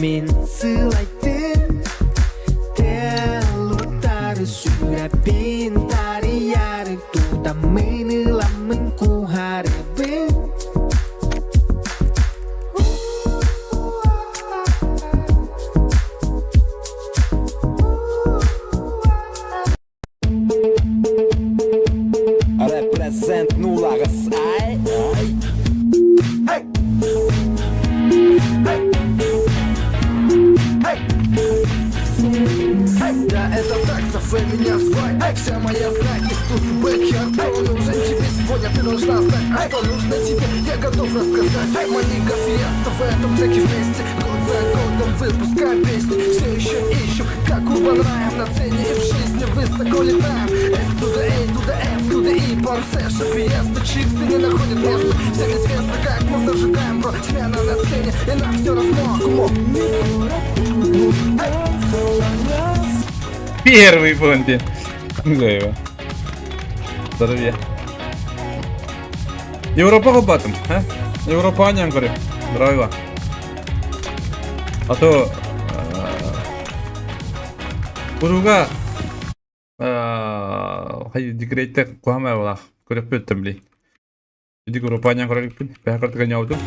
men sığlaydım. Telotları süre ben tariyarı tuda menilamın kuharı ben. Represent nullares ay. Да, это так, Софе, меня звать. Вся моя знать из Тузбек. Я кто нужен тебе сегодня, ты должна знать. А что нужно тебе, я готов рассказать. Малига Фиеста в этом треке вместе. Год за годом выпускаем песни. Все еще ищем, как Урбан Райм. На цене и в жизни высоко летаем. S to the A, to the F, to the E. Пансеша, Фиеста, чипсы не находят места. Всем известно, как мы зажигаем, бро. Смена на сцене, и нам все равно. Первый бомби. Здорово. Здоровья. Европаға батым, ha? Европаға не говорю. Здорово. А то Буруга хай декретте куамай бала. Көрөп өттүм били. Дик Европаға не говорю. Бакыртыга няудым.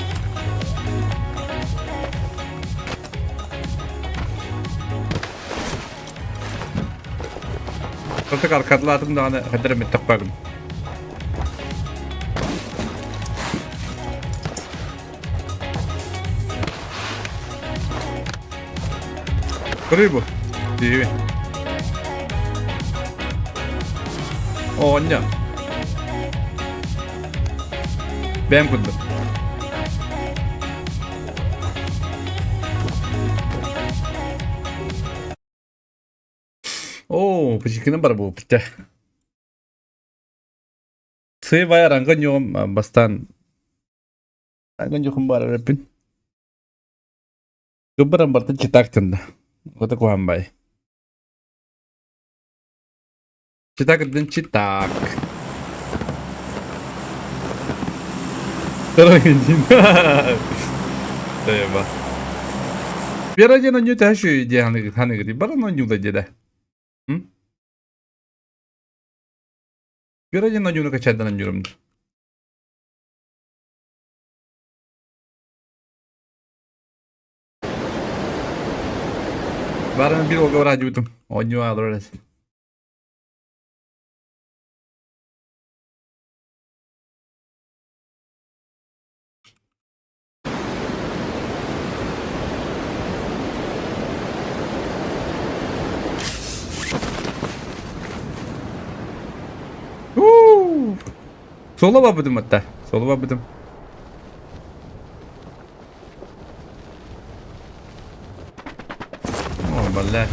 Artık arkadaşlarım da hani kadar müttakbakım. Kırıyor bu. Değil mi? O anne. Ben kurdum. Oo, pachikina bara bu pita. Saya bayar angkan yo bastan. Angkan yo kembara repin. Kebaran berarti cetak tenda. Kota ku hambai. Cetak dan cetak. Terus ini. Saya bah. Biar aja nonyo tashu dia hane gede. Bara nonyo aja dah. Bir aja nanyunu kaçardan anlıyorumdur. Barang bir oga var ajutum. Onyo alırız. Sola babadım hatta. Sola babadım. Oh vallahi.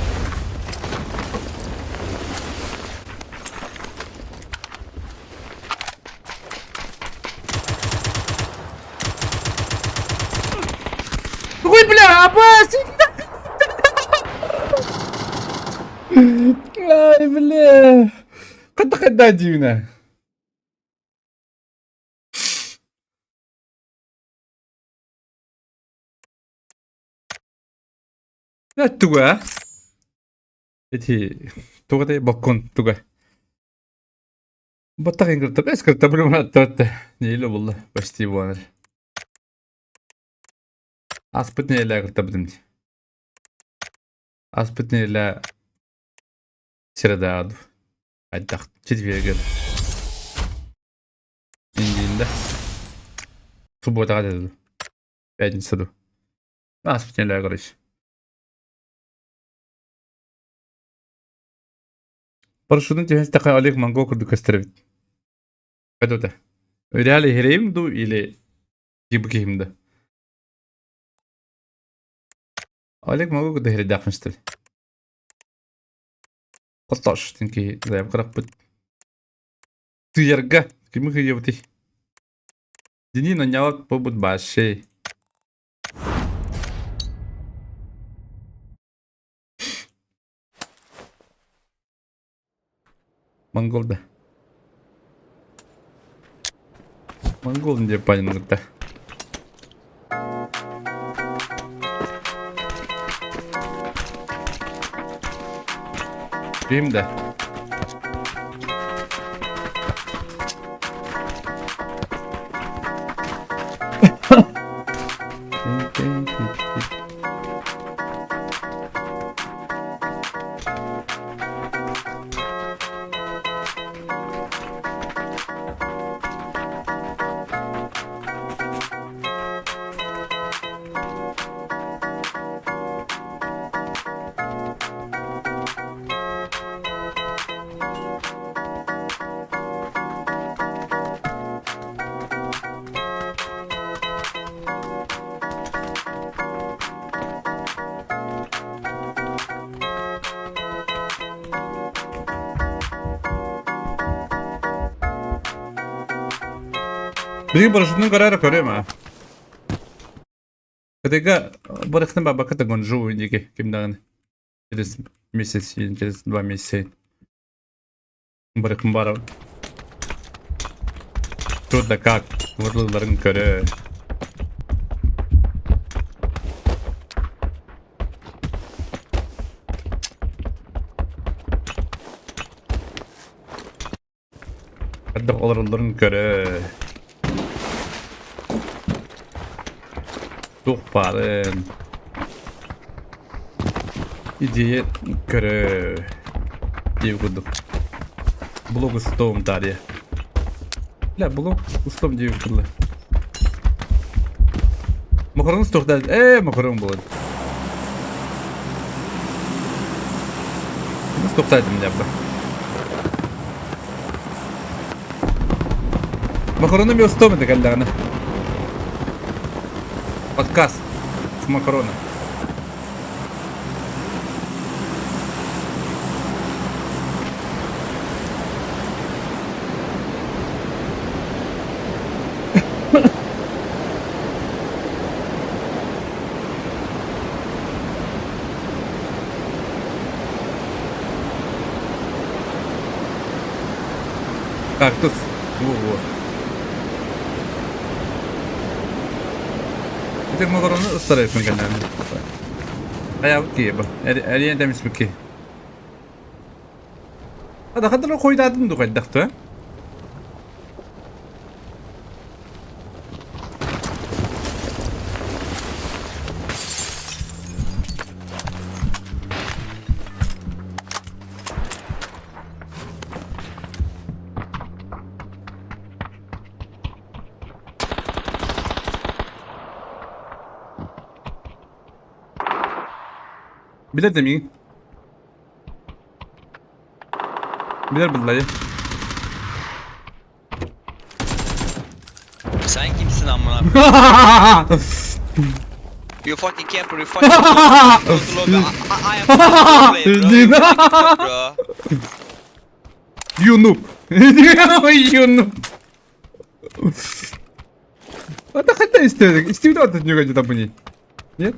Ой, бля, опас! Ай, бля. Ката-ката дивно. Ya tuga. Jadi tuga teh bakon tuga. Batak yang kertas, kertas belum ada teh. Jadi lo boleh pasti buat. Aspet ni lah kertas betul. Aspet ni lah sirada adu. Adak jadi biar. Ini indah. Subuh tak ada tu. Pejin sedu. Aspet ni lah kertas. Парашютun cihaz takay alik mango kurdu kastarabit. Kadota. Öyle hereyim du ile gibi kihimde. Alik mango kurdu here dakmıştır. Qattaş tinki zayıf kıraq bit. Tuyarga kimi kıyabıti. Dini nanyawak pobut başı. Mongol'da. Mongol'un cephanelikte. Benim de. Bizim paraşütünün kararı görüyorum ha. Ketika barıktım ben bakıyorum gonju indiki kimden через месяц или через 2 месяца. Barıkım var. Тут да как vurulların körü. Hadi vurulların körü. Тухпарын. Идея körü. Девгудов. Блог устом Дарья. Ля, блог устом девгудла. Макаронс тоқтады. Макарон болады. Biz тоқтайды міне бұл. Макароны мен устом еді кәлдіғаны. Подкаст с макароном. Кактус. Во-во. Tek makaronu ısıtırıyorsun kendini. Ayağı ki bak. Eriyen demiş mi ki? Hadi kadar o koydu adını da koyduk da. Bilir demeyin. Bilir billahi. Sen kimsin amına? You fucking camper, you fucking I am bro. You noob. You noob. А так хотя истерик. Истерик от него где-то были. Нет?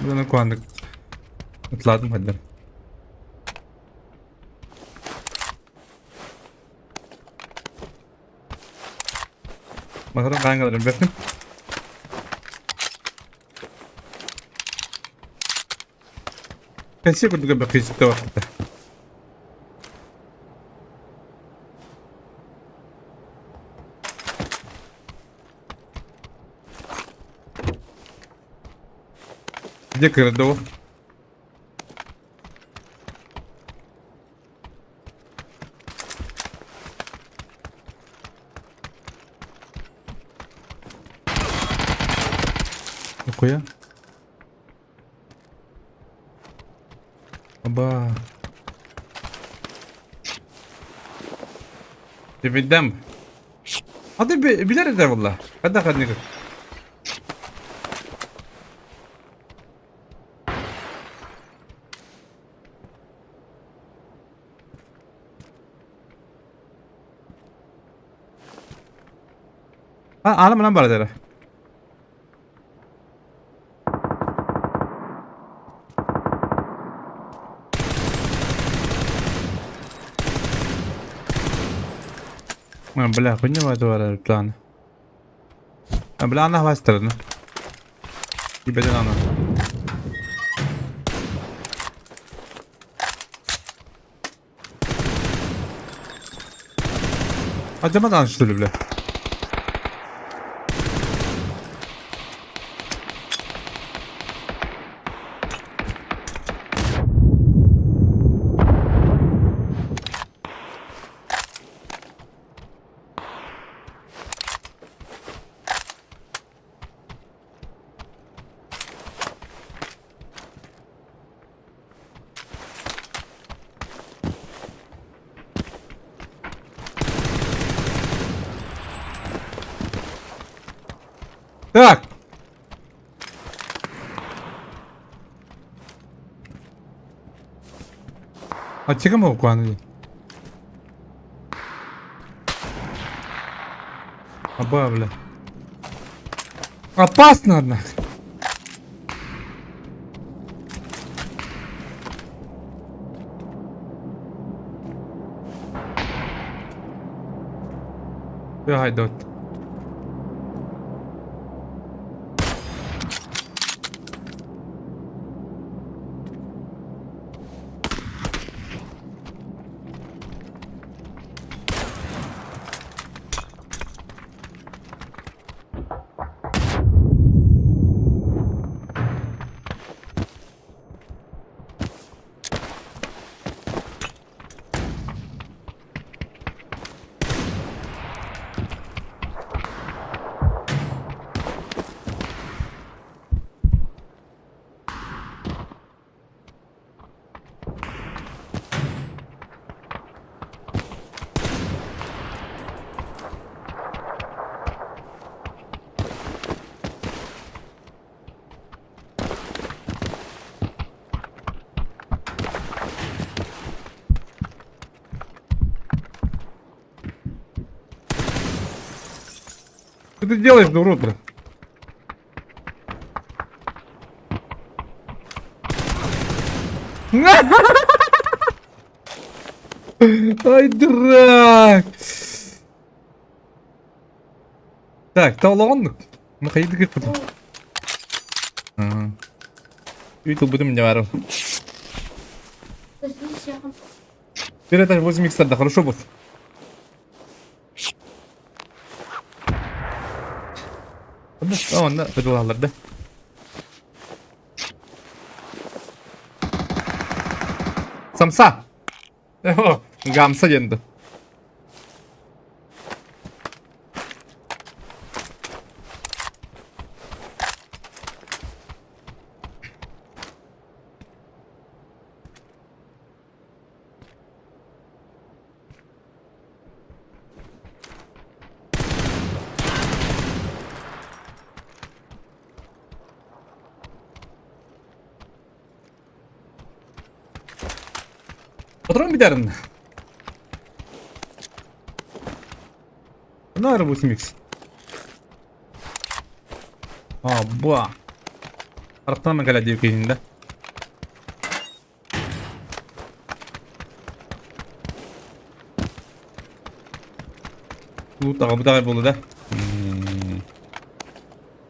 Bunu kullandık. Atladım hadi. Bakalım ben kalırım bakın. Kaç şey kurduk bakıyor işte vakitte. Где кырды? Какое? Оба. Тебе дам. А ты билер да валла. Когда ходник? Ağlama lan bana dere. بلا كنا ما دور البلان بلا أنا واسترنا يبدأ أنا Acaba da anlaşılır bile. Так. А чего мы уклонили? Бля. Опасно, однако. Гайдот. Что ты делаешь, урод, бля? Ай, дурак! Так, талонник. Находи как потом. YouTube будем делать. Теперь это возле миксера, да, хорошо будет. Да, подвалlar да. Самса. О, гамса енді. Патрон битерін. Наверное, 8х. Ба. Арықтан мен кәлі деу кейінді. Бұтаға бұтағай болды да.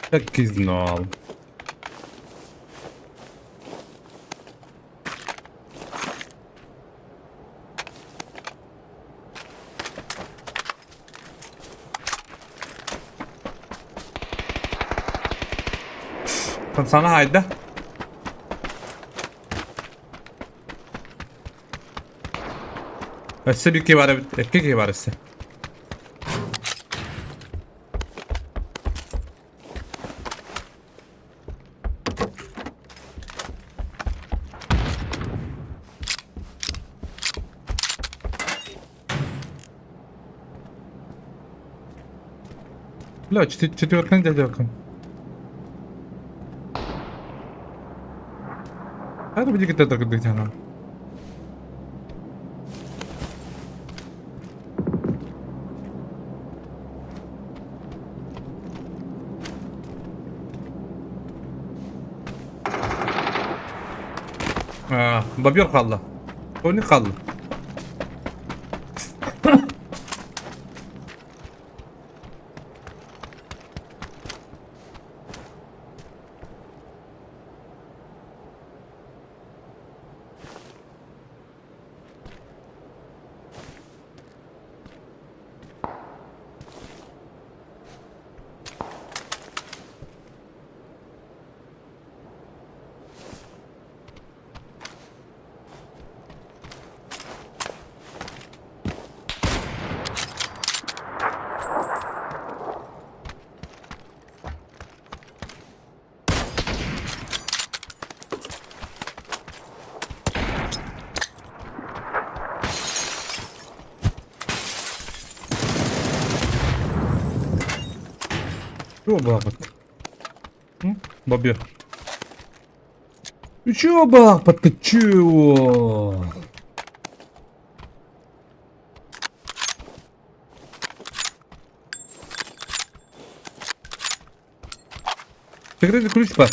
8-0. Sana haydi. Össe bir kibare etki kibaresi. لا четверка дядёка. Hadi bir kita takıldık canım. Бобер kaldı. O ne kaldı? bakıp. Hı? Babıyor. Uçuyor bak patlıçıyor. Секреты ключ бар.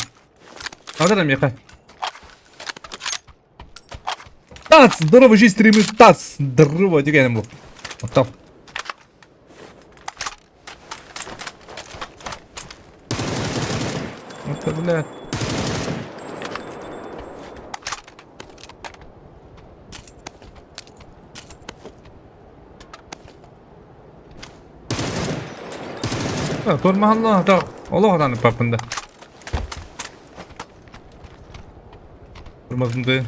Надо меха. Тац! Здорово, жизнь стримы. Тац! Здорово, дегенем был. Вот там. Вот это, бля. Torma Allah da. Allah adanı papında. Durmazında.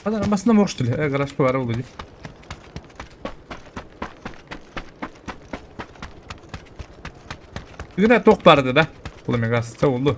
Adan amasında mı hoştu? Garaj var oldu. Yine tok vardı da. Bu megasta oldu.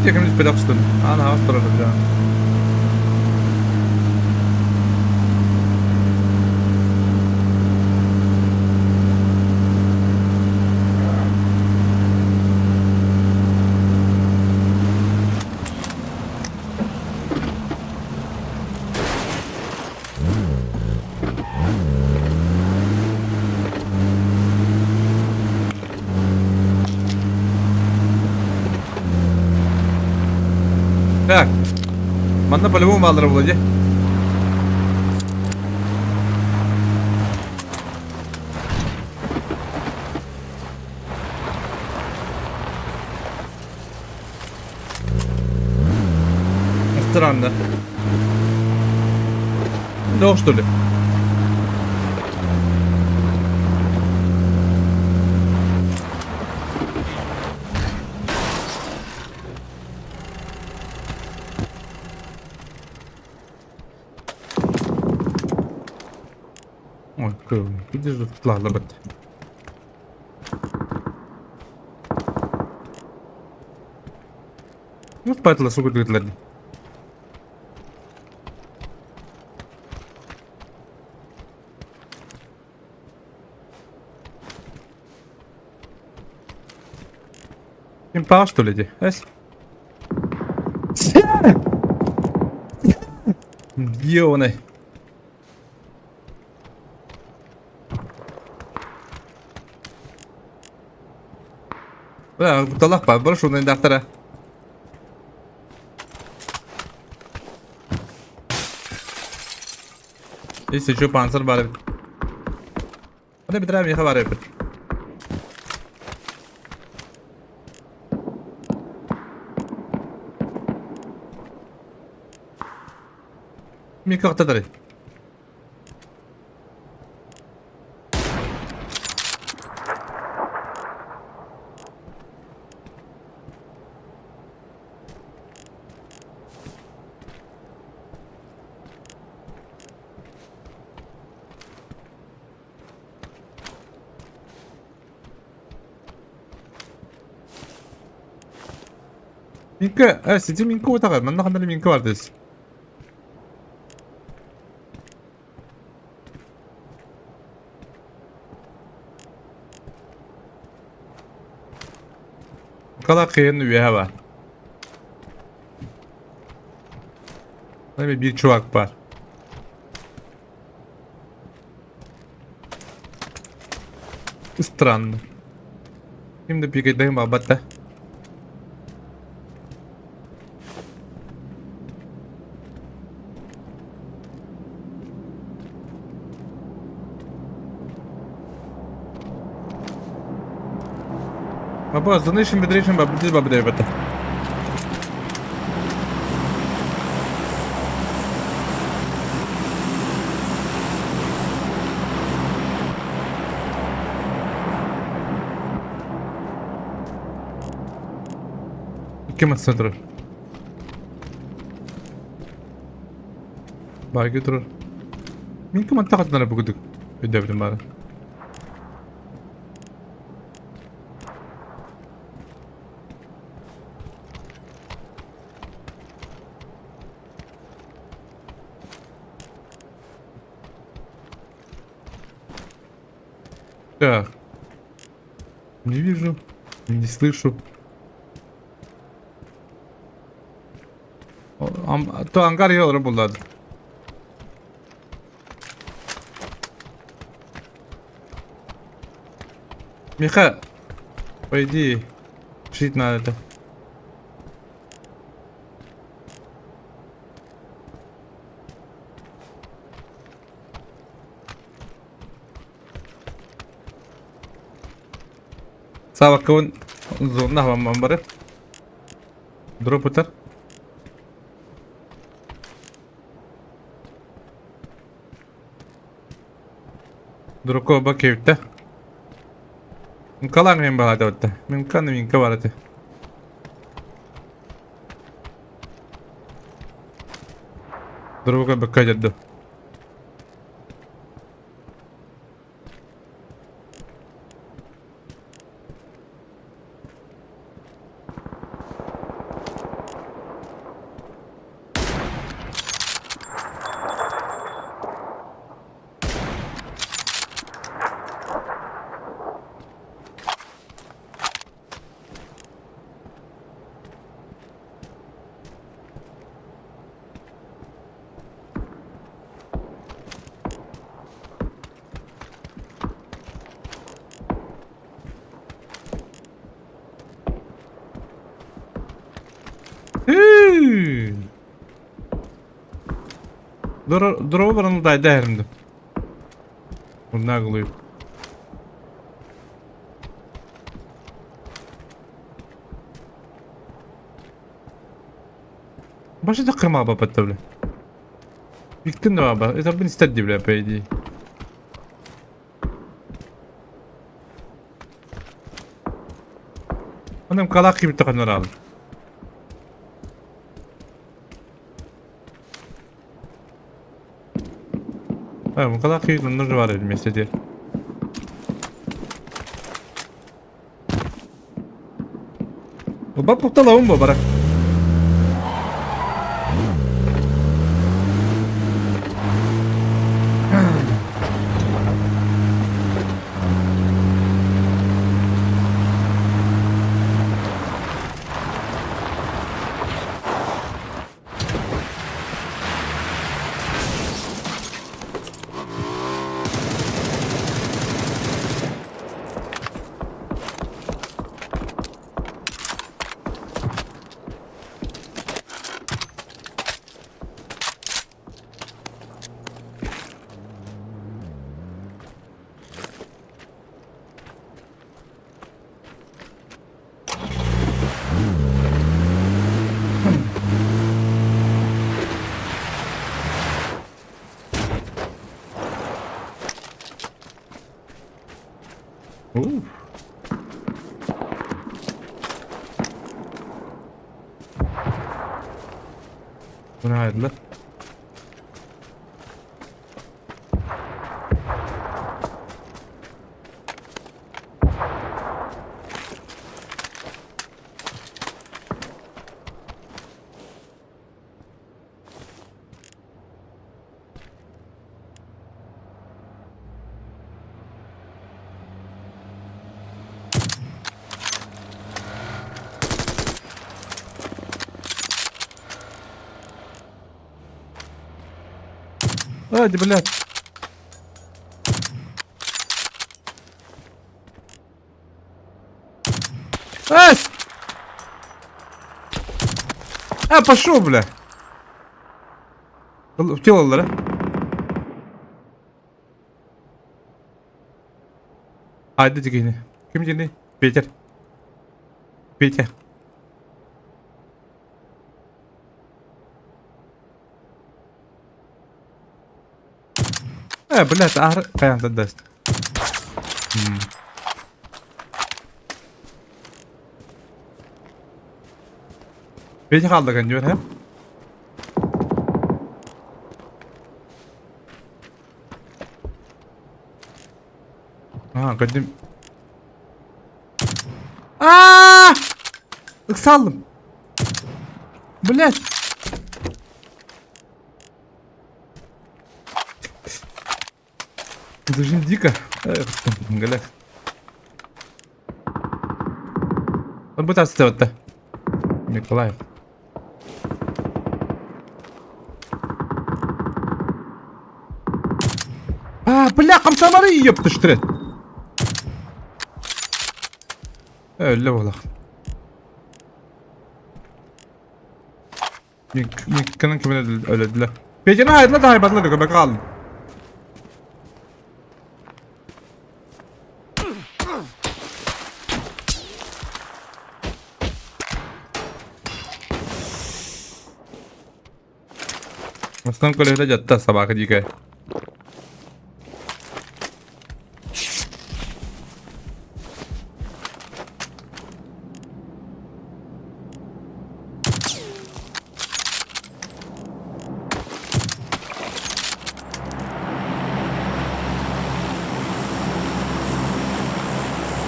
Jag kan inte spela upp stund. Han har spelat upp det. Так. Манна по-любому Валдера Влади. Странно. Да, что ли? Ой, где же ладно бит. Ну, спать сука длит. Импа, что ли, эс? Ёный. Talak var, bırak şunu indaktara. İşte şu panzer var. Hadi bitirelim yaka var yapıp. Mika ortadır. 밍크, 진짜 밍크 오다가 만나간다는 밍크 vardı. Bu kadar kıyın üye var. Tabii bir çuvak var. Странно. Şimdi bir gideyim babatta. Baba zanışın bidirişin babı diye bata. Kim atsadır? Belki durur. Minki mantıkatlarına bugüdük. Ödebilirim bari. Так. Не вижу. Не слышу. То ангар yolları bulladı. Миха, пойди, жить надо. Сава, кого зона вам амбары? Дроп утар. Дроко бакевте. Kalan men balada otta. Men kan min kavarate. Droga bakka jaddo. Drop'un da değerinde. Bunlar kılıyor. Başı da kırma baba tabi. Biktin de baba. Ben istedi bile peydi. Annem kalak gibi takınlar aldı. Bu kadar kıyıklanır var elmesi diye. Bak bu lavun bu bırak. Bu ne hayırlı? Hadi блядь. Ай! Пошел, бля. Kill onları. Haydi dikini. Kim dikini? Becer. Becer. блядь, kayak tedas. Beni kaldı kan diyor hem. قدم. آه اكسالم بلاد. Дуже дико. Галак. Он будет оставить-то. Николаев. Бля, комсомары ёпты что ли? Öyle ola. Kanın kimin öldüler. Peki ne hayırlı da haybatlar yok. Bak alın. Aslan kolejde jatta sabah ji ka.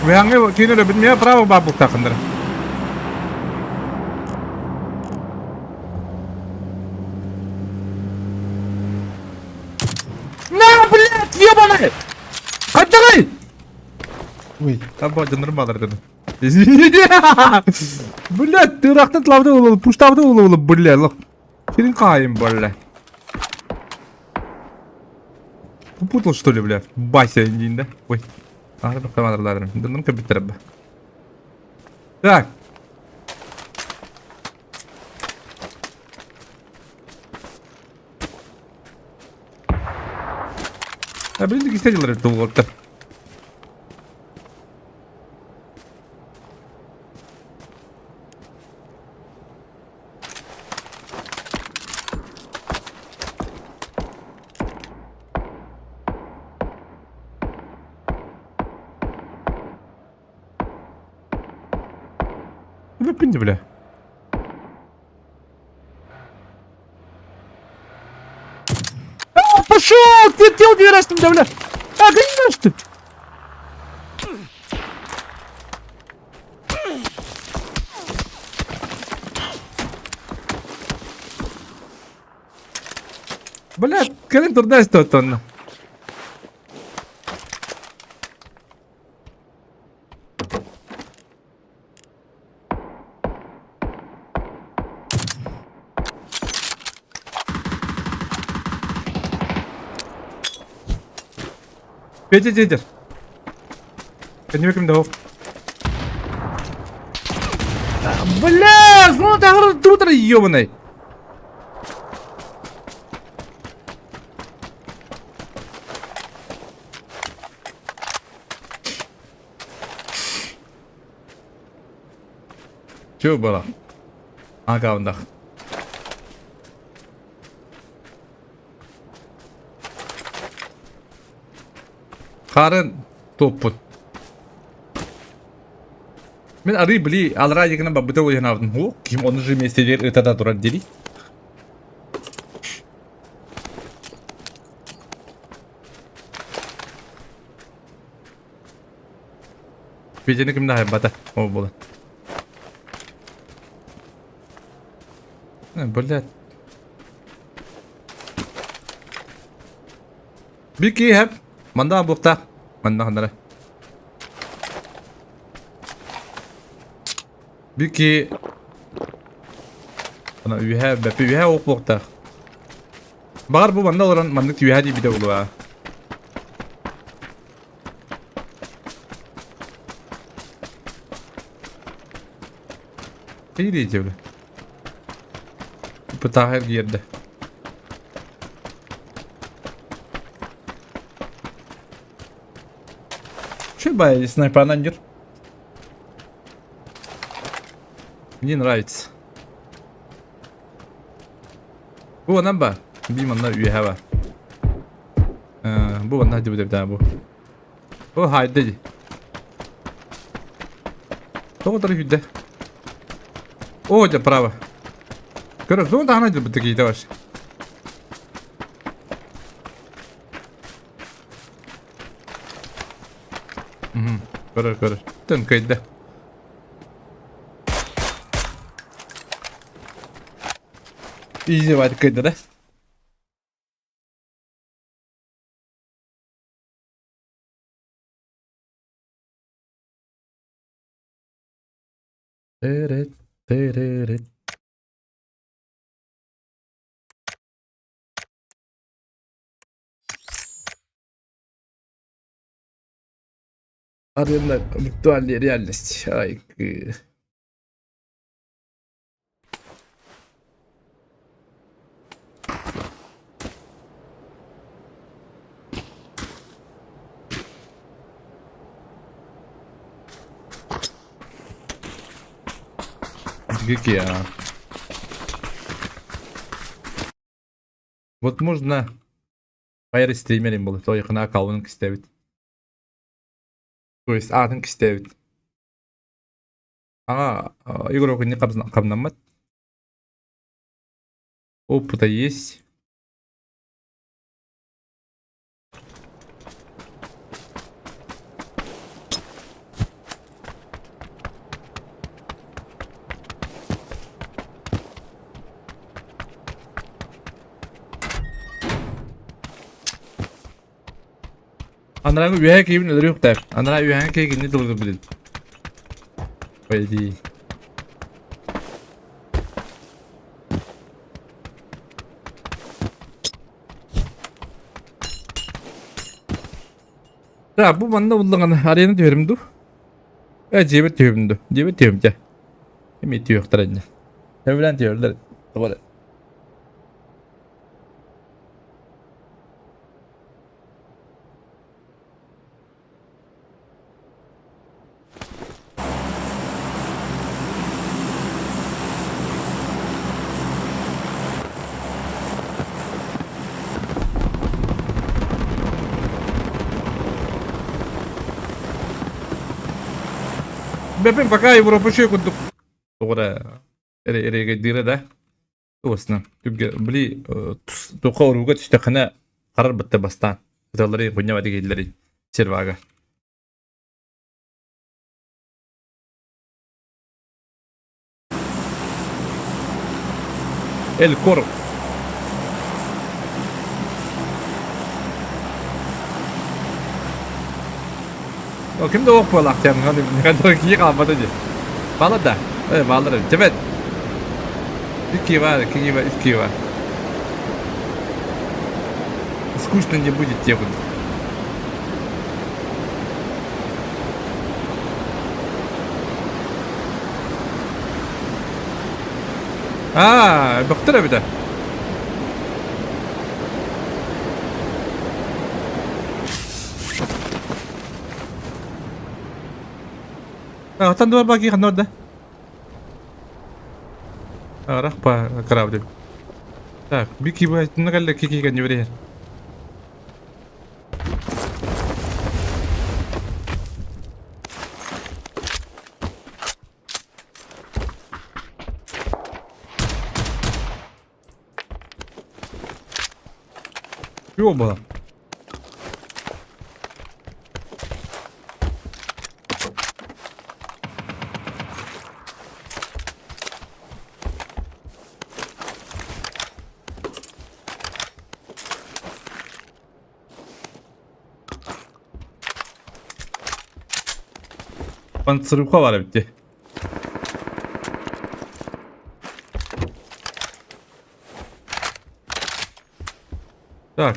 Вянги кинули меня право бабу так андра. На, блядь, ебаный! Отдавай! Ой, там баджа нормально это. Извини. Блядь, ты рахтат лавды улы, пуштавды улы, блядь, лох. Филин каем, блядь. Попутал что ли, блядь? Бася индин, да? Ой. Ладно, командир, дурным компьютером. Так. А блин, такие стадилы это вот-то. Выпинди, бля. Пошел! Ты делал 2 раза там, бля. Конечно! Бля, кален труда стоит тонна. Ветер. Я не викинь дав. Бля, ну так тут ёбаный. Чё было? Ага, он да. Karen topun. Men arı bili alra yekna babda o yana avdum. O kim onu je meseleler ötada durar deli. Bejene kim daha bata o bola. Ne bola. Bir ki hep Manda bukta. Manda handara. Biki. Ana üye bepi üye ok bukta. Bakar bu manda olan mandık üye di bir de ulu ha. İyi diyeceğim. Bu tahir yerde. Бай, снайпер нандер. Мне нравится. Bu ona bak. Bir manlar üye var. Bu bana hadi bir daha bu. O haydi. Doğru tarafı yüzde. O da prava. Görüyoruz. Doğru da hangi bir tek var. Görür. Dön kaydı. İyice var kaydı da. Evet. Evet. Arıyorlar virtualleri yerleşti. Ay. Гики, а. Вот можно байры стримерим было, то якына калвын кистебит. То есть атын кистебит. Ага, игрок не кабнамат. Опыта есть. Андрагы үйәңе кейбін өлері өқтәр. Андра үйәңе кейгінді дұрды білін. Пойди. Так, bu bana bulduğun arayını diyorumdu. Cebet diyorumdu. Cebet diyorum ya. Hem diyor yoktur anne. Evlen diyorlar. Doğru. Бепен пока Европа şey kurduk. Doğru. Ere gedire de. Osna. Tüge bili toqa uruga tüstekine karar bitti bastan. Kıtaları kunya vadi gelleri. Servaga. El Coro. O kimde ok bu laktan? Hani ne kadar ki kalmadı diye. Bala da. Bağlarım. Evet. İki var. Скучно не будет тем. Бактыра bir de. Atan duvar bagi kan orada. Rakpa crowded. Так, Бики бай, нагалля кики kan yürüyor. Ёба. Панцирюха var bitti. Так.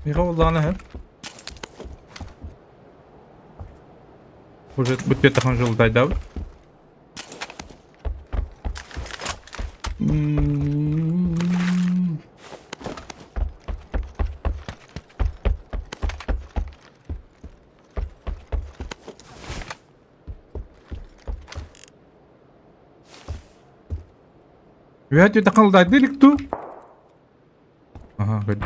Михаил Ланахен. Уже будет тахан жылдай дав. Вяти тахан жылдай делик ту. Ага, good.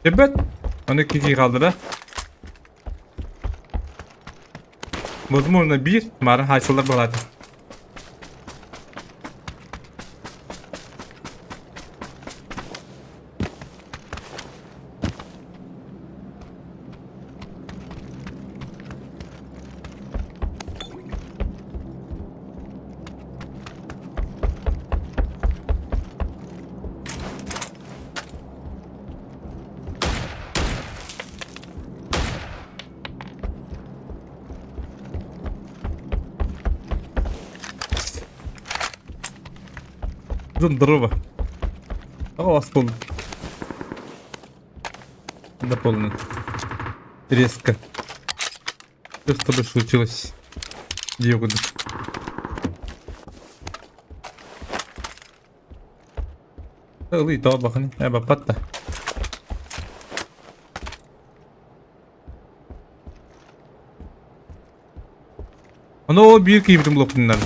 Evet. 12 kişi kaldı da. Bozum orada 1. Mara haysıllar bağladı. Здорово. А у вас полный. Да полный. Резко. Что с тобой случилось, Диего? Ой, طابخني يا باباتا. Ana o bir kıymetim blokundan.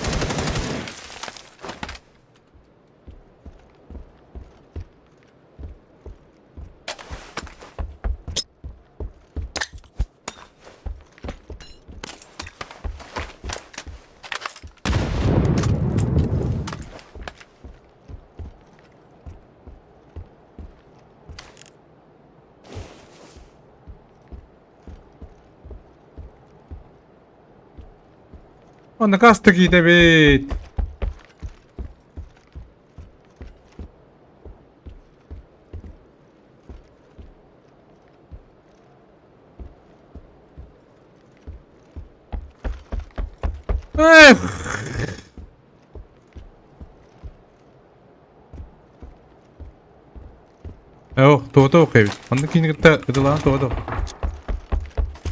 Ana kastı ki de bit. Oh, todo okay. Anda kini kita lang todo.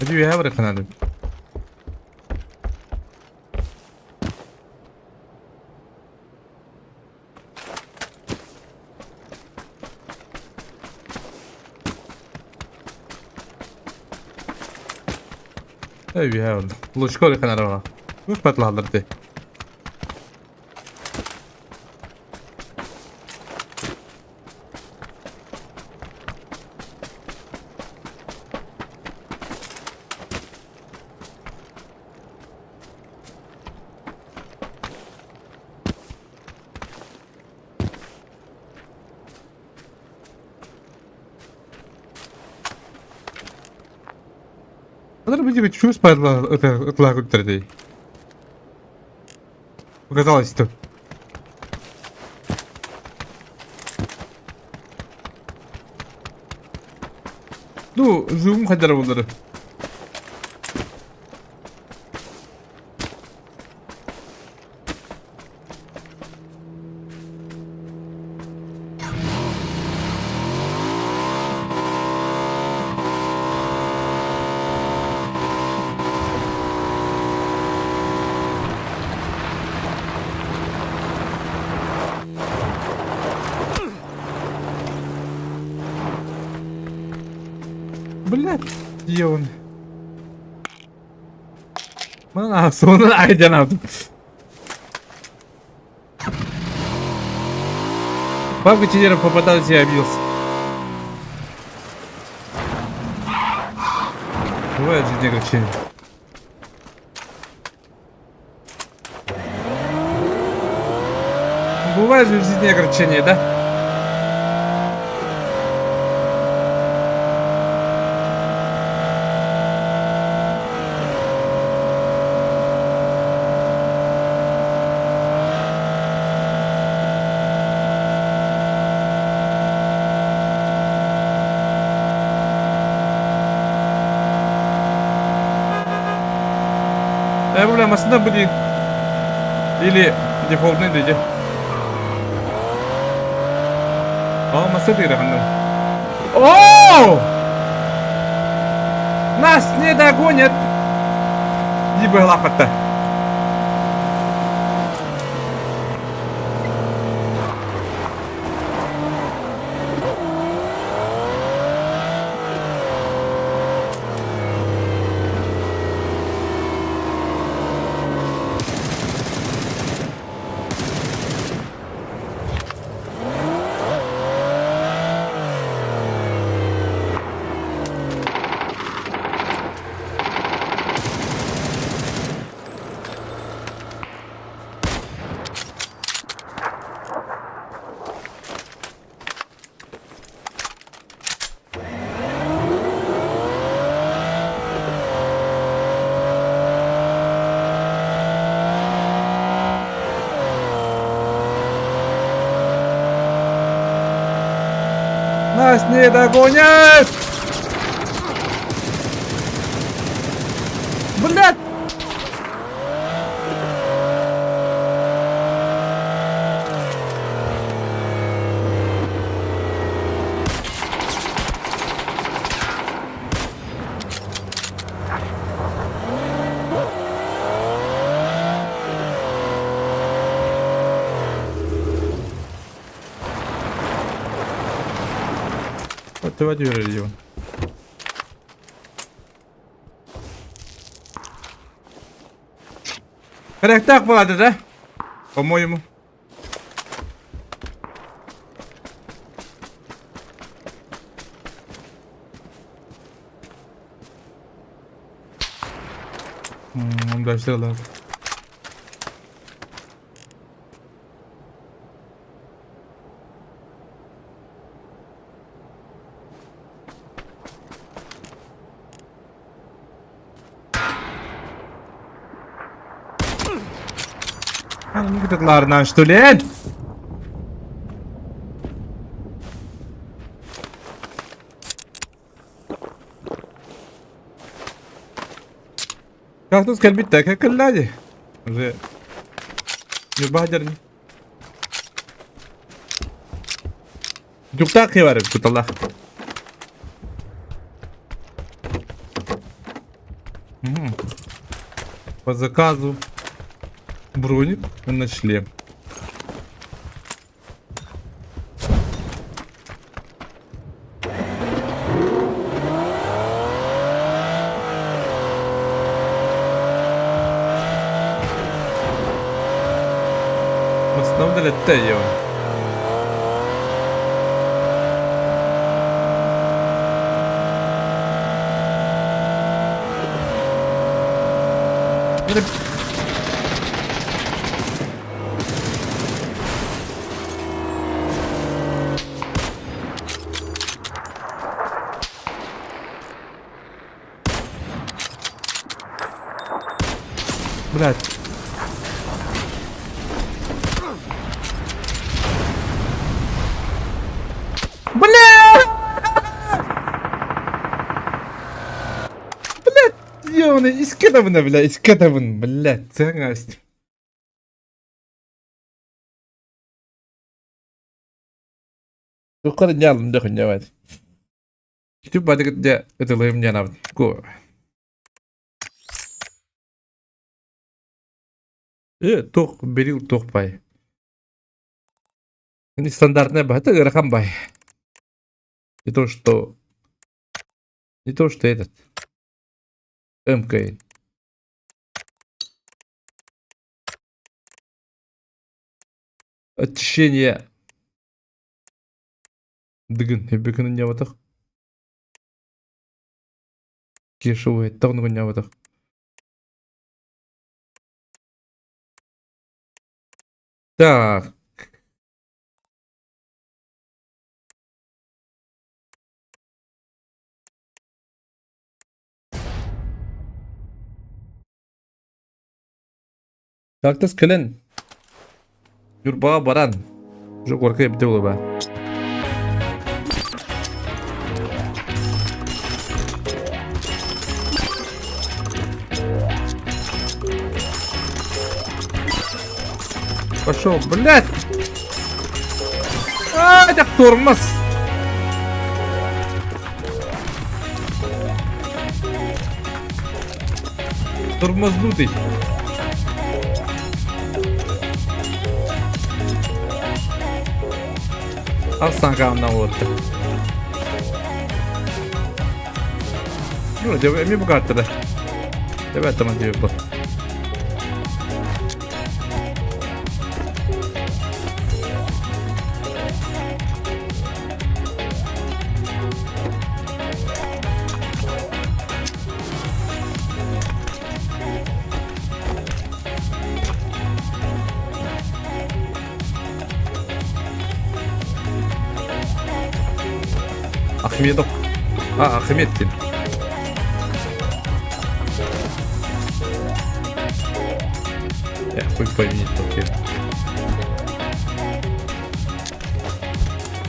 Jadi ya mereka nanti. Evi ya oldu. Lu şkola kan araba. Mus patladılar de. Надо бы делать чувств это людей. Показалось то. Ну, зум хотя бы bunları. Блядь, где он? А, сонун айден алдым. Бабка Тинера попадался и обился. Бывает жизнь огорчение. Бывает же в жизни огорчение, да? Проблемасында блин. Или дефолтный деди. Olmasa değil efendim. Ооо! Нас не догонят! Либо лапота. Нас не догонят! Блядь! Отводили его. Как так было, да? По-моему. Дальше ладно. Gıdıklarından şu lan. Кактус кальбитта как лади. Уже не бадерни. Юктак var куталах. По заказу броник на шлем. В основном для Тео. Блядь. Ёны, искедавна, бля, искедавн, блядь, ценность. Yukarı geldim de kunya var. Kütüp badık da ötüleyim canım. Go. Тох берил тох пай. Ini стандартная бата ракам бай. Не то что этот МК. Очищение. Дыгын, хебекінің не ватақ. Кешуы, тағынығы не ватақ. Так. Кактус кілін. Юрбаға баран. Жоқ орқа епте олы ба. Пошел, блядь! Так тормоз! Тормознутый. Алсан камна вот. Ну, тебе ми богато да. Тебе там где был. Ахмедов. Ахмедкин. Я хуй пойми, окей.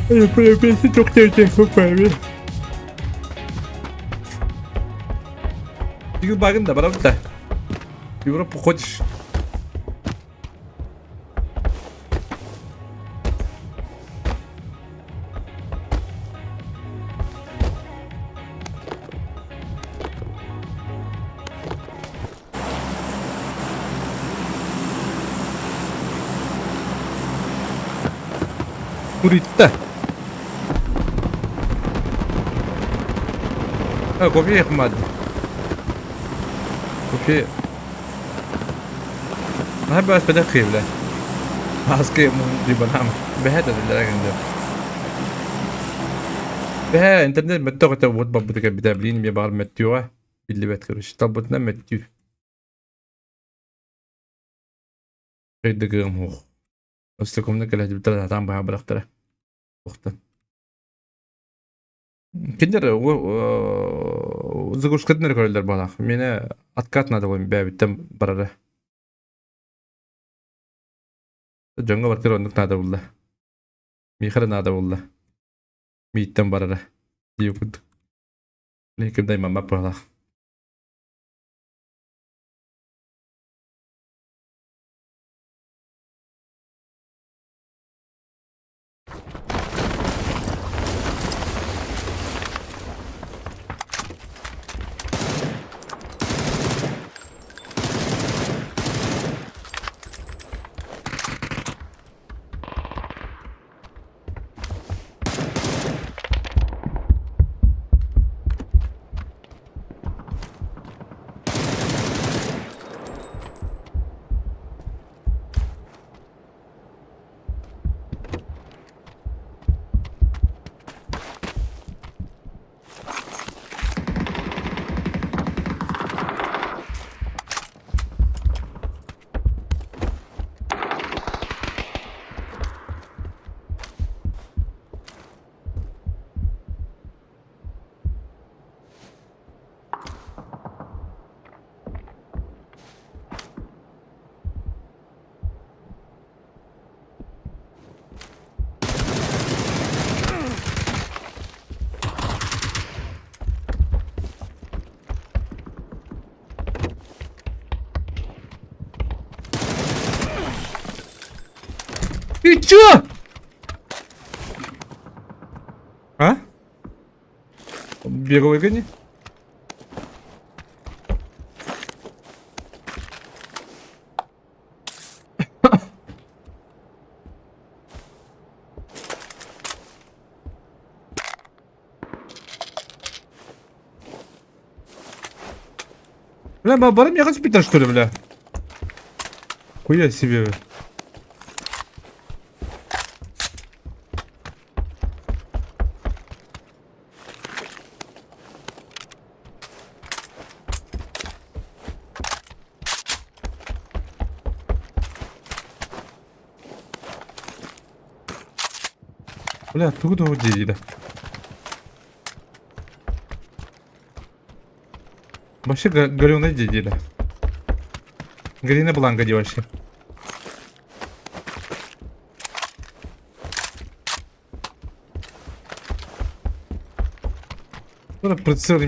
Beni çok sevecek bu beni. Çünkü bakın da bana da. Европу ходишь. Курить-то. Кофе Ахмад. Кофе. ما بس بدك خيبله. ماسكي مو دي بنام. بهذا اللي عنده. بها انترنت متوقع تبغى تبغى بدابلين بيبغى متيوه اللي بتكرش طبطنا متيو. قيد دقيقة مو. أصلكم نقل هجيب ترى هتعمل بها بالأختره. وقتا. كندر زغوش كدنا ركول الدربالة. مينا أتكاتنا دوين باب تم برره. جنگا بركر ونك نادا والله ميخر نادا والله ميتم برره يوكد ليكم دايما ما بره И чё? А? Беговой гони? Бля, бабарым я госпиталь что ли, бля? Хуя себе, бля. Бля, откуда вот здесь, да? Вообще галёная деделя. Галина Бланка девочки. Прицел.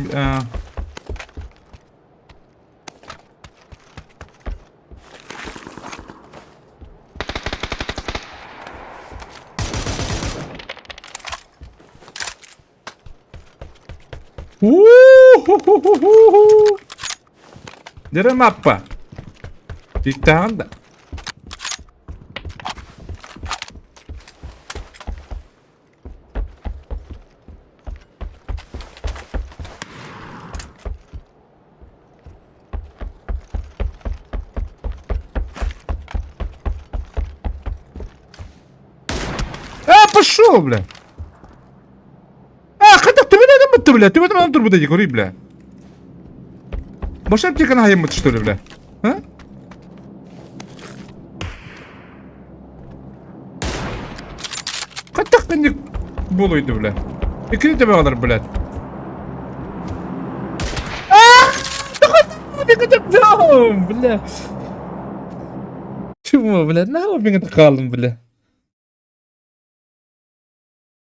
Dere mappa. Tittanda. Пошел, бля. Хотя ты меня не бля, ты в этом надо турбу дойти, бля. Boş yapacak ana hayım mı bile? Ha? Katak bende boluydu bile. İkini de alır bile. Ne kadar dağım bile. Çubuğu bile. Ne yapayım kaldım bile.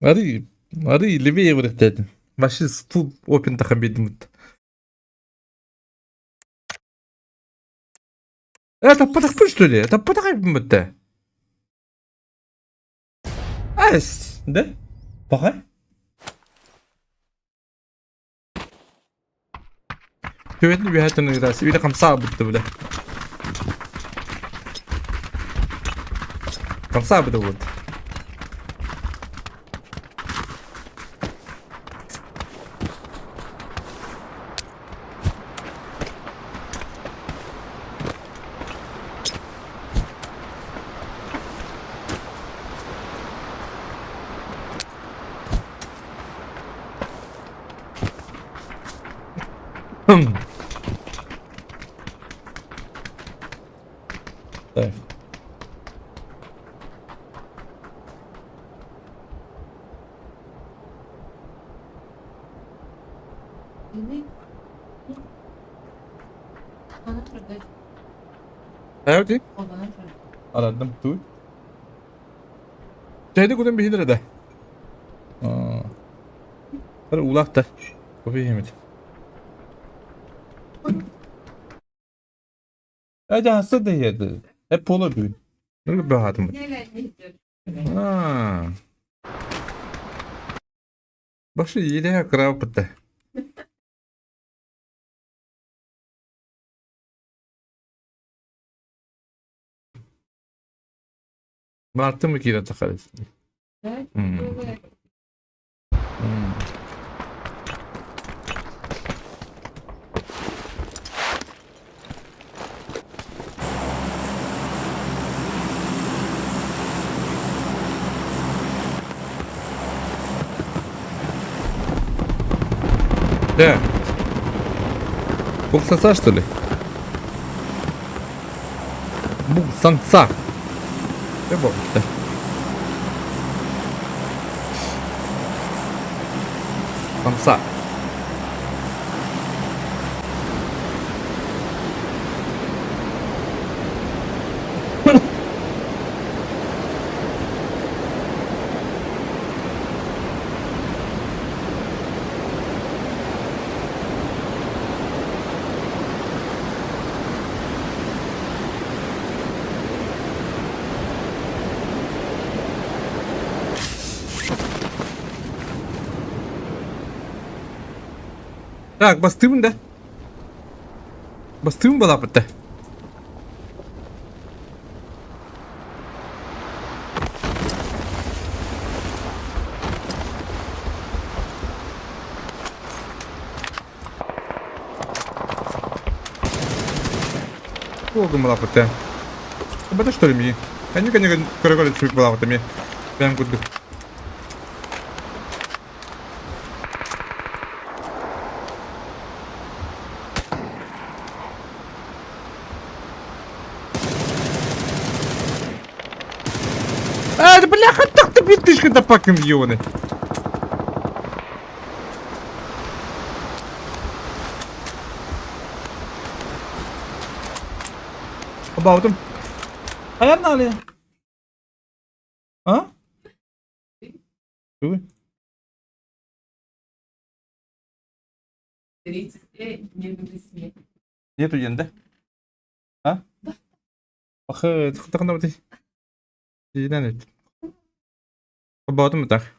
Arı leveye bıraktın. Başı full open takım bedim. Tappadak pur что ли? Tappadak ayıp bitti. As. De. Bakay. Kuvvetli bir hayatın gıdası. Bir de kamsa bitti bile. Kamsa bitti bu. Evet. Bana продать. Evet. О, bana продать. Aradım. Dur. Şeyde kudum bir lira da. Para ulak da. Bu bir yemin. Hadi hasta da yedi. Hep polo düğün. Ne bir hadım. Neyle gidiyor? Ha. Başı iyi de ya kırav pıttı. Martı mı kira takarız? Evet. Hmm. Böyle. Да. Буксанца, что ли? Буксанца. Я помню, да. Самса. Так, бастым да. Бастым была пыта. Долго была пыта. Это что ли мне? Они, конечно, король чуть была вот мне. Прям гуд. Бляха, так ты битышка да паком ёны. About Ayar ne alıyor? Ha? Dur. 30 не буду смех. Нету yerinde. Ha? Bakı tıktıkında batı. İğnen et. About mı tak?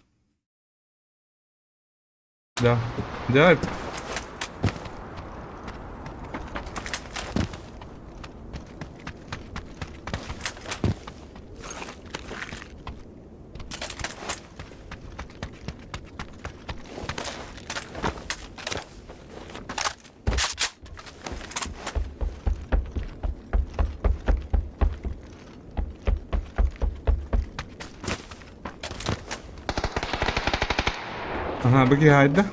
Ya. Ya. Aha, bagi hayda.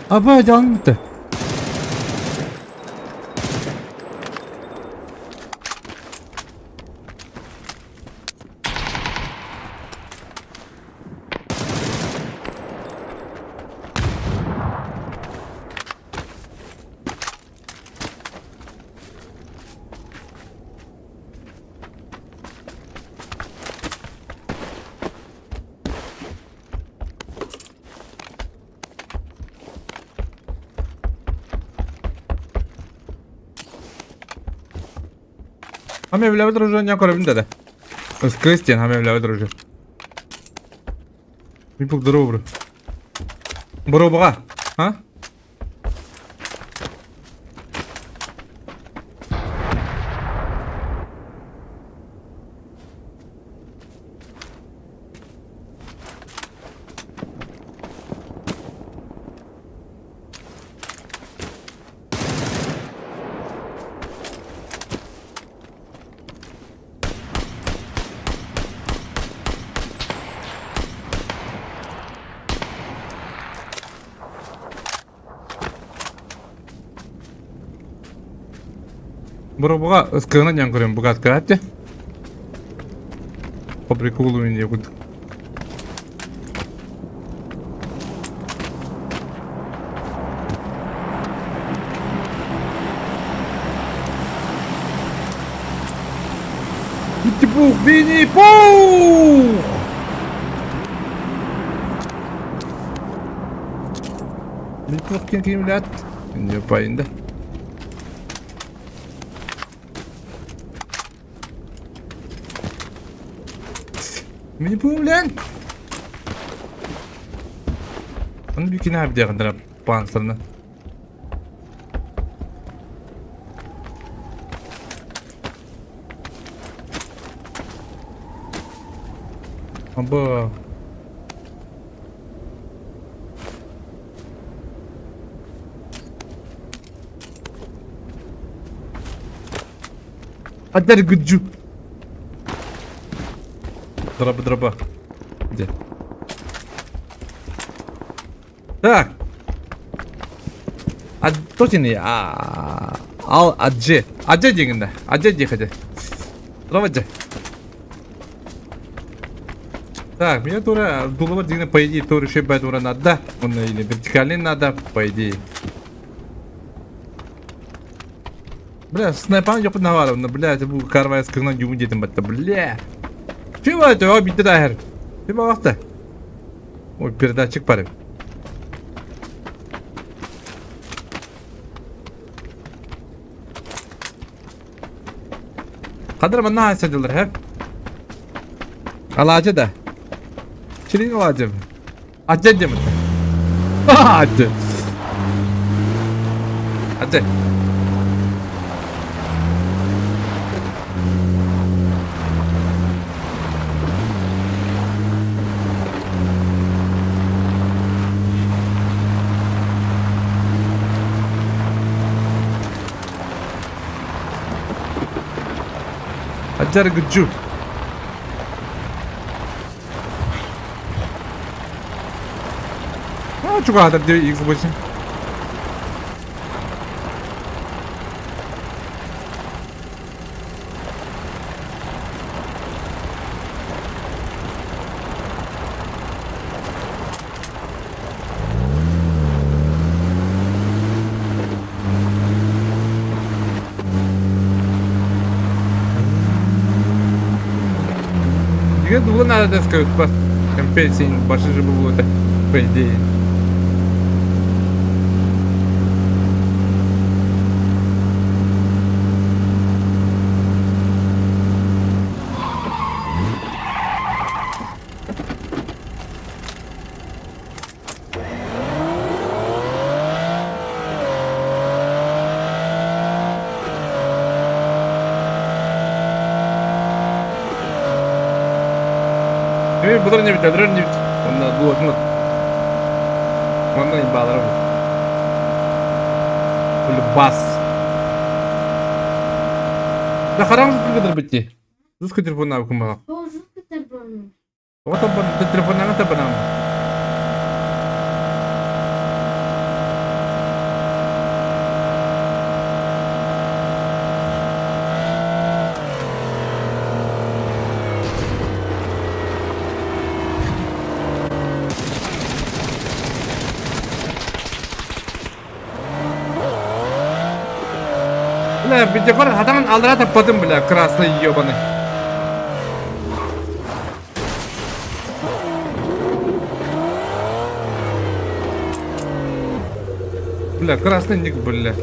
Aba canım bitti. Хаме влево друже, някой ръбин даде. С Кристиан, хаме влево друже. Ми пук дърво, бро. Бро, бога, а? Bro, buga ıskığına yan koyayım buga atkı hadi. Fabrika oluyor diye koyduk. Bitti bu beni bu. Bir bakayım kim lat. Ne payında. Mini pum lan. Onu bikin abi diye kadar panserını. Aba. Adar gücü. Дроба. Где? Так. А точно не. Ал Адже. Адже дегенде. Адже дегенде. Дроба. Так, мне тура дулова дегенде по идее тура шибай тура надо. Он или вертикальный надо по идее. Бля, снайпан yok навалом, бля, bu karvaya sıkılan yumum dedim batta, bля. Чего это? О, bitti daher. Bir bak da. Ой, передатчик парень. Kadir bana hasedilir hep. Alacı da. Çilin alacı mı? Acı mı? Acı. Acı. Acar gücü. Çok ağır diyor ilk başın. Я думаю, надо, так сказать, по компенсии больше же было это, по идее. Bunlar ne biter? Ne biter? Onlar duvarlar. Onlar imbalar bu. Böyle bas. Da karanlık bir kadar bitti. Rus telefonuna bakın bak. Тоже телефон. O da telefonuna da bana. Bля, bir adamın aldıra tapadım bile, kraslı yiyor bana. Бля, красный ник, бля.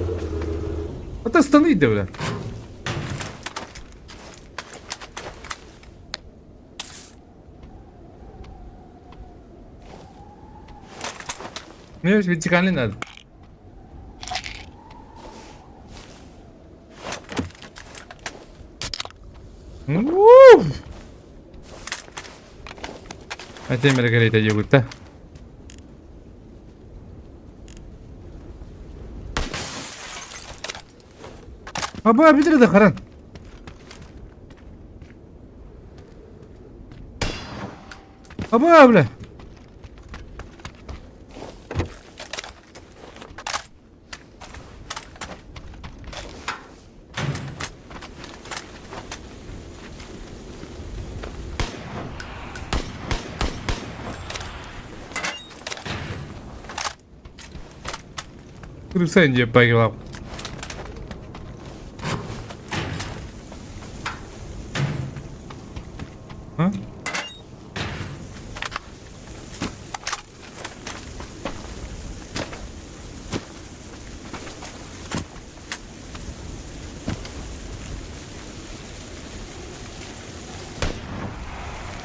Это станы, бля. Ne bir çıkan lan. Hadi mereka lihat aja kita. Apa bir de karan. Apa abla? Kırırsan diye bayılam. Ha?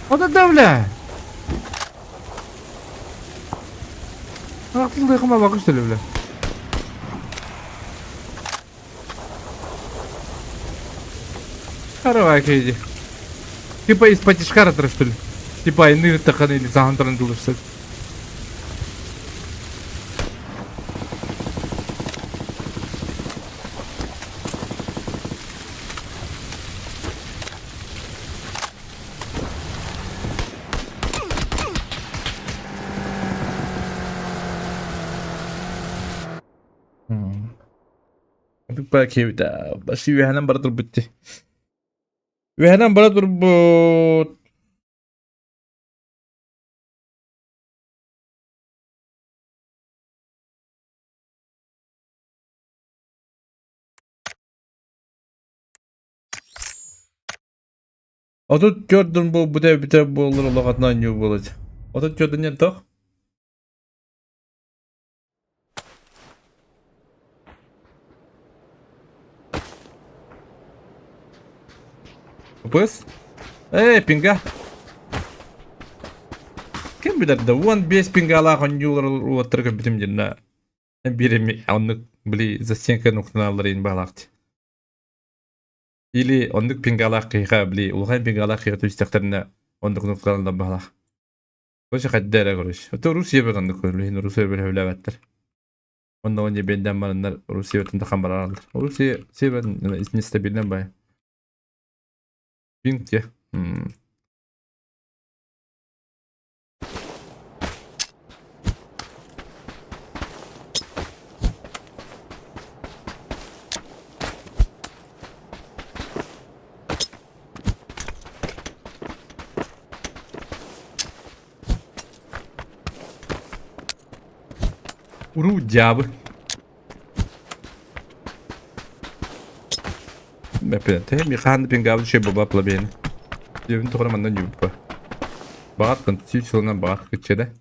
O da devle. Aklımda yakıma bakış öyle bile. Каравай кейди. Типа из патишкара что ли? Типа иные таханы или загантран дулышсы. Belki bir daha. Başı üyehenem baradır bitti. Üyehenem baradır bu. Atot gördün bu da bir de bu olur Allah'tan yok olacak. Atot gördün ya tak. Bus? Pinga. Kim bilir de one base pingalar konjular oturga bitim jenna. Birimi anlık bili zasenka noktalarını bağlaktı. Или ондук пингалах кыйга били улган пингалах кыйга түстәктәрне ондук нукталарында бала. Көче хәддәре көрүш. Ото Русия бергәндә көрүлә, Русия бер хәвләбәттер. Онда онда бендән бараннар Русия өтендә хамбаралар. Русия себен нестабилен бай. Пинкте. Uru diabo. Mepete mi khan pingav şey baba plabeni. Yevin tohra mandan yupa. Bağat kan tüy solundan bağat geçede.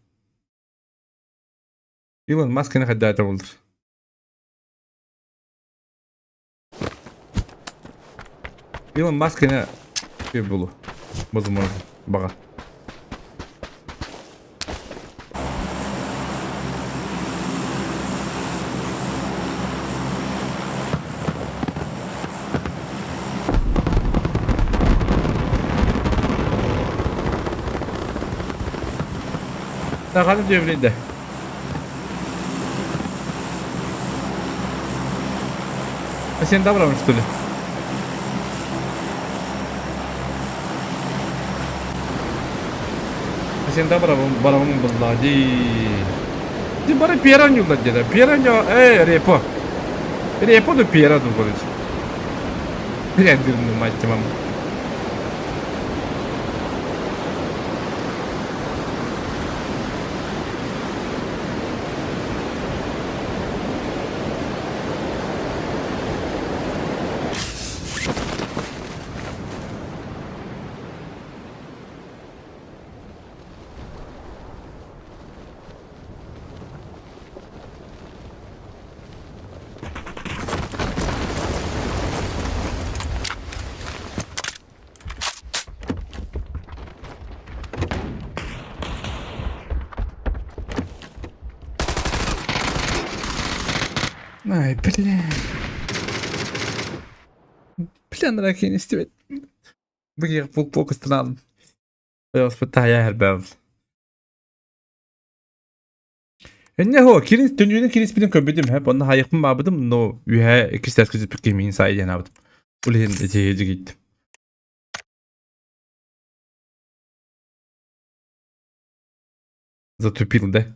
Elon Musk'ın haddata olur. Elon Musk'ın şey bulu. Bozulmalı. Bağat. Takalım devlinde. Sen de bırakmış tülü. Sen de bırakmış bunlar di bari Pieran yolda jeda. Pieran yo repo. Repo do Pieran do college. Pieran no macam. Бля. Planlara keyin istedim. Bu yıl full fokustan aldım. Biraz bu taya her bel. Ne ho kirin dönüyorsun kirin bilin köbedim hep onu hayıkım babıdım no ühe iki ses kızı pek yemeğin sayıdan abdım. Ulen eceyece gittim. Zatupilde.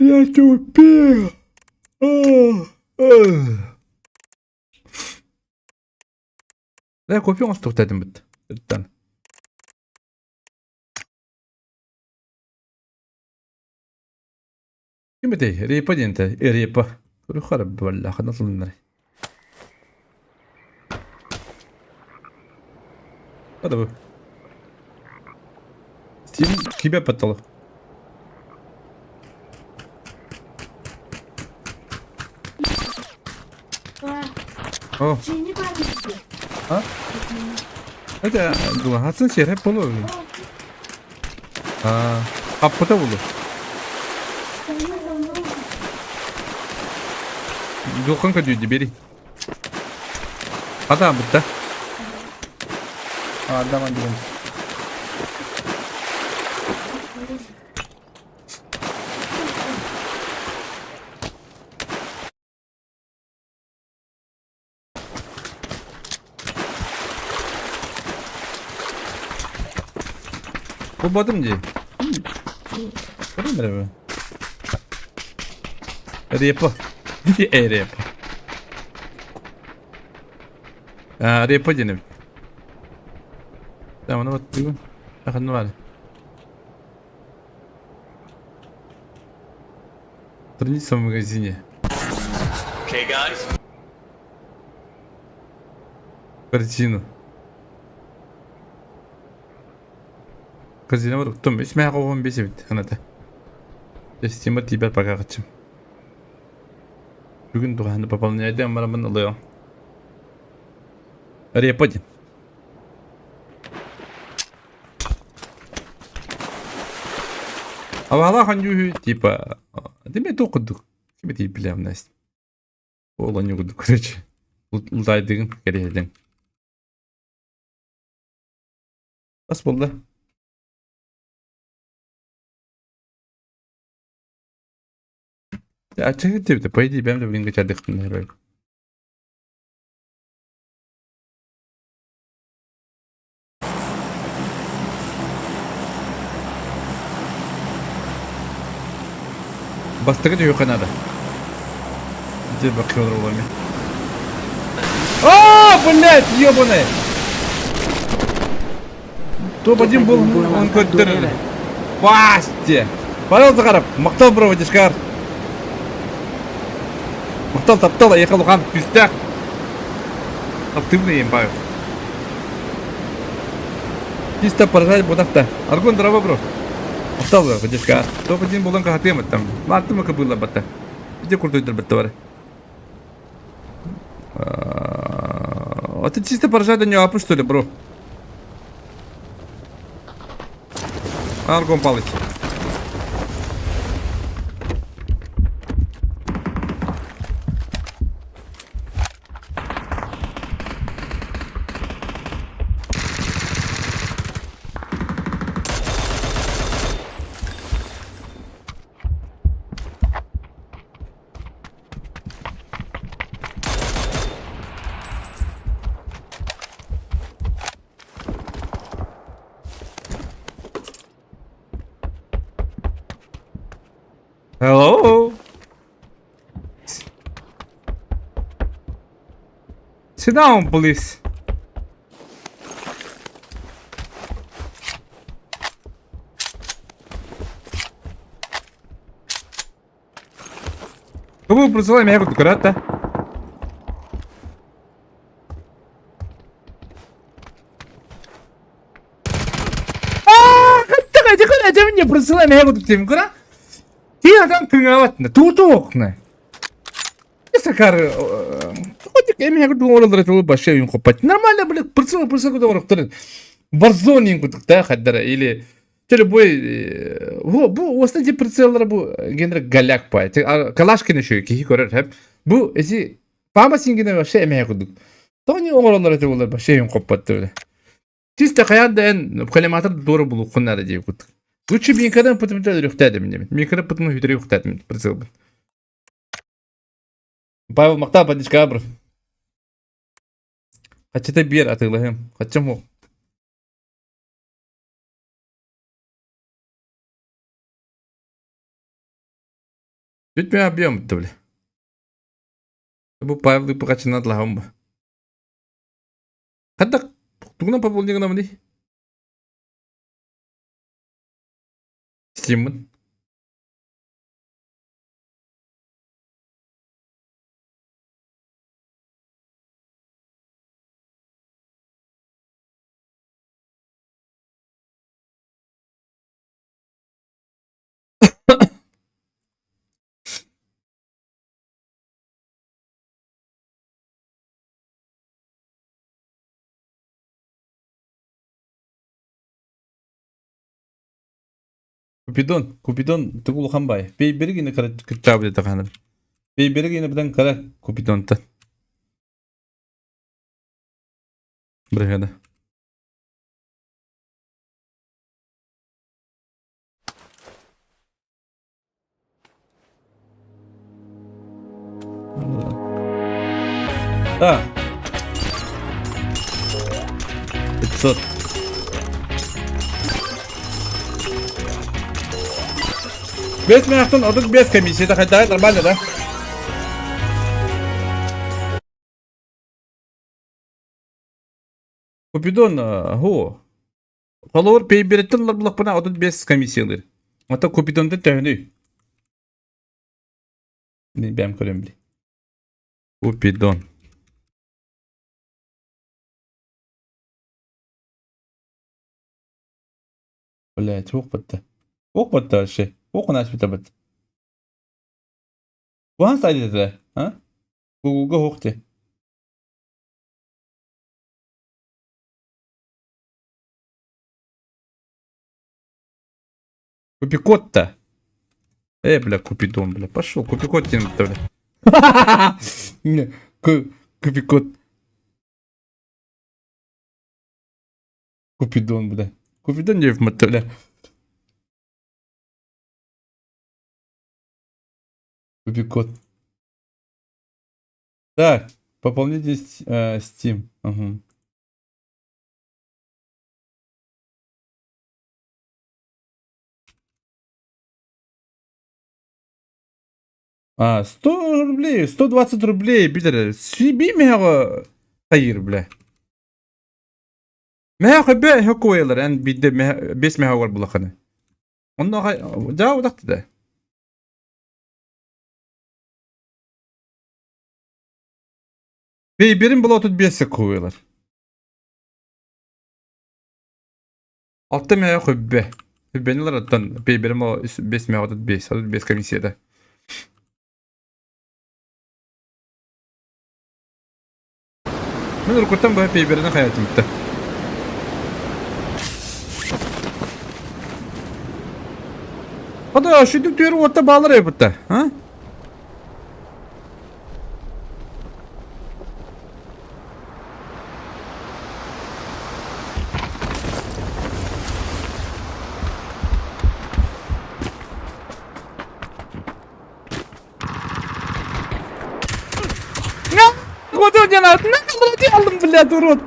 Я тупил. لا confiance to'xtadim bitta. Bittani. Kim edi? Repa dente. Repa. Ruxarab valla xana tılınlar. Hadi bu. Steam kibe patalı. Oh. Ha? Hadi dur Hasan şehir hep olur. Ha, kapıda olur. Dur kanka diyor beri. Adam bitti. Adam hadi. Bu badım diye. Öyle mi be? Repa. Repa. Repa canım. Tamam ne bakıyor? Bakın ne var? Страница в магазине. Okay, guys. Картину. Казино var. Tum ismi kovan besi bit. Anada. Estima tiber pakakçım. Bugün duhanı babanın yerden var ama alıyor. Araya padin. Ama hala hangi tipa. Değil mi dokuduk? Kimi tip bilmem ne. Olan yokuduk. Korece. Uldaydığın geriyedin. Nasıl oldu? Ya açık tabii по идее benim de bugün geçerdik bunlar. Bastığı diyor Kanada. Где bakıyorlar olanı. Aa, блядь, ёбаный. Топ-1 был, он көттерілі. Басте. Пожалуйста, қарап, мақтал проводишкар. Мақтал таптал, аяқал оған пистақ. Активный емпай. Чисто поражать будақта. Аргон дрова, бро. Мақтал проводишкар. Топ-1 болған қағатым аттам. Мақтымы кабыла бата. Где куртуйдер бітті бары. А ты чисто поражать до него апу, что ли, бро? Аргон палыч. Hello. Sit down, please. Кого присылай меня как аккуратно? Ты мне присылай меня как аккуратно? Ти адам кыңаватна, туутуокна. Сакар, хотик эми гуд оралдыр тулу баша юн копат. Нормально, блядь, прыцыл куда орактыр. Warzone кудук да хаддара или теле бой bu aslında tip pritsiyonları bu genere galak pay. Kalaşkine şu ki görür hep. Bu esi Pama singine şey emeğe kuduk. Tony oğlanlara da olur şeyin kopattı öyle. Siz de kayanda en kelimatı doğru bulup kunlar diye kuduk. Üçü bin kadar pıtımda yükseldi benim. Bin kadar pıtımda hüdre yükseldi pritsiyonu. Pay olmakta padişka bro. Kaçta bir yer atılahım. Kaçım o. Lütfen abi ya mutlu bile. Bu paylık bu kaçından lahım mı? Hatta bugün apa bolnya kenapa nih? Steam'ın. Kupidon tukul hambay. Beri gini kara kecap dia tekanan. Beri gini bedang kara kupidon tan. Berada. Ah. It's Bes meraktan adık bes komisi de kadar normal da. Kupidon ho. Follower pay biretin bulak bana adık bes komisiyalar. Hatta kupidon da tehni. Ne ben kolemli. Kupidon. Valla çok battı. Çok battı her şey. Çok nasıl bitabat. Bu hangi sayede ha? Google hookte. Купикот-то. Бля, Купидон, бля. Пошел, Купикот тебе бля. Не, Купикот. Купидон, бля. Купидон не в мотеле. Купикот. Так, пополните Steam. Ага. А, 100 рублей, 120 рублей, Питер. Съеби меня, hayır bile. Meha be hakoylar en bir de bes meha var bulakını. Onda daha udaktı da. Ve birim bula bes koyuyorlar. Altta meha be. Beniler atan birim o bes meha bes komisyada. Ben kurtan bu hep birbirine hayatımda. Hadi şu dükkanı orta bağlar ya burada. Ha? Ya! Kodu canat. Ne kadar diye aldım bile durun.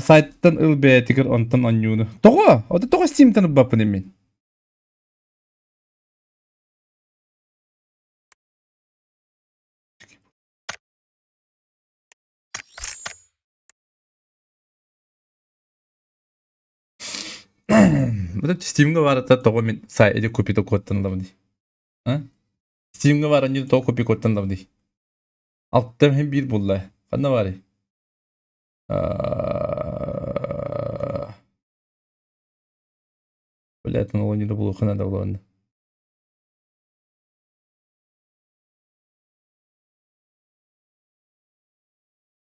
Sayttan ılbe tikir ontan anyunu. Toğa. O da toğa Steam'tan bapın emin. Bu da Steam'ga var da toğa min sayede kopi to kodtan da mı? Ha? Steam'ga var anjı toğa kopi kodtan da mı? Altta hem bir bulla. Kanna var. Блядь, ну не было хана да ладно.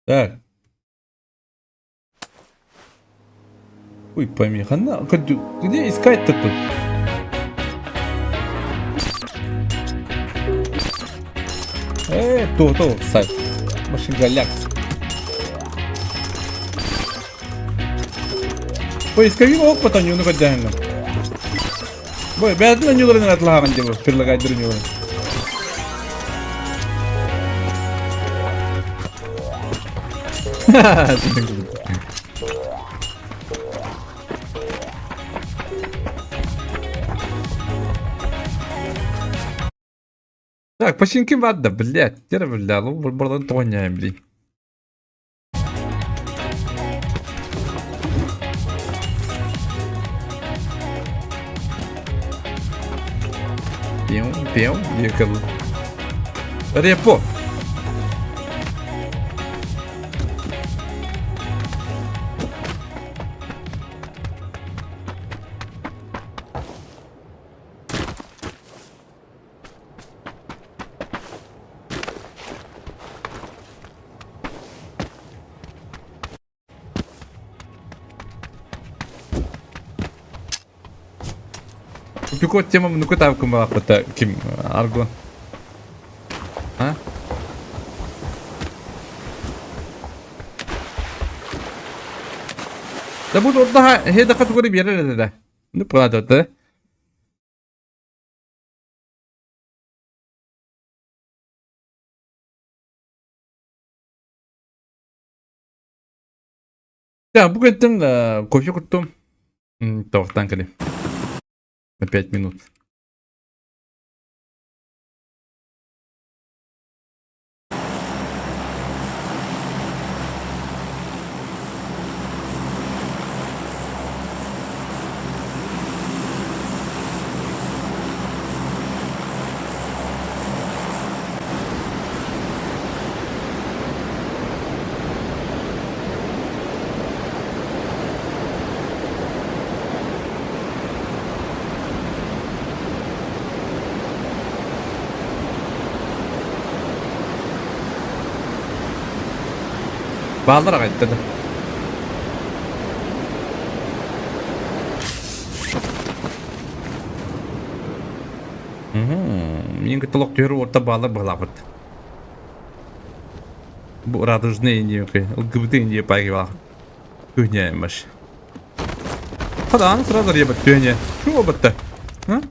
Так. Ой, пойми, хана, где искать-то тут? То, сайт. Машингаляк. Поисковик опыта не угодно дайно. Бой, бедно не угодно отлаван дело, предлагать другим. Ха-ха, так, починки надо, блядь. Где бля, ну buradan тоняем, блин. Пел, ехал. Репо. Пико тема ну куда кому апата ким арго. А? Да буду одна хеда категории бере да. Ну правда да. Ya bugün кофе куттум. Тоқтан кали. На 5 минут. Bağlarak et dedi. Мен каталог төр орта балы балабыт. Bu радужные не окей. ЛГБТ не пагива. Тюняемаш. Хадан сразу ребят тюня. Чего бытта? А?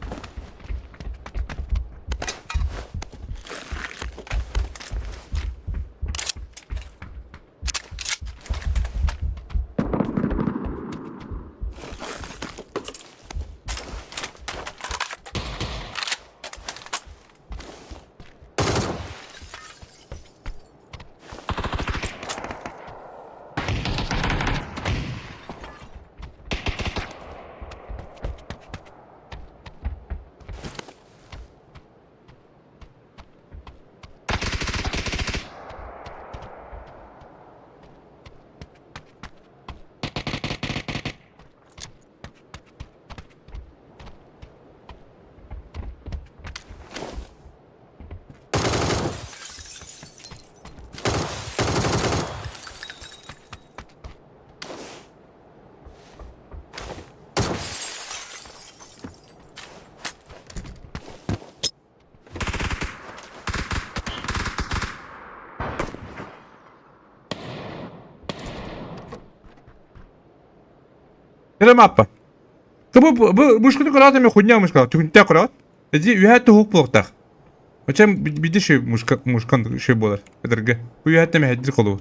Nere mappa? Bu şkıdı kırat mı хуйня мышка? Тюнтя кырат? Эди үһәтте хук булактак. Очам биде şey мушкан şey болар. Эдерге. Bu үһәтте мәһәддир кылу.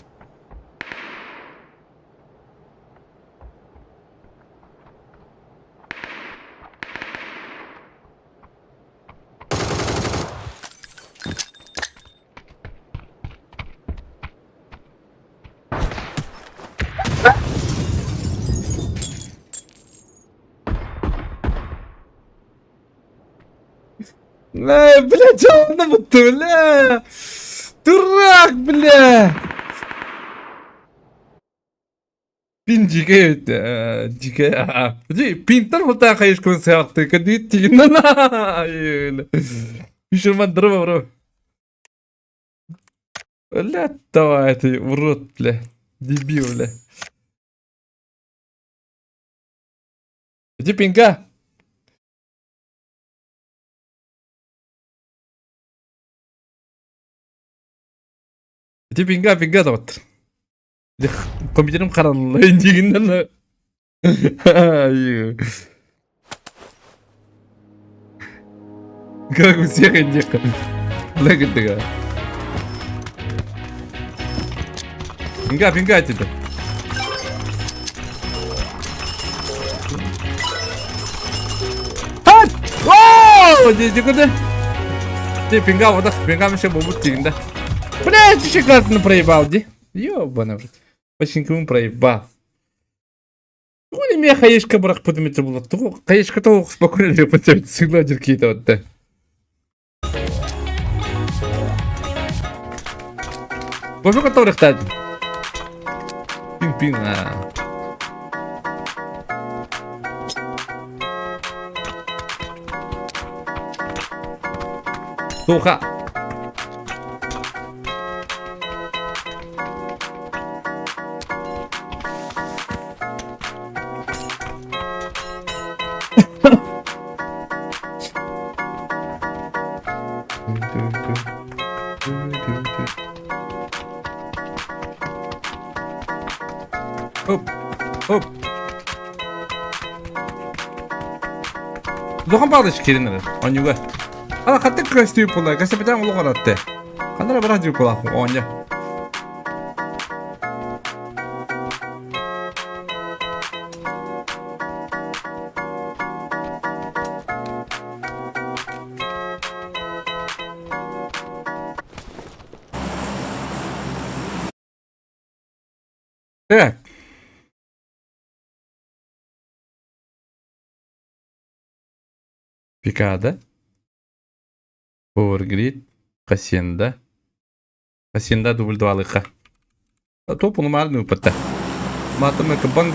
لا بلا جاوبنا بالطول لا دراك بلا بين جيجا جيجا جي بينتر متى خايش كون سياقتي كديت تيجينا مش ما نضربه برو لا تواتي ورط له ديبي ولا Иди пинга. Иди пинга дават. Компьютерим karanlığı indiğinden la. Ay. Как всех индик. Лагодга. Пинга тебе. Ат! Ооо! Иди куда? Ты пинга вот так, пинга еще бубут тигнда. Блядь, ты шикарно проебал, ди. Ёбаный в рот. Починком проебал. Хули меня хаешка брак подметр была. Хаешка то спокойно лепотать. Всегда какие-то вот так. Боже, который стать. Пинг-пинг, Туха. Оп, оп. Зохан бардыш керинер. Онюга. Ала хатты крастюй пулай. Касапитан улуг аратты. Хандара барат жүк пулах. Оня. Так. Пикада. Powergrid. Hacienda. Hacienda дубль 2 лыха. Топ нормальный опыт. Матом кабан.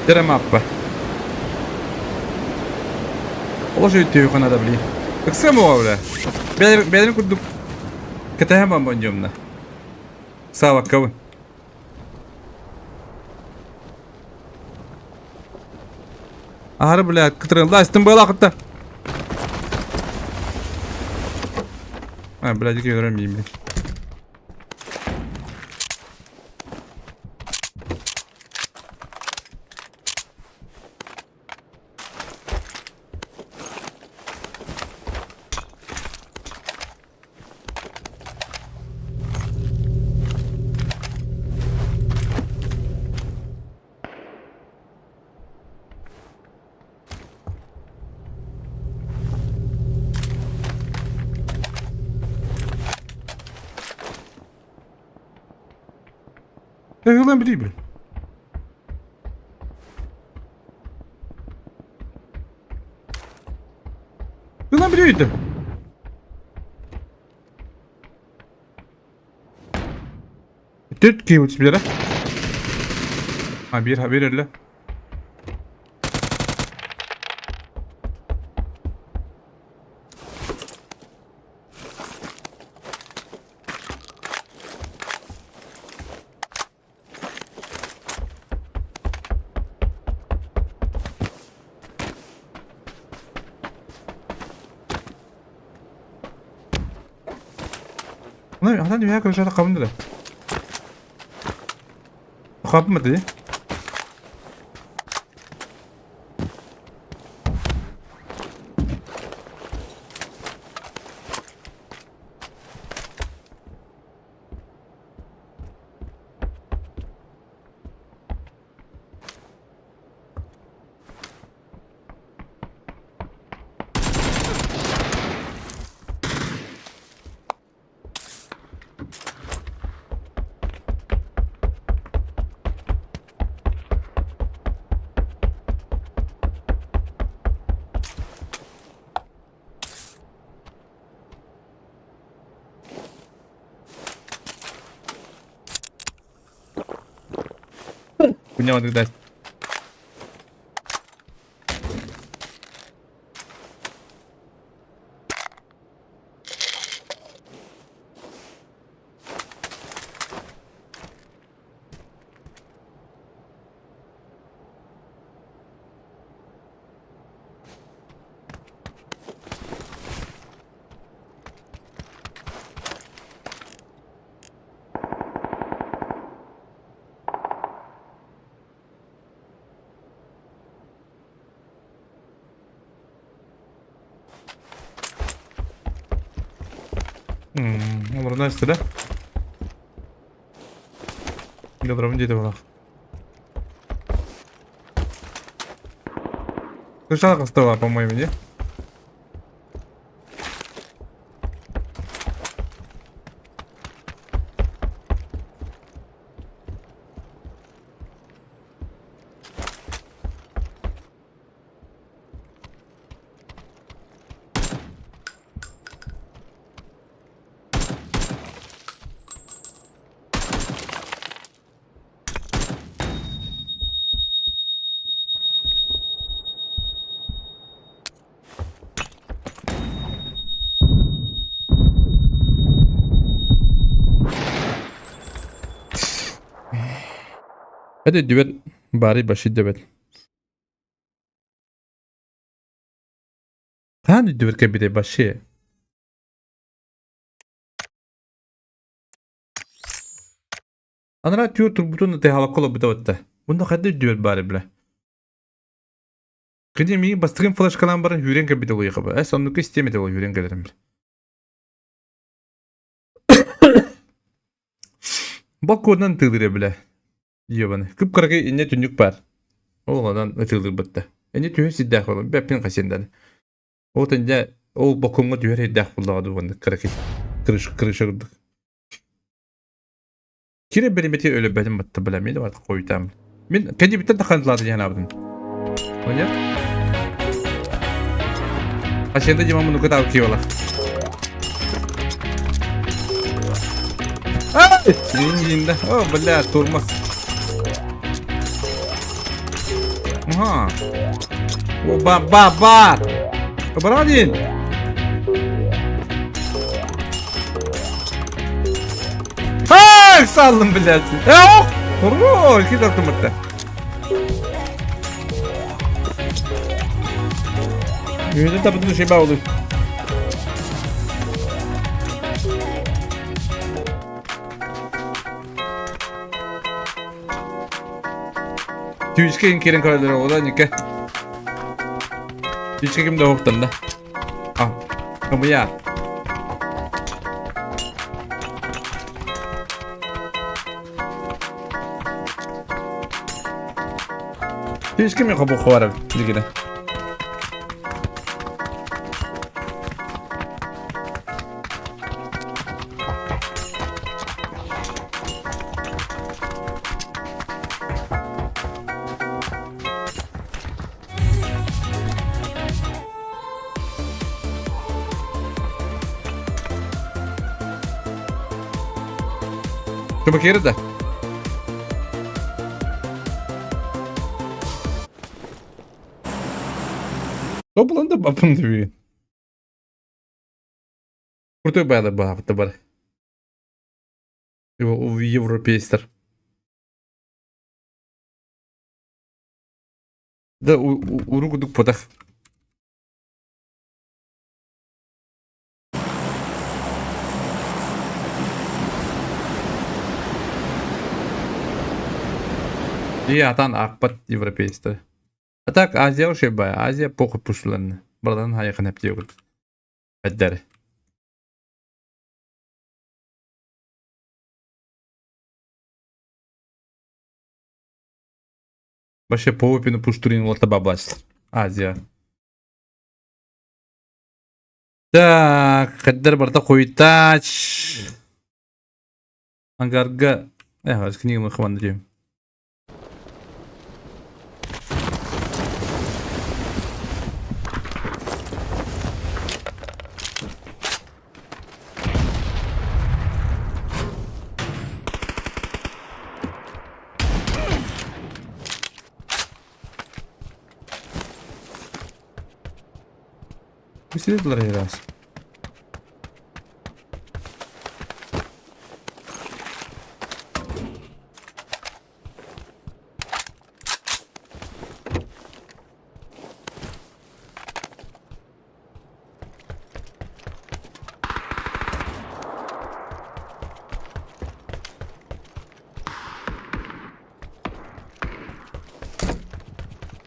Теремаппа. Оложи өтеу қанада білейін. Үксі мұға білі. Бәдірін күрдік. Кітайын бан бөндемді. Сава кәуін. Ағыры білі кітірін. Ластын бұл ақытта. Білі деке өдірмейім білі. Lan bileyim mi? Lan bileydi. Dört kişi uçmuş bir yere. Ha bir haber öyle. Lan adam dünya köşede kabındı. Kapmadı. Kunyamadık da. Olur da işte de. Yıldırımın dedi bana. Kışa kısta var по-моему, не? Hadi dübet bari başı dübet. Hani dübet ke bir de başı. Anara diyor turbutun da hava kola bu da da. Bunda hadi dübet bari bile. Kedi mi bastığım flash kalan bari yüren ke bir de uyuyor kabı. Sonluk istemedi o yüren gelirim. Bak oradan tığdırıyor bile. Diyor bana. Kıpkıraka inne tünlük var. Oğlandan ötüldür bitti. İnne tüyü siddak olun. Bepin kaşından. O tünce o bokunga tüyü siddak bulladı bana. Kırık. Kırışırdık. Kire berimeti öyle benim bitti bilemeydi artık koyutam. Ben kendi bitten takantıladı yani abim. Oya? Aşağıda cimamın o kadar okuyorlar. Ay! Zincinde. Oh billahi durmaz. Aha. O ba. Kabradin. Ha, saldım billahi. Oh! Hurro, iki dakika mıttı. Yüzde tabi bir şey bağlı. Tüyüşke inkirin kararları o da nike. Tüyüşke kim de hoktan da. Ah, kamu ya. Tüyüşke mi kabu kuara ligine. Şu bakayım da. Toplandı babam diyor. Burada böyle baktı bari. O Европейстер. Да урукудук подах. И атан акпат Европейстер. А так Азия ошой бая. Азия похуй пушланны. Buradan hayakın hep diyor. Edder. Вообще по опину пуштурин вот баблач. Азия. Так, каддар барда койтач. Ангарга. Аз книгамı хвандырıyorum. Bir şey dediler herhalde.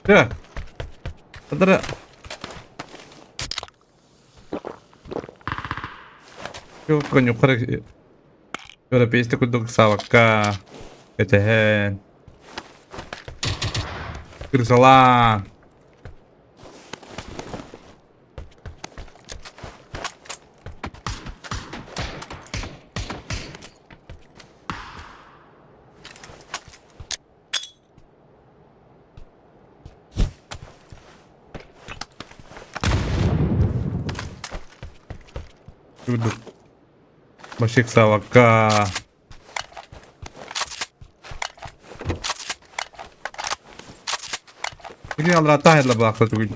Ya. Kadar. Yok kan yukarı. Böyle peste kuduk savakka. Kecehen. Kırsalan. Kuduk. Başık savakka. Ini yang rata lah bakal tuh.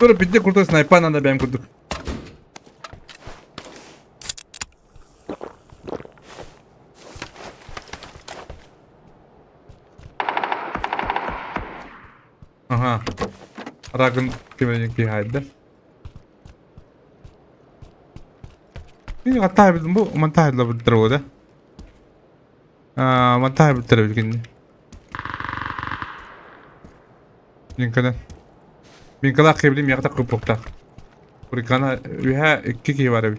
Böyle bitti kurdu sniper da benim kurduk. Aha. Rakın kimin ki haydi. Ini kata bildim bu mantah lah betul dah. Mantah betul begini. Yingkadan. Yingkala kiblim yakta kupukta. Kurikana üha iki var abi.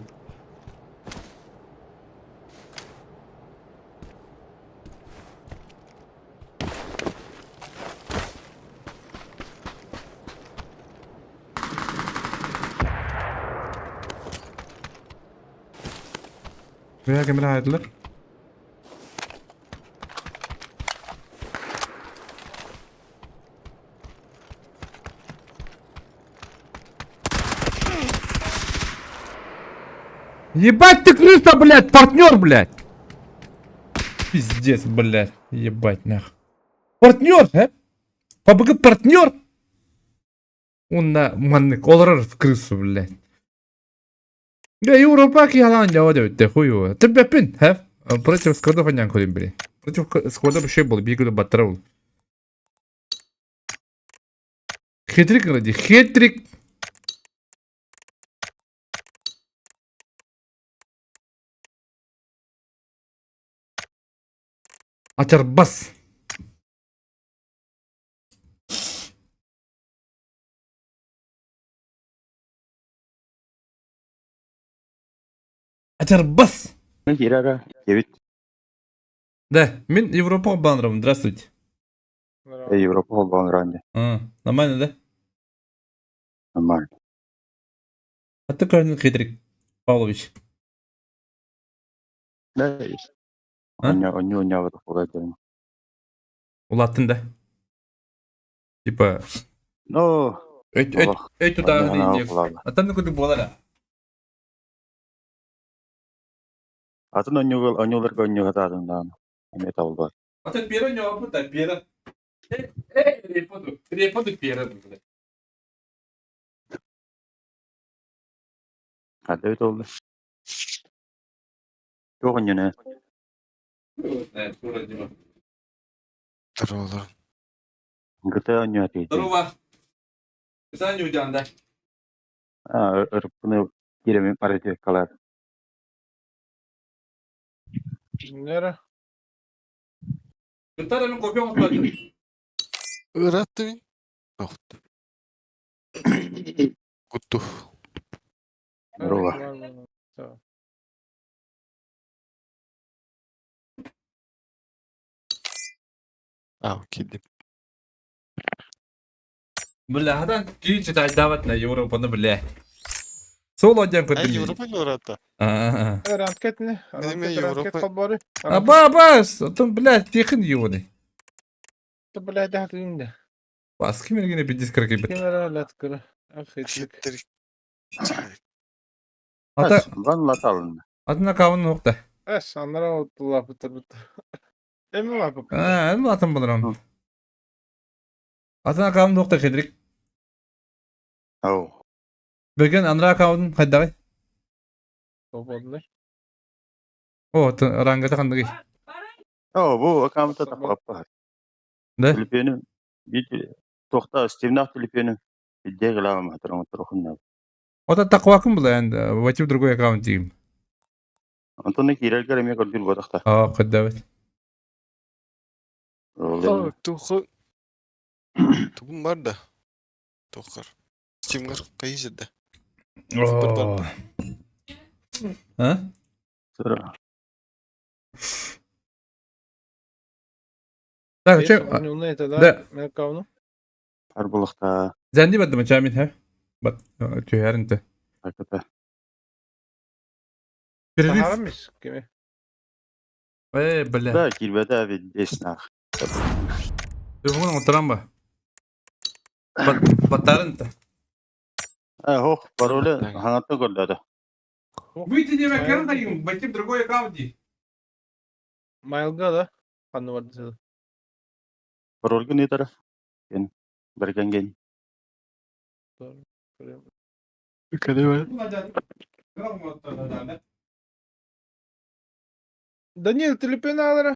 Üha kamera hayatlar. Ебать ты крыса, блядь, партнер, блядь. Пиздец, блядь, ебать нах. Партнер, а? PUBG партнер? Он на манник, олар в крысу, блядь. Я Европа яlan jawab ötte хуёво. Ты бепин, а? Против складов анян ходим, блядь. Против складов şey был, бегали баттара был. Хитрик ради, хитрик. Açar bas. Açar bas. Ирага, 9. Да, мен Европа банром. Здравствуйте. Европа футбол ранде. Нормально, да? Нормально. А ты как хитрик, Павлович? Да, есть. А? У него вот футбол. Улаттın да. Типа, Ну, öt tutağı deyince. ладно. Atan ne kudu bolara. Атын онюларга онюга таадын даан. Эме табылбар. Atan pera ne yapı da pera. Repodu pera. Хадда бит олду. Жок онюне. Evet, sonra diyor. Здорово. GTA оню атыйт. Здорово. Sen ne ucanda? Ырпыны киремен парете калар. Nere? Kırtar hemen kopya olsun. Рад ми? Готов. Здорово. Окей. Бля, hadan gün çıtay davet ne Avrupa'da bля. Sol hocam А kötü. Европа или Рата? Ранкет не? Ранкет Ранкет кабары. Абас, там бля, тихин его. Ты, блядь, да, ты не. Бас kim yine bir disk rakip. Кинера латкара. Ахитлик. Хитрик. Ata Ван латалын. adına kavun nokta. Sanlara ottular bıtır bıtır. Emin var bu. Ne atın bulurum. Атын аккаунт нокта кедрик. أو Берген анра аккаунт кайдагы. О, рангата кандыгы. أو بو أكام تتقبل Да. فيلبينو بيجي توقتا استمناء فيلبينو بيجي غلا ما ترى تروحنا Ота таквакым була yani. Вати в другой аккаунт дим. أنتوني كيرال كلام يقول جل بتختا Aa, кайдабыт. Aa, tuhar. Tuhum var da. Tuhar. Steam'ler kayıcıda. Oo. Ha? ترى Так, че? Да. حرب الأختا Zendi بدي مجامين ها. بد تهيار انت. هكذا Перерыв. بلا. لا كير بدأ في الديسناخ Телефон отрamba. Батар انت. هو пароля هانتا قول هذا Выйти не макарон, войти в другой аккаунт. Mailga da kanı vardı. пароль كني ترى كن بركنجين Daniel Tilipin alır.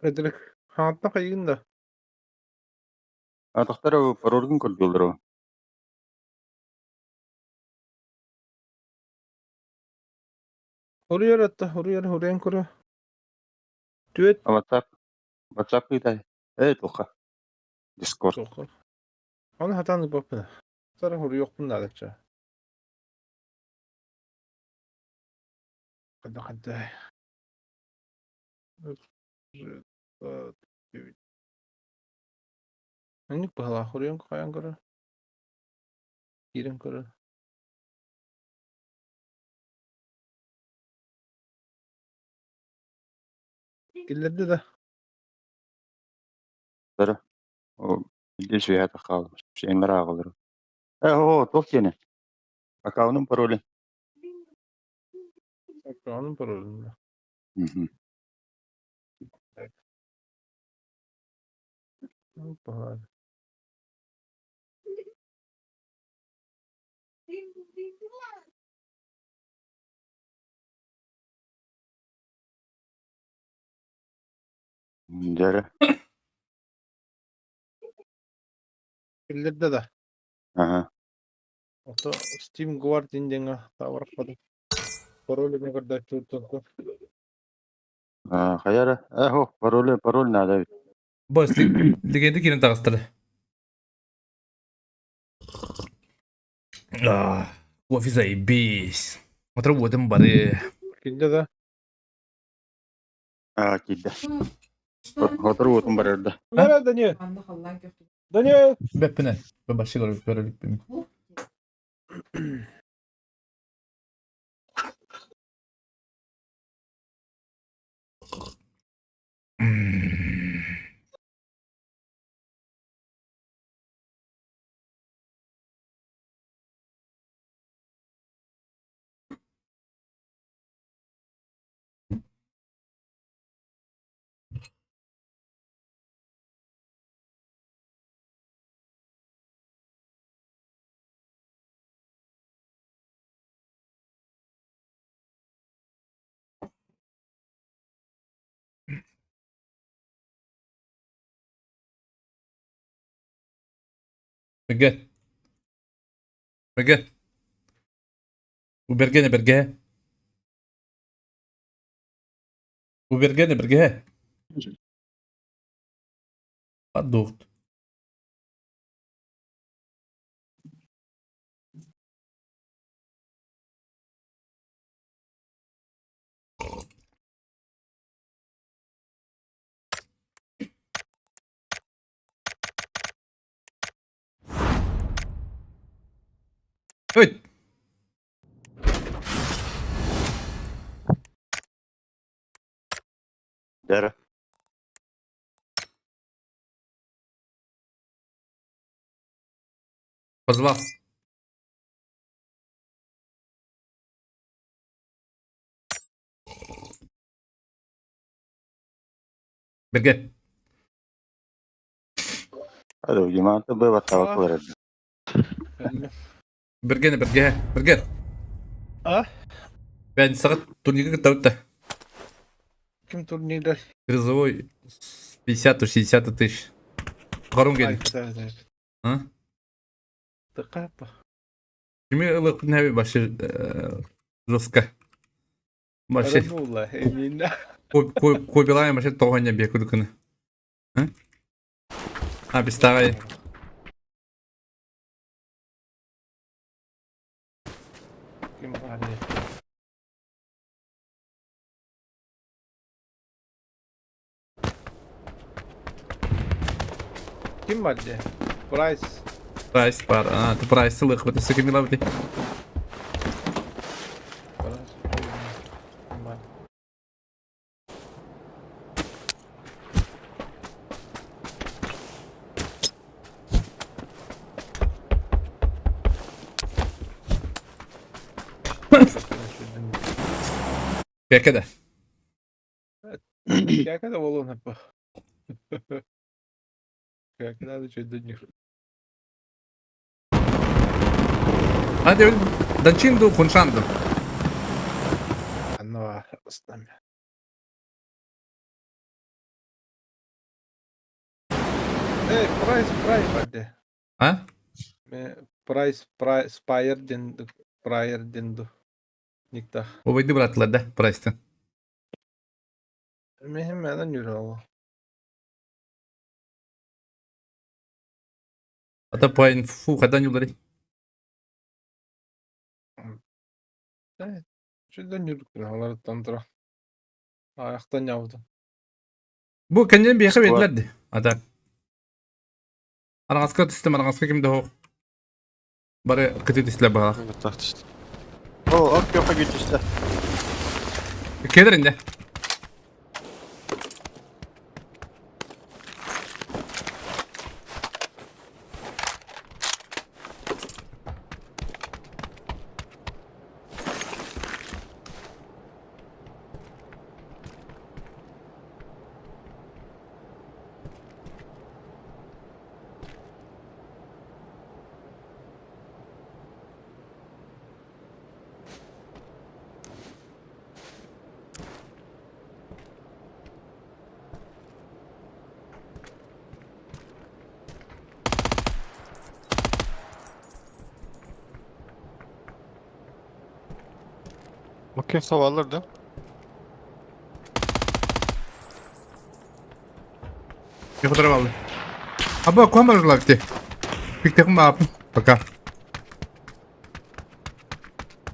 Frederick hatta kayın da. تختاروا пароль كن كل جولرو Oraya hatta oraya kuru. Düet واتساب كده إيه توقع ديسكورد çok. Onu hatanı bakın. Sonra oraya yok bunu alacak. Hadi. Ini bahlah oraya kayan kuru. Girin kuru. Gillerde de. ترى ليش في هذا خالص شيء مرا غلرو هو توكينه أكاونم пароль Onun parolunda. Bahar. جرى Gillerde de. أها Oto Steam Guardin denga tawar pada. Parolü ne kadar tuttu. خيارة هو пароль نادي Бос, легенды кирен тагыстыры. Кофе заебись. Отработаем бары. Gillerde de. أكيد هو تروت مبرر Nerede Daniel? Anda Allah'ın köftesi. Daniel. Beppene. Ben başka görüp benim. Berge. Berge. Bu Berge ne Berge? Bu birge he. Adduht. Evet. Dere. Pozval. Birge. Hadi o zaman da böyle tavuk var. Birge he. Birge. Ah, Ben saat турнирге кітауытта. kim turnirde? Призовой 50-60 тысяч. Қарым Ay, келді. güzel. Ha? Tıkapa. Kimi ılık ne başı жестко. Başı Arabula, emine. кобилаем başı тоғanya bir kudukunu. Ha? Ha biz tağayı. Kim var ya? Kim var ya? Price. Price var. Ha, tu price ılık bata sıkıntı la bata. Price. Kim var? Peki de. Ya kadar olur hep. Ya kadar da çözdün. Hadi öyle. Dançindu konuşandım. Anne var. Aslan ya. Price hadi. Ha? Price, Spire dendu. Nikta. O baydı bıraktılar da Price'tan. Mühim neden yürü o? Hatta puan fu kadar yolları. Evet. Şuradan yürüdük. Onları tanıdıra. Ayaktan yavdu. Bu kendine bir yaka Squad. verdilerdi. Hatta. Aragaska tistem aragaska kimde o. Bari kıtı tisle bağla. Evet taht işte. O ok yoka git işte. Kederinde. Okey havalar da. Bir kadar aldı. Abi kameralar gitti. Bir takım yapın. Baka.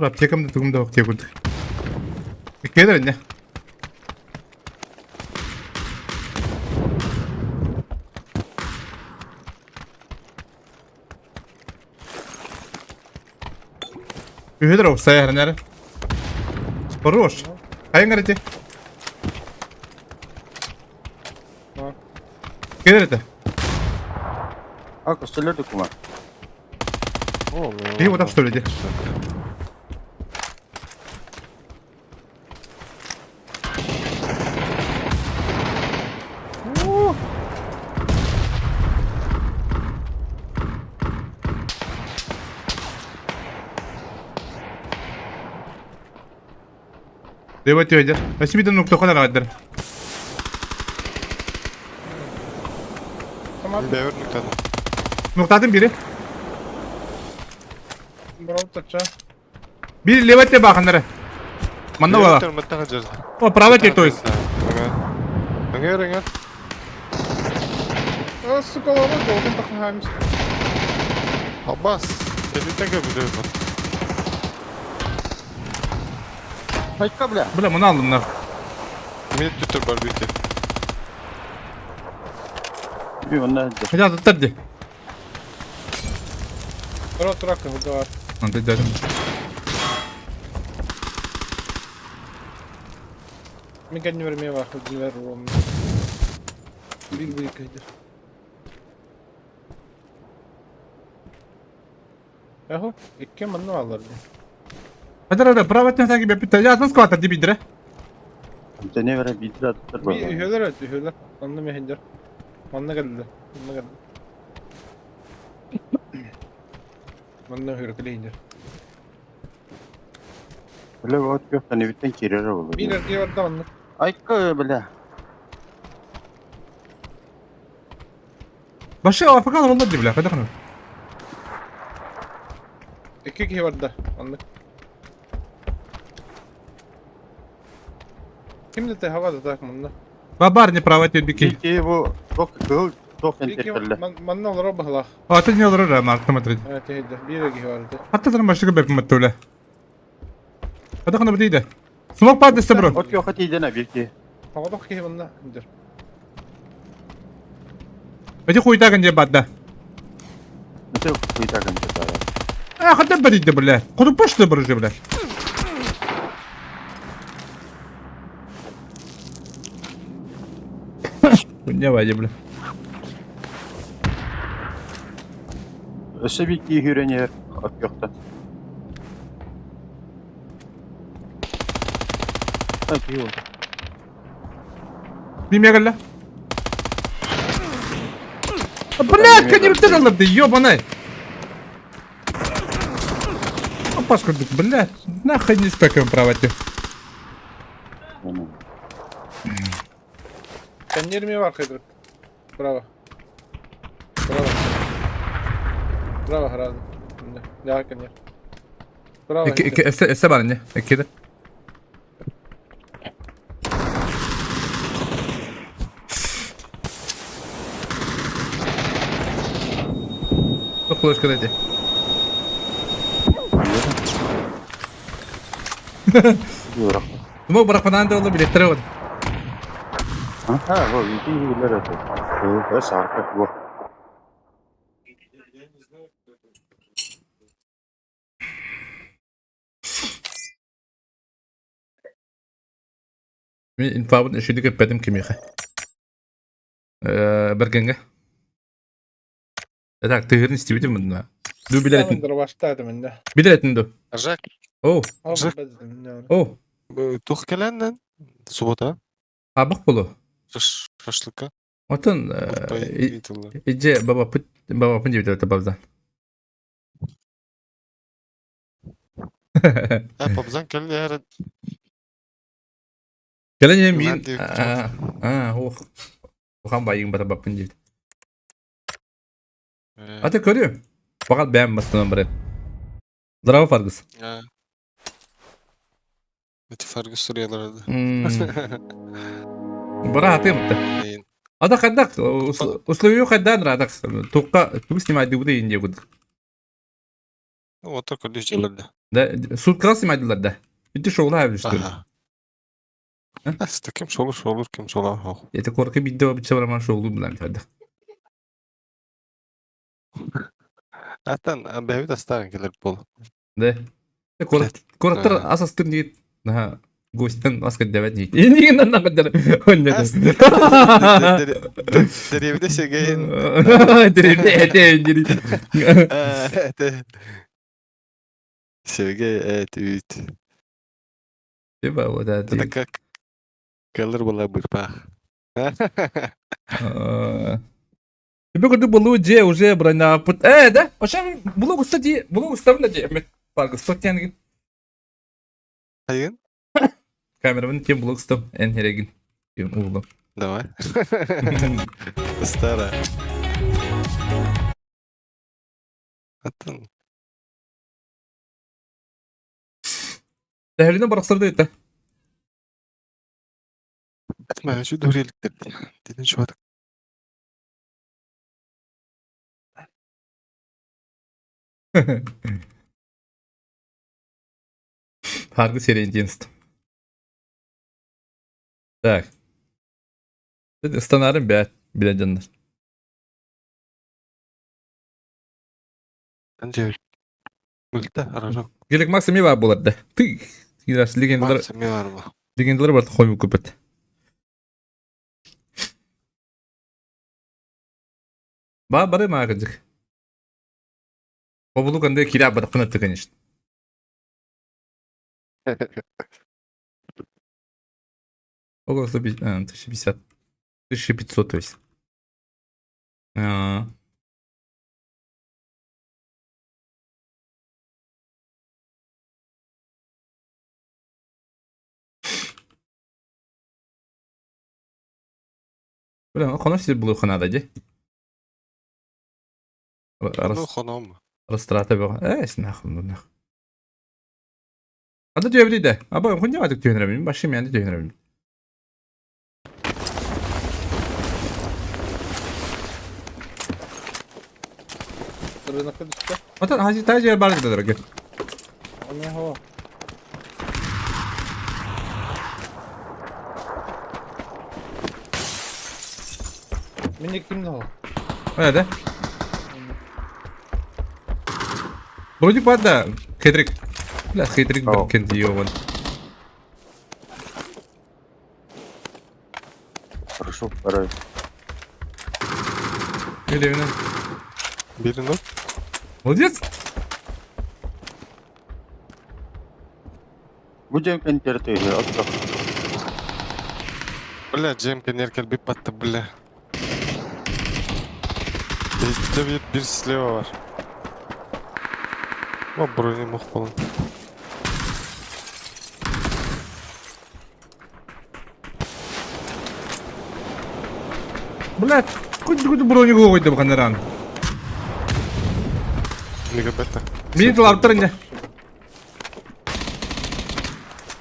Rap takım da takım da okey kurdu. Kederinde. Ühedro sayar nere? Хорош. Kayın gareti. Ha. Kederinde. Ak üstelerdi kuma. İyi odak söyledi. Devat öyle. Nasıl bir de nokta kadar vardır. Tamam. Devir noktada. Noktadan biri. Bravo taça. Bir levatte bakınları. Manda var. Devir noktada. O prava to jest. Önger. Sık olalım da oğlum takım hamis. Abbas. Elinde gömülüyor. Hayka bile. Bile bunu aldım lan. Minit tutur barbekü. Bir onlar Hadi hadi hadi. Dur hakkı burada var. Hadi dedim. Ben kendini vermeye var. Hadi ver oğlum. Bir bu yıkaydır. Yahu, ikke manna alırdı. Hadi hadi pravatne sanki bir pita. Ya nasıl kavata dibidire? bize ne vere bir lira tutar Bir baba. ühüler öldü, ühüler. Anlı mehinder. Manna geldi. Manna geldi. Manna hürküle indir. Öyle ot yok da ne bitten kirer olur. Bir erkeği var da manna. Hayka bile. Başı Afrikan olmadı bile. Hadi kanım. İki kişi var da manna. Kim de havada tak manna. Babar ne pravatne diki. İlki bu çok kıl çok Bir iki enterkerle. manna olur o bahla. Atın ne olur ama aklıma tırdı. Evet, heydi. Bir erkeği vardı. Hatta da başka bir yapım öyle. Hadi kanım bu değil de. Smoke partisi bro. Ot yok hadi dene bir ki. Havada kişi manna indir. Hadi kuyta kan badda. Nasıl kuyta kan çatar. Hadi bari de bile. Kudu başlı bro bile. Bu ne var ya bile. Öse bir ki hürenyer ot yoktan. Hadi yok. Bilmeye gel la. Блядь, kan bir alırdı yiyor bana. Паскудик, блядь. Нахуй не стаком правати. Sen 20 var Kıydırık. Bravo. Bravo. Bravo herhalde. Şimdi. Ya hakkın ya. Bravo. İki esse bana ne? İki de. Bak kulaş kadar de. Diyorum. Bu bırakmadan da olabilir. Tırı Ha, bu iki hüller öte. Bu sarkık bu. من infabın eşilik etmedim kimi ya. Bergenge. Tak tığırın istiyordu mu bunlar? Du biletin. Tamamdır başladım ben de. Biletin du. Arjak. Oh. Al Zık. bezdim ne var. Oh. Tuh kelenden. Subota. Abak bolu. Şaşlıkka. Otun Bay eğitimler. iyice baba pın gibi de babzan. Ha babzan kelli her. Gelen yemin. Ben de- Oh. Okan bayın baba pın gibi. Hatta görüyor. Fakat beğenmezsin bari. Bravo Fargus. Ha. Meti Fergus soruyorlardı. Bora hatır mı? Neyin? Ada kadar usluyu kadar radak. Tukka sнимать bu değil diye gudur. Otur kollejiyalarda. Da sutka sнимать da. Bitti şoğlu havlıştı. Aha. Aslında kim solur kim solar. Yete korku video bir çevrema şoğlu bilen hadi. Hatta bevi de starın gelir bol. De. Koraktır Ha. asastır diye. Daha Ghost'tan asker devet değil. İndiğinden ne kadar oynadı. Deriye bir de şey gayin. Direkt ete indiri. Sevgi evet üt. Değil o da değil. Tadaka kalır bola berpah. Тебе когда было где уже броня пут. Да? Вообще было уставлено где. Парк стотян гит. Hayın? Камерамен тем блок стом en heregin. Юм углу. Давай. Стара. Атын. Değerliğine bıraksırdı ete. ما شو دوري لك دي شو هذا Farklı seri единств. Так. Станарым бәт bilecenler. عندي قلت أرجوك Gelek maksimum var bularda. Tık. Gidersin ما legendalar. تسميه أربعة Legendalar var koymu köpet. Bari mı akıcık? O buluk anda kira bada kına tıkan işte. O kadar bir 1050. 1500 то есть. А. Bırak konuş size buluyor kanadacı. أنا خنام Arasтрata bak. İşte ne. Hadi diyor bir de. Abi ben ne vardık diyor ne başım yani diyor ne. Рынок düştü. Atan hacı tacı yer bardak da gel. O ne hava? Minik kimdi o? Öyle de. Brocuk var da Kedrik. La Kedrik Oh. ben diyor ben. Хорошо, второй. Öyle öyle. Birini Молодец. Bu cemken terteydi. Atla. بلا جيم كان يركل بيبات بلا Bizde bir silahı var. Ama burayı muhtemelen. Блядь, kudu bronyu koydu bu kandaran. Не габета. Beni tular tarınca.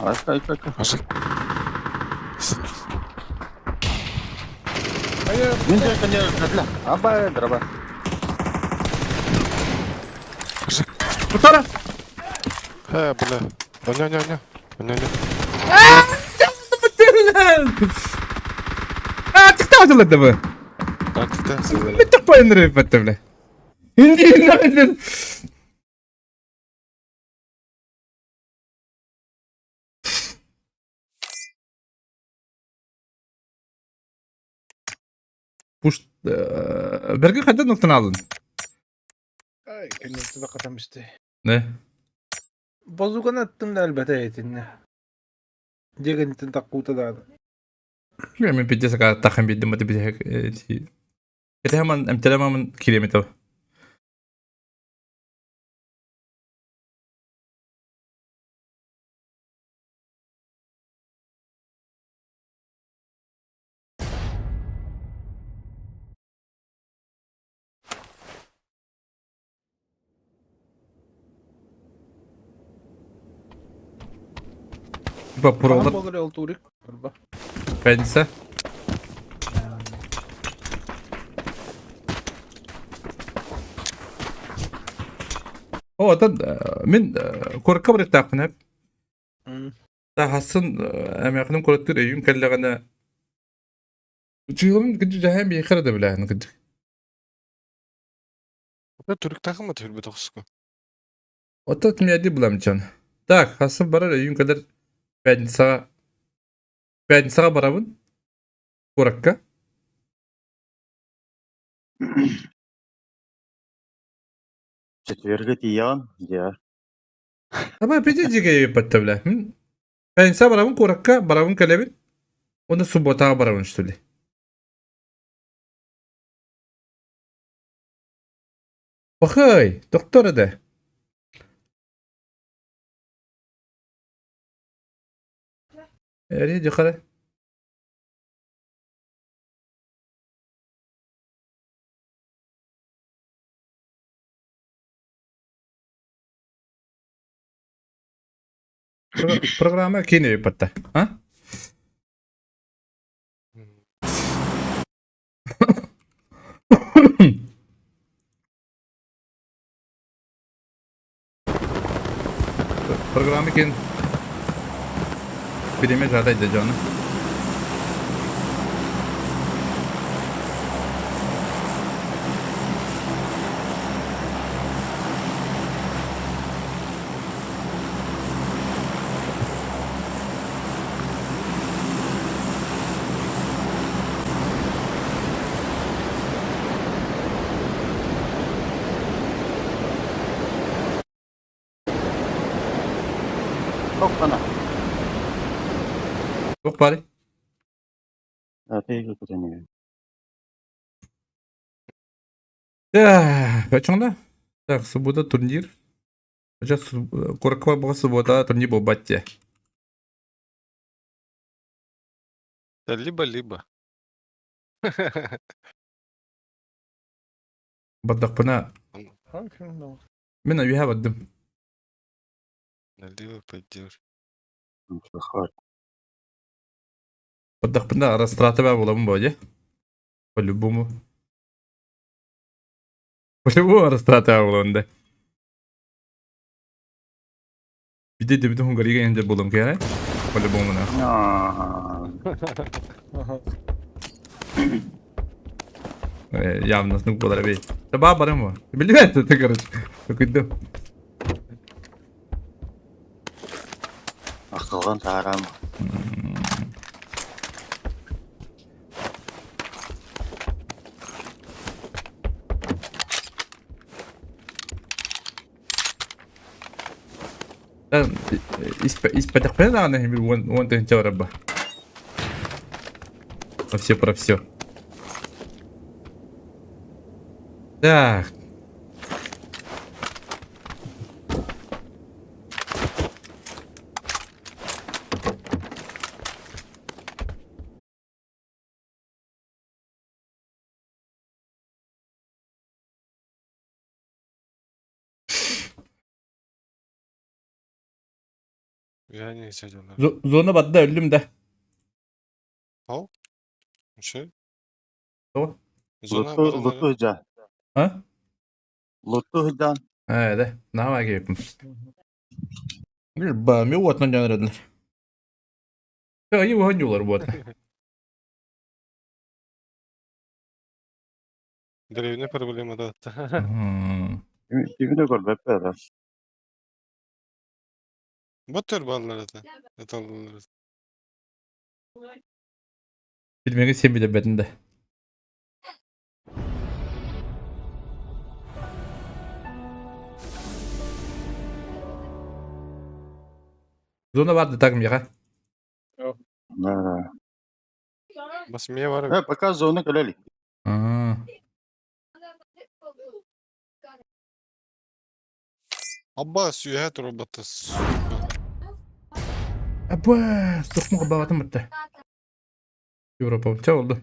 Aç. Aşık. Hayır. Min cemken yer atla. Aba draba. Kurtara. He bula. Onya. Çıktı acıladı bu. Artık da size. Bir tık payınları yapıttı bile. Hindi inanın. Push. Berge kadar noktan aldın. Ay kendisi de katamıştı. Ne? Bozukan attım da elbette etinle. Diğerinden takkuta da. Bilmiyorum bir cesa kadar takım bildim hadi bir de. Kita hemen emtelemamın kilometre. Bak Prolar. buralar Olur yol turik. Galiba. bence. O adam min korka bir takın hep. Da hasın emeklim korktur eyün kellagana. Uçuyorum gıcı cahem bir kere de bile hani gıcı. Bu Türk takımı tür bir toksku. O da tümyedi bulamayacağım. Tak hasın bara eyün kadar ben sağa barabın. Korka. Четверга тиян. Ya. Ama pece cige yapattı bile. Ben sağa barabın korka barabın kalebin. Onu subota barabın işte. Bakay, doktora da. Eriye yukarı. Programa kini yapattı. Ha? Programı ken birime zada edeceğini. Çok bana. Yok bari. Öteye götüreniyor. Kaçında? Так, суббота турнир. Сейчас коротко была суббота, турнир был батя. Да либо-либо. Baddak bana. Hangi ne? Мен аюха бадым. Налево пойдешь. Çok Baddak bana растрата бар боламын боже. По-любому. По-любому растрата бар боламын да. Bir de bütün Hungarya'ya gelince buldum ki yani. По-любому на. Aha. Явно снук было рабей. Да баба ремо. Блин, ты короче. Только иду. Akılgan taram. Из-под охрена она вон ты ничего раба. Все про все. Так. Yani hissediyorlar. Zona battı öldüm de. Şey. Tamam. Zona Lutu buraları. hıcan. Ha? Lutu hıcan. Evet. Ne var ki yapayım? Bir bağımıyor o atlan canı redler. Ya iyi bu hangi olur bu atlan? Древняя проблема, да. Dibine gol bepe da. Bu tür balları da. Yatalları. Bilmeyi sen bile bedinde. Zona vardı takım ya. Basmaya var. Пока зоны колели. Abbas yühet robotu. Apa? Sokma kabahatım bitti. Avrupa çağ oldu.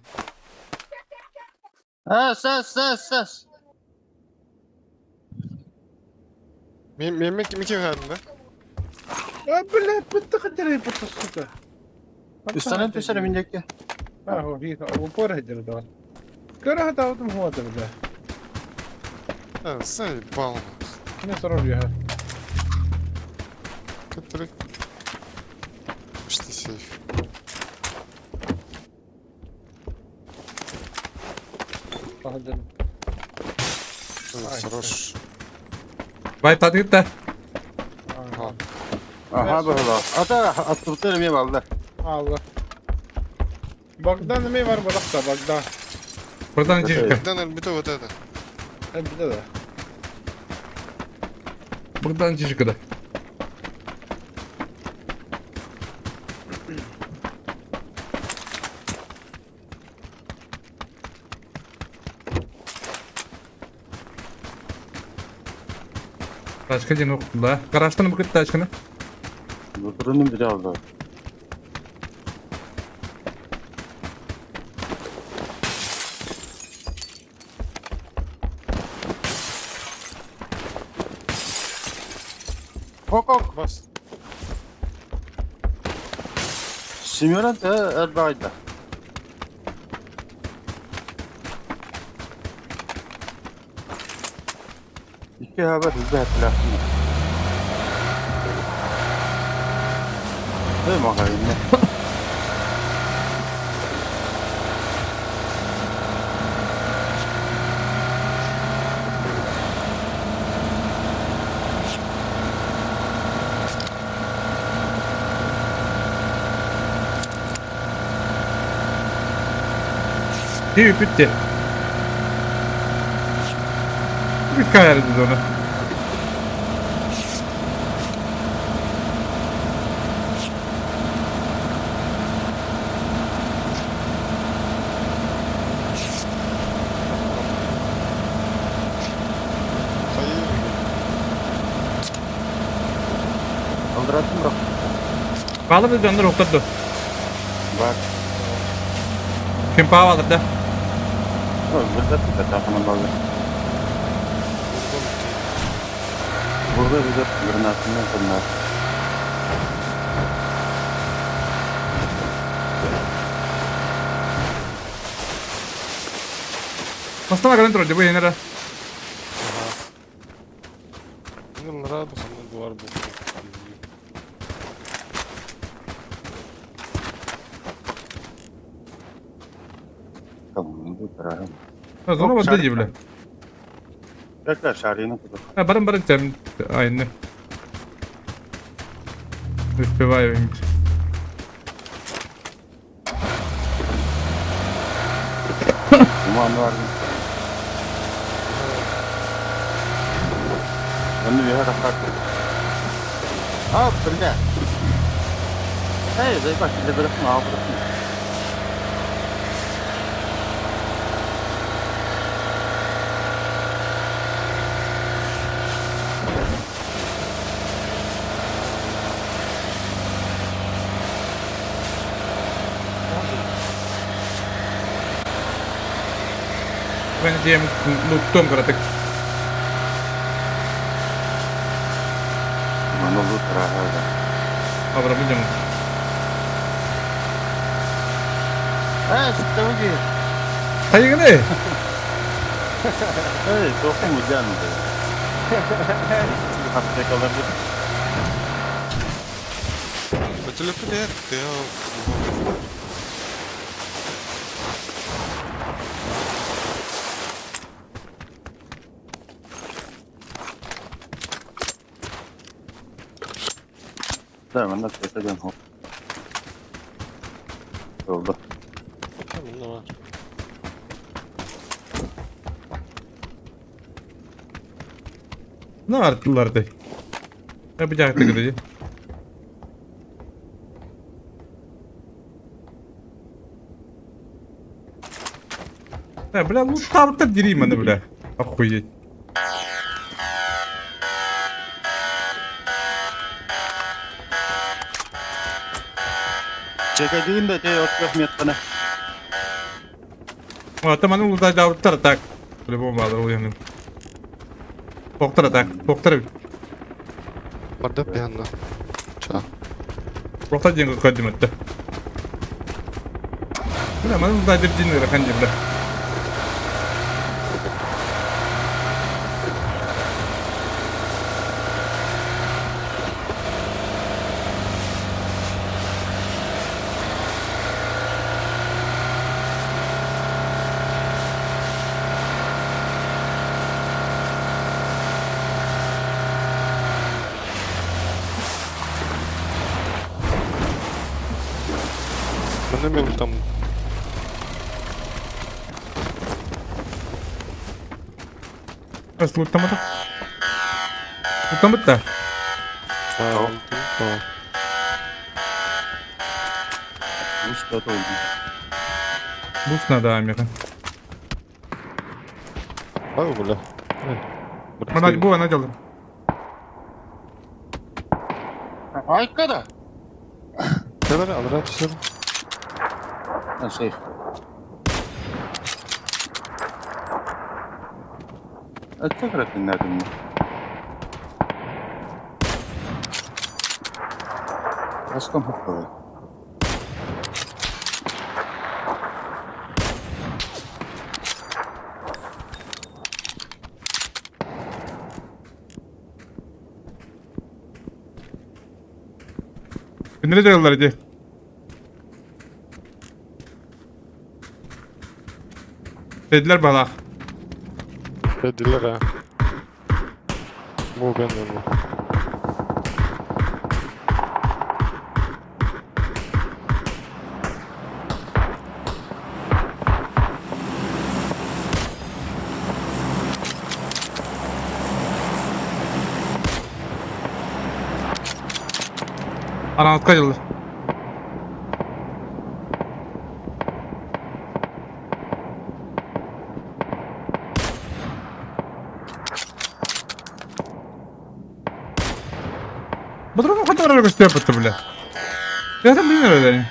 Ses. Mehmet kimi kim halinde? Ya bilet bitti kadar iyi putu suka. Üstüne binecek ya. Ha o bir o por hediyor da. Kara hata oldum huwa da da. Ha, say bal. Ne soruyor ya? Который... Почти сейф. Aha canım. Хорош. Vay tadı gitti. Aha. Aha böyle. Ata attıklarım ya vallahi. Allah. Bagda ne var balıkta bagda. Buradan önce çıkar. Да, наверное, это вот это. Bir de. Buradan önce çıkar. Başka cin yok da. Karıştın mı gitti aşkına? Lutu'nun biri aldı. Ok. Бас. Simulant Erbay'da. İki haber hızlı hatırlarsın. Değil mi bakayım ne? Değil bitti. Biz kayarız biz onu. Hayır. Kaldırattım bırak. Kalır biz döndür oktadı. Bak. Kim paha alır da. Öldürdüm de takımın balı. Burada bir de birin altından sonra. Nasıl kadar dentro? Bu yenere. Benim rahat sanırım duvar bu. Tamam, bu tarafı. O zaman Yok, bak dedi bile. Tekrar şarjını tutup. Ha barın sen aynı. Uspevаю. Dumanı vardı. Ben de bir yere kalktım. Aa, böyle. Hey, zey bak, şimdi bırakma, ağa bırakma. Ben diyeyim unuttum karatık. Bana bu tarafı öyle. Abra bu canım. Hey, sıkta mı ki? Hayır ne? Hey, soğuk mu canım? Hafta kalabilir. Acele etme ya. Tamam, nasıl yapacağım? Hop. Oldu. Bunda var. Ne arttılar de. Yapacaktı gideceği. Ha bile bu tarafta gireyim ben de bile. Akkoyayım. Çekeceğin de şey oturup yatağına. Temanın uzay davutlar atak. Böyle bombalar uyanıyor. Doktor atak. Doktor. Orada bir anda. Çağ. Doktor cengi kaddim etti. Bile bana uzay bir cin verir kanca bile. Ben de mi tam? Nasıl tutamadık? Tutamadık da. Tamam. Tamam. Üç kat oldu. Bu ne daha yakın. Abi böyle. Bana bu ana çaldı. Ay kadar. Neler alır hepsi. Ha şey. Açık rakın nereden mi? Başka mı kalıyor? Nerede yollar hadi. Dediler bana. Dediler ha. Bu ben de bu. Aranlıkta yollar. Подруга, которая растёпается, бля. Я там не знаю,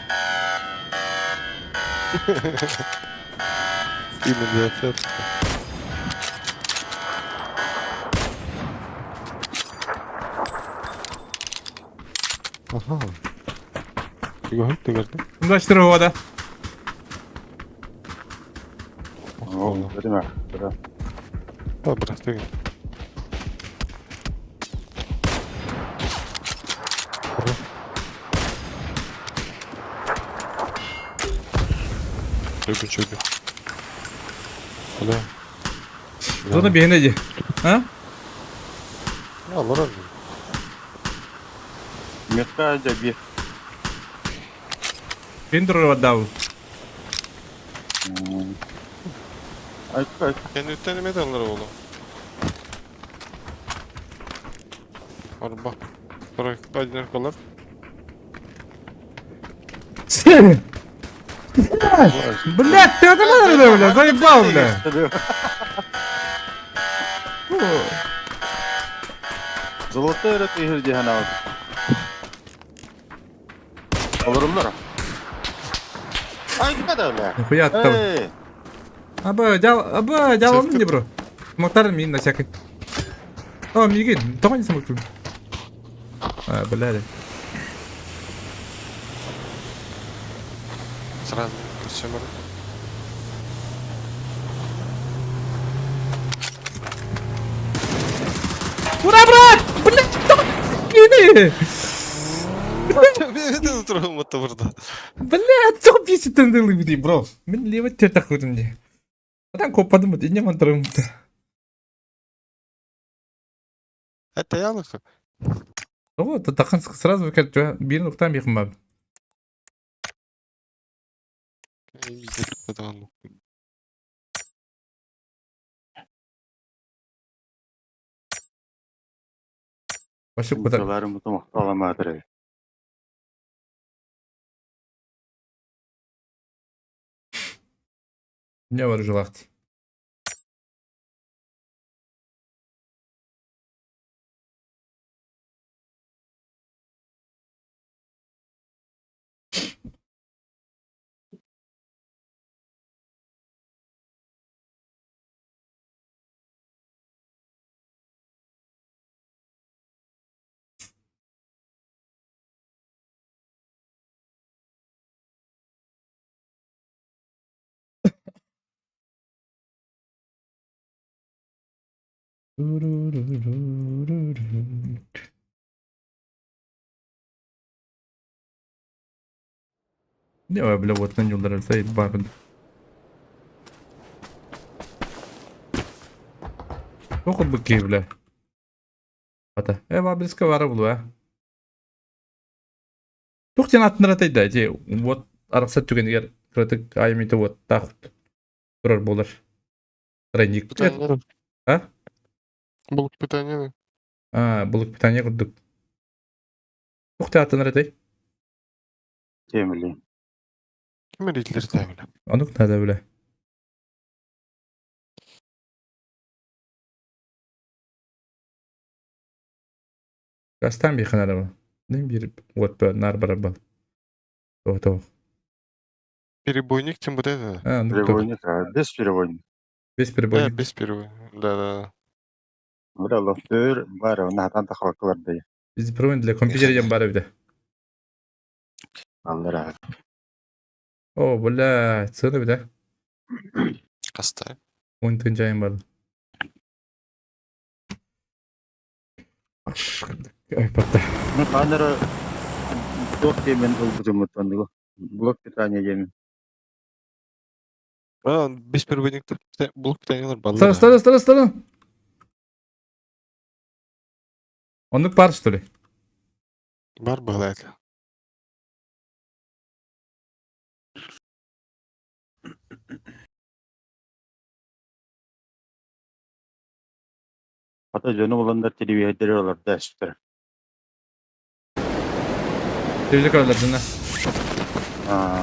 Именно это. Ага. Ты gördün. 24 года. О, береме. Бера. Ha bırak değil. Çökün. Öyle. Зона бегнеди. А? Ya Allah razı olsun. Метка жаби. Пиндер отдал. Ayık. Kendi üstlenime de alır oğlum. Araba. Bırak hadi arkalar. Блядь, ты это надо, бля, заебал, бля. Золотое это игры дегенал. Olurumlar. Ay gitmedi öyle. Нихуя ты там. Hey. Делал мне, бро. Мотор мин на всякий. О, Мигель, давай не смотрю. А, блядь. Сразу причем. Ура, брат! Блядь, иди! Beni de oturamadı burada. Блядь, çok pis tındırlı bir bro. Ben leva ter takıyordum diye. Adam kopadım mı? Dinle mantarım mı? Это я лысый. О, ты такан сразу как bir noktadan yakın abi. Это он. Başı kadar. Mutalarım mutamakta alamadır. Ne var желахти? Не, бля, вот на нем стоит бабин. Ох, быки, бля. Ата. Бабинская вара был, а. Тух тен атын ратайды, те. Вот арықсат түгенігер. Кратык айметі вот тақыт. Тұрар болар. Тройник. Питание. А? Был питание. А, булык питание курдук. Тух те атын ратай. Темели. Kim eridilir de öyle. Анук надо, бля. Кастан бейхан арaba. Нем bir вот нар барабал. То. Перебойник тем будет это. А, ну кто? Переводник, без переводник. Без Да, перебойник. без перебойника. Да. Бля, лофтер, бар, нахтан тахвакылар дей. Biz провин для компьютера бар evde. Allah razı. О, бля, сыны bir de. Кастай. 10 ayım var. Ay, patta. Ну, канера Çok yemin olgucum mutlandı bu. Blok bir tane yemin. Biz bir benekte bulup bir tane ballar. Stara. Onluk var işte. Var bağlaydı. Hatta canım olanlar televizyonları olur da işte. Tebrik ederim dinle. Aa,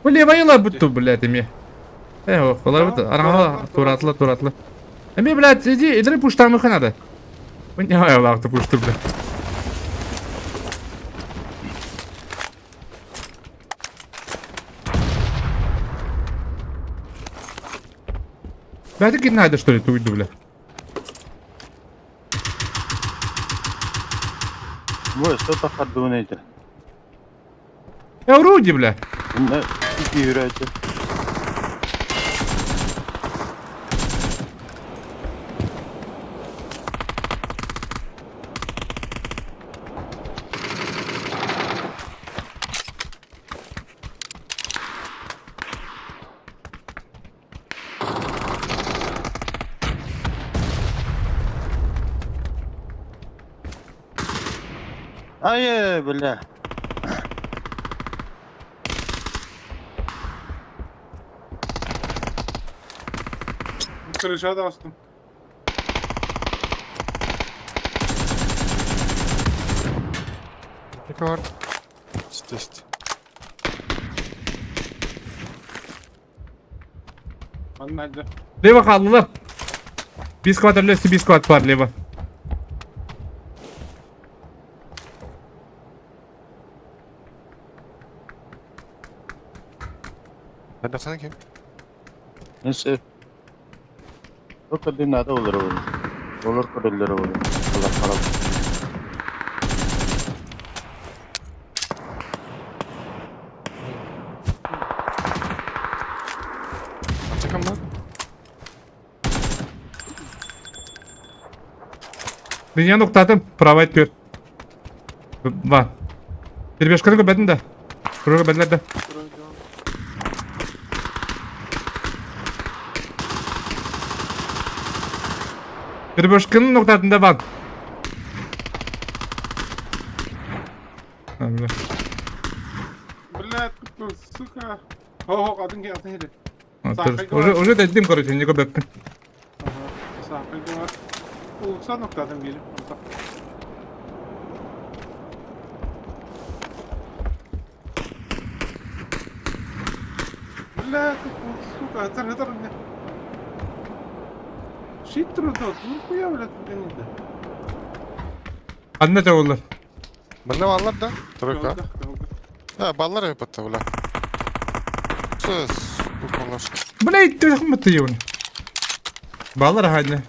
Bu levayla buttu блядь, ими. Олар бут. Араңа туратлы. Эми, блядь, иди пуштам их надо. Bu ne ayakta puştu bile. Belki nerede что ли, ты уйду, бля. bu что-то ходунейdi. Я вроде, бля. Ne iki yürüyecek. Ay bile. Kırışa da astım. Ne var? İşte. Hadi. Leva kaldılar. Bir squad öylesi bir squad var leva. Ben de sana kim? Neyse. Çok da dünyada olur o. Olur kadınları olur. Allah para. Açıkım lan. Dünya noktadım. Prava etmiyor. Var. Bir beş kırık bedin de. Kırık bedler de. Bir beş noktasında var. Allah. Блядь, сука. Ho, kadın ki atın yedi. Уже dedim короче, не göbektim. Sahilde var. Uluksa noktadan gelip. Блядь, сука, hatır ne? Shit трудно, нихуя, блядь, не да. Anne de olur. Ben ne varlar da? Troika. Ha ballar mı patta ula? Söz. Bu konular. Bu ne itti mı tıyı onu? Bağlar haline.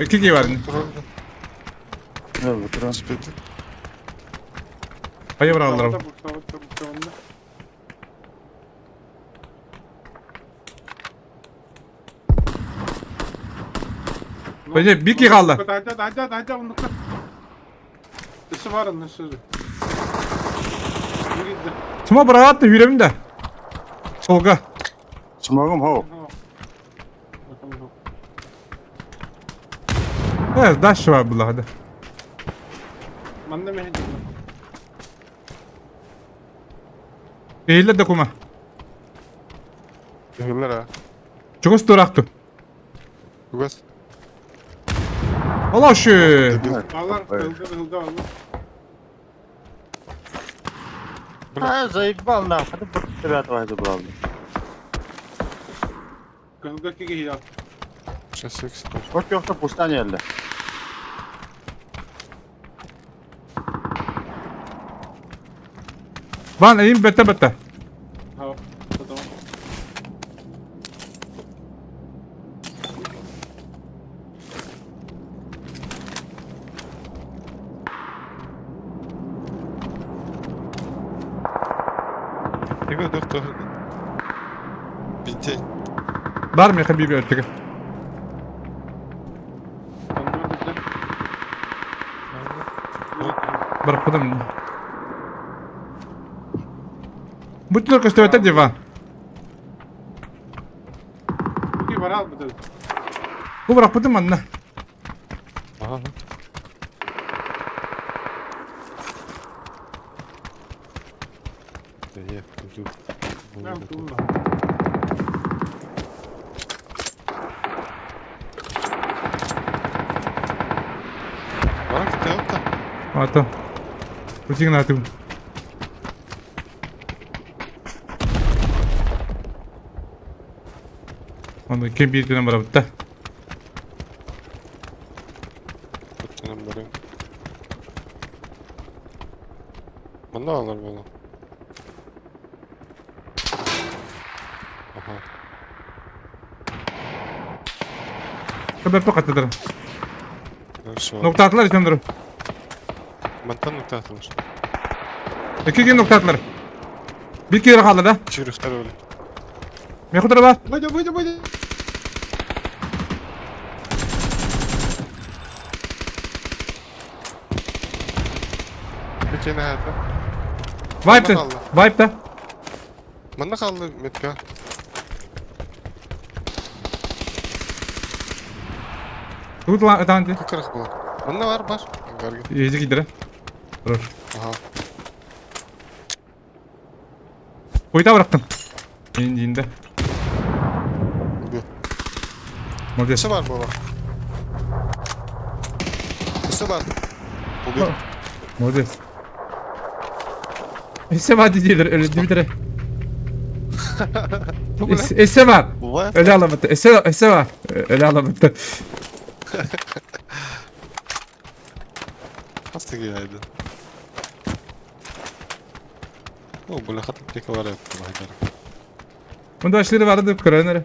İki gibi var. Ne bu tren? Spedi. Hayır var alırım. Bence bir ki kaldı. Hadi onu. Dışı var onun dışı. Gitti. Tuma bıraktı yüreğim de. Solga. Smogum ho. Evet, daş var burada hadi. Ben de mehdi. Eğilir de kuma. Yıllar ha. Çok duraktı. Bugaz. Allah şu. Ağlar, hılga ağlar. Ha zayıf balna. Hadi bu tabiat vardı bu aldı. Hılga ki giyap. Şaseks. Çok yoksa pustan geldi. Van eğim bete. Ha, tamam. Yıkı doktor. Binti. Var mı yakın bir öteki? Bırakmadım. Bu tür köşte diva. İki var abi de. Bu bırakmadım anne. Aha. İyi. Ben kullan. Bana gitti yok da. Atım. Kucing atım. Onu kim bir tane var bitti. Kutunun böyle. Bunda alır bunu. Aha. Kadar tokat ederim. Neresi var? Nokta attılar içten durun. Mantan nokta atılır. İki gün nokta attılar. Bir kere kaldı da. Çığırıklar öyle. Ne kadar var? Buydu. Peki ne hayatta? Vibe de. kaldı. Vibe de. Bana kaldı Metka. Tut lan ötandi. Kırık bu. Bunda var. Gargı. İyice gidelim. Durur. Aha. Boyuta bıraktım. İndiğinde. Bu. Moldes. Kısa var baba. Kısa var. Bu bir. Moldes. Esse var diyorlar öyle bir tane. Bu ne? Esse var. Bu var. Öyle alamadı. Esse var. Öyle alamadı. Hasta giyaydı. O bu lakat peki var yaptı bahar. Bunda aşırı vardı kıranır.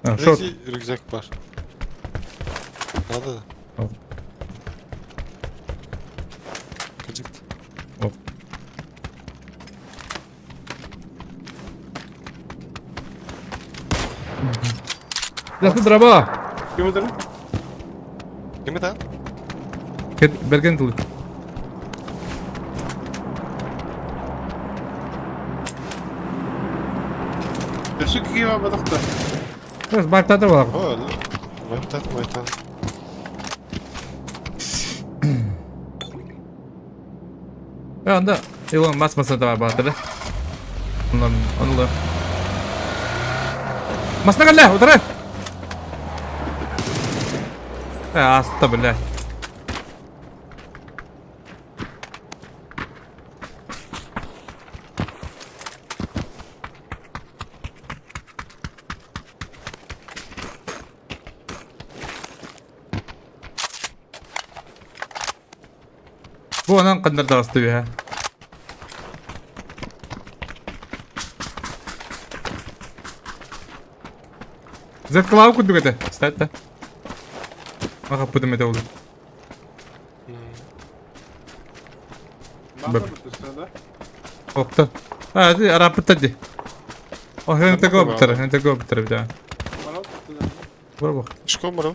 Ha, short. Buradaki rüzgar var. Nerede? Al. Gıcıktı. Al. Nasıl drama? Kim ödedi? Kimi de? Bergen tulu. Şu iki var badıkta. Biraz barktadır var. O öyle. Vaytan. Şu anda Elon Musk masada var bahtırı. Onu da. Masna kalle, otur. Ya hasta bile. Bu onun kadar da hasta ya. Зеркала куди веде? Стайте. Ага, будемо доволі. Bana bitirse Okta. Hadi Arap dedi. O hem de go bitir, hem de go bitir bir daha. Bana bitirse. Bura bak. Şiko mu da?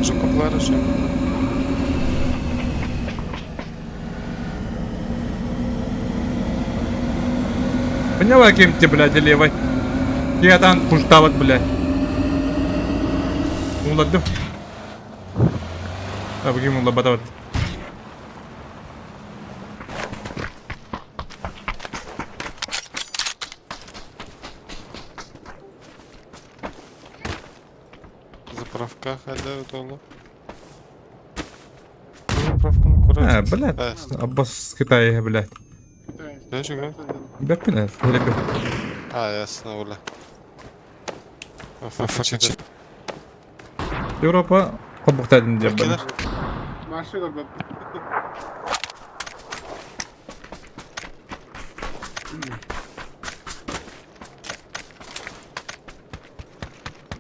Şu kapıları şey. Поняла, кем ты, блядь, левой? Я там пуштават, блядь. Уладым. А bakayım ulan batavat. Заправка ходила дома. Заправку на кураж. Блядь. Аббас с Китая, блядь. Я чего? Бек блядь, хлебе. Ясно, Оля. Фачинчи. Европа kabuktaydın diye ben. Maaşı da ben.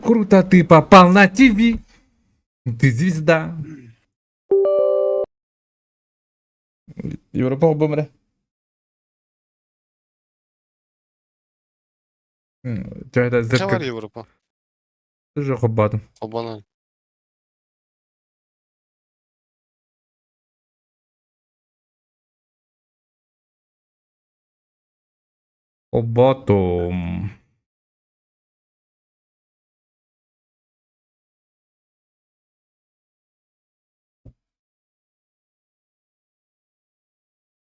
Круто ты попал на ТВ. Ты звезда. Европа обомре. Joyda Kaça var zırkır. Европа? Çok hobbadım. Обана. Hobbadım.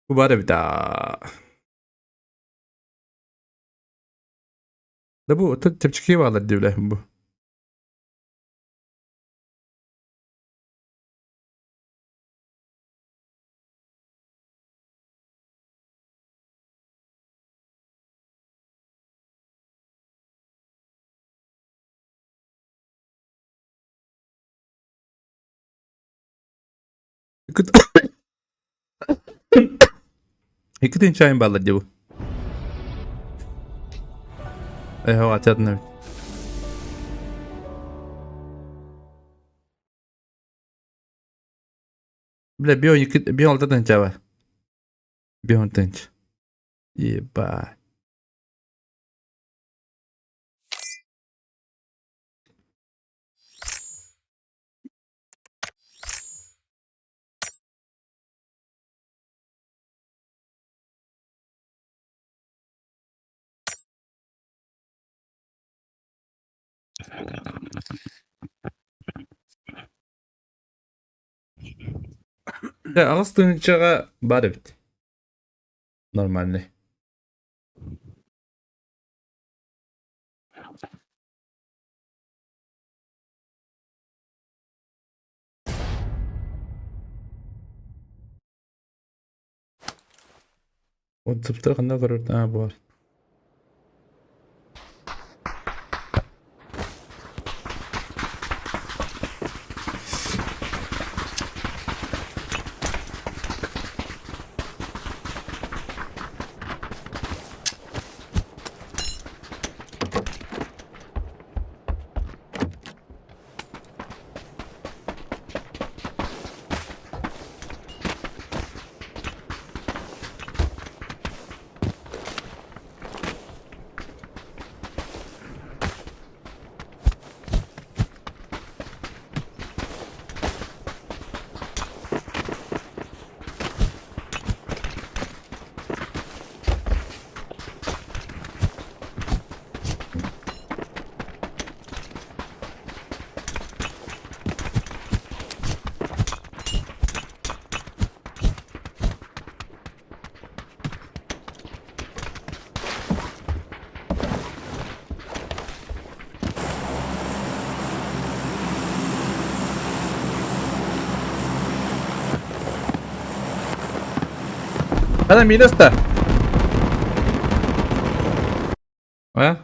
Bu bari bir daha. Da bu tepçikiye bağlı diyorlar bu. İki tane çayın bağlı diyor bu. Hava atadın. Bile bir oldu tınca var. Bir on tınç. İyi bye. Ya ağız tınçağa bari bit. Normalde. O tıptır kanda görür. Ha bu var. Hadi Midas da. Ha?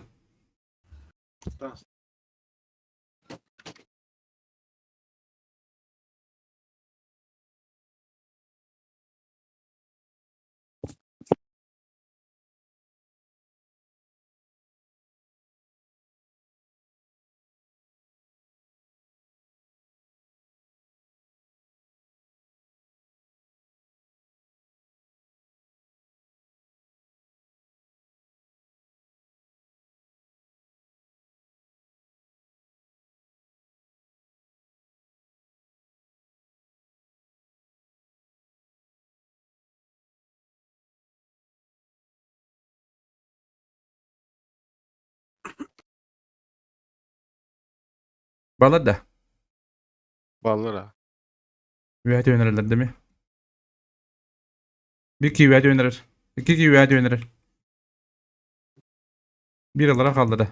Balat da. Ballara. Üveyde önerirler değil mi? Bir ki üveyde önerir. İki ki üveyde önerir. Bir olarak kaldı da.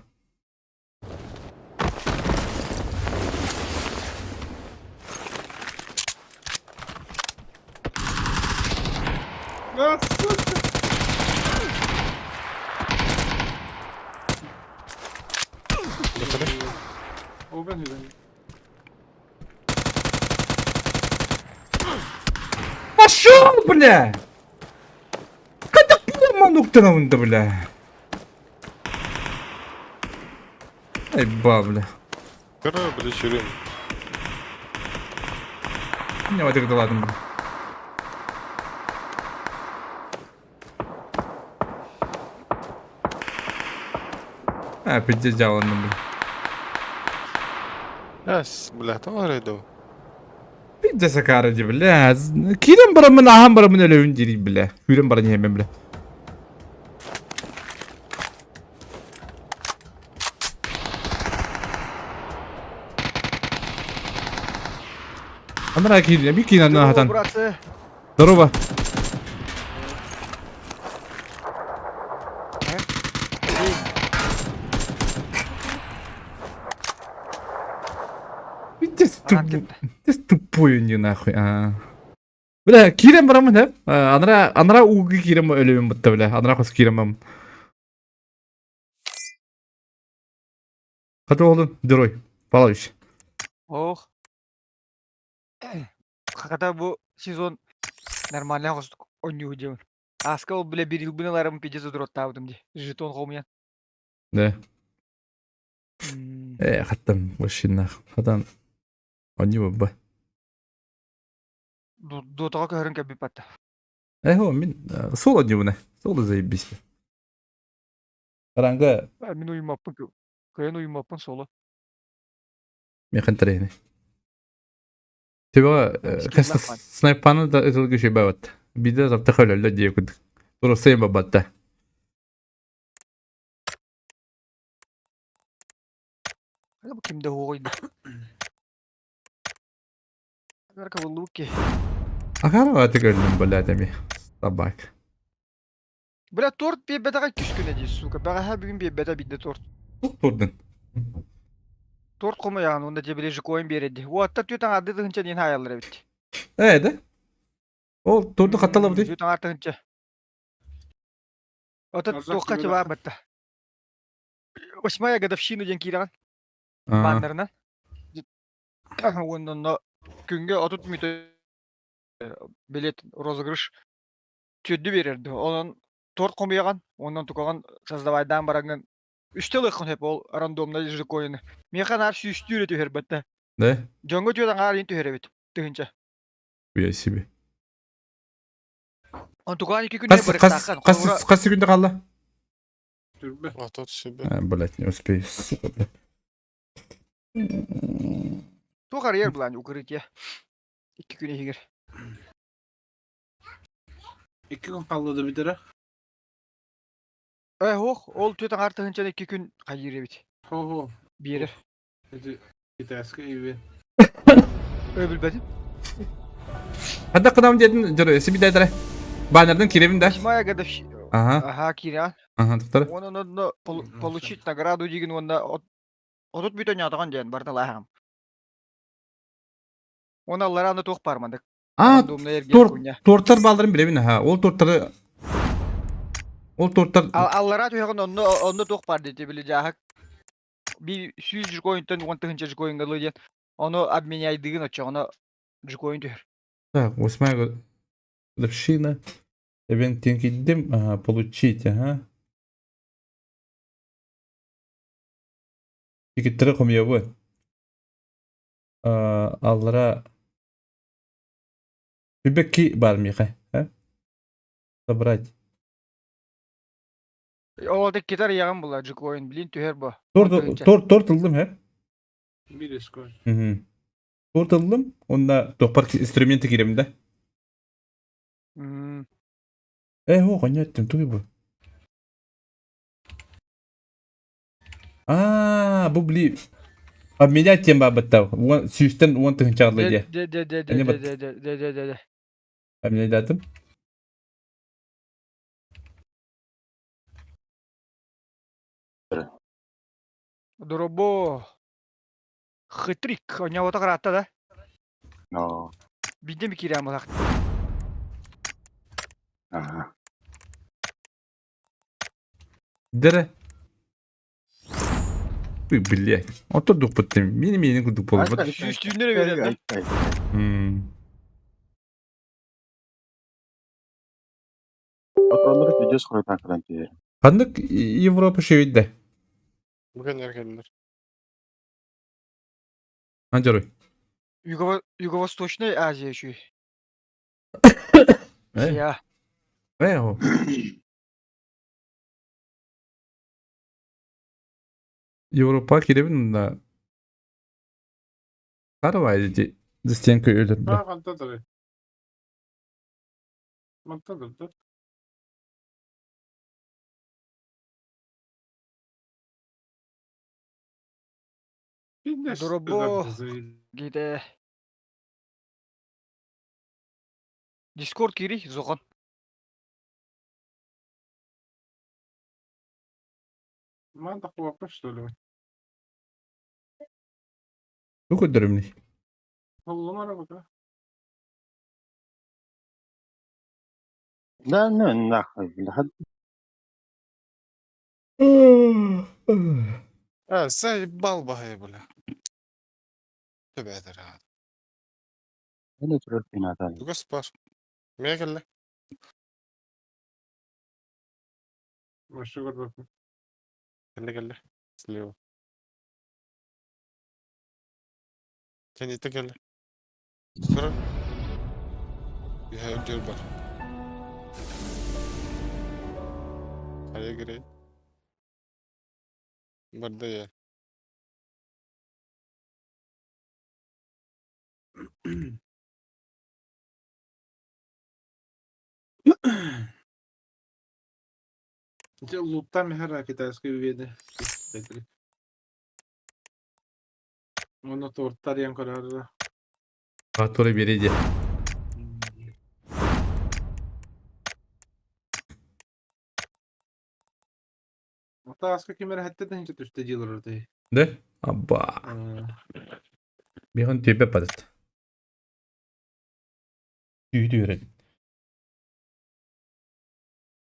Пошел, бля! Когда пьяно ты нам да, бля? Ай, бабля. Корабль чурин. Не, вот это ладно, бля. Ha, pizza javandım bu. Yes, bля, там орейдо. Pizza sakarıcı bile. Kirin baramın aham baramın öyle önceliği bile. Hürüm baranı yemem bile. Amına kirin, bir kirin hatan. Bratцы. Здорово. Ты тупой не нахуй. Бля, кирем барамын hep. Анара угы кирем ölümüm bitti bile. Анара kos kiremem. Hadi oğlum, Deroy. Палавич. Ох. Hakikaten bu sezon нормально oynuyor diyorum. Aska o bile bir yıl binalarımı pecezi durat tavdım diye. Jeton koymayan. Ne? Хаттам машина. Хадан. Они баба. Дотаға көрін кәбіп атты. О, мен сол они бұны. Сол заебись. Ранга Мен uyumapпын. Көйен uyumapпын солы. мен қантарайны. Теба каста снайпаны да этілгі şey бәват. Биде запта хөлөлі дие күдік. Дұрысайын бабатта. Bu kimde hoğuydu? Amerika buldu ki. Akara vati gördüm böyle adamı. Tabak. Bля, торт bir bedava küsküne diye suka. Ben her gün bir bedava bir торт. Turdun. Торт koyma yani onda cebile koyun bir yere. O hatta tüyten adı hınca diyen hayalları bitti. De. O turdu katalı bu değil. Tüyten artı hınca. Ota toqqa çaba batta. Osmaya gadafşinu diyen kiran. Banlarından. Ondan da günge otut müte bilet rozыгрыш tüddü verirdi. Onun торт koymayan, ondan tukagan sazdavaydan barangın üstel ıkın hep ol randomda yüzü koyunu. Mekan her şey üstü üretiyor her batta. Ne? Jongo tüyden ağır yintü her evet. Tühünce. Uya sibi. On tukagan 2 gün ne bıraktan. Kaç günde kaldı? А тут себе. Блять, не успею. Сука, блядь. Tukar yer bulan укрытие. 2 güne higir. 2 gün kaldı bir tane. Hoh, ol tüyden artı hınca 2 gün kayır evet. Ho. Bir yere. Hadi bir taske iyi. Öbülbedim. Hadi kınam dedin. Dur, bir daha dere. Bannerden kirevin de. Osmaya gadafş. Aha. Aha kiran. Aha, tutar. Он надо получить награду деген онда отут бүтөн ятаган ден барда лахам. Ona Allah'a toq parmadık. Tortlar baldırın bilebin ha. Ol tortları Allah'a toyağın onda toq par dedi bileceğik. Bir 100 coin'ten 10 coin galı diyen. Onu обменяйдыгын оча, onu coin diyor. Так, восьмая годовщина. Event гиддим, получить, ага. Тикеттері қомия bu. Аллара Бибекки бар миха, ha? Собрать. O da gitar yağın bular coin bilin tüher bu. Tort aldım hep. Bir iskoy. Tort aldım. Onda topar instrümenti girimde. O konyettim tuğ bu. Bu bili обменять тем бабаттау. Сүйістен 10 тығын чағылы де. De. Обменять датым. Дробо. Хитрик. У него так рата, да? No. Бидем кирям лах. Aha. Dere. Блядь. Oturduk bıttım. Benim yeni kurduk bolu. Üstünlere verelim. Otoları videosu koyup arkadan diyelim. Kandık Avrupa şeyinde. Bugün erkenler. Ancaroy. Юго-Восточная Азия еще. Я. O. Европа kirebin da. Karvaydı Zstenko öldürdü. Ha, kantadır. Kantadır da. Bindeş. Дробо гиде. Discord кири зогон. Manda kuvvetli что ли? Bu kadar ne? Oğlum arabada. لا ناخذ لحد Ha sen bal bahaya böyle. Tövbe eder ha. اللي تروح فينا ثاني. Bu gaspar. Meye gel. Başı gör bakayım. Gel. Слева. Kendi de gel. Sonra. Bir hayal diyor bak. Kaya gireyim. Burada ya. İşte loot'tan merak edersin üyede. Onu tortar yan kararı. Fatura verici. Hatta aska kimere hatta da hiç düştü yıllar orada. De? Abba. Bir han tübe padet. Düğdü öğren.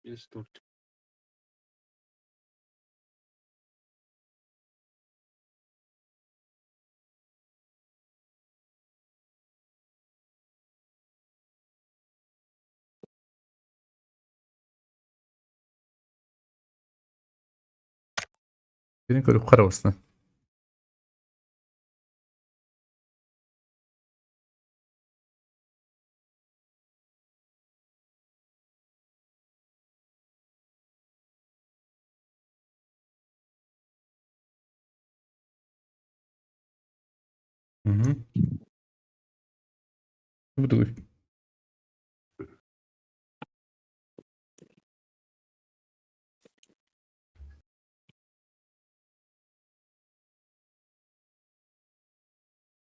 Yes, tort. Senin körüp karavasına. Hı. Bu da uy.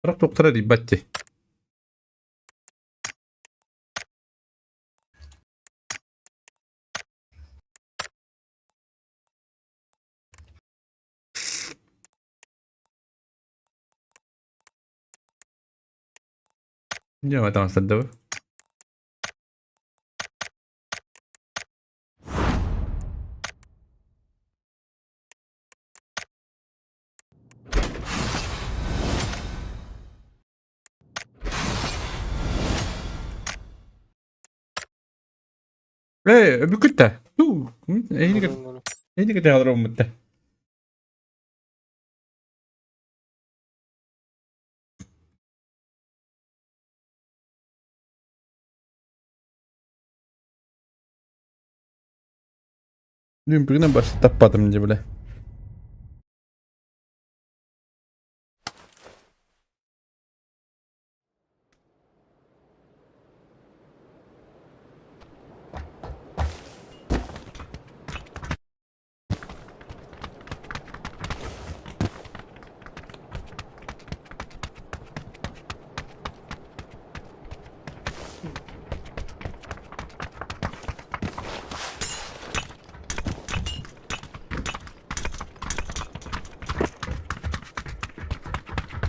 Bırak doktora değil, batti. Ya tamam sen de. Öbür kütte. Eyni kadar alır o mütte. Dün birine başı tapadım diye böyle.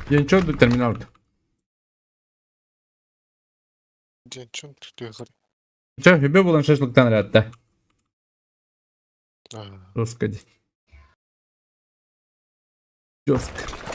Genç oldu terminal. Gençim tutuyor yukarı. Çay hübe bulan şaşlıktan rahatta. Ha. Roskadi. Josk.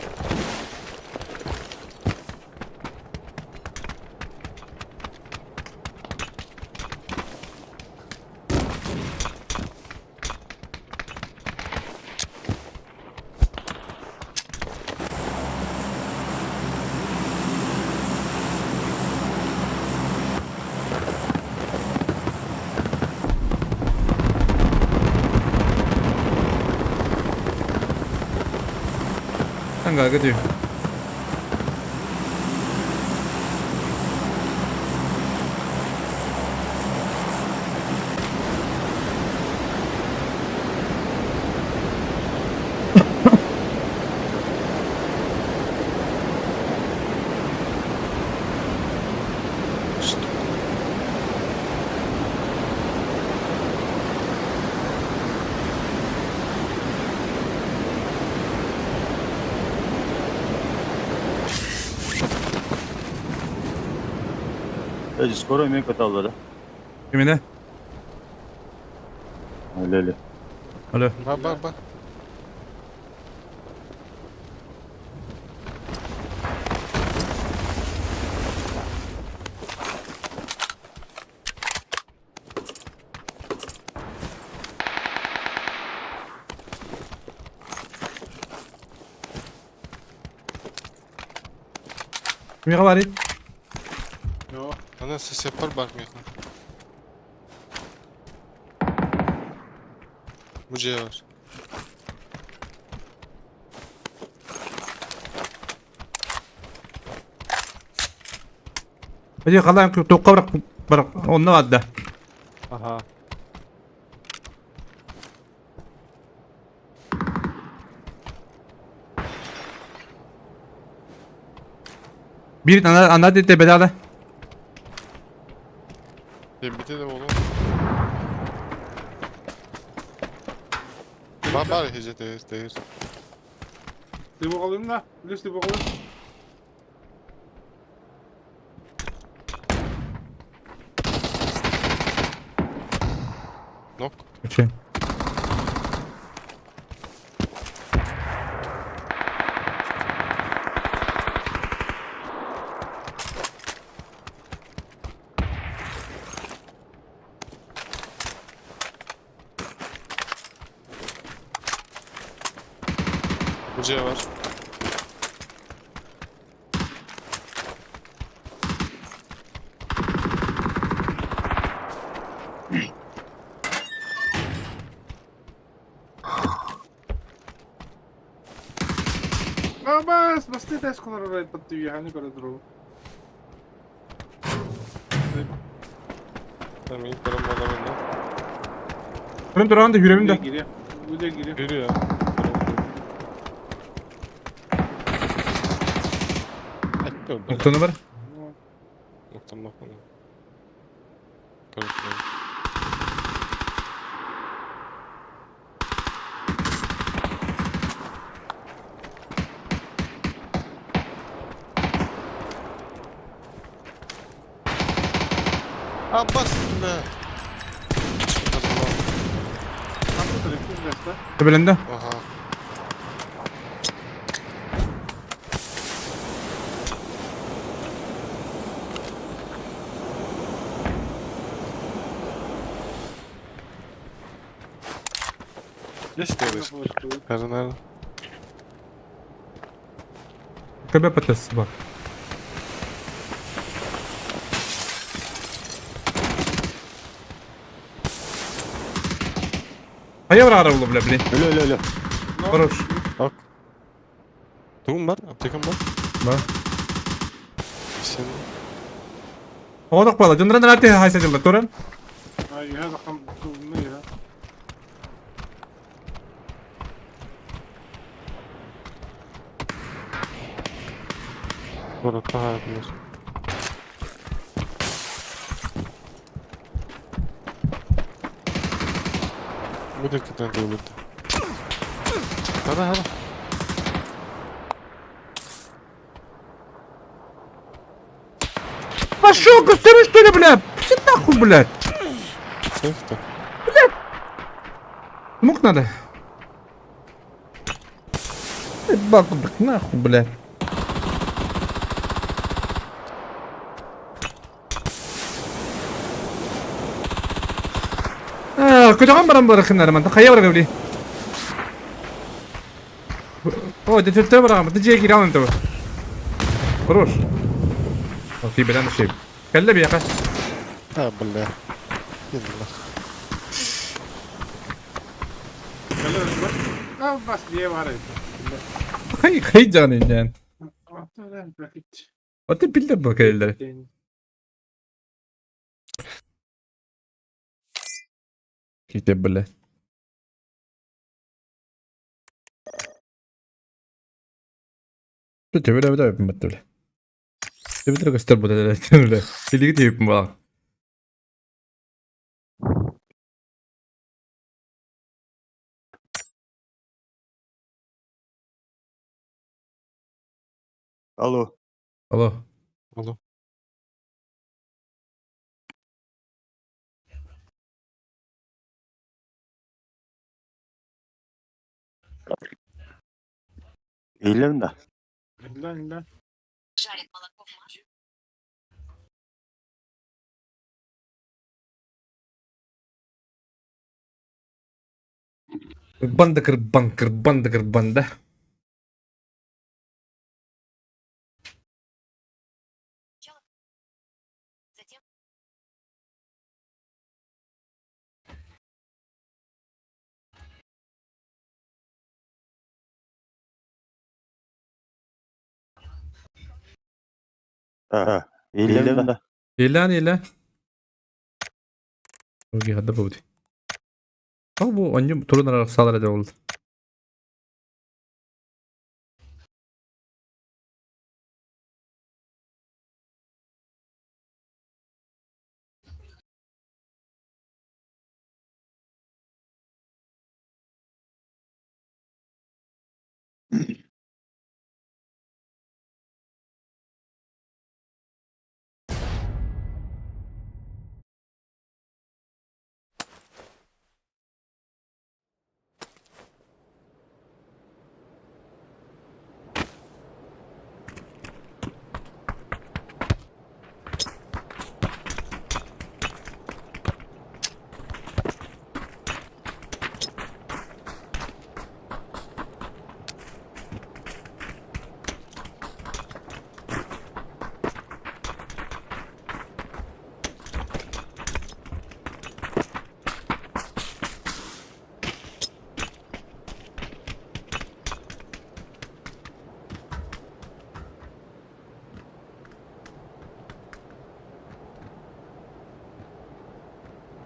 gaga diyor. Skoro yemek katalları. Kimine? Öyle. Alo. Bak. Kimi habari? Yok. Ana ses yapar bakmayın. Bu C var. Hadi kalan tokka bırak. Onunla vadda. Aha. Bir ana dedi bedava. Bir de oğlum. Bari hece değil. Tibuk alayım da. Bilis tibuk alayım. Nok. Okey. Bu C var. بس تيتا اسكن الرايت بطيء يعني كده ضرب. Tamam ilk param adamında. Benim durağında yüreğimde. Giriyor. Bu da giriyor. Geliyor ya. Noktanı var. Noktam bakmadım. Karıştırdım. Abbas be. Nasıl tırıksız resta? Tepelende. Aha. Ne istiyoruz? Karı nerede? Kebe patates bak. Hayır var ara olabilir bile. Öyle. Varoş. Bak. Tuğum var. Aptekim var. Bak. Sen Odak bala. Cundran nanti haysacıldı. Turan. Ay هذا خم ميرا. burada daha yapılır. Bu da kötü değil. Hadi. Пошел, костюмы что ли, бля? Все нахуй, блядь. Sıktı. Мук надо. Бак, нахуй, блядь. كنت عم برا خلنا لما تخيل ولا قبلي. اوه ده تبرا ما تجي كده انت. روش. في بدنا شيء. كلب يا اخي. Ha بالله. يلا. Gel bak. Bas diye var ya. Hay canın yani. O da bildi bu kelleri. Kitap bile. Tuh coba coba coba betul. Coba terus kasih tahu betul. Jadi kita yapın bak. Alo. Allah. Alo. İyilerim de. Lan. Gerban dah. Ha. İyilerim de. Ilan. Oke, ada apa sih? Oh, bu anjing turun dari salah aja oldu.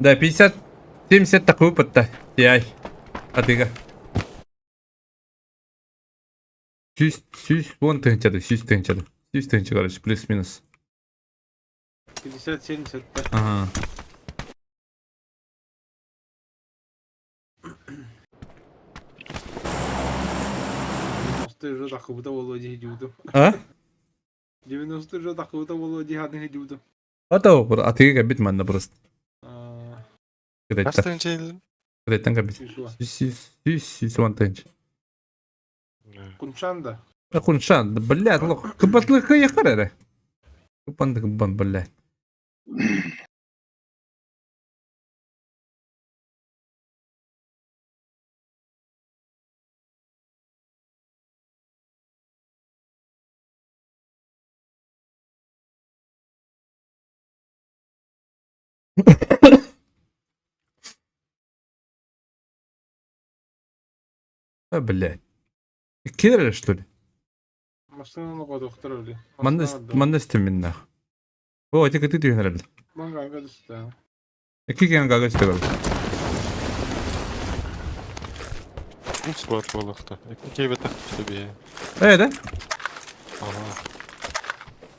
Да, 50, 70 такую подта. Яй. Атыга. 100 вон тынчады, 100 тынчады. 100 тынчы, короче, плюс-минус. 50-70 да. Ага. Уже такого-то Володи хидюду. А? 90 уже такого-то Володи хадны хидюду. Ата опыр, атыга кабит манда просто. Kaç Кредеттен. tane çeydin? Кредеттен кабит. 100 вон тынчы. Куншанда. Куншан, блядь, лох. Кыбатлык якар эре. Кыбан, блядь. Блядь. Кидали, что ли? Машина на доктор ли? Манда стимин нах. О, эти ты тюнер. Манга гадыста. Какие кен гагас тегал? Üç squad balıkta. İkiye bir taktik işte bir. Да? Aha.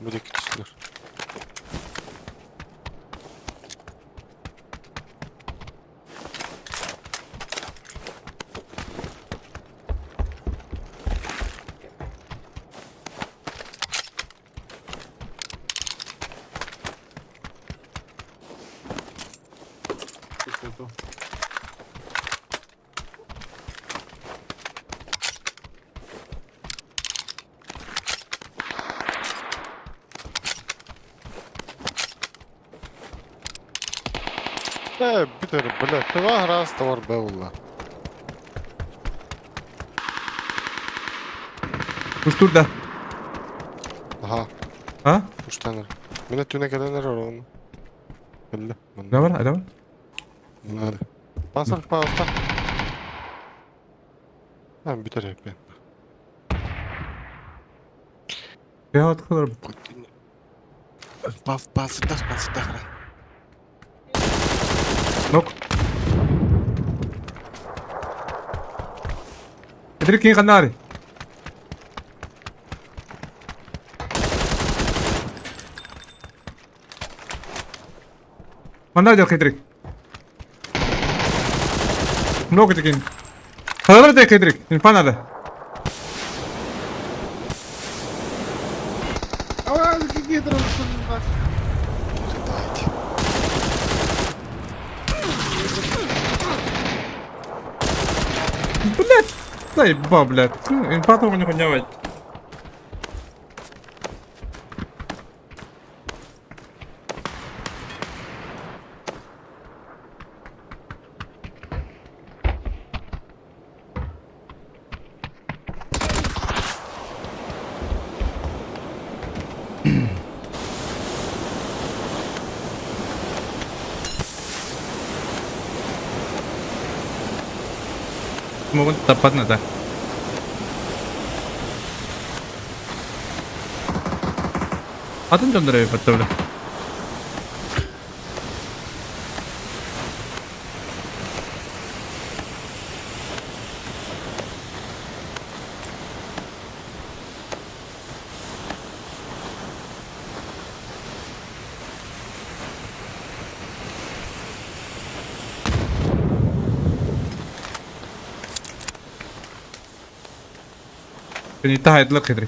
Bu da küçüktür. Bir tane блядь, ты var раз товар бэула. Уж тут да. Aha. А? Üç tane. Millet tüne gelenler var onun. Belli. Adam? Bunlar. Basar. Ben bir tane yapayım. Ya atkalar. Basırda. Nok. Edrik king kanari. Mana aja Kedrik. Nok itikin. Kadar da Kedrik. İnfan ada. Aa, gitu bak. Блядь. Заеба, блядь. Инфату не поднявать. Могут топать надо. Atın döndürüyor patrolü. Beni itaha ettiler Kedri.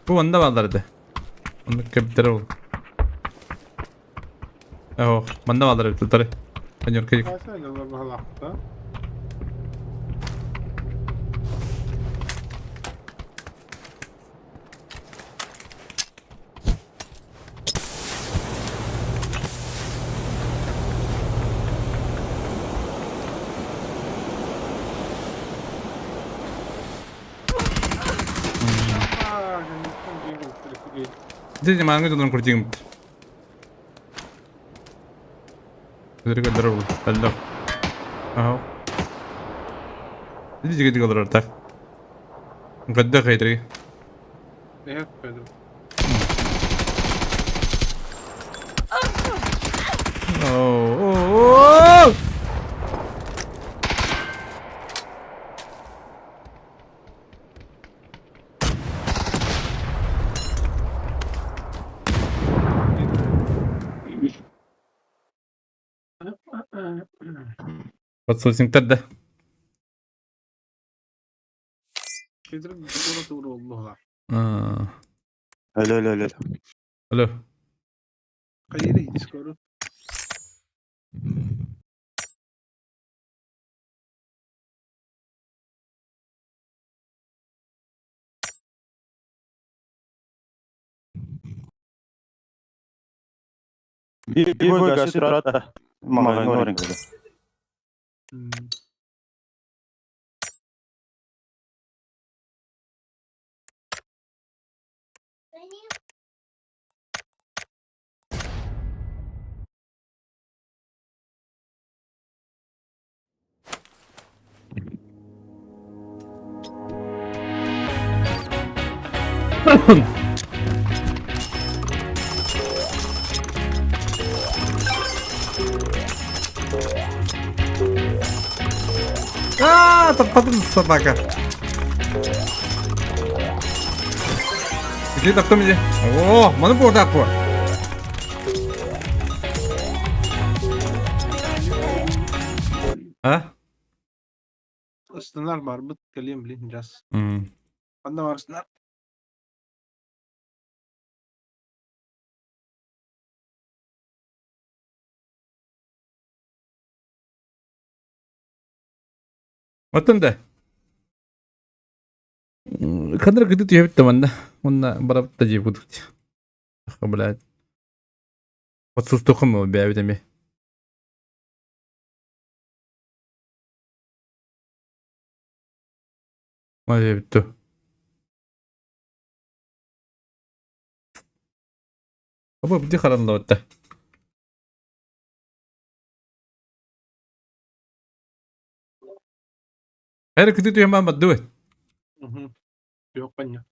Bu banda bağlardı. Onu kapitara oldu. Oh, banda bağlardı tutarı. Señor que Pasa la bahalakta. Jadi mana itu orang kurcing. Kedri kadar oldu. Allah. Oh. Jadi juga tiga dolar tak. Kadar Kedri. Evet Pedro. Oh. Подсосим тогда. Pedro doğru oldu Öyle. Alo. Hayır Discord. Bir boy karşı rahat da. Mağayın oraya böyle. Ah, tepat sabaka. Kita taktım aja. Oh, mana bu orada aku? Ha? Istınar barbut kalian beli jas. Hmm. Anda varsınlar. Matan da. Kadar gitu ya teman dah. Mana berapa taji butuh. Kabelat. Patsus tokum mu be evde mi? Maalesef bitti. Apa bitti karanlığa. Her kötü diyorum ben bak dur. Yok ben ya.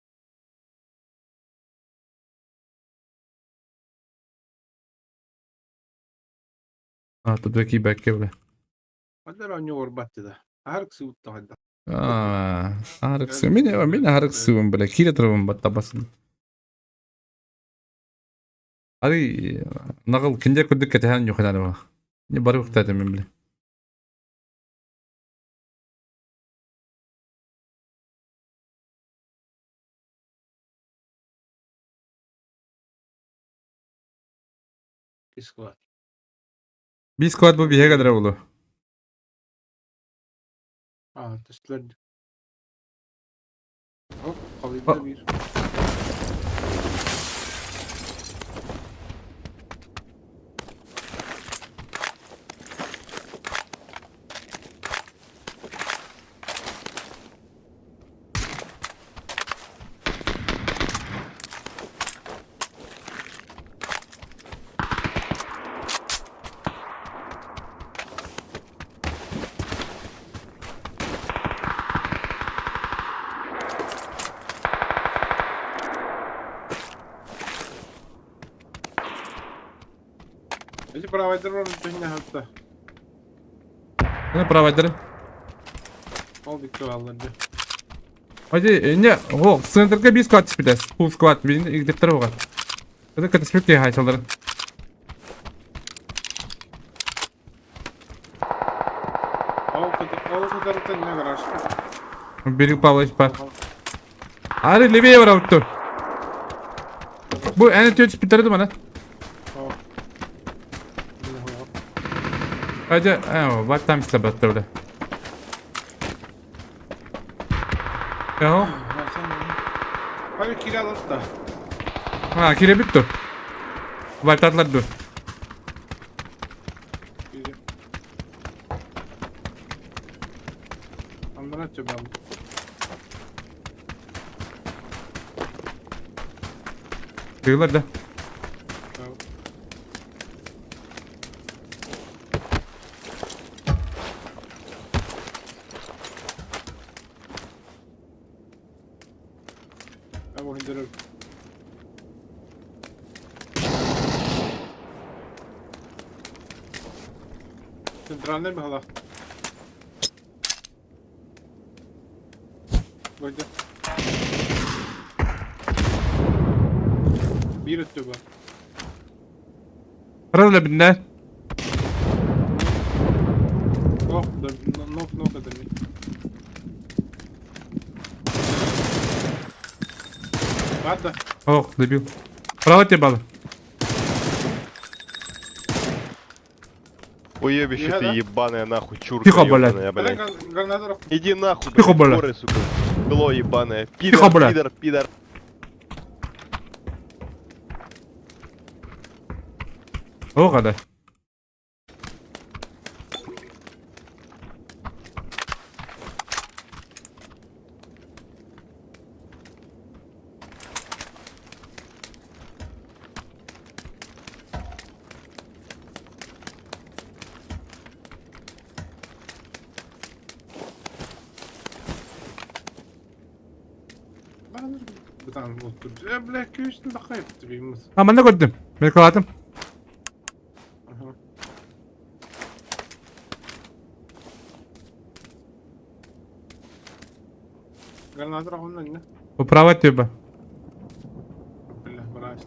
Ah тут такие бэкки бля. Hadi ben yok orbattı da. Her kısı uttu hadi. Harıksı. Mine harıksıvım bля. Kire tırvım bak tabasın. Hadi nağıl kince kuduk ketehen yok yani bak. Ne bari vakit edelim bile. Kıskı. Bir squad bu bir kadar oldu. Tüstler. Hop. Ha. Kavimde bir. Эти провайдеры dünya hatta. Ne provider'ı? Aldık duvarlardı. Hadi ne? O sınırda bir squad spides. Full squad bir gidip tarafa bak. Hadi katışmak diye hayçaların. Avukatı ne kadar? Bir pavlaş par. Hadi Libya'ya var avuttu. Bu en kötü spider'ı bana. Hadi what time is about orada? Ya Hadi kiralat da. ha kire bitti. Vartatlar dur. Amına çabam. Duyular da. Bu hindirir. Центральный mi hala? Böyle. Bir öttü bu. Arada binler. Oh, no kadar mı? Hadi. Oh, дебил. Право тебе бала. Уебище Я, ты да? ебаная нахуй, чурка Тихо, блядь. ебаная, блядь. Гранатор. Иди нахуй, Тихо, блядь. скорый, сука. Гло ебаная. Тихо, Пидор, блядь. пидор, пидор. O kadar. Bir tane otur. Black Cuse'un daha yaptı bir mız. Ha ben de gördüm. Ben kaladım. Granatор ondan ne? Bu praво тебе. Billah bırak.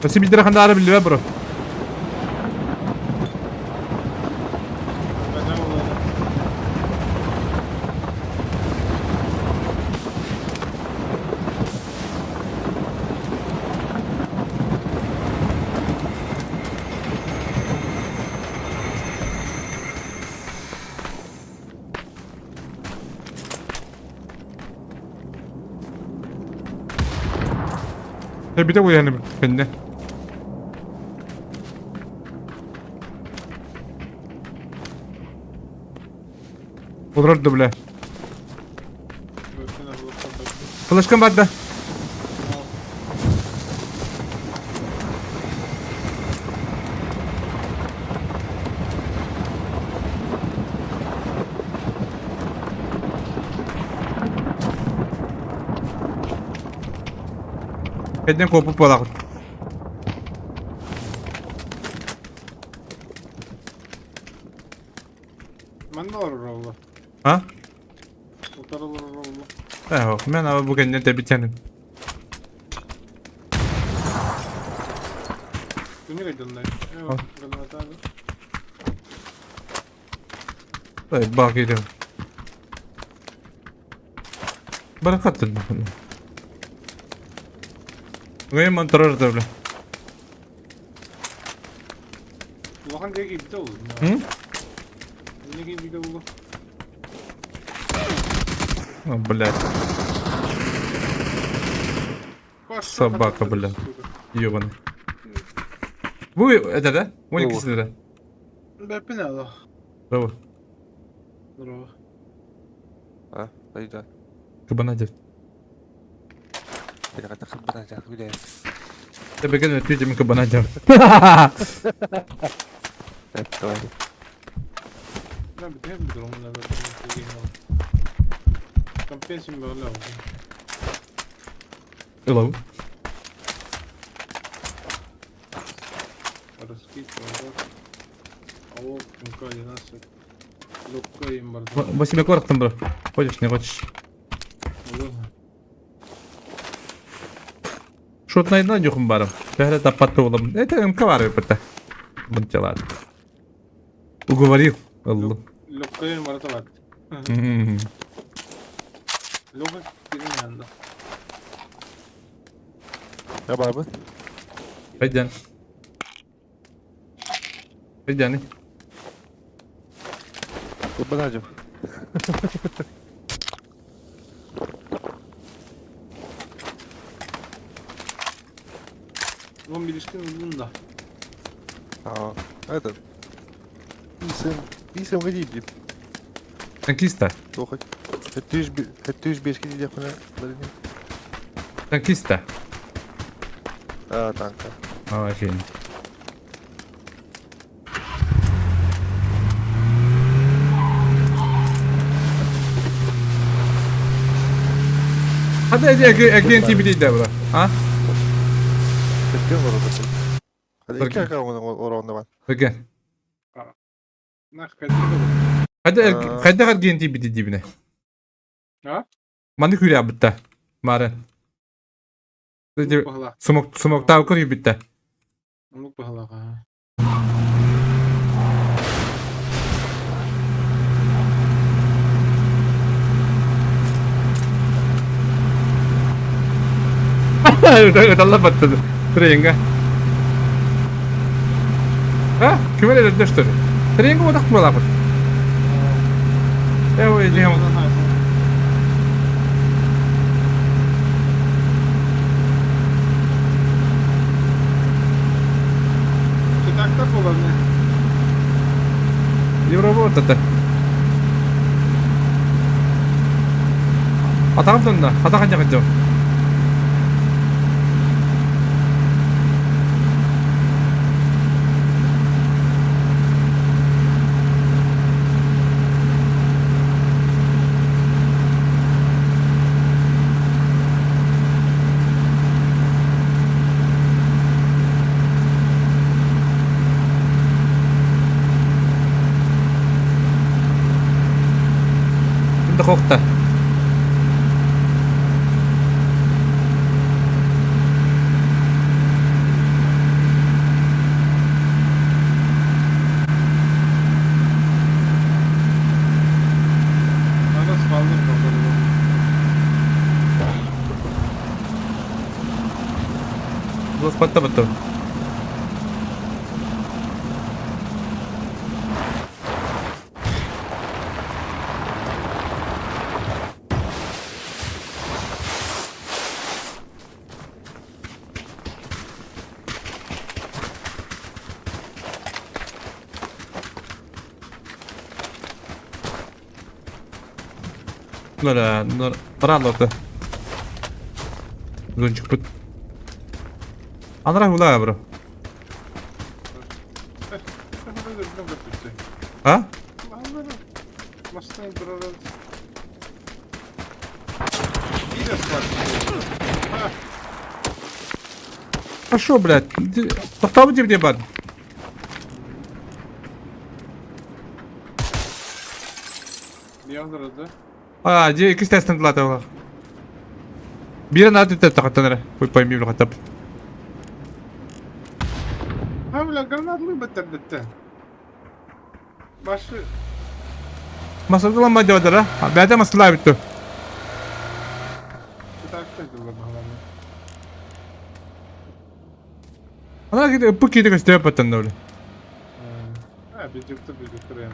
بس بيدير خلينا نعرف اللي ببره. Ben de olalım. Bir de bu yani bende. Olur bile. Görsene bu kadar. Flaşkan var da. Kedden kopup balak. Ben de var orada. Ha? O taralar orada. Yok, men ama bu kendine de bitenim. Nereye gidiyorsun? Evet. Granat abi. Hayır, bak gidiyorum. Bırakattın mı? Buraya mantırar da öyle. Ulan ne gibi bir de olur. Hı? Ne gibi bir de olur. Блядь, собака, блядь. Ёбаный. Bu это да? 12'sinde de. Beppe ne Allah? Bravo. Bravo. Ha, hayda. Кабанадев. Bir dakika kıpıracak bir de. Тебе говорят, ты этим кабанадев. Evet, tamam. Ben bir de hep bir durumda da. Kampiyesin böyle oldu. Hello. Раскид, а вот МК нас легко им бордо. Восемь коротко, бро. Хочешь, не хочешь? Шут найден жоқым барым. Бәрі таппатты олым. Это МК бар өпірті. Бұнчалады. Уговорил. Аллым. Легко им бордо лад. Легко кирин янда. Ya abi. Haydi. Haydi yani. Kıpıracak. Lan bir ilişkin uzun da. Aa, evet. İsim gideyim. Танкиста. Слухай. Ти ж бішки дідя хуйня. Танкиста. А, танка. Офигеть. Hadi again TBD de bro. Ha? Tekrar var orada. Hadi Bakın. iki arka oranda var. Again. Nah kadın da bu. Hadi Aa. hadi again TBD dibine. Ha? Manikür ya bitti. Maren. Unuk bahala. Smoke tavuk gibi bitti. Unuk bahala ha. Udah lebat tuh. Teringa. Hah? Gimana ada tuh? Teringa udah kemana apa? Ya woi dia. Çıtakta falan ne? Европа это. Атагам тонда. Атаган жагат жок. Şimdi kokta. Aras kaldır bakalım. Господа потом. Ну, рано ты. Зончик пut. Анра хула, бро. Böyle bir götürsün. А? Böyle. Maçtan durarız. Bir de var. Ha. А шо, блядь? Тоқтабы деп де бар. Яздырды. Же iki testini dıladı ola. Bir an adı tepti katlanır. Koy payım bir katap. Ha bile granatlı bitirdi. Başı Masada lan madde vadara. Ben de masada bitti. tutardı bakalım. Ana gidi bu kidi gösteriyor patan da öyle. Ha bir çıktı yani.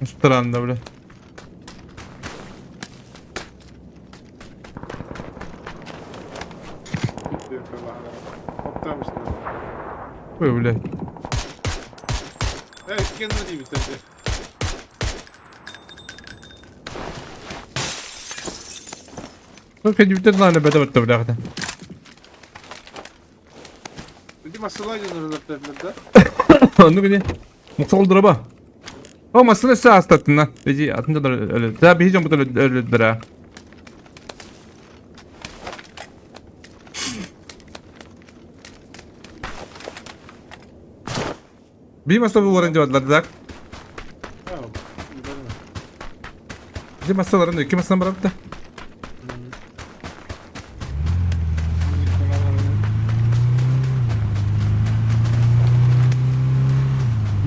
Mustaran da öyle. Gidiyor falan. Toptamışlar. Böyle. Evet kendini iyi bitirdi. Bak kendi bitti lan bede bitti bir dakika. Dedi masala yanırlar derlerdi. Onu gidi. Mutlu oldu raba. O masada sağ astattın lan. Beci atınca da öyle. Daha bir hicam bu da öyledir ha. Bir masada bu varınca vardılar da. Ha. Gidelim. Bir masaların iki masadan bıraktı.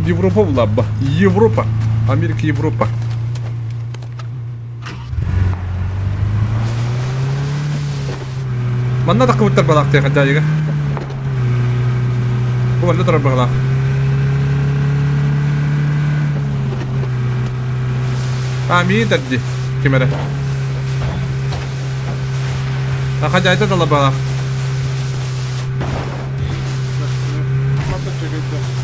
Европа була б. Європа. Америка, Європа. Манна да кымыттар балак тек жайыга. Бу алла тарап балак. Ами тадди. Кемере. Ака жайда дала балак. Mata çekildi.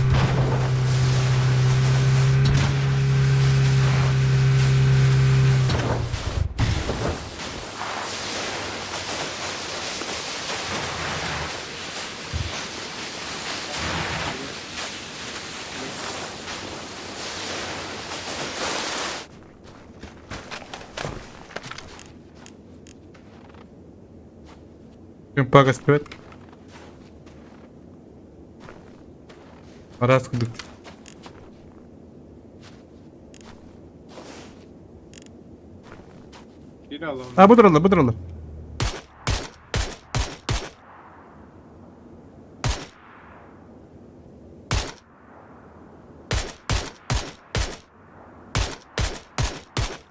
Kim pagas pet. Aras kıldık. Geri alalım. Ha budur Allah, budur Allah.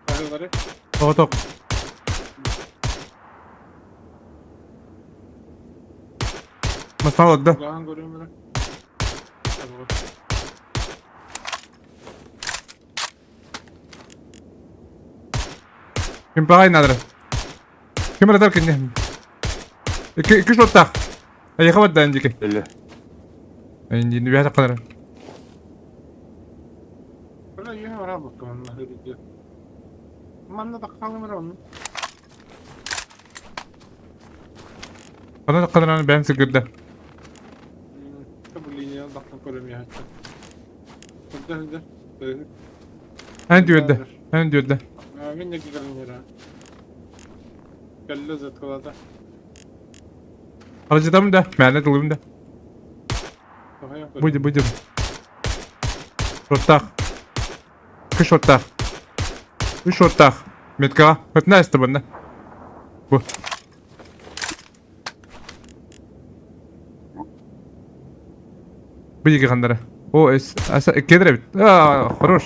Karıları. Tok tok. Masal oldu. Kulağın görüyorum böyle. Tamam. Kim pagay nadra. Kim radar kini. İki shot tak. Ay khabat da indiki. Öyle. Indi bir hata kadar. Böyle yine var abi bakalım. Hadi gidiyor. Manla da kalmıyor onun. Bana da kadar ben sıkırdı. Bu linyaya bakın göremiyor hatta. Hadi. Hani diyordu. Hani diyordu. Ben de gidelim yere. Kelle zat kalada. Alıcıda mı da? Mernet olayım da. Daha yok. Buydu buydu. Shot tak. İki shot tak. Üç shot tak. Metka. Hıtna istı bunda. Bu. Беги, Хандера. О, кедре. Хорош.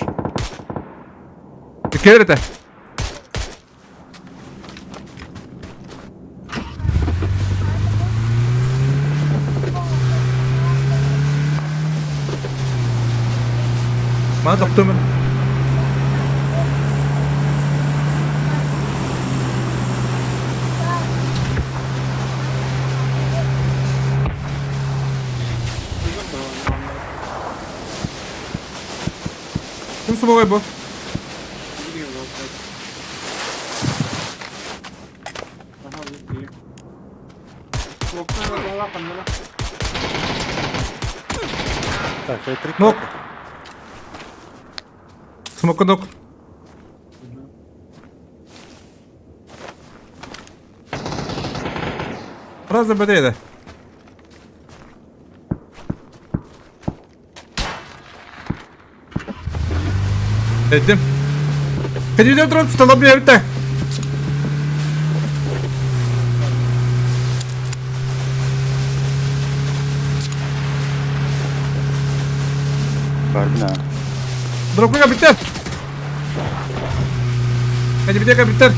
Кедре-то. Mana doktor. Kim smogay bu? Nok. Smoke nok. Biraz da bedeydi. Ettim. Hadi de oturun tutalım bir evde. Gördün ha. Drop'u kapitler. Hadi bir de kapitler.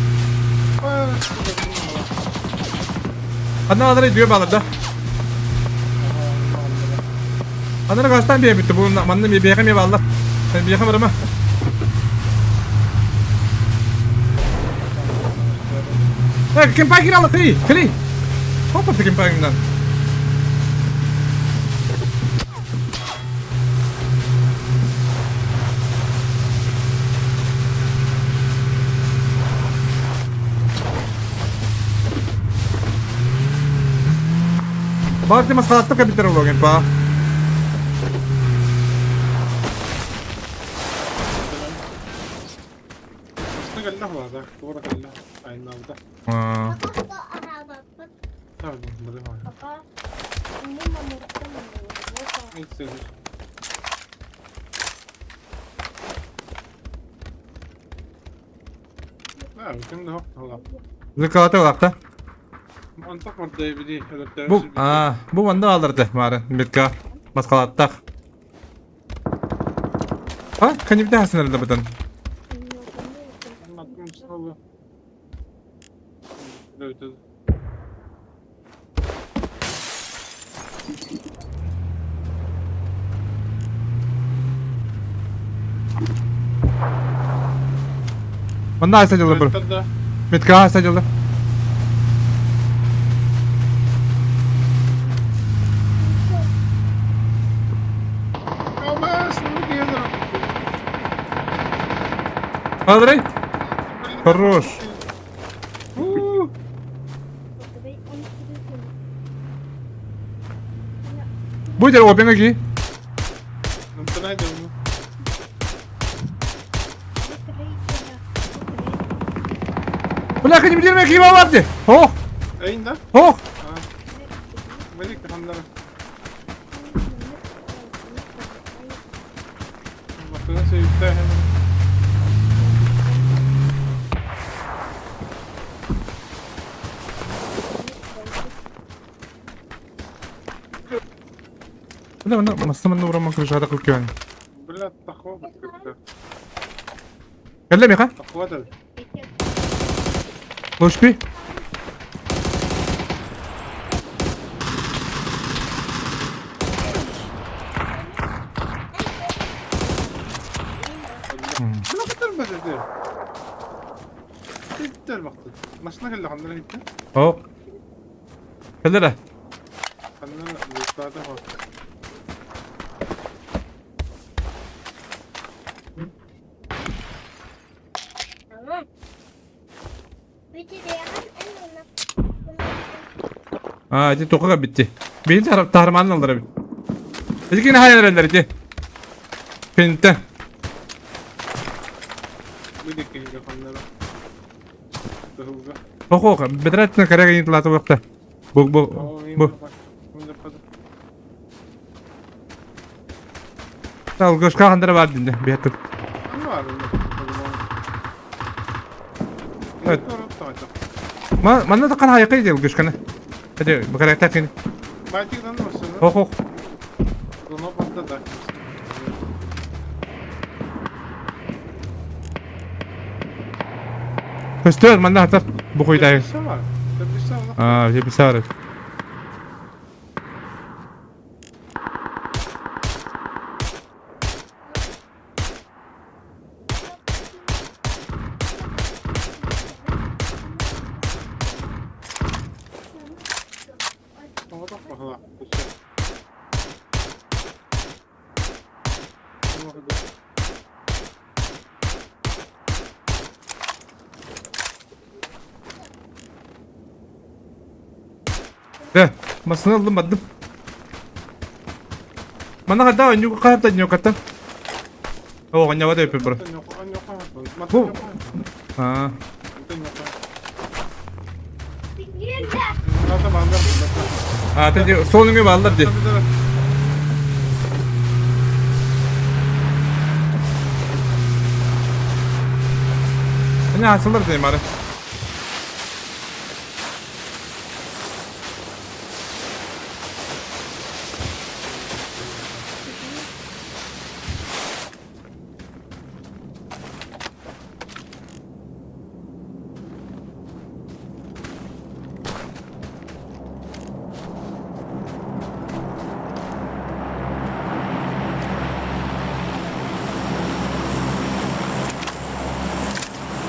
Adnan adına diyor bağlarda. Adana kaçtan bir bitti bu mandım bir yakın bir bağlar. Ben bir yakın var ama. Ha kim pakir aldı kli. Hoppa kim pakirden. Bakti mas kalatto kapitler ulogen pa. Aslında galla var da. Doğru galla. Aynı avda. Aa. Tamam, burada var. Neyse. Ha, şimdi de hala. Zıkalata ulakta. Mantak var devri. Bu bu banda alırdı maren mitka mas kalatta. Ha kanı bir daha sınırında batan. Anlattım sınavı. Evet. Banda hasta jalır bro. Da. Mitka hasta jalır. Ama şimdi gelirim. Alırı. Хорош. Bu der open ki. Namtanaydı onu. Bırak kanı bir dirme ki vardı. Oh. Ayında. Oh. Melik de hanlara. Bakın sevipte hemen. Bunda mastamın uğramak rüşada kılkıyor. Billa takva bakıyor. Kelle mi ha? Takva da. Hoş bir. Ne kadar bedeli? Gitti baktı. Maşına geldi hanlara gitti. Oh. Kelle. Hanlara lütfada var. Aa, hadi toka bitti. Benim tahrimanın alır abi. Hadi yine hayal ederler hadi. Pinte. Bir dakika gidiyor hanlara. Dahılga. Oh oh, bedrettin karaya yine tlata vakta. Bu. Sağ ol, göçka handıra var dinde. Bir yakın. Evet. Mana da kan hayaka değil göçkanı. Hadi bakalım takin. Baytikten de başladı. Oh oh. Ona patladı da. Köstör mana hatar. Bu koydayım. Bir şey var. Bir şey var. Aa, bir sarı. Ona bak bakalım. Bir şey. Ona bakalım. De, masını aldım badım. Mana kada önce kahap da katan. Oh, kanya wala yung bro. Bu. Ah. Ata bangar. Ata solunga bağlar de. Ne asılır diyeyim ara.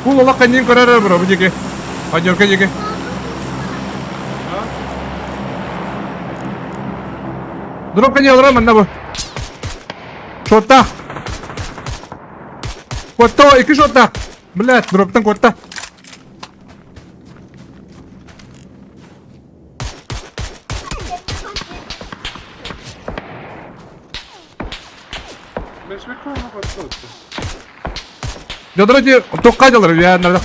Bu lola kanyin karar bro bu jeke. Ajor ke jeke. Drop kanyin alır mı bu? Shot'ta. Kotta iki shot'ta. Блядь, drop'tan kotta. Beşmek var mı kaçtı? Jodra tokka alır ya nerede?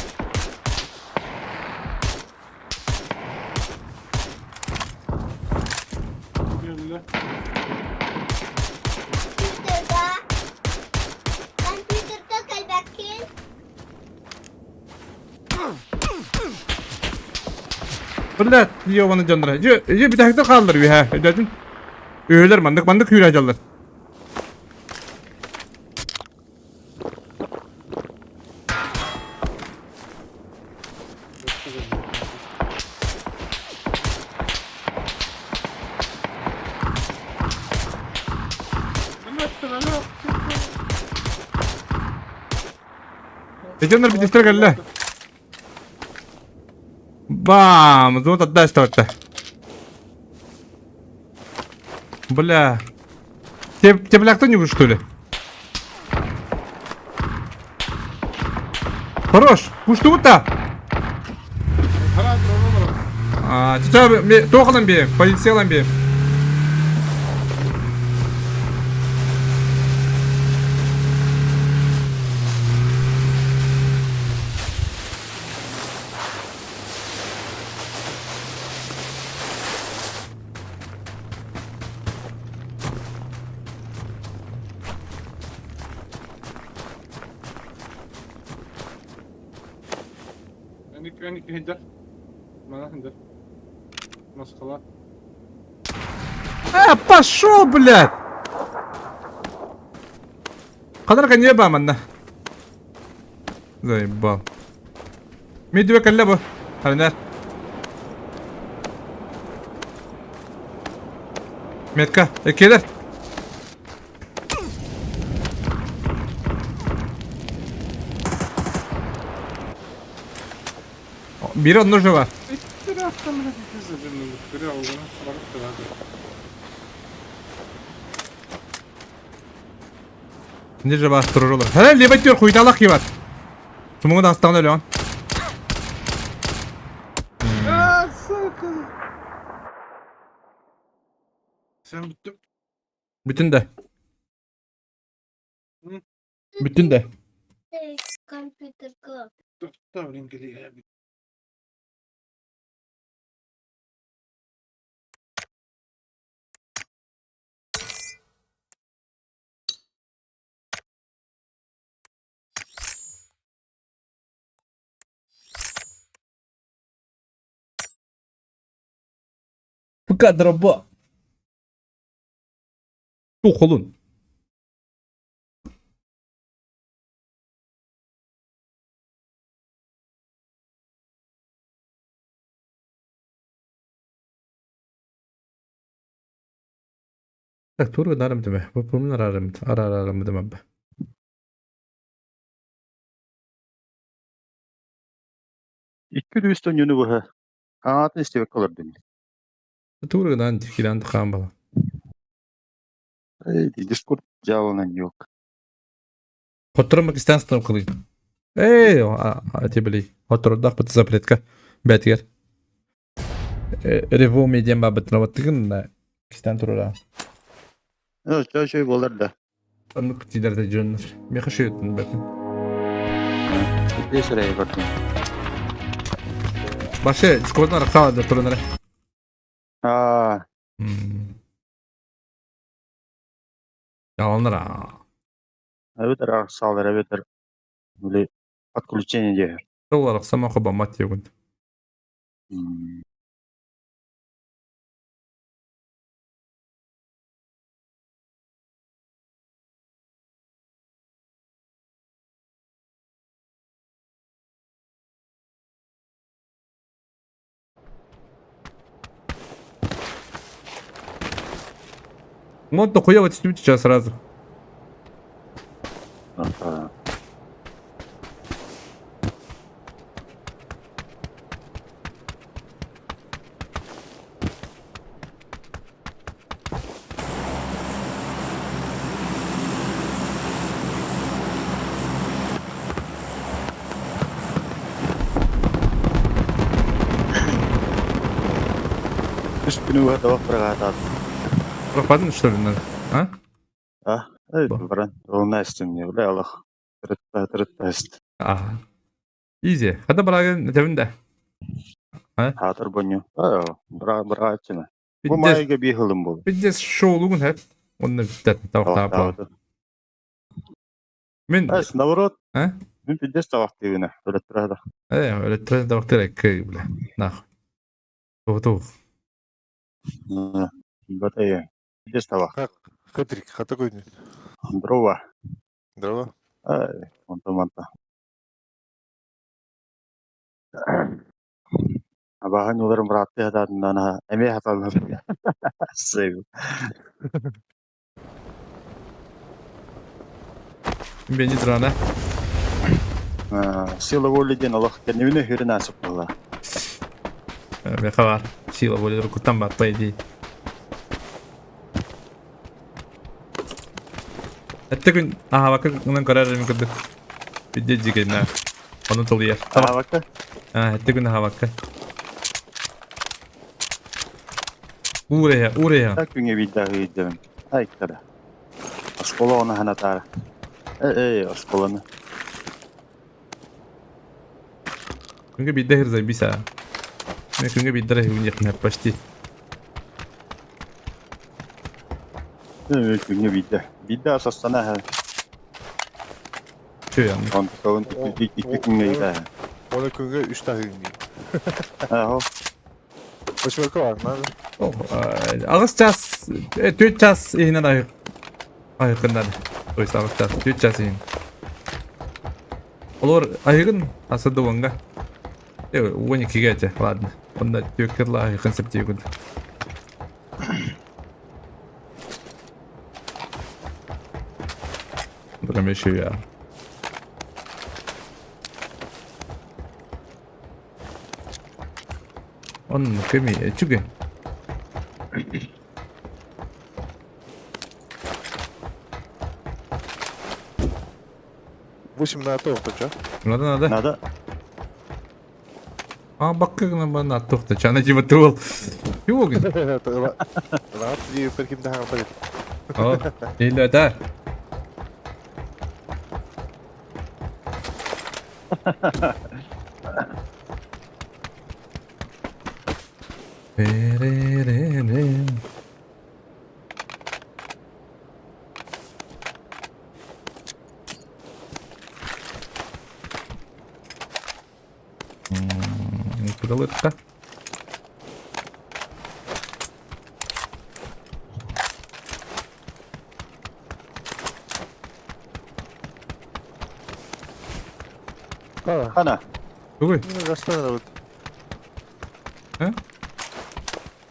Gönüllü. Блядь, yovanı candıra. Bir dakika kaldır bir ha. Dedin. Öğler mandık hüyre acallar. Ejender bir destek gel. Bam, зовут отдай что-то. Бля. Тебе кто не что ли? Хорош. Пушты вот так. Сейчас тоханом бей, полицелом бей. Önik hinder. Bana hinder. Маскала. Пошел, блядь! Кадрка не баманна. Заебал. Медве каллебу. Харнер. Метка. Экелер. Biri onun ucu var. Bir hafta mı ne kızı birinin biri olduğunu varıp da vardı. Nerede bastırır olur. Hele lebet diyor kuytalak ki var. Sumungu da hastanı öyle lan. Sakın. Sen bittin. Bütün de. Bütün de. Компьютер. Davrin geliyor. Bu kadar bu. Çok olun. Tak turu darım deme. Bu bunlar ararım. Ararım demem ben. İki düğüsten yönü bu ha. Anlatın isteyip kalır beni. Turu dan filan tıkan bala. Discord cevabından yok. Oturmak istersen kılayım. Atibili. Oturduk bu zapletka. Betger. Revo medyan babetine battıkın da. İsten turura. Evet, şey olur da. Onu kutilerde canlar. Bir kaşı yutun bakın. Bir sıraya bakın. Başı Discord'dan raksa turunlara. А, Yalanlar. öder sağlar öder. Böyle отключение diyor. Olarak sama koba mat yogun. Hmm. Вот дохуя вот сейчас сразу. Ага. Üstünü var da bak bırak. Пропадын, что ли, надо? А? Ah, evet, baran. Olma istemmiyor. Öyle Allah. Tırıtta ist. Ага. Изи. Hadi bırakın tevinde. Hatır banyo. Bırak açına. Bu Биддес mayga bir hılım bol. биддес шоулугун hep. Onu bitti. Tavuk tavuk. Men Ha, navrot. Ha? Min piddes tavak divine. Öyle tırada. öyle tren tavuk direkt köy bile. Nah. Tuh. Bataya. Piddes tavak. Хатрик, хата койдун. Дрова. Дрова. Ay, monta. Abahan ularım rahatlı hatatından emeği hatalı. Sevim. Beni drana. Sila voли ден Allah kendine hürü nasip Allah. Ben kavar. Sila boleh rukutan bat bay di. Hatta gün aha bakın onun kararını kırdık. Bidde jigena. Onu toluyor. Aha bak. Hatta gün aha bakın. Uraya. Tak günge bir daha gidelim. Ay kada. Askola ona hanatara. Askolanı. Çünkü bir de hırzay bisa. Ne çünkü bir de rehun yakın hep başti. Günge bir daha asastana ha. Şu yani. Kontakavun iki günge gider. Ona kunga 3 tane gün. Ha. Başıma var mı? Oh, ağız ças. 4 ças ihine dahi. Ayıkından. Oysa ağız ças. 4 ças ihin. Olur ayıkın. Aslında wanga. Wanya kigaca. Ладно. Onda tükürla ayıkın septi yukun. Buram yaşıyor ya. Onun kemi çünkü. Bu şimdi ne olacak? Nada. Nada. Bak kına bana attık da çana civa tuğul. Yok gün. Rahat diye perkim daha yapayım. Oh, illa da. Kırılırsa. Ana. Dur. Yine gastana da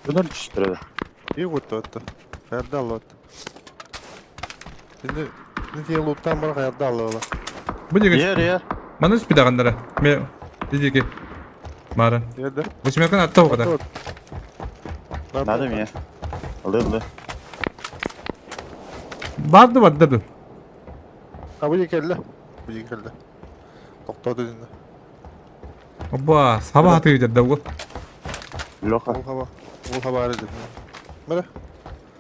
Bunlar düştürüyor. iyi oldu hatta. Hayırda Allah hatta. Şimdi ne diye loot'tan bana hayırda Allah Allah. Bu diye. Yer. Mana sepeda kandara. Me dedi ki. Mara. Yerde. Bu şimdi kan attı o kadar. Nada mı ya? Alır. Vardı. Ha bu geldi. Bu geldi. Doktor dediğinde. Abba sabah atıyor da bu. Loka. Ol haber edin. Böyle.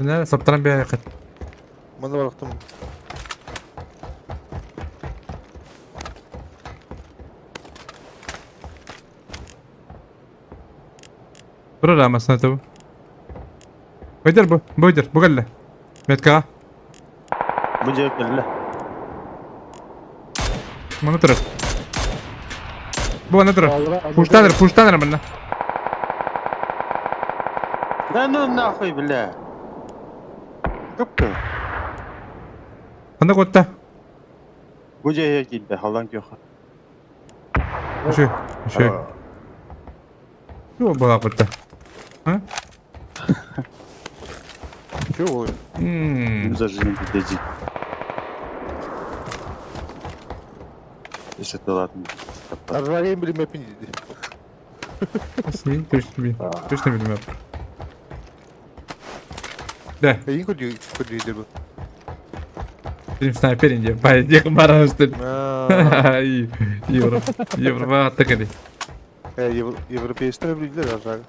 Ne saptaran bir ayakkabı. Ben de baktım. Bura ramasına tabu. Buydur bu. Buydur. Bu gelle. Metka. Bu cevap geldi. Bunu durur. Bu ne durur? Puştadır benden. Ben de ne yapayım bile. Kıpkı. Anda kotta. Bu cevap geldi. Halan yok. Şu. Şu bana kotta. Ha? Şu Müzajının gidecek. İşte dolatım. Arrayın bilim hepin dedi. Nasıl? Точно bilmiyorum. De. Eyin koduyor bu. Benim sniper ince. Bayağı yakın bana üstün. İyi. Евро. Евро attık hadi. Европейская bilgiler arrayın.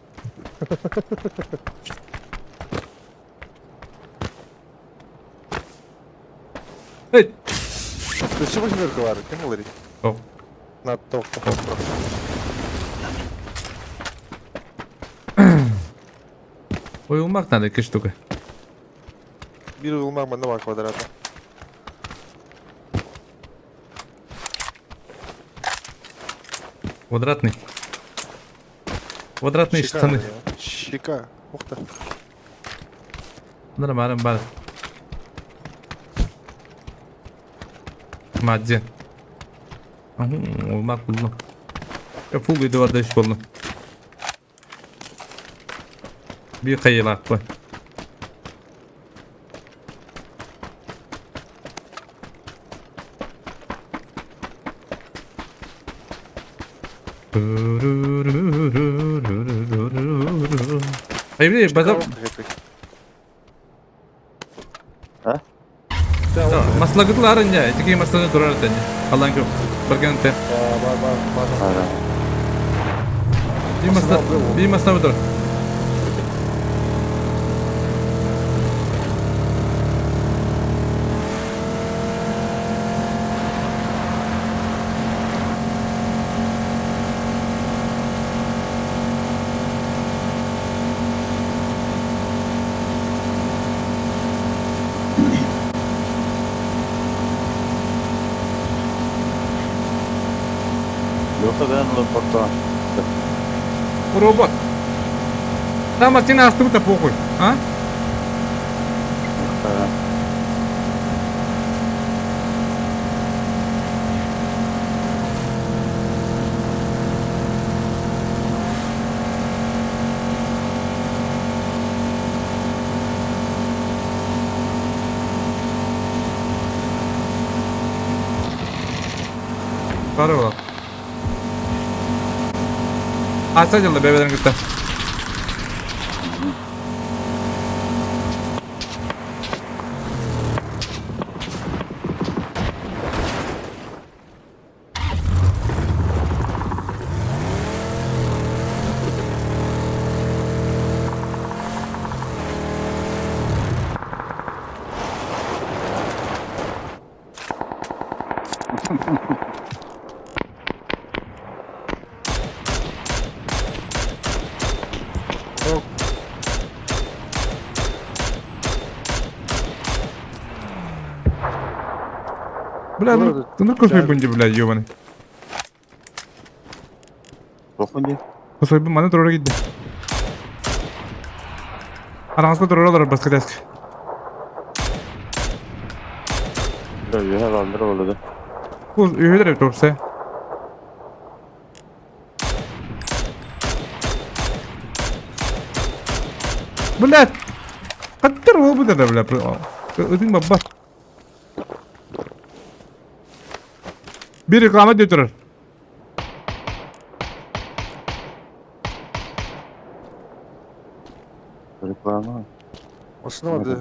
Hey. Dışı başında var. Kim olur? Yok. Top. Oyulmak надо iki штука. Bir olmak bende var kvadrata. Квадратный. Квадратные штаны. Şika. Ух ты. Нормально, бар. Madde. Olmak buldum. Ya full video var da iş buldum. Bir kayılak var. Hayır değil, bazı... Ha? Maslagıtlar önce, iki maslagıt durar önce. Allah'ın yok. Bergante. Var. Bir maslagıt dur. Yoksa ben onu portağım. Робот. Там один остался похуй, а? Здорово. Açacıldı bebeden gitti. Бля, ну кофе бунди, бля, ёбаный. Dokundu. Kosoy bu bana doğru gitti. Aranızda doğru olur başka desk. Böyle herhalde oldu. Bu üyeler hep doğrusu. Bля, kattır mı bu da bля. Ödün baba. Bir ikamet götürür. Reklama. Osnamadı.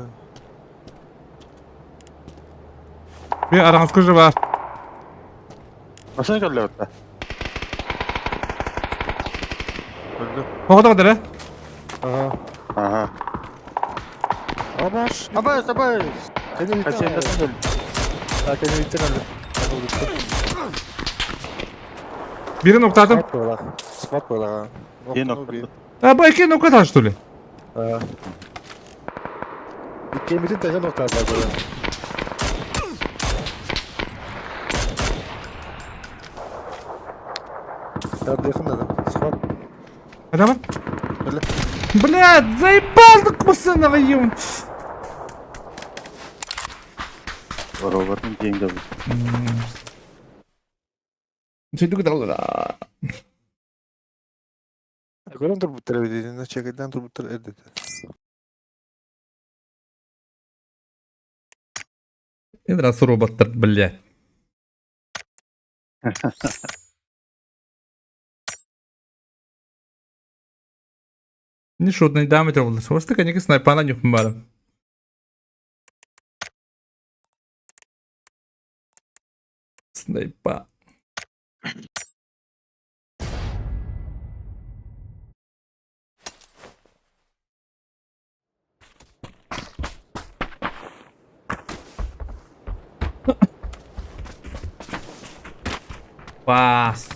Bir aranız kızı var. Nasıl geldi orada? Öldü. O kadar he? Aha. Aha. Abaş. Abbas. Seni Kaç yerinde öldü? Seni bitten öldü. Bir nokta atım. Spot böyle ha. Bir nokta. Ha bu iki nokta taştı öyle. Ha. Икемитин тажан ортада böyle. Nerede yakın adam? Sıfat. Adam var. Öyle. Блядь, заебалдык мısın ağayım? Oraların yenge bu. Şey de olur. Görün dur bu televizyonda çekilden dur bu televizyonda. Енді рас роботтар, блядь. Не шутно, не дам этого. Просто, конечно, снайпана не помарам. Снайпа. Пас.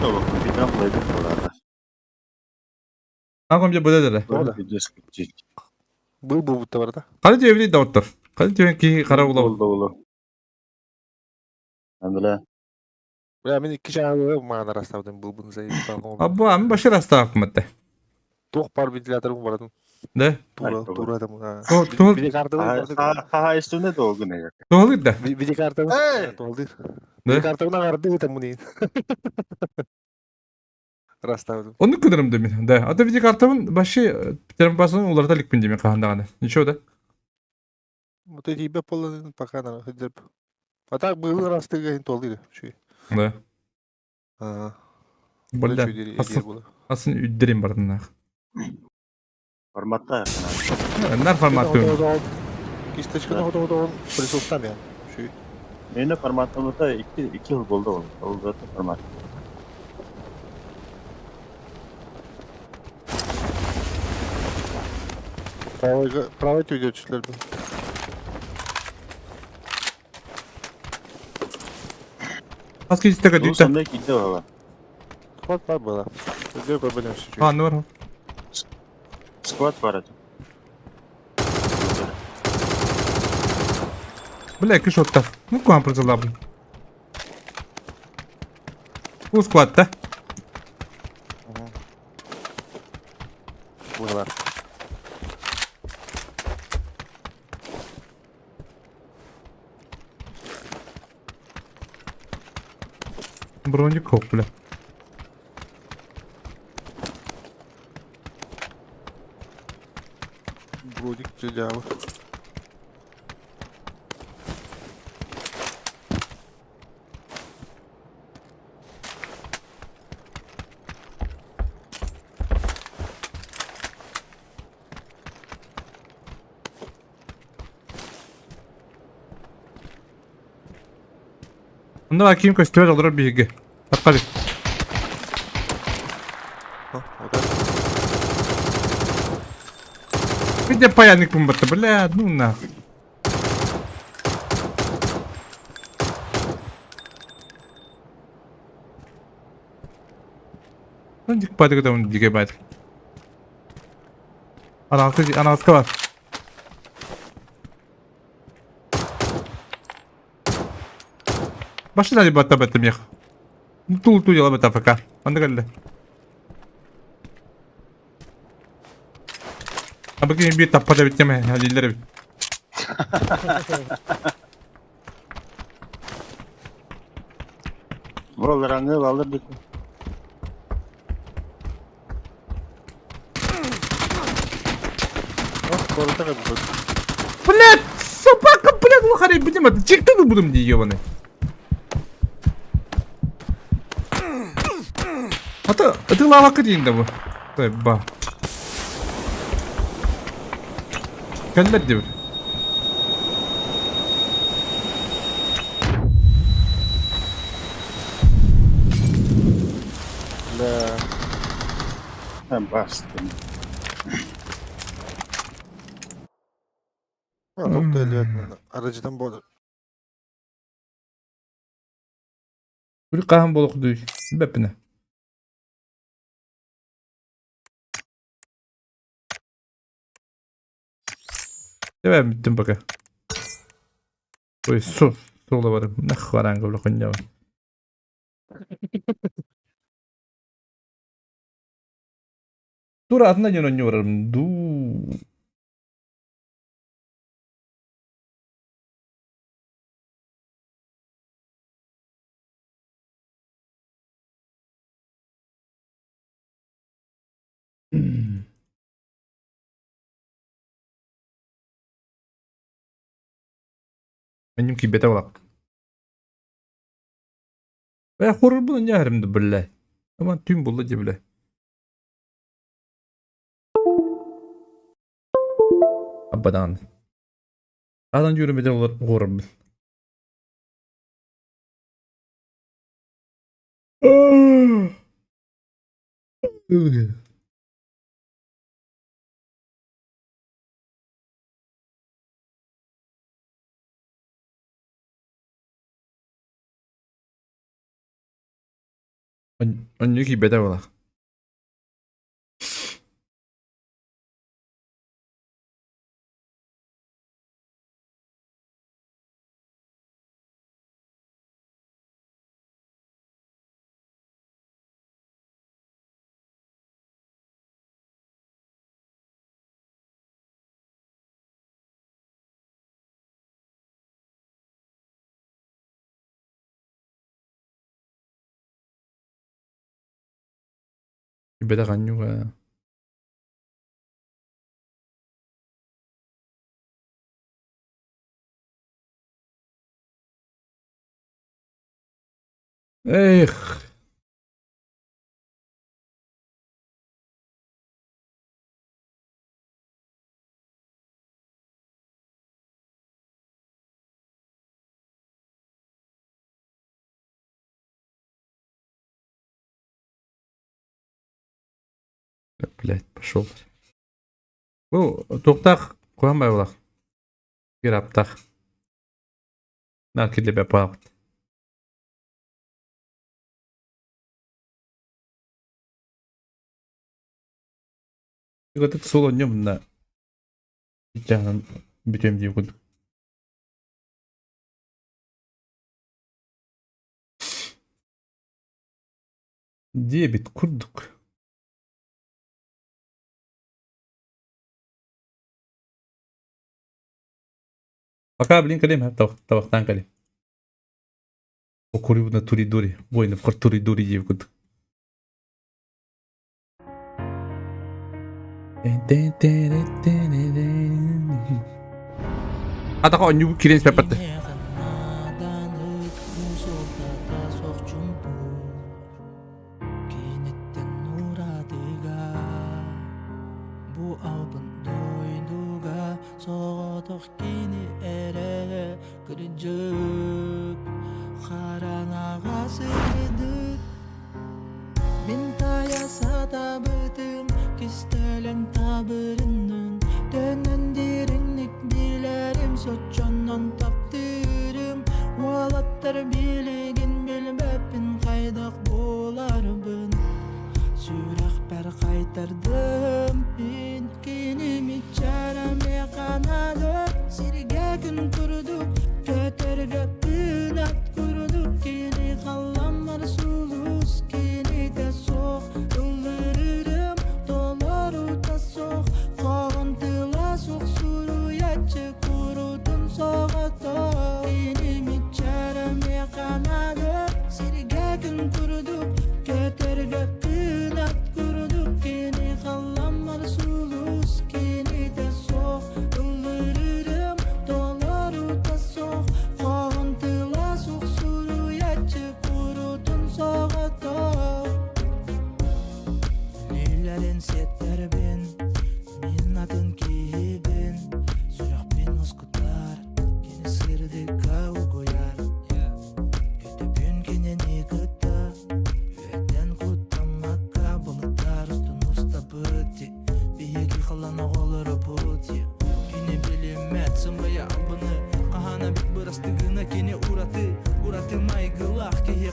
Yok, bir tane bulaydık oralarda. Kankam bir böyle dedi. Orada. Bir sıkıntı. Bu arada. Hadi diyor evli doktor. Hadi diyor ki kara ula. Oldu. Ben böyle Ya ben iki tane mana rastladım bunu zayıf tamam. Abi abi başı rasta akmadı. Toh par ventilatörüm var adam. De. Tura adam. Tuğul. Bir de kartı var. ha üstünde de o güne ya. Tuğul da. Bir de kartı Hey! var. Oldu. Ne? Bir kartı var kartı var bunu. Rastladım. Onu kıdırım demin. De. Ata video kartımın başı bitirim basının ularda likmin demin kahanda. Nişo da. Bu da gibi yapılan pakana. Hıdır. Hatta bu rastı gayet oldu. Şey. De. Ha. Böyle asın üddirim bardın. Formatta yakın abi. Ner formatı. Kistečka o prisutan ya. Şey. Benim formatımda iki yıl oldu. Oldu da format. Prava video çıktılar bu. Aski istek Bu ediyse. sonunda gitti baba. Squad var burada. Ödüyor böyle bir şey. Ha ne var? Squat var hadi. Бля, que шот-то. Ну, куда прицела, блин. У склад-то. Burada. Броник хоп, бля. Brodik cevabı. Bunda bakayım kostümer olur bir hige. Hadi. Где паяльник бомба-то, бля, ну нахуй. Ну, дик падает, он гигабайт. Она открыла. Пошли на ребята об этом ехал. Ну, тул-тул, я об этом пока. Anda geldi. Ha bakayım bir tappada bitleme. Halillere bit. Buralar angı kaldırdık. Bak koruta kadar. Блядь, собака, блядь, лохари, будем это, чик-то будем делать, ёбаный. Это лавака дейінде bu. Ба. Кәлләт деп. Ben bastım. Çok deli yakmadı. Aracıdan boğdu. Bir qahan boluq düş. Bepine. Devam bittim baka. Oy su. Sola varım. Ne xaranga bula qonya. Dur adına yönön yorarım. Du. Benim ki bete olak. Ve horur bunun yarimdi bile. Ama tüm buldu cebile. Abadan. Adan yürümede olur horur bil. Önce ki bete olak. Bete kanyu ya. Eh. Блять, пошел. О, тоқтақ қоймай олақ. Гер аптақ. Наркеле бе пағыт. 이것도 сол ойнап мына жағынан бүтем деп қойдық. Дебет құрдық. Пока блин калим хап табақтан калим. Окури на тури дури. Войны в тури дури деп қойдық. Ata kok nyu kirim sepet deh. Kistelen tabırının dönen derinlik bilerim soçandan taptırım Valatlar biligin bilbepin kaydak bolarbın Sürak per kaytardım İnkinimi çarame kanadı Sirge gün kurduk Köterge günat kurduk Kini kallamar sulus Kini de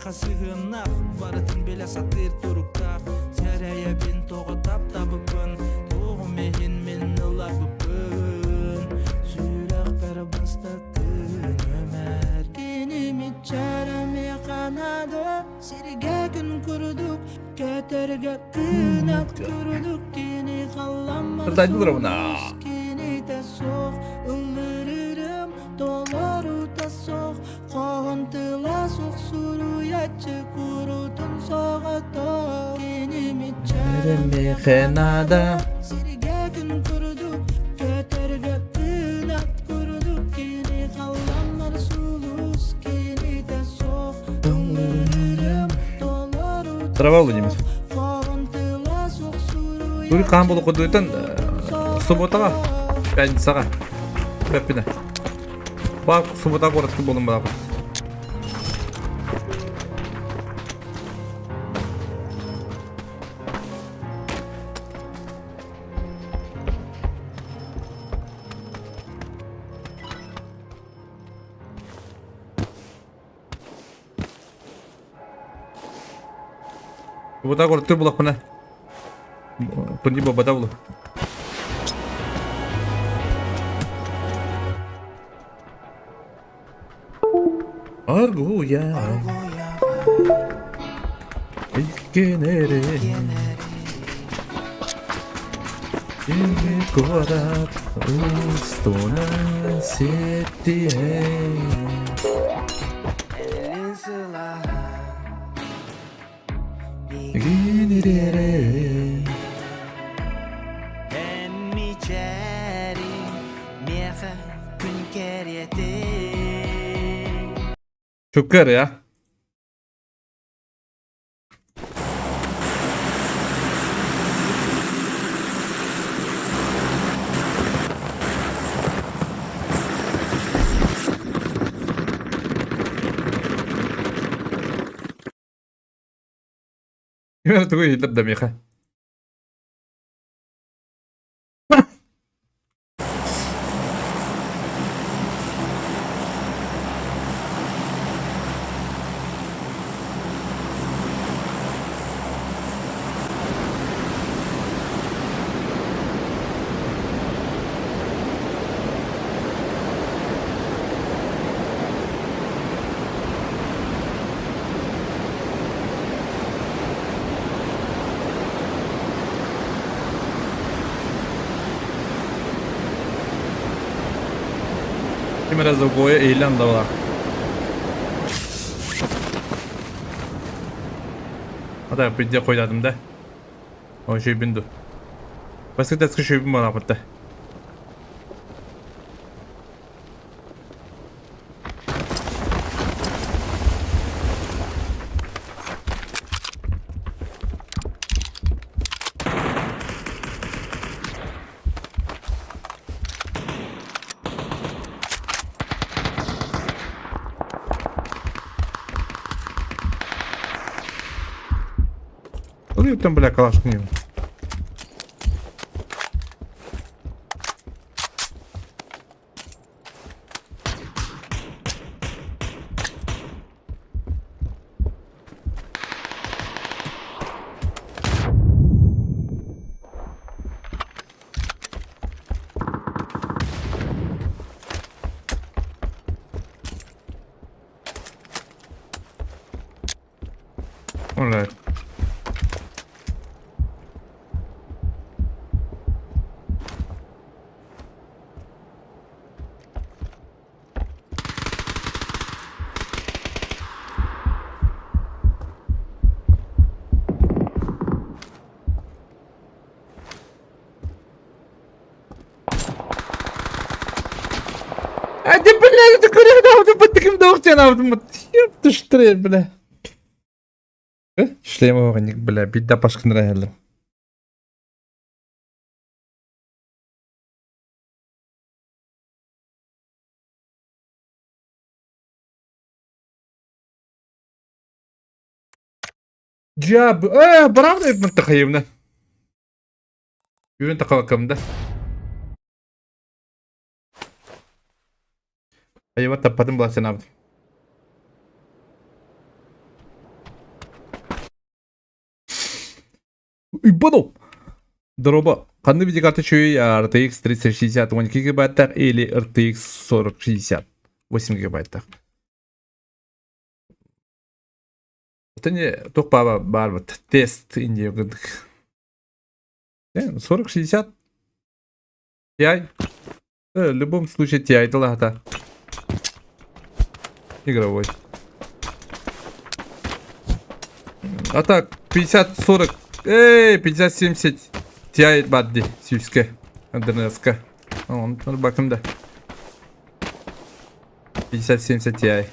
Baha sığınak Baratın bile satır turuktak Sereye bin toğa tap tabıpın Toğu mehin min nılar bıpın Sürek per bastakın ömer Genim içereme kanadı Sirge gün kurduk Keterge kınat kurduk Geni kallanmaz Tırtaydı durumuna. Geni de soğuk Öldürürüm Dolaru da soğuk Koğuntıla soğuk Suru yaçı kurutun soğuk Toğ Genim içereme Kenada. Sirge gün kurduk Keterge kınat kurduk Geni kallanmaz sulus Geni de soğuk Öldürürüm Dolaru Trava olayım. Buri kan bolu koduitan subota ben sağa. Bepine. Bak subota koratı bolum bana. Subota koratı bulak bana. Pundi babada bulu. Argo ya. Genere. Korat ustona seti. Genere. Şükür ya. Gimana tuh gue hidup demi ya? Biraz da goya eğlen de var. Hadi bir de koyladım da. O şey bindu. Başka da şey bin bana hatta. Там, бля, калашников. Alright. Hadi bля, это курил, да, под таким дохтен, ёпты штрей, бля. Шлем огонек, бля, беда пашкин райли. Джаб, правда, это тахаевна. Юрин такалкам, да? Ayva tapadım bula sen abi. Ибану. Дроба. Қанды видеокарта шөй RTX 3060 12 гигабайттақ или RTX 4060 8 гигабайттақ. Тәне тоқпаба бар бұд. Тест инде өкіндік. 4060 Ti. В любом случае Ti это лата. Игровой. А так, 50-40. 50-70 Ti бадди. Сюске. Андернеска. Он бакында. 50-70 Ti.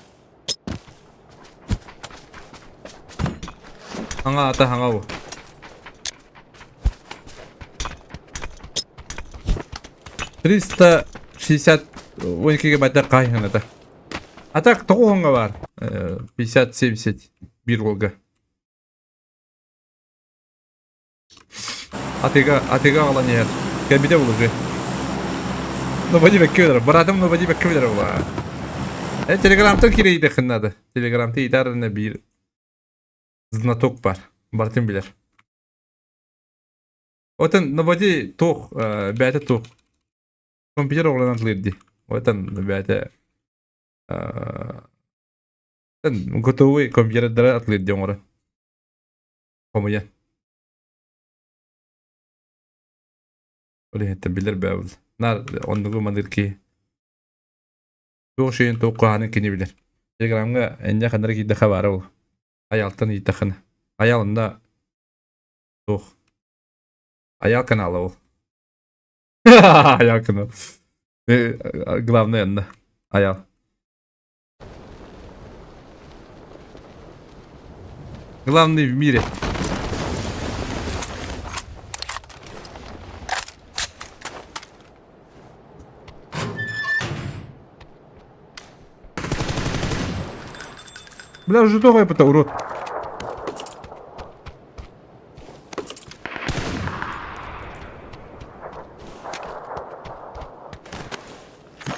Ханга ата ханга бу. $360 12 гигабайта кайханада. А так тоғонга бар. 50-70 bir volga. Атега алан yer. Кәбиде булыр же. Ну бади беккедер. Барадым ну бади беккедер була. Телеграмда кирейди хыннады. Телеграмда итарына bir знаток бар. Бартын билер. Отын ну бади тоқ, бәті тоқ. Компьютер оғланан тылырды. Отын бәті готовый компьютердері атылырды оңыры. Комуя. Оле хетті білер бәуіл. Нар ондығы мандыр ки. Тоқ шейін тоқ қоғанын кені білер. Телеграмға әнде қандар кейді қабары ол. Аялтын ейті қыны. Аялында тоқ. Аял каналы ол. Аял канал. Главное янда. Аял. Главный в мире. Бля, уже давай это урод.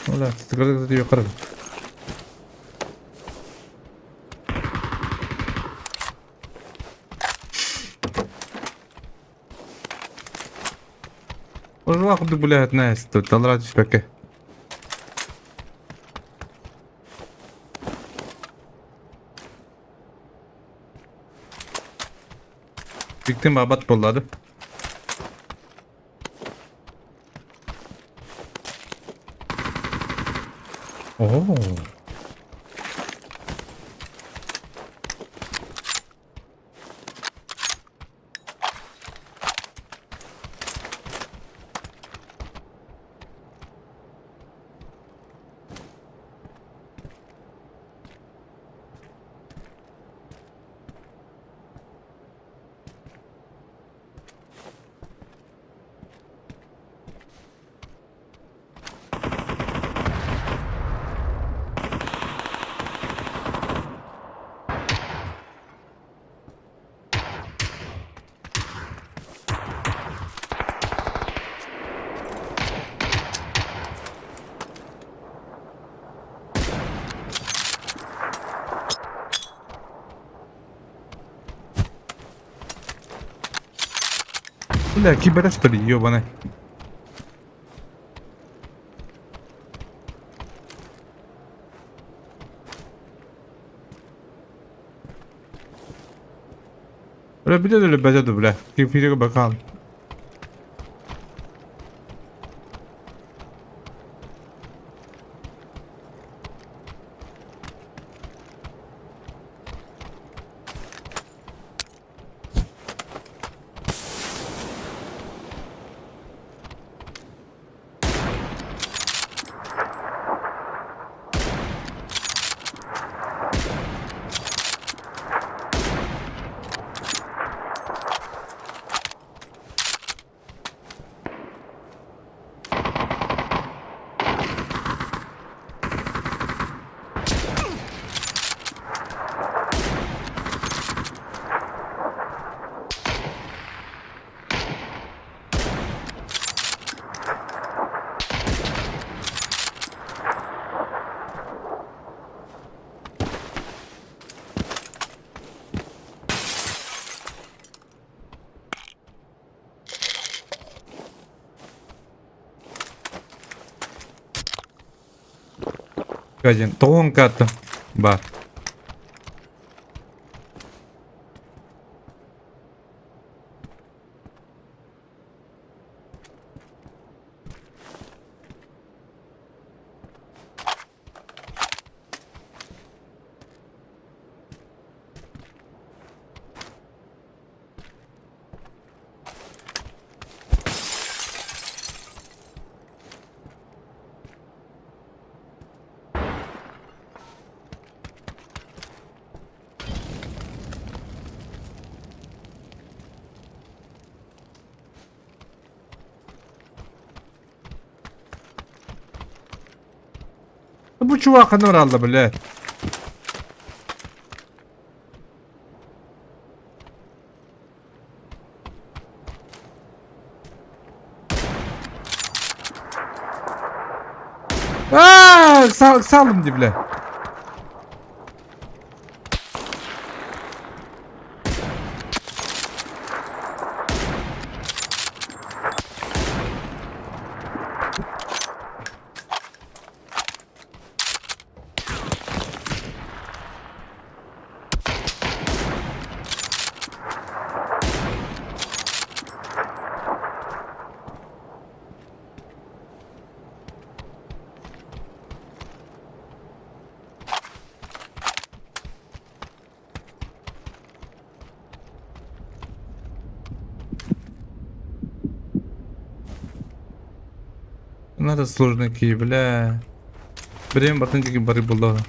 Бля, ты когда ее қарады. Уже лахуды, блядь, найс, тут талрадиш пеке. Victim babat bolladı. Oo. Бля, кибера что ли, ёбаный. Bля, bir de bля. Kibere bakalım. Kajın. Toğun kattım. Bak. Bu çuvakını var aldı bile. Salım diye bile. Надо сложные какие, бля. Берем батончики бары булдога.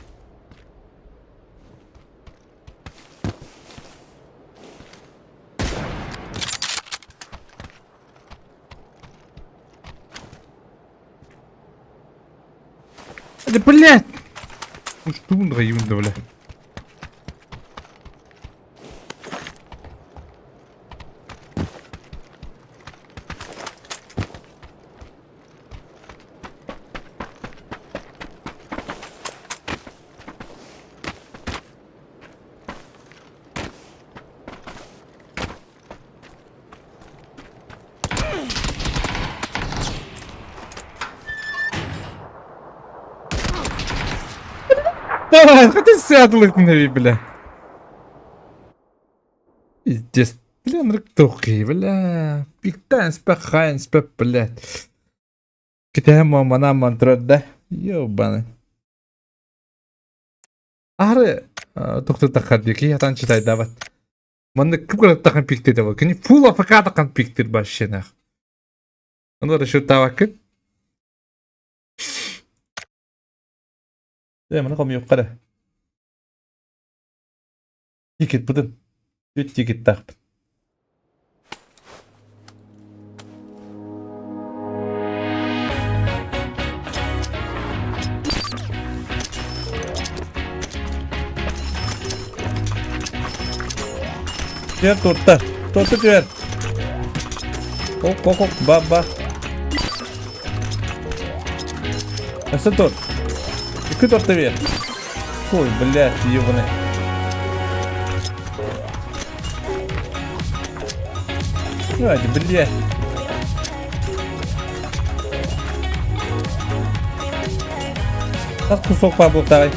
Да блядь! Ну что он гаим, да бля. Давай, хотя сядлых нави, бля. Пиздец. Бля, нрыктухи, бля. Пиктан спахайн спеп, блядь. Китаемо манам мантрот, да? Ёбаный. Ары, тухты тахады, ки ятан читай дават. Маны кым кырык тахан пикте дават. Кини фул афака тахан пиктер башшенах. Анар şu tavakit. Mana kom yok qara. Yigit budun. Üç yigit taqt. Yer torta. Torta yer. Kok baba. Nasıl tort? İki torta ver. Ой, блядь, ёбаный. Ай, блядь. Аз кусок бабок давай.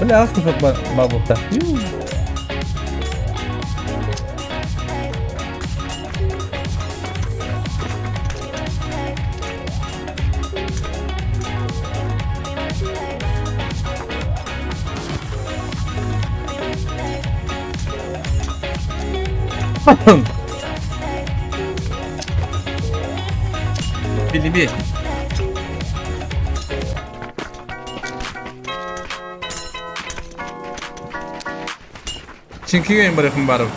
Бля, аз кусок бабок давай. Били-бей. Чинкиге им барыхым барып.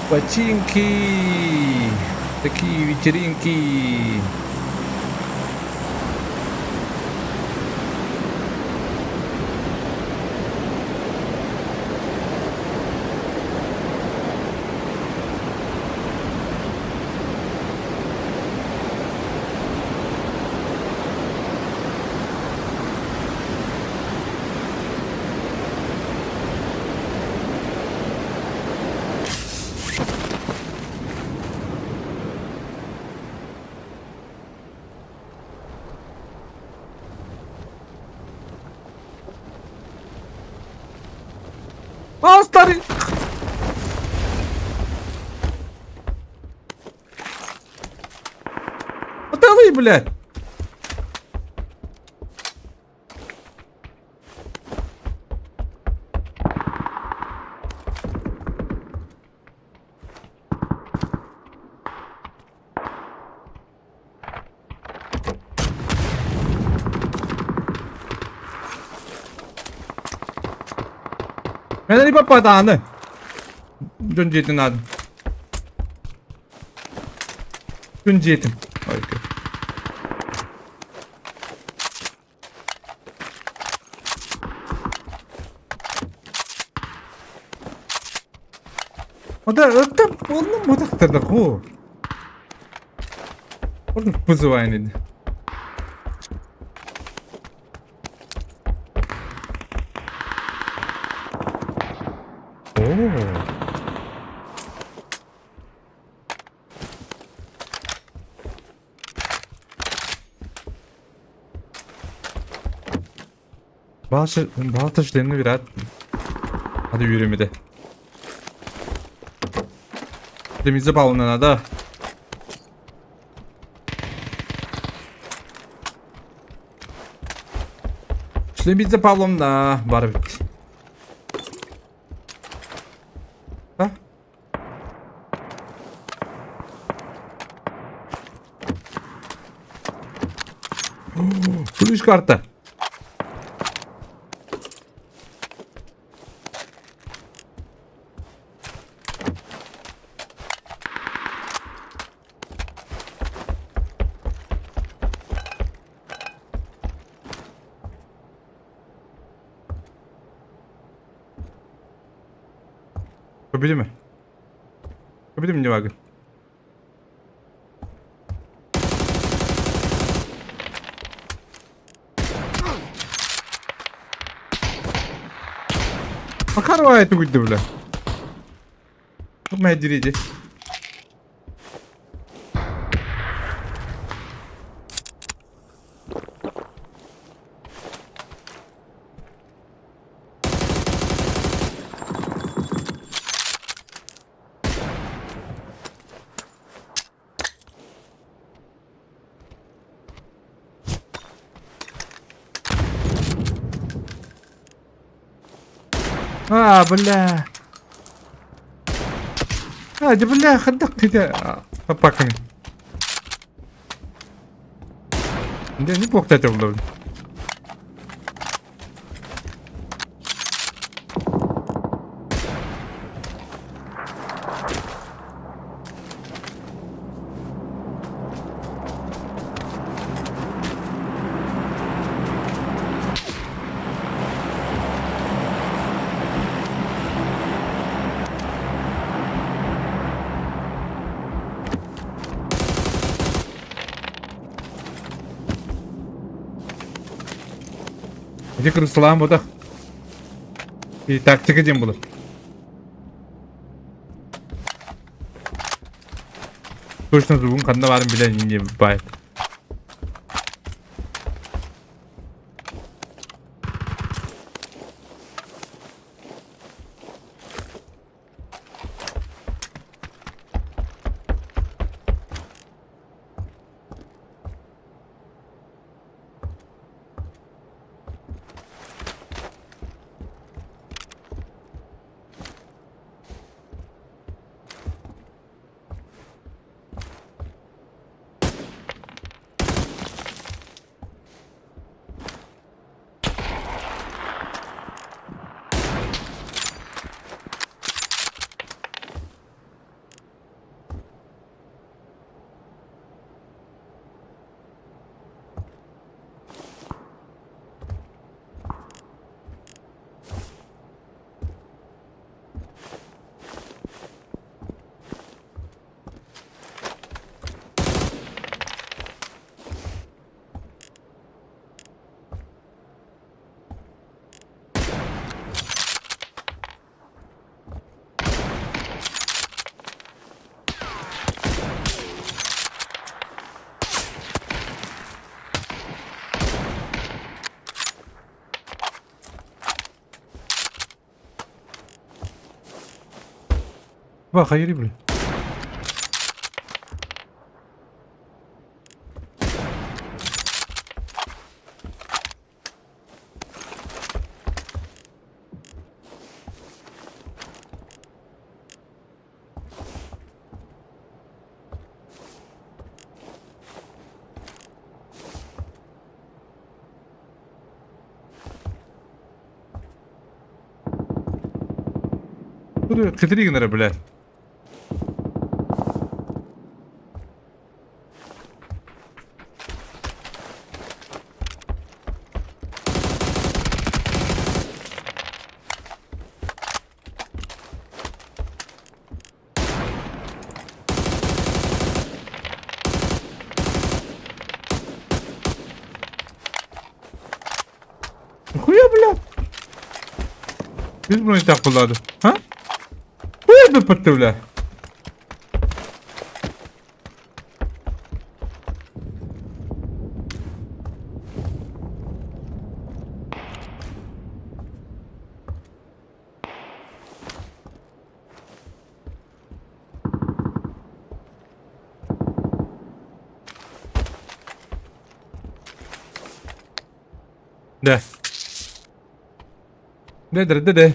Починки, такие вечеринки. Aslanı. Аталый, блядь. Мене попадане. Dün jetin adı. Dün jetin. Okey. O da oğlum bu da tırnak o. Oğlum вызывай. Oo. Bazı taşlarını biraz. Hadi yürüme de. Temizle balonuna da. Temizle balonuna. Var bit. Ha? Kuruş kartı. Kabili mi? Kabili mi ne var? Bakar o ayeti güldü bile. Çok mehdirici. بلا جيب لها خدق كده باكني عندي وقتها تقول ذكر السلام وده في تاكتيك جنبه точно зубun kanına varım bile ince bir bay. Bak hayır bile. Dur kıtırı gönere bile. Хуя, бля. Biz bunu hiç takıladı. Ha? Хуя bir pıttı bля. De. De.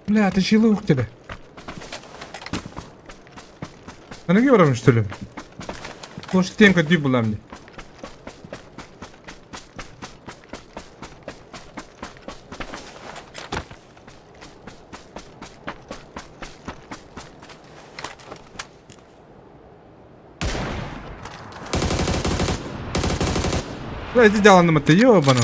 Бля, тащила ух тебе. А не говорим, что ли? Может, тем, как ты была мне. Бля, иди дала нам это, ёбаный.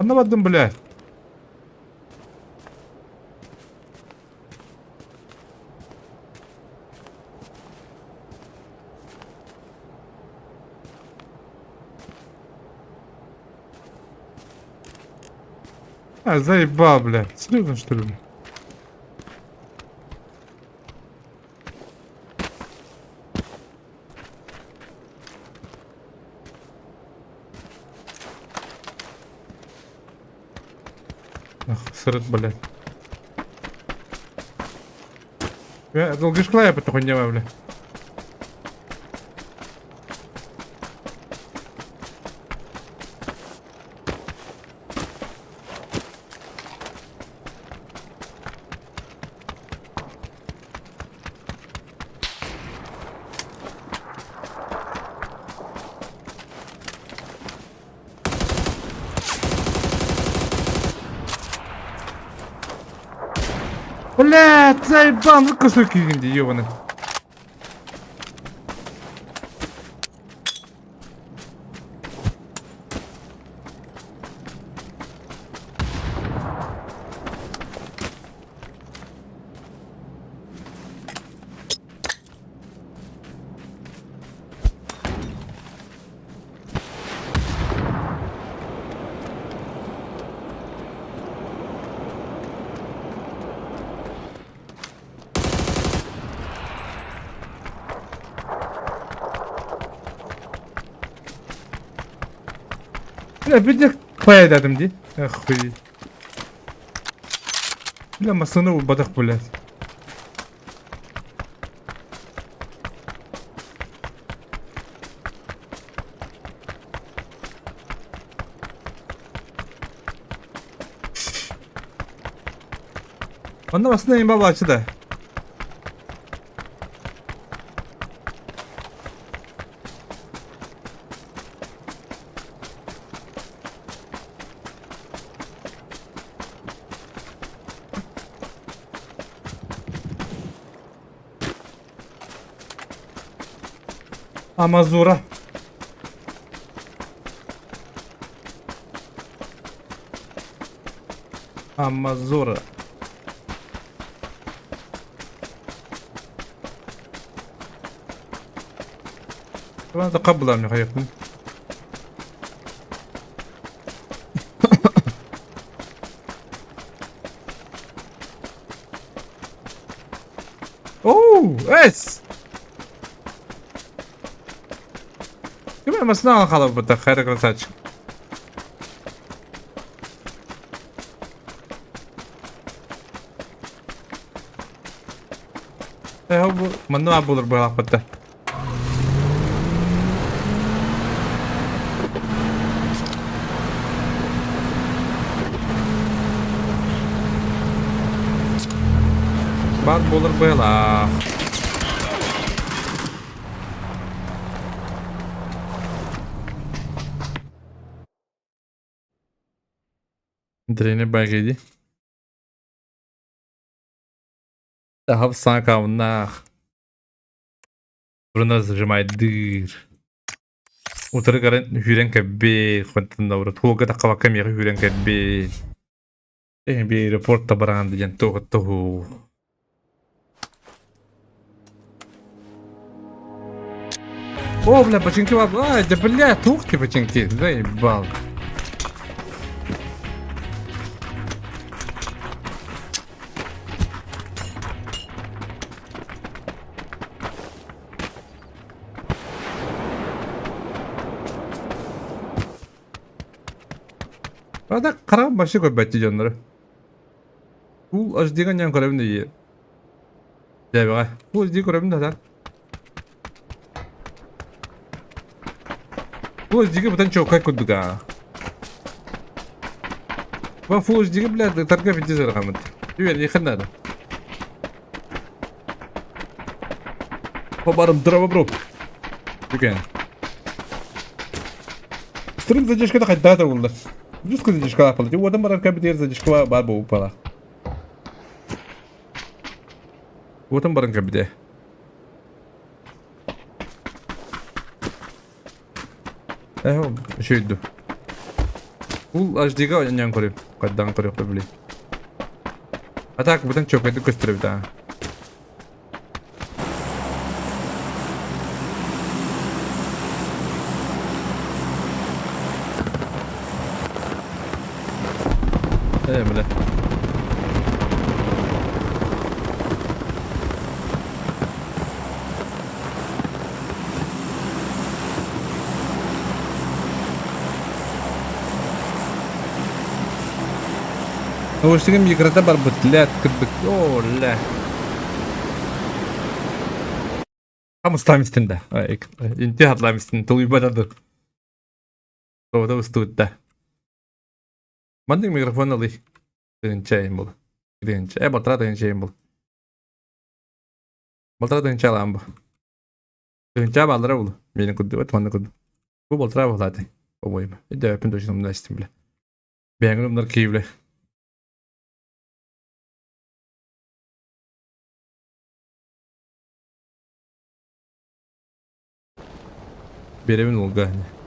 Anlamadım bile. А, заебал, бля. Серьезно, что ли? Ах, сырыт, блядь. Долго шла я потом не бля. Блядь, заебал, ну кусок инди, ёбаный. Ya bir de koy dedim diye. Ah koy. لما صنو بدق بلاد Onda aslında imba başladı. Amazura. Amazura. طبعا تقبل من خيركم. اوه اس كمان مصنع خلاص بتخيرك رساتش ايه هو ممنوع بولر بلاق بته بعد بولر بلاق دريني باقي دي هاف سانكا وناخ برنر زجماي دير وترقرن هيرن كبير كنت ندور هو قد قوا كم يغي هيرن كبير ايه بي ريبورت تبران دي جنتو قطو اوه بلا بچنكي بابا دبليا توختي بچنكي زي بال هذا قرار başı koy bence canları. Bu ajdigan yan korabın da iyi. Ya bak. Bu ajdigan korabın da lan. Bu ajdigan butan çok kay kudu ka. Bu full ajdigan bile tarka bir cüzdan kamet. Yani yakında da. Babarım drama bro. Bugün. Stream zaten kadar haddata oldu. Just zadiszkowa polecił, ładna baranka by zadiszkowa barbo upala. Ładna baranka by Eho, şuydu. Bu ajdiga yan koruyor. Kaddan koruyor tabii. Atak butan çok edip gösteriyor daha. Öyle. هو اشتغل ميكروتا بربطلات كدك اوه لا 5 مستنده هيك انت هطلع مستنده تو يبدا هو ده استود ده ما عندك ميكروفون اللي كدين بول كدين اي بطرة كدين بول بطرة كدين لامبا كدين بالره بول مين كدو اتمنى كدو bu بطرة بولاتي o boyum bir de yapın doşum da istim bile beğendim bunlar keyifli Beremin oldu yani.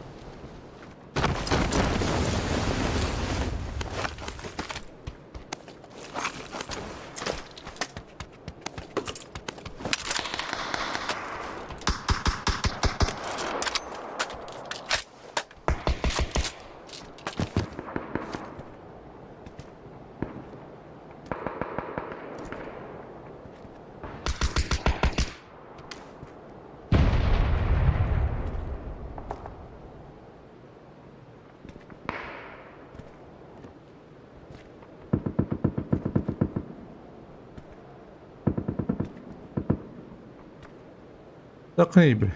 تقريبا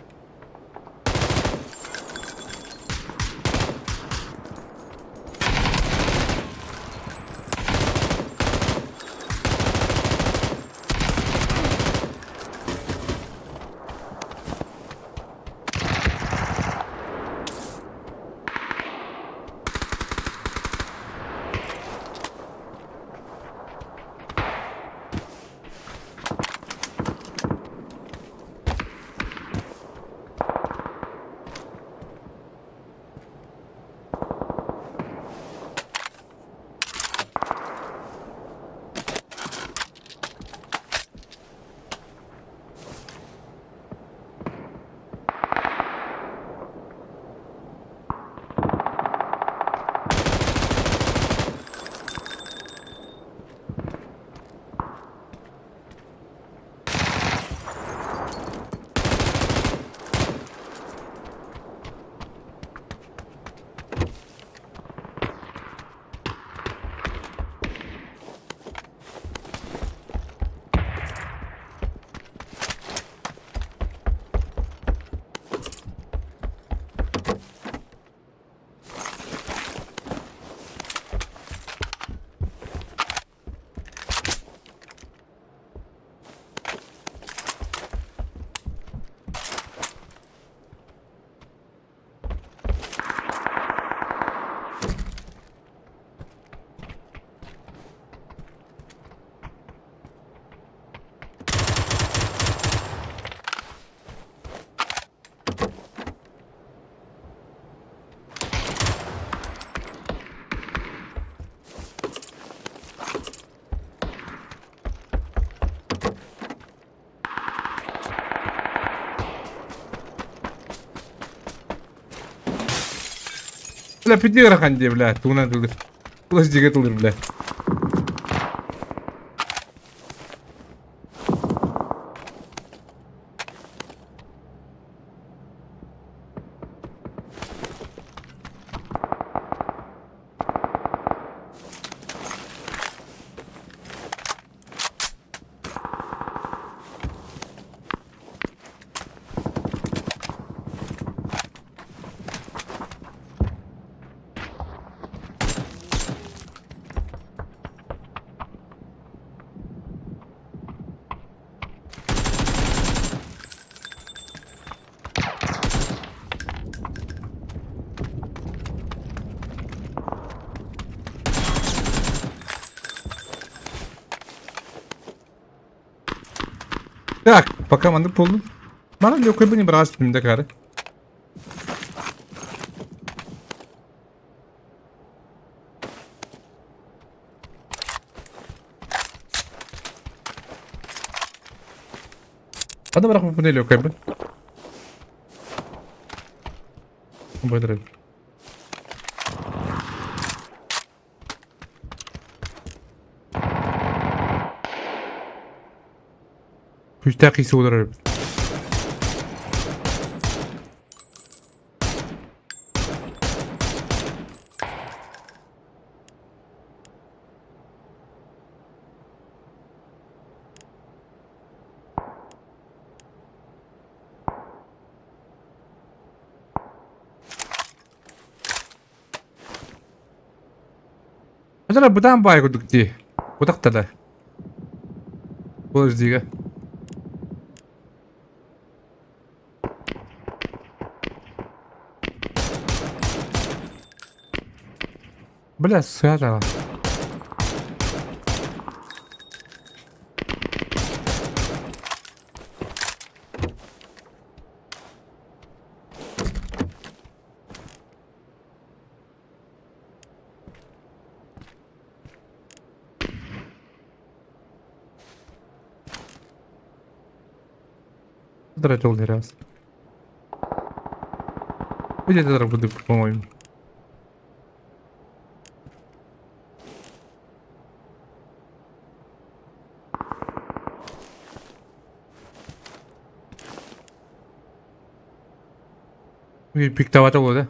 لا في ديرك عندي بلا تونا تقدر خلاص جيت تقدر بلا Так, пока мандык болду. Бана лёкой бы не брать да кары. Hadi bırak bu ne lёкой бы. Быдрый. Күчтәк исе булыр. Hadi budan bay kurduk di. Budakta da. Bu izdiga. Бля, сыра. Тратил раз. Где-то так буду, по-моему. Пиктовато было, да?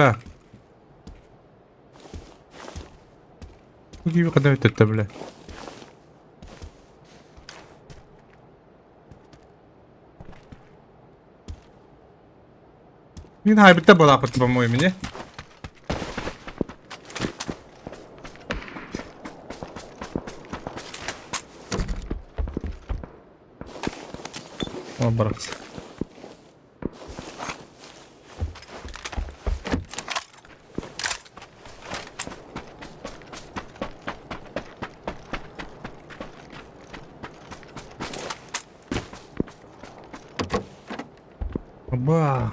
Ha. Bu gibi kadar ötette bile. Yine haybitte bol apıtı bu muymini. Ama bırak. Aba.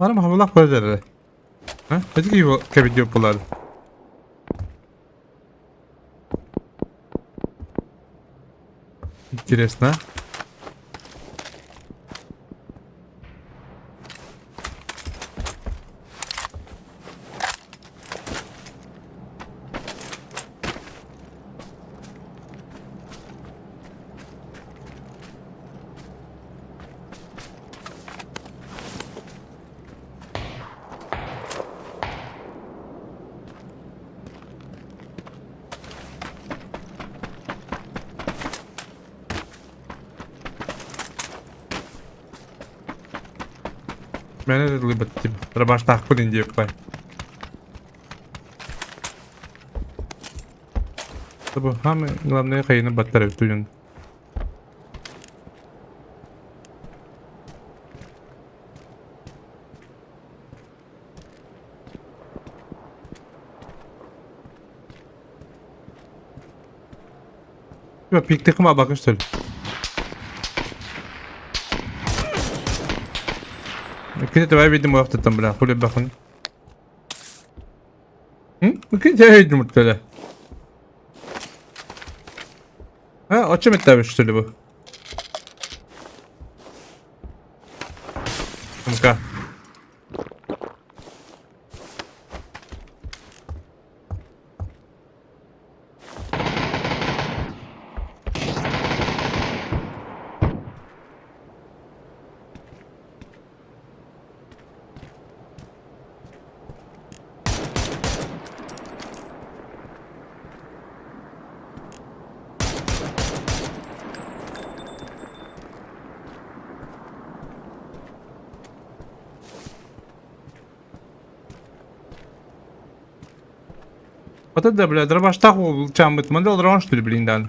Var mı havalar böyle? Ha? Hadi ki video yapılar. Интересно. Мене либо треба ж так подінді впай. Тобто, хами, головне, хай не батарею туюн. Yok, pikte kıma bakın söyle. كده تبقى بيدي وقت التمرين كل باخن كده هيد متلا ها açım etmişti bu Mka Вот это, бля, дробаштаху чам быть модель дрон, что ли, блин, да.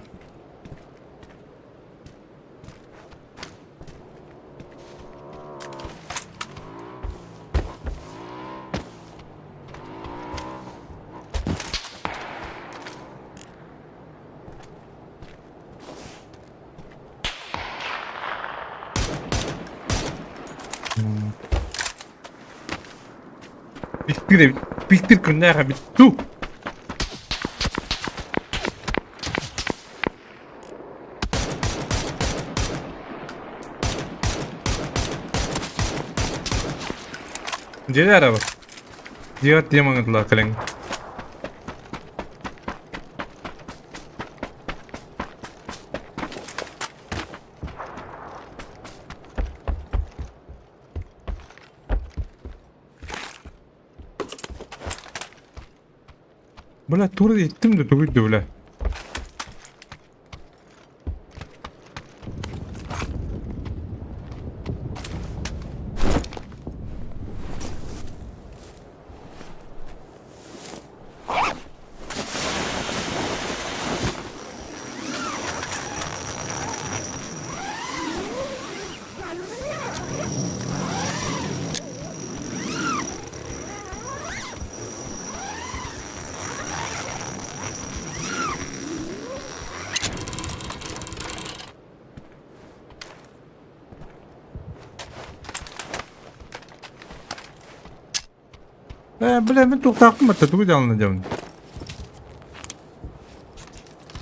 Пиктир кындаға битту. Jadi araba. Dia mengenal kaleng. Bula tur ettim de tuguydu bula. Bile ben çok takım battı tuğu canlanacağım.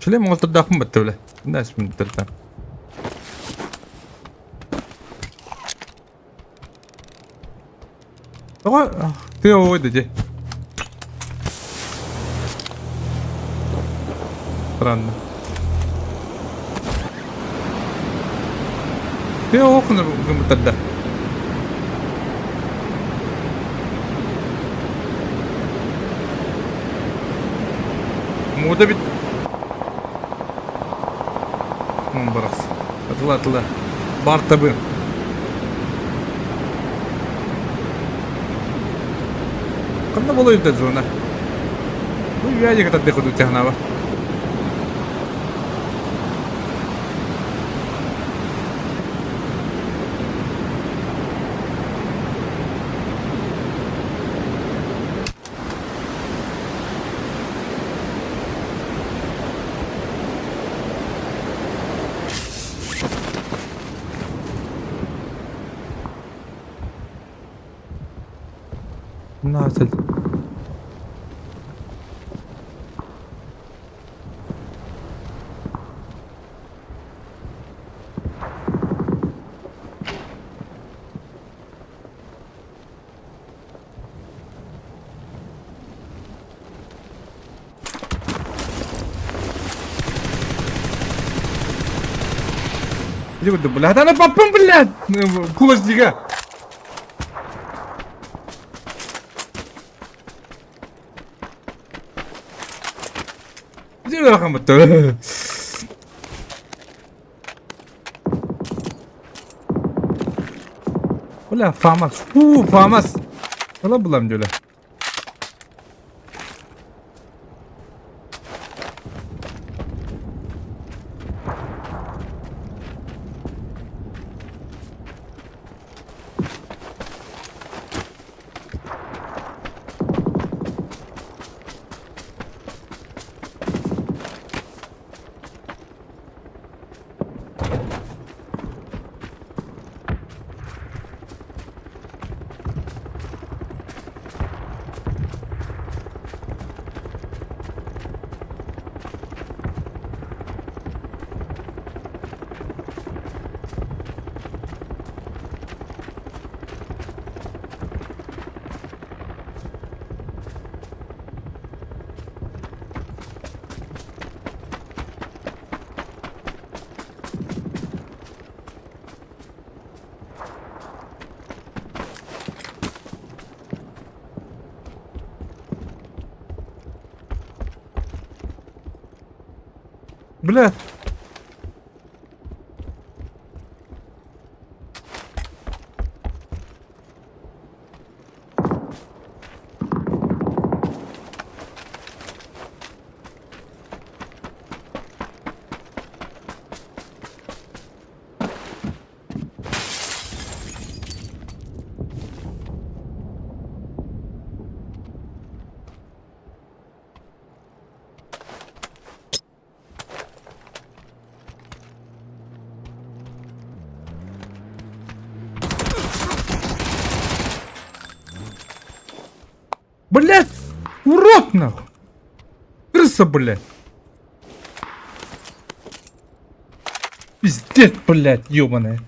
Şöyle mi oldu takım battı bile. Nasıl mı tırtan? Ama diyor o dedi. Странно. Diyor o konu gümrütede. Мода бит. Барас. Атыла. Бар табы. Кандай болуп жатат зона? Бу яжы катат деходу технаба. Nasıl? Иди вот, блядь, она попом, блядь! Кулачника! Иди нахуй, мотор! Бля, фамас! Фамас! Кала булам жоле. Бля. Блять! Урод нахуй! Крыса, блять! Пиздец, блять, ёбаная!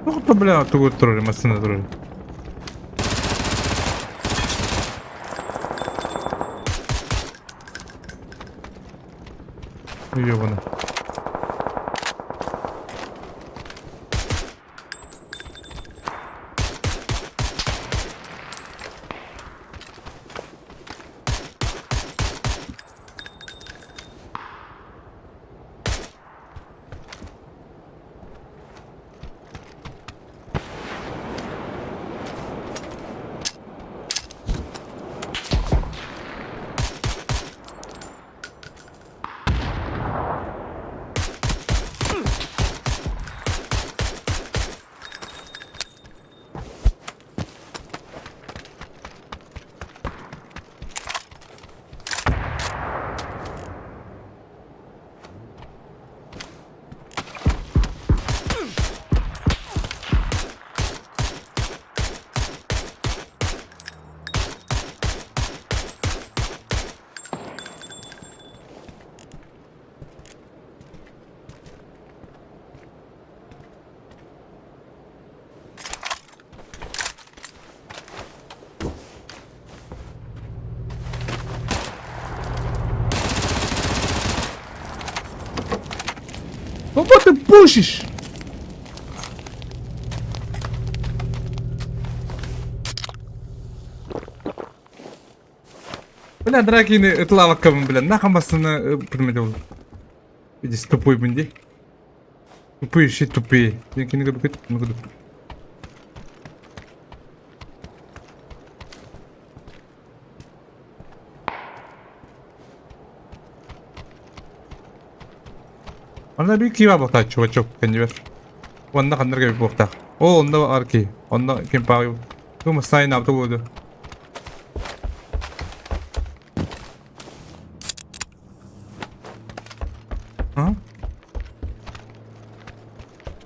Ну, то, бля, туго тролли, машина тролли. Ёбана. What the pushish? Bilen drakini ıtla bakalım bilen. Ne kamasını bilmedi oğlum. Bir de stupuy bindi. Tupuy şey tupuy. Yankini kadar ne kadar. Onda bir kiva bakta çubuk kendi ver. Onda kandır gibi bakta. O onda var ki. Onda kim payo. Bu masayı ne yaptı bu? Ha?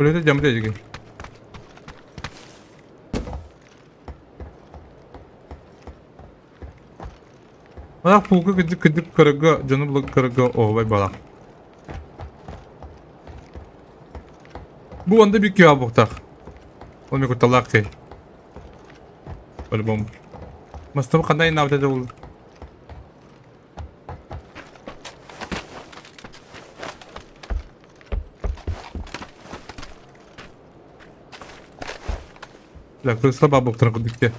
Böyle de camı diyecek. Bak pulga gidip karaga canı bulak karaga o vay bala. Bu anda bir kiva bakta. Onu bir talak ki. Böyle bom. Mastım kanday ne yaptı olur. La kırısla babuk tarafı dikti.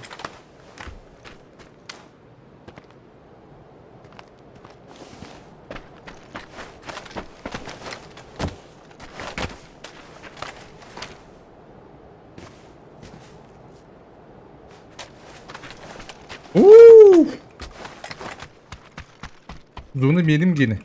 Zonu benim gene.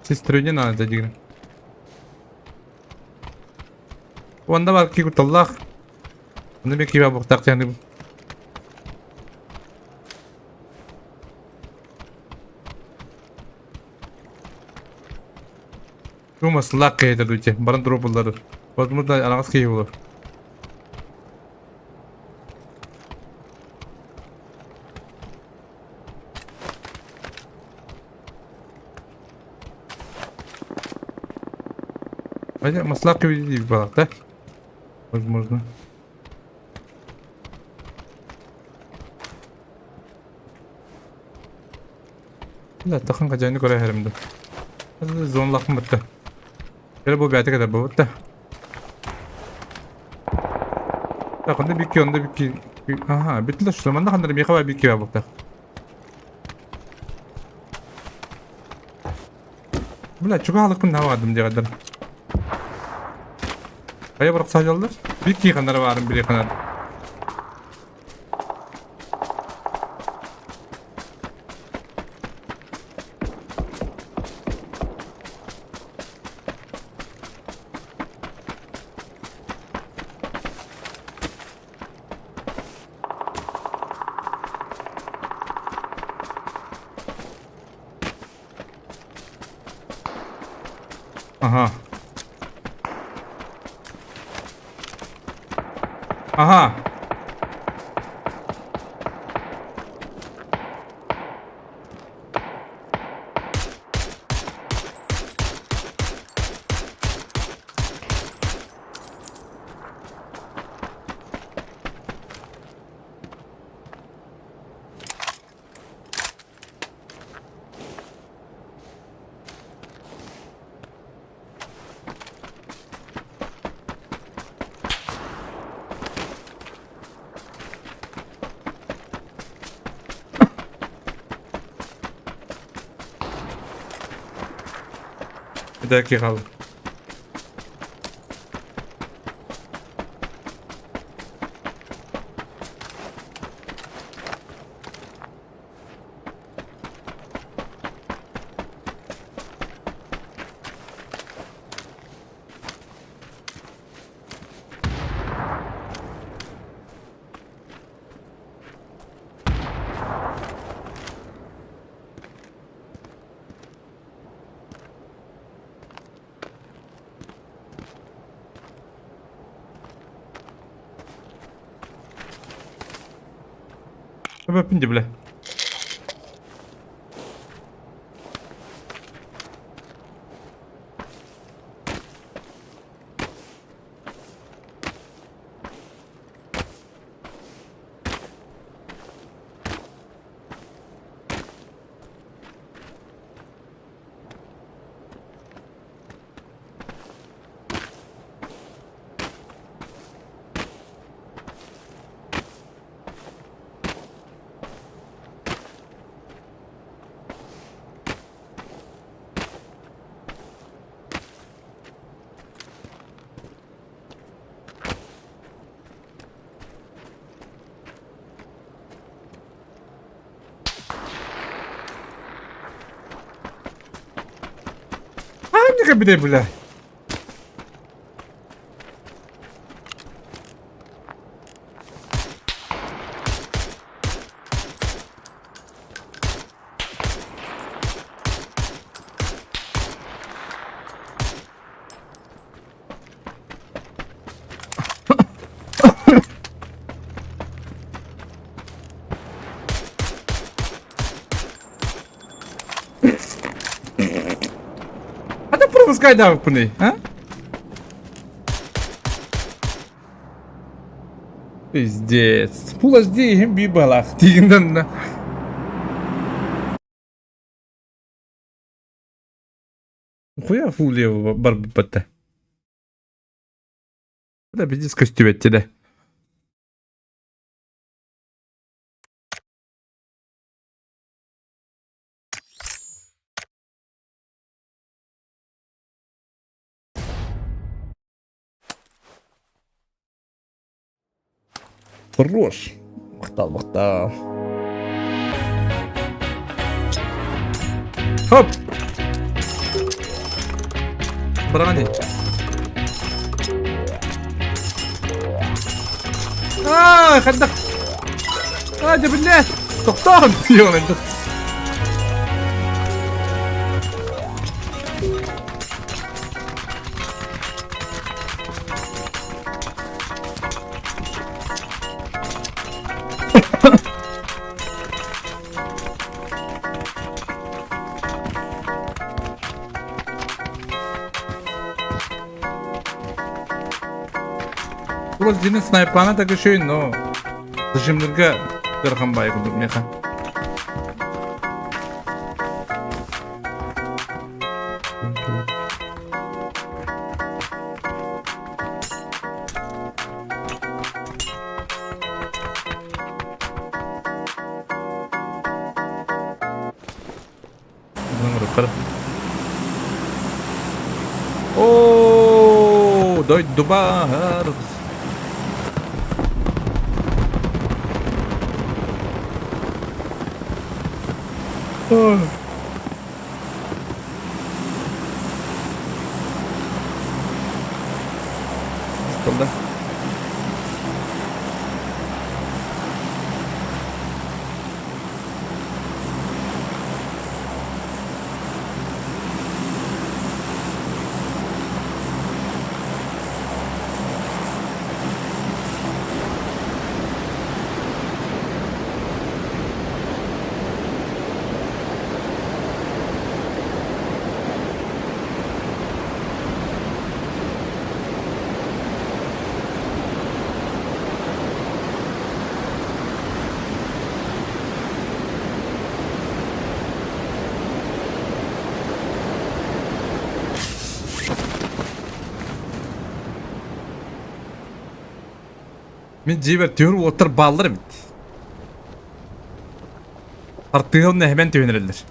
Сестрёне надо дигна. Ванда бар ки куталлах. Аны бек киба буктак яны. Bu maslak kaydı duyce. Barın dropulları. Bazımız da alağız kıyı olur. Хотя маслак видели в балах, да? Возможно. لا تخن كجاني كره هرم ده. هذا زون لقم بته. Böyle bu bir kadar bu da. Takında bir ki onda bir ki. Aha bitti şu zamanda kandarım yakava bir ki var burada. Bula çok halık mı ne vardım diye kadar. Kaya bırak sadece alır. Bir ki kandarı varım bir kanal. Aha. Aha. Bir dakika kaldı. Öpünce bile. Hangi bir de bile? Ada пропускай давай пуны, а? Пиздец. Пулажди hem bir balak diğinden de. Хуя фулия бар бипатта. Да пиздец костюметти de. Хорош. Бахтал. Хоп. Брани. خدك. بالله. تقطعن يوم انت. Ulan senin sniper'ına da şey no. Dışımdırga kırkan baygıdır meha. Oh, doido bar. Oh. Escolta. Men ciber diyor otur balları bit. Artığı ne hemen tüyünerilir.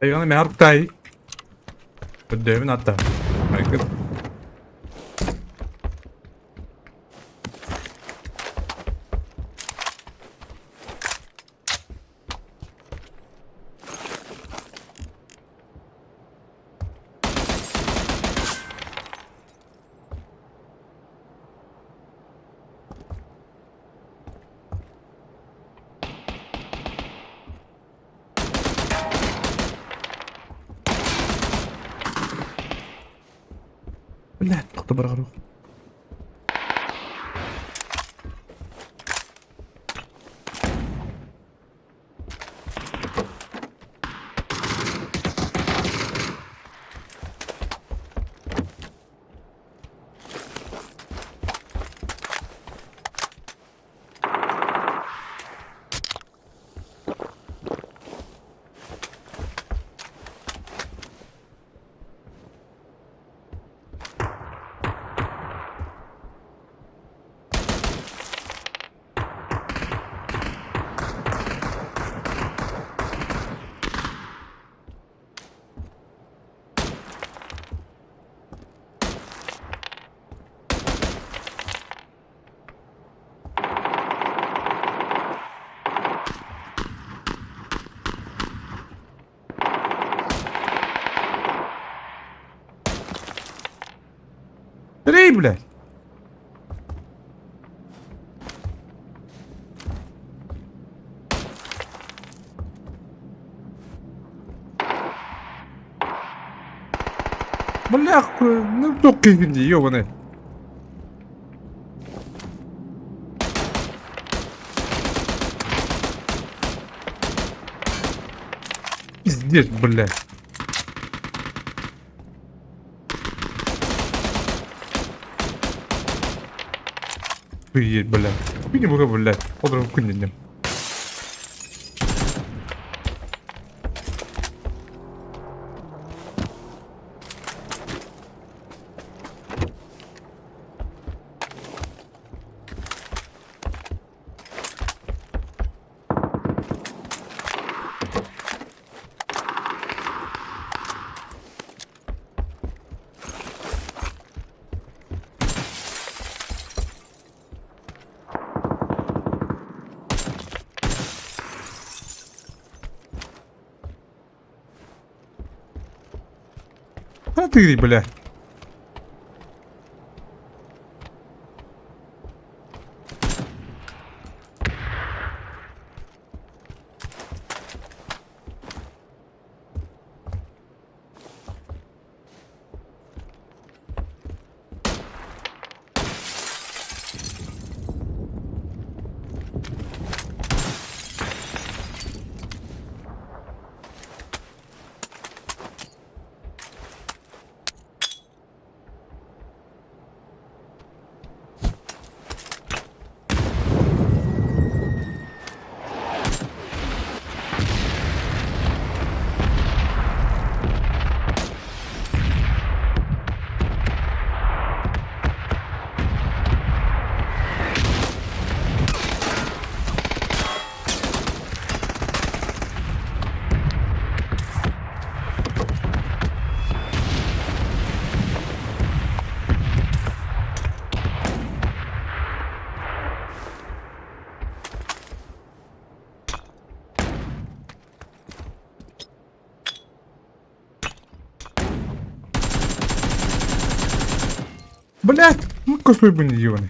انا ما عرفت تاعي قدامي حتى هيك لا تختبر غروب تريبله بالله نتوقي عندي يوم ازديت بالله بالله فيني بقى بالله اضرب كل النم لا تجري بالله Блять, ну косой бы не ебаный.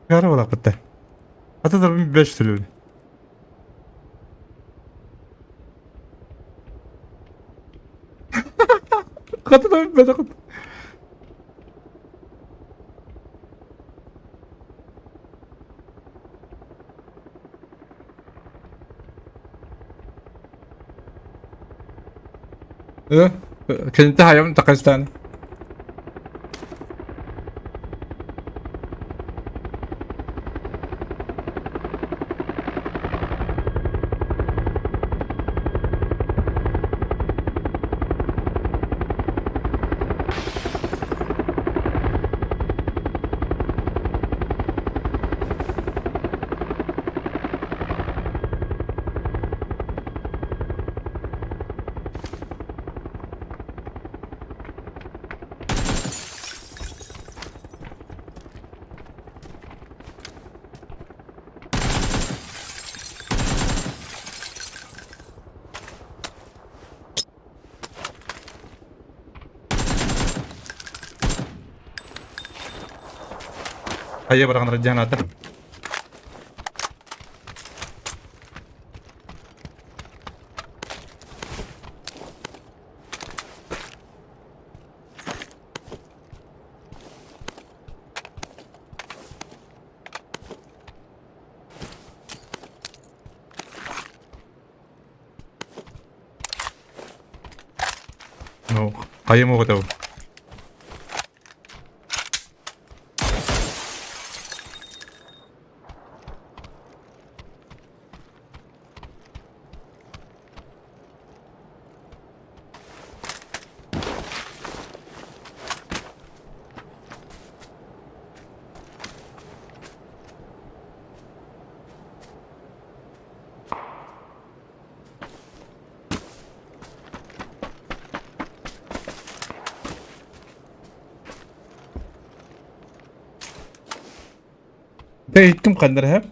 Гара вала патта. Ата да ми беше люди. Хата да ми беше хата. كان انتهى يوم تقستان Kayya bırakın canatı. No, kayya mo ko daw. Değittim kandır hep.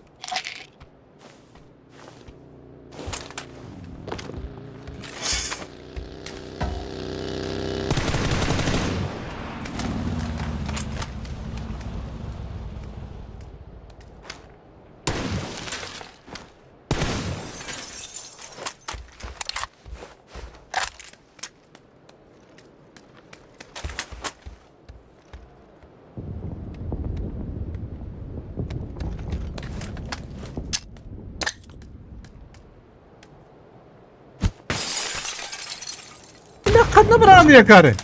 Ne kadına bırakın yakarı.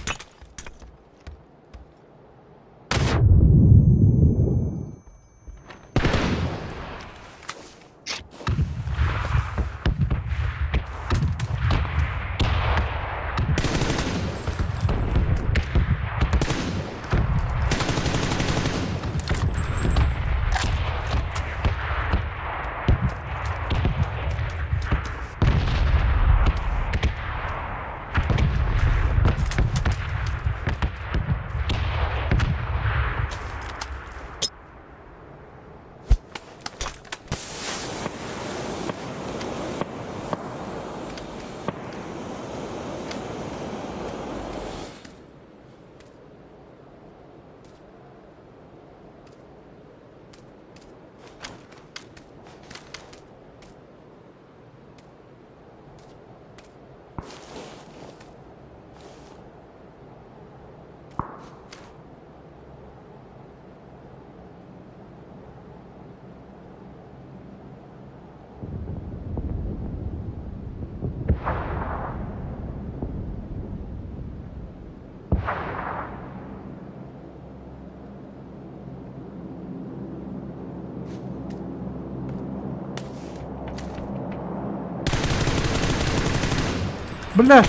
Bля.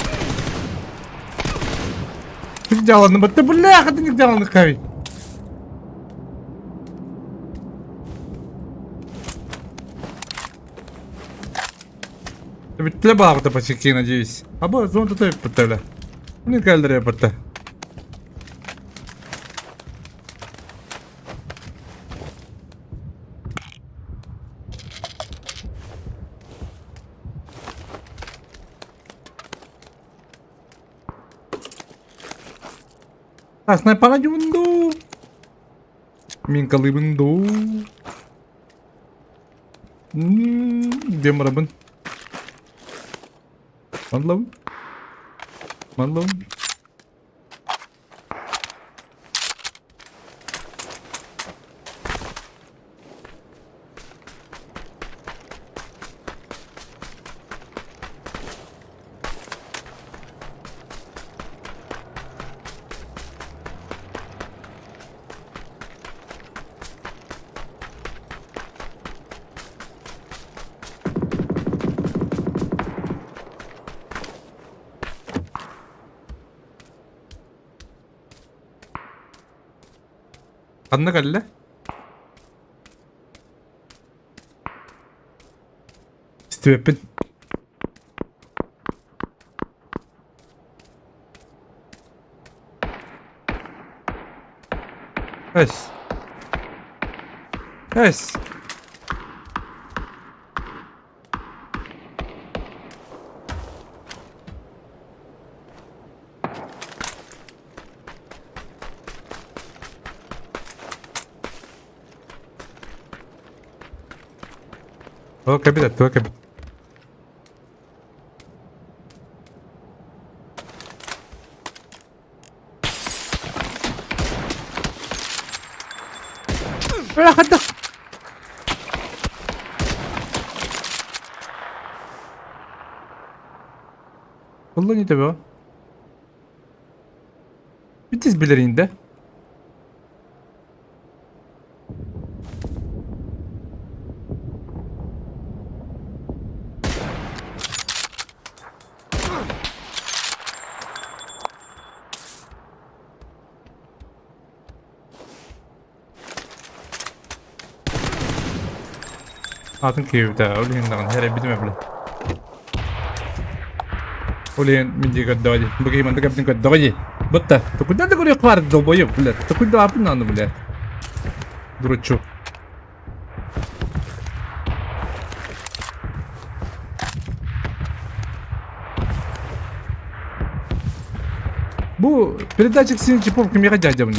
Jalan betul bля, katanya jalan kau. Betul bah kita pasti надеюсь. Або зон тут и потом. Не кальдре потом. Sniper aja bendo. Mingkali bendo. Dia mereben. Malam. Malam. Kanna kalle. Weapon. Yes. Yes. هو كبدت هو كبد. لا خدك. والله نتابعه. Bitiz bilerinde. Atın kıyıvda. Olihin dağın. Her ebidim bile. Olihin minci kaddağı. Bagaimana tak kapten kaddağı. Betul. Takut dah takut dia keluar tu boy pula. Takut dah apa nak boleh. Durucu. Bu передатчик синин чипов кимге жажабын.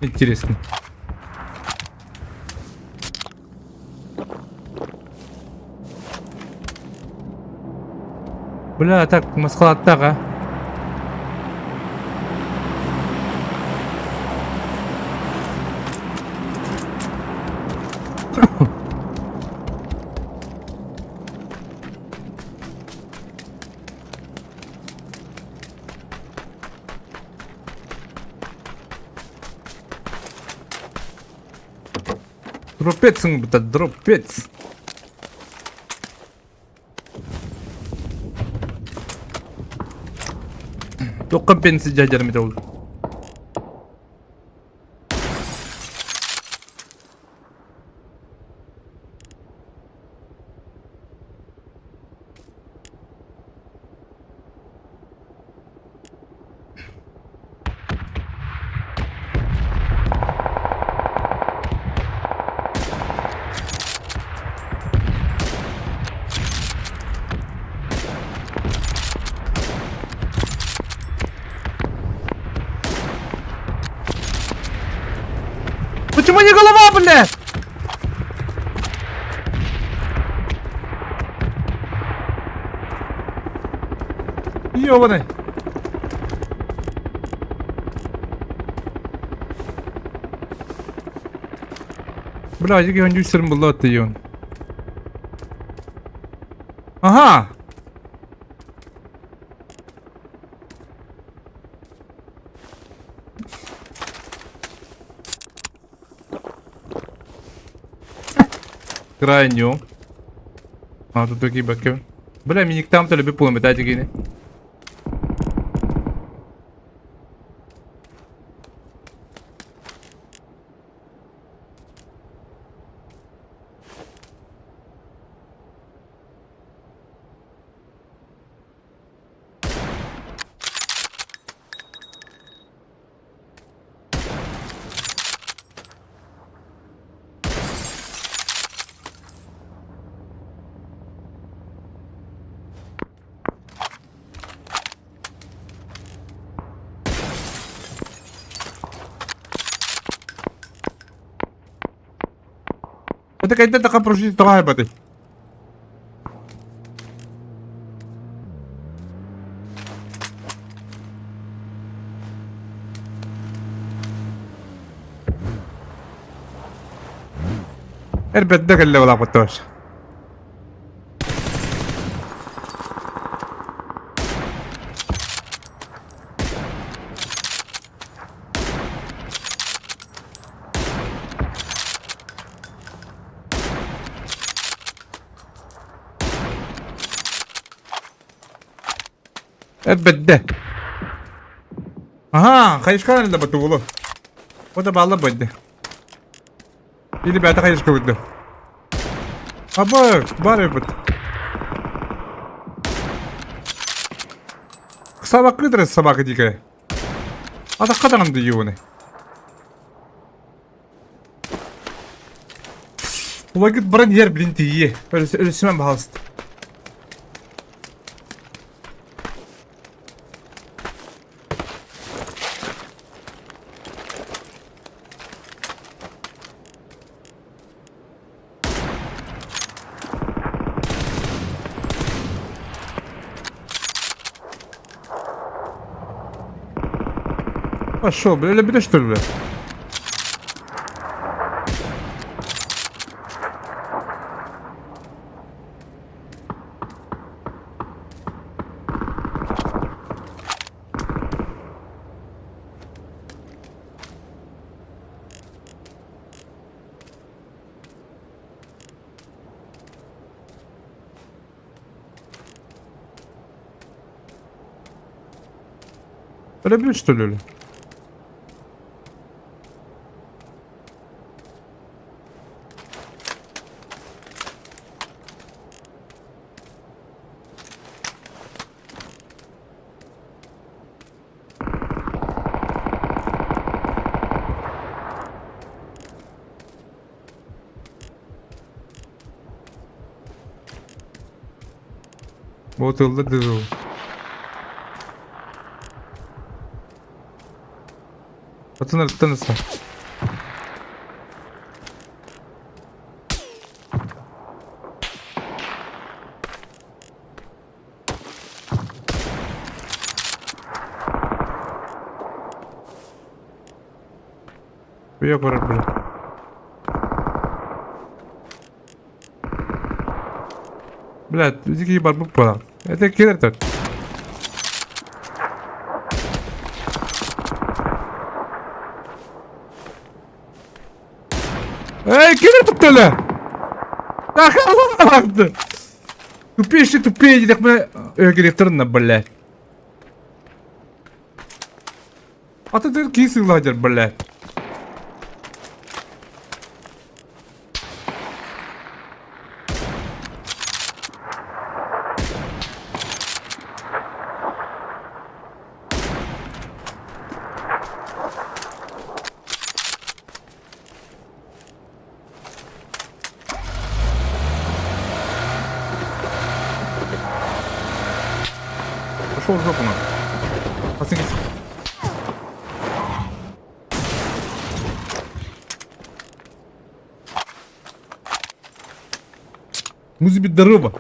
Интересно. Бля, так, маскалаттак, а? Дропецың бұта, дропец. Тоққа пенсі жайжарым еді ол. Почему не голова, блядь? Ёбаный. Бля, я он юсером был от ее. Ага. Крайню. А тут такие баки. Бля, миник там-то люби пулеметать гини. Это когда такая прожить вторая баты. Elbette اللي ولا بطوش. Elbette. Aha, kayışkan elde batı oğlum. O da bağlı bende. Или бята кайышка өтті. Аба, бар ебіт. Сабақ кыдырыз сабақы дейкі. Ата қадағанды еуіне. Улагыт баран ер білін тейе. Өлісімен бағалысты. Başo böyle bir düştür be. Böyle bir düştür öyle. Bu otelde de o. Atın tanısa. Bu yapar böyle. Блядь, иди ебать буква. Это киллер тот. Эй, киллер туптеле! Да халахты! Тупейший тупее, так мы грифтерна, блядь. А ты кисы ладер, блядь. Пошел в жопу на. Пацаны. Музыбит дорога.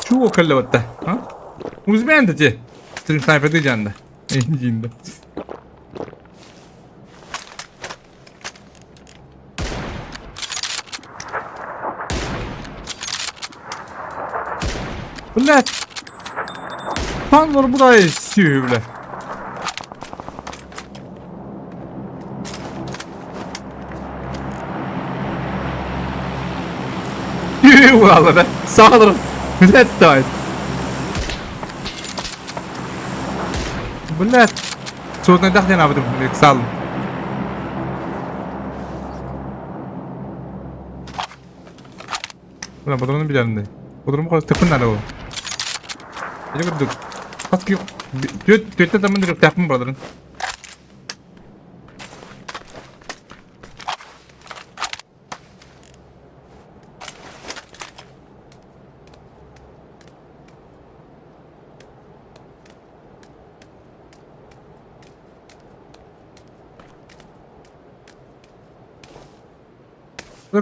Чего колёт-то, а? Музбенда те. Стрим снайпер ты джанда. Индинда. Блядь! Панлар burayı siyor bile. Yürü valla be. Sağlarım. Millet dahil. Блядь. Soğutmayı da ne yaptım? Sağ olun. Ulan bu durumun bir yerinde. Bu durumu kadar tıkın nerede o? Ini geduk. Pas kyu. Duit temen direk tapım brother'ın.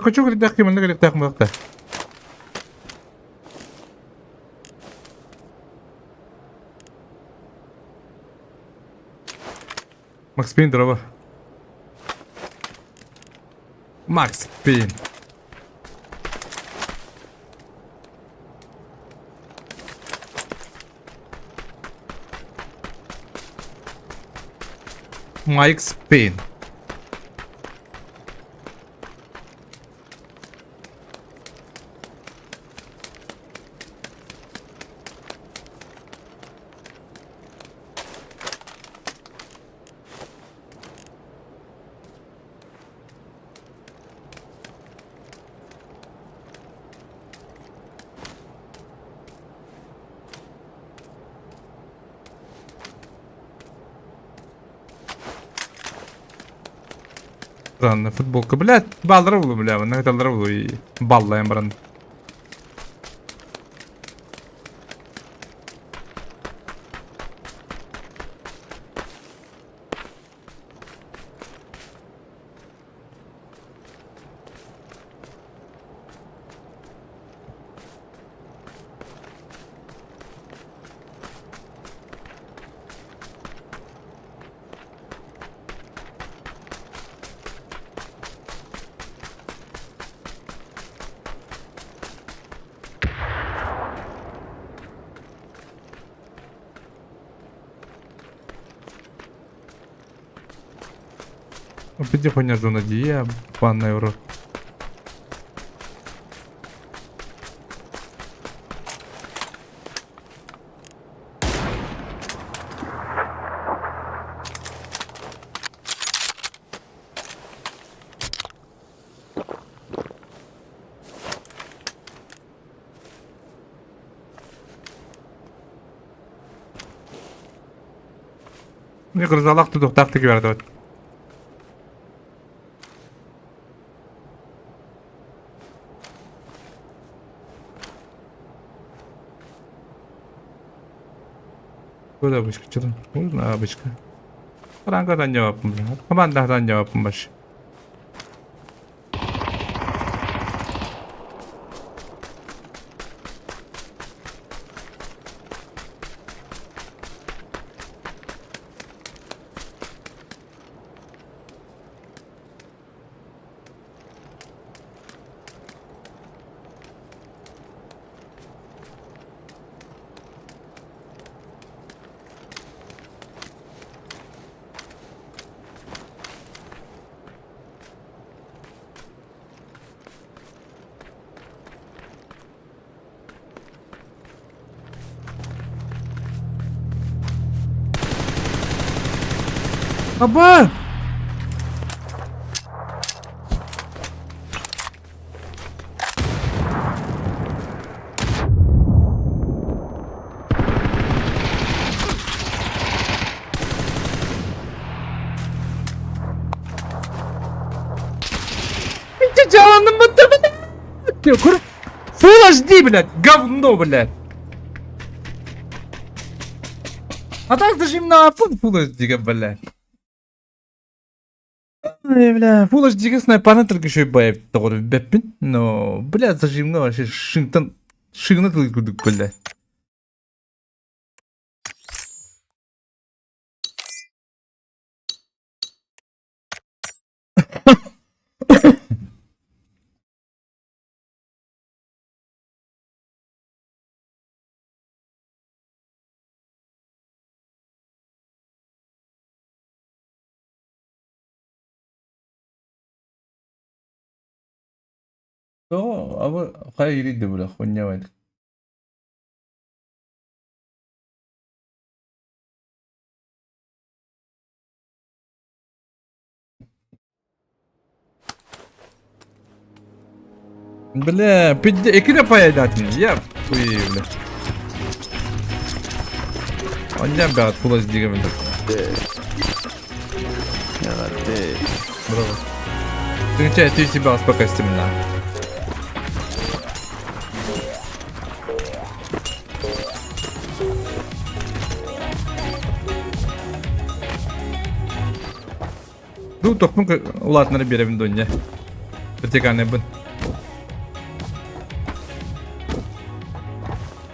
Kaçıyor gidip takım, ne gidip takım bakta. Max Payne дрова. Max Payne. Max Payne. Странно, футболка, блядь, баллары было, бля, на это было и баллаем, бранд. Потихоньку зона дия, ванна евро. Ne kırzalak tutuk taktik verdi. Böyle bışkı çıdın. Uzun bışkı. Rangadan cevapım. Komandadan cevapım baş. Aba! Bitti canım bitti bile. Diyor kur. Fulaş değil bile. Gavunda bile. Hatta da şimdi ne yapın Fulaş diye bile. Бля, Фул HD снайпарны только еще и боев такой беппин, но, бля, зажимно вообще шинтан, шигна тут кудук, бля. То, а вы хай ириди, бля, хуйня вайд. Бля, экиде поедать мне, я хуй, бля. Он не бят, Фул HD, бля. Браво. Ты себя успокойся, меня. Ду тохмун улатнары беребин дөнья. Битегане бин.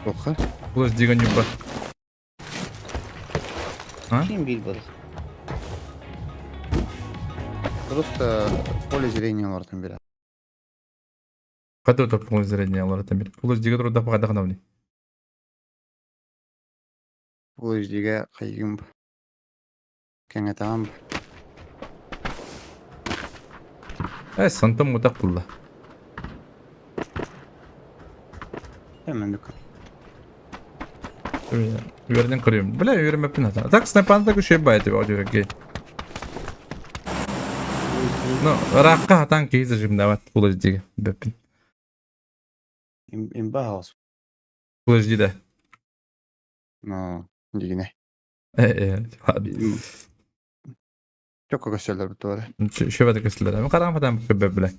Тоха. Фул HD га нюба. А? Kim bilbir. Просто поле зрения олардан бери. Кады топун зрение алар тамир. Фул HD га турда пагада канавни. Full HD'ге кайгым. Кеңе тамам. Сантам мутак кулла. Hemen dük. Üverden kırıyorum. Bля, üverim hep pinata. Так, снайпан так şey bayat bir audio gay. No, raqqa hatan kiyizir şimdi evet. Full HD'ge. Bepin. Imba haus. Full HD'de. No, digine. Abi. Çok gösterler bu tuvalet. Şöyle kısırlar. Ama karan falan bir bile.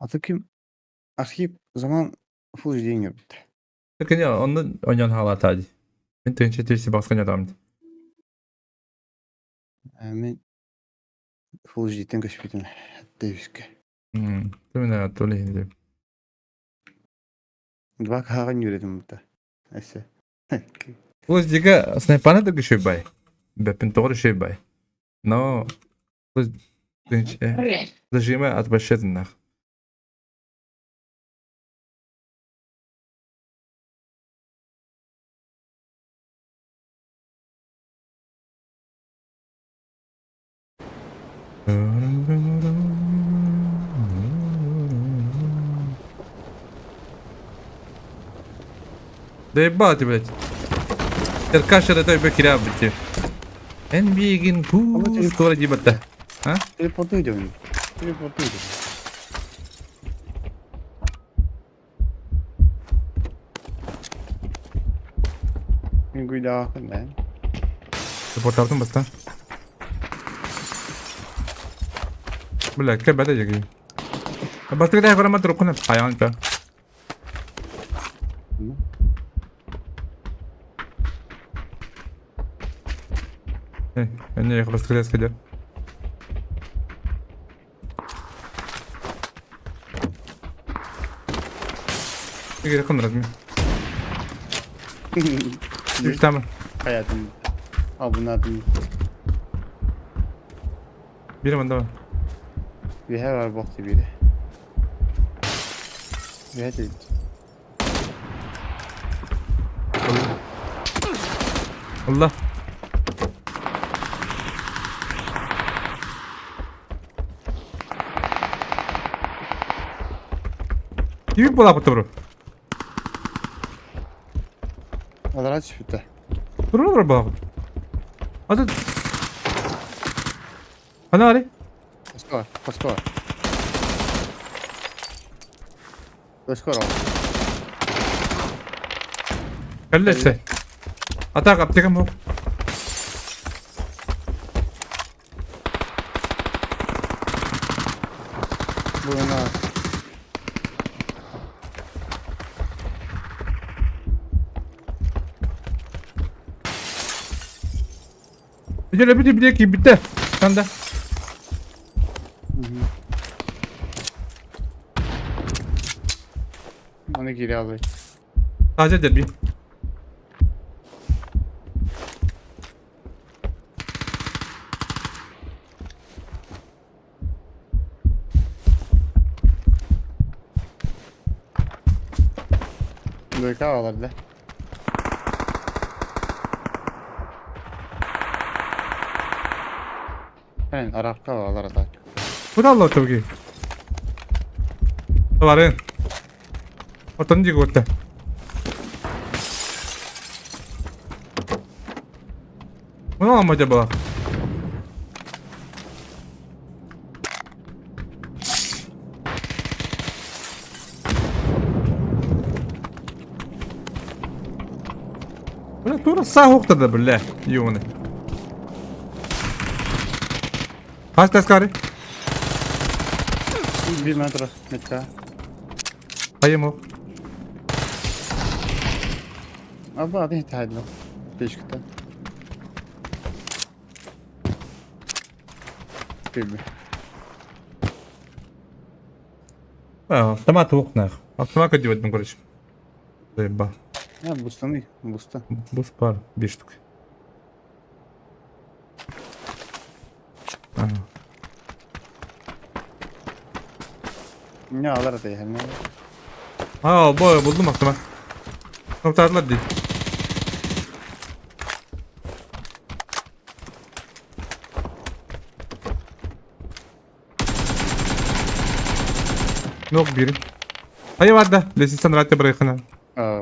Atı kim? Arşiv zaman Full HD'nin yok. Bakın ya onun oynayan halat hadi. Ben tünçe tüysi baskın adamdı. Men Full HD'den kaçıyordum. Hatta yüzke. Değil mi ne yaptı öyle hindi. Два karan yürüdüm burada. Neyse. Full HD'ge снайпаны da şey bay. Bepin doğru şey bay. No. Tünçe. Zajime atbaşedin nak. Доебать, блядь. Теркаша это бекиря, блядь. Энбигин пу, скоро дебата. А? Телепортуй идем. Телепортуй идем. Мен күйді ақын, бән. Телепортартын баста. Бля, кебе де жеги. Басты кеде хакора матыр окуна. Аян та. Не, я просто кеде скедер. Игорь, yakın размер. Tamam. Hayatım. Al bunu atayım. Biri bende var. Bir her var baktı biri. Bir her değil. Allah. Gibi bola bu bro. Alara çıktı. Dur bola. Hadi. Ana ari. Başka var. Başka var. Başka var. Kellese. Atak aptekam bu. Buna. Bir de ki bitti. Sen de. Onu geri alayım. Sadece derbi. Böyle havalarda. Ben Arap havalarda. Bu da Allah tabii ki. Varın. Otan diye gotta. Bu ne ama acaba? Bu ne sağ hukta da billah. Yone. Kaç tezkari? 1 metre. Metre. Hayır mı? Abi hadi hadi. Peşkıta. Gibi. Автомат в окнах. Автомат делать на короче. Заеба. Ya bustan iyi. Busta. Бус пар, 5 штук. Ага. Ne alır da yani. Aa, buldum автомат. Noktadılar değil. Yok biri. Hayır vardı. Lesin sen rahatça bırakın. Aa.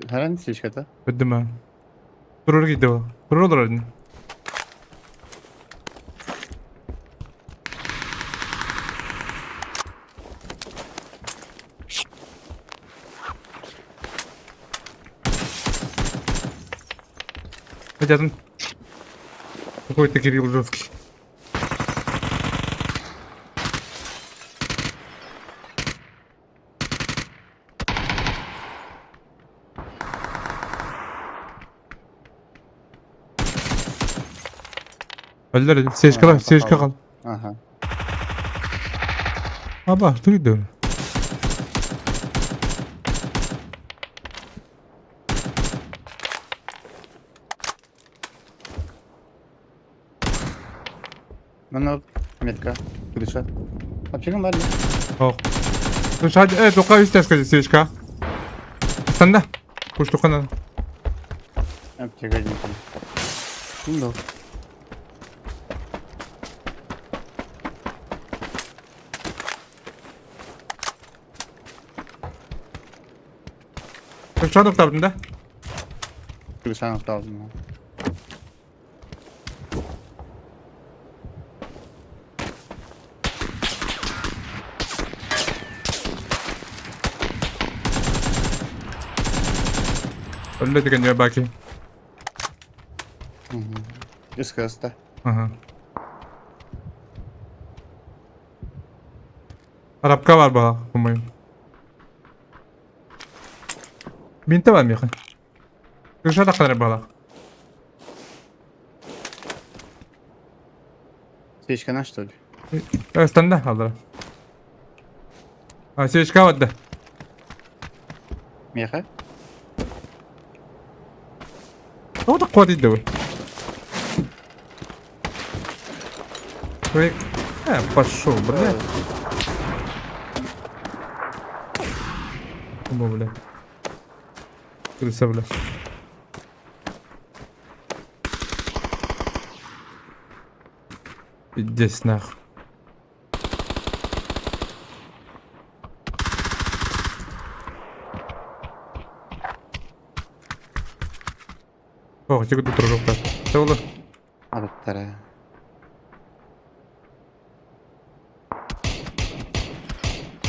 Herhangi bir şey kata. Ödüm ha. Durur gitti o. Durur olur ödüm. Хотя какой-то Кирилл жесткий. Öldür, seçke kal. Aha. Aba, duydu. Bana metka. Kılıçlar. Yapacağım var mı? Ох. Слушай, только есть тяжкая свечка. Станда. Пусть только надо. Yapacağım. Şimdi o. Kırışa nokta da. Kırışan nokta aldım ya. Öyle de kendime belki. Üst kırısta. Aha. Arapka var bana. Umayım. Binte var mı yakın? Kırışa da kadar bana. Seçken açtı öyle. Östen de aldılar. Ha seçka vardı. Miyaka? O da kuvvetli bu. Ve пошел, блядь. Кому, блядь? Крыса, блядь. Здесь нахуй. О, тихо, тут рожок так. Что было? Alıptara.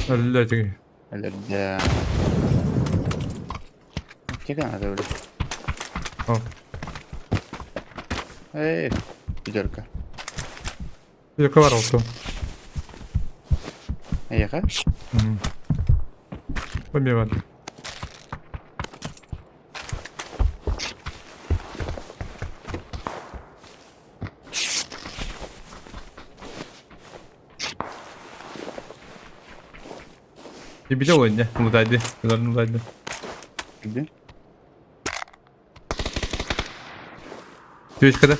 Öyle tiki. Öyle de. Çekan hadi öyle. О, Hey. Gidiyorka. яка var oldu. Miyaka? Помивать. Bir de oyunda. Buradaydı. Güzel buradaydı. Gidiyor. Свечка, да?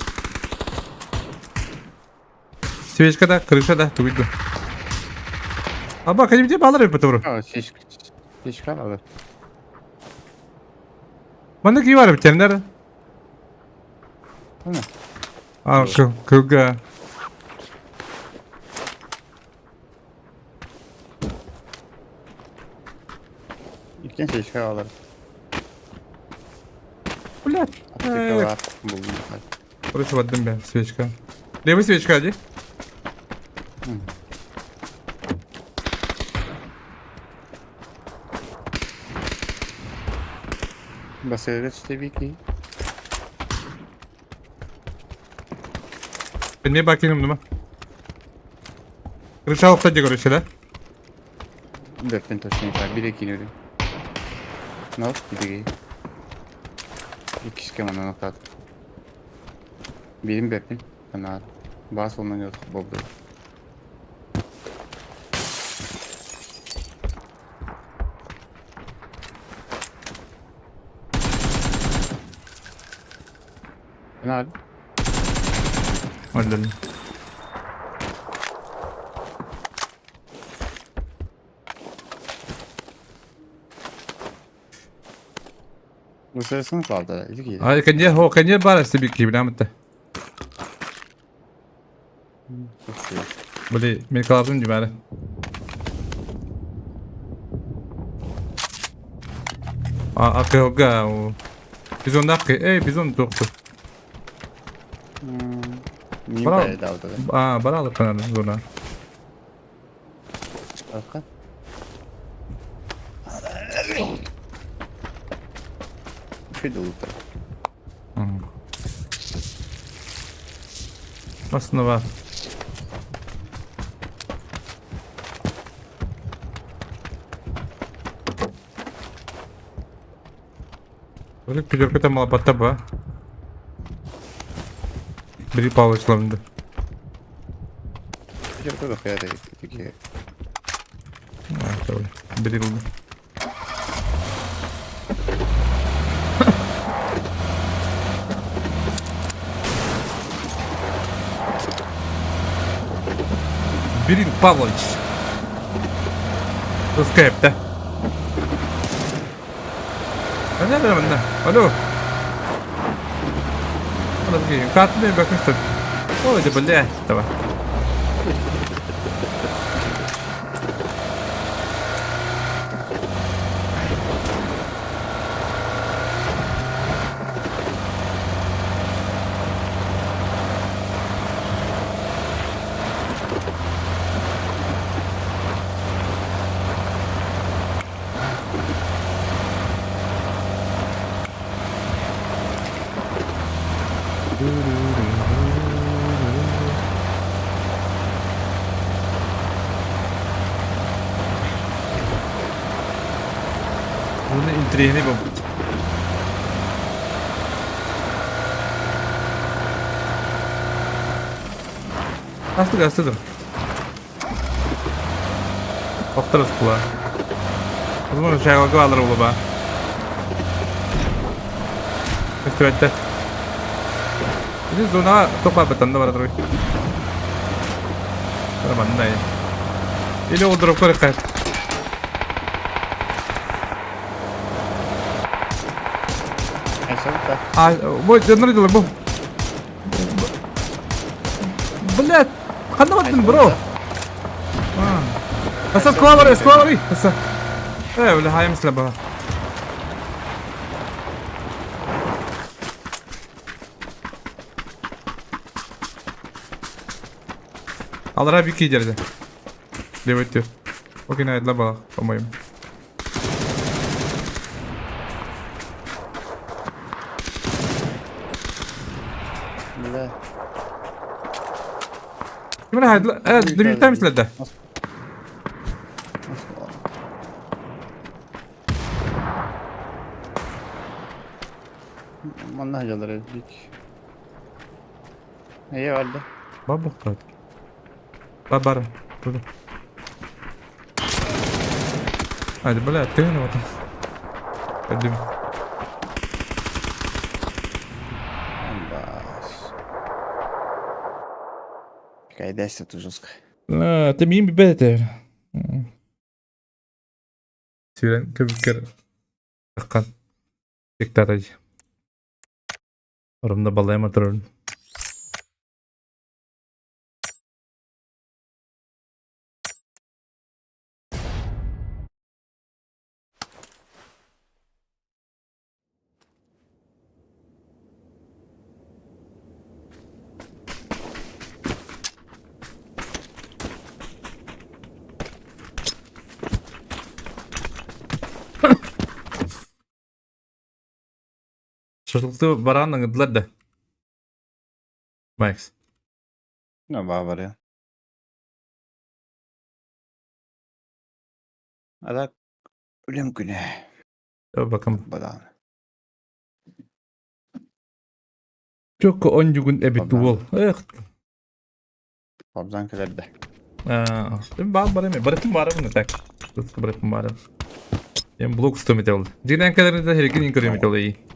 Свечка, да? Крыша, да? Тут видно. А бак, они где баллы по тавру? Hiç kalmadı. Bana ki var bir tane nerede? Bu ne? Aa, kılga. İlken hiç kalmadı. Блядь. Aptika var. Buldum. Короче, в одном бе, свечка. Левый свечка, иди. Basıyoruz tabii ki. Ben niye bakayım buna? Крыша altta короче, да? 4 taşın var. Bir de geliyor. Ne oldu? Bir de geliyor. İkisi kemanı nokta. Benim Berpin. Kanar. Bas olmanı yok. Bobdu. Kanar. Öyle. Bu sırasını kaldı. İlk iyi. А конье бара себе ки, бля, мыта. Блин, мен kaldım gibi bari. Akılga o. Biz onda akı, biz onu doktu. Niye Bravo. böyle davdı? Bana alır kanalı zona. Arka. Şey de oldu. Aslında var. Böyle pidorka там лопата ба. Biri pavlaşlandı. Bir de böyle kıyada gitti. Tamam. Biri buldu. Biril Pavlovic. Скайп-то. Nerede? Alo. Подожди, карты bakın sen. Ой, да блядь, давай. Bunu intrihini bu. Astık. Baktırız kulağa. O zaman şey algı alır oğlu ba. Kötü. Bir de zona topla betanda var duruyor. Tamam ne? İle o drop kare kay. А, вот, смотрите, бу. Блядь, ханаваттын, бро. Аса склавари. Аса. Бля, хайм слаба. Алара bir iki жерде. Деп өтті. Окей, айдла бала, по-моему. Бля. Kimine aydla? Demirten misin de? Manna hacalar evlilik. İyi vardı. Baba kat. Babara. Dur. Hadi böyle attın mı vatan? Hadi. Какая десять тут жестко. Ты мим бебете. Süren köpükler. Bakkan. Diktat acı. Orumda balayama durun. Şaşılıklı baranla gıdılar da. Max. Ne var ya? Ada ölüm günü. Ya bakalım. Badan. Çok oncu gün ebit ol. Babzan kadar da. Ben barım ya. Barım barım ne tak. Barım barım. Yani blok ustamı oldu. Diğer kadarını da herkesin inkörümü oldu iyi.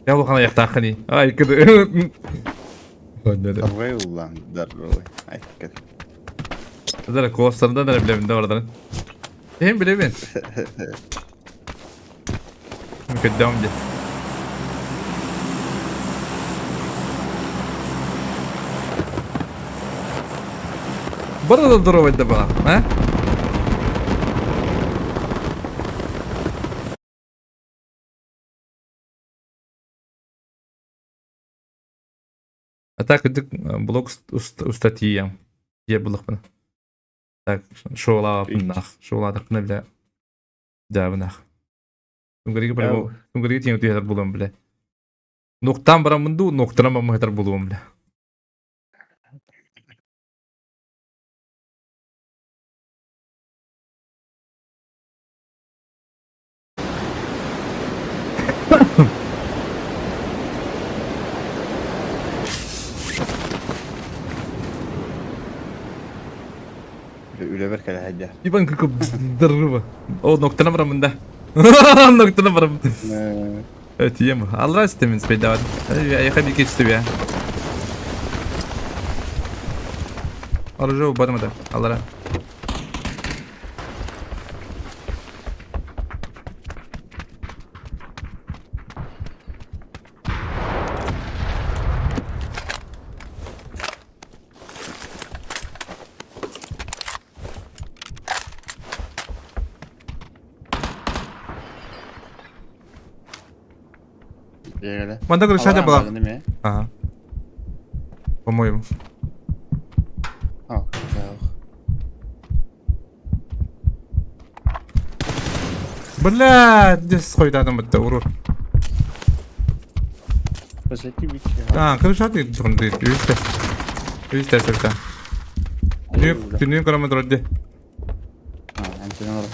Ya bu kana yaktakani. Ay kıdı. Anladım. Darroy ulan. Darroy. Ay kötü. Zara kovaslarında da bilemin de oradan. Hem bilemin. Mükemmel diye. Bana da duramadı bana. Ha? Так, это блок у статьи. Я был их. Так, шоула нах. Шоула так не бля. Да, нах. Күнгөргө тең өтөй булам биле. Ноктан барамынды, ноктана мамы хатар булам биле. Üle ver kale hadi. İban kıkıp dırrıba. O noktana baramında. Noktana baramında. Evet iyi mi? Allah isteminiz bedava. Hadi geçti ya. Arıca barıma da. Allah'a. Manda крыша была. Ага. По-моему. Бля, здесь сходит адам это урод. Спасайте бить. Крыша ты тұрын дейді. Үйісті әсірді. Дүниен көреме тұрады. Әнсенен ұры.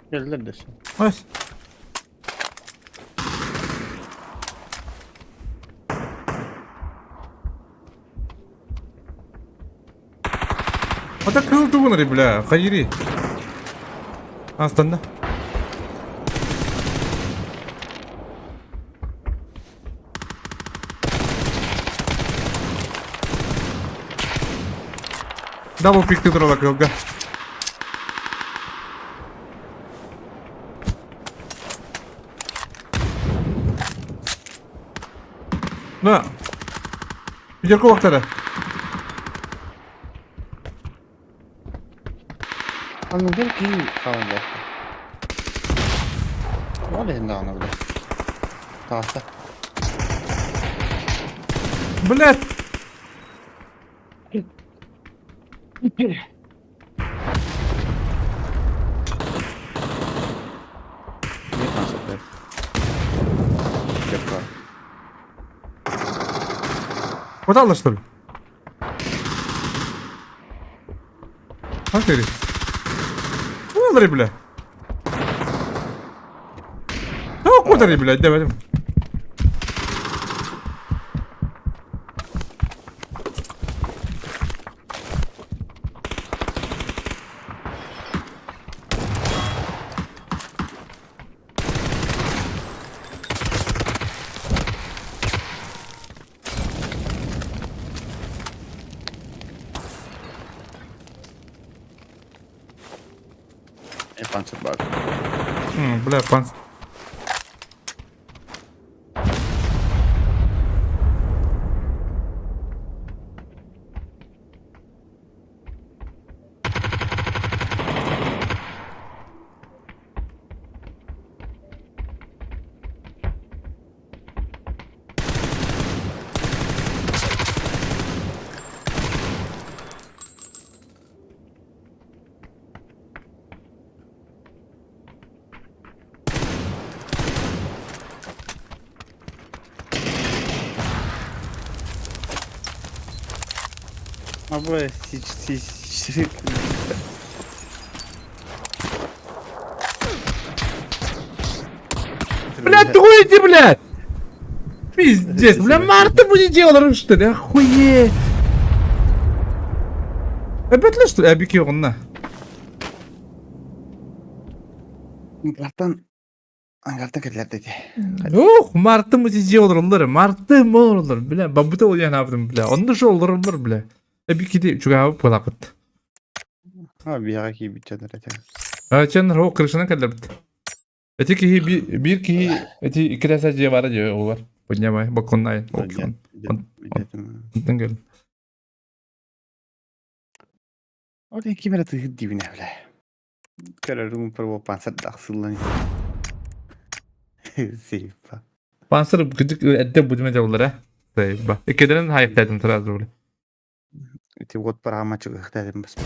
Geldiler de sen. Ось. Ата кыл тугунары, бля, хайри. Астанда. Дабл пикти турала кылга. Да. Пятерку вақтары. Anladın ki tamam bak. Ne oluyor şimdi ana bile? Tahta. Блядь. Ne konseptler? Tekrar. Хватало, что ли? Смотри. Куда, бля? Ну, куда, блядь, давай. Ne konsept bak. Бля, пан. Ha buraya Блядь, ты хуете, блядь! Пиздец, бля, Марта будет делать, что ли? Охуеть! Опять ли, что ли? Абики онна. Angardan kediler dedi. Ох, Марта мı сделал, Марта mı olur, бля, бабута oluyor ne yaptım, bля. Onda şu olur, bля. Abiki de çok abi palakıt. Ha bir yere ki bitecekler ete. Açan o kırışına kadar bitti. Eti ki bir ki eti iki tane sadece var ya o var. Punya bak onay. Opsiyon. Ondan gel. Orada iki mere tığı dibine öyle. Kararımı provo pansat daksıllanıyor. Seyfa. Pansır gıcık edde budime cevaplara. Seyfa. İkiden hayıfladım tıraz böyle. Eti got para ama çok ihtiyacım bas.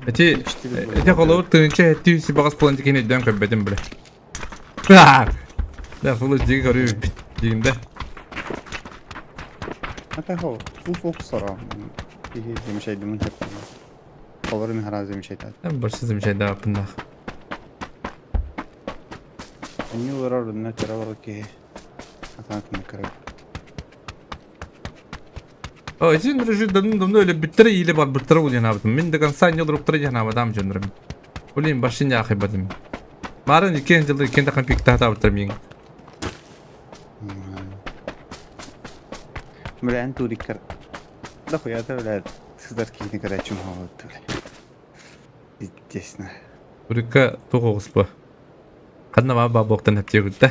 Eti kolu tığınca etti yüzü bağız polantık yine edden köbbedim bile. Lafılı ciddi görüyor bittiğinde. Hatta o full focus var. Bir şey demin hep. Favorim harazi bir şey tadı. Ben başsız bir şey daha yapın da. Anyu var orada ne tara var ki. Hatta ne karar. O için rejim dönüm öyle bitire iyile var bitire oluyor ne yaptım. Ben de kan sen yıl ruptire cana adam cöndürüm. Olayım başınca akıbadım. Marın ikinci yılda ikinci kan pik tahta bitirmeyeyim. Mülen turikar. Da koya da öyle sizler kini kadar çum hava öyle. Ciddi. Burika toğuz bu. Kadına bana baboktan hep yürüdü.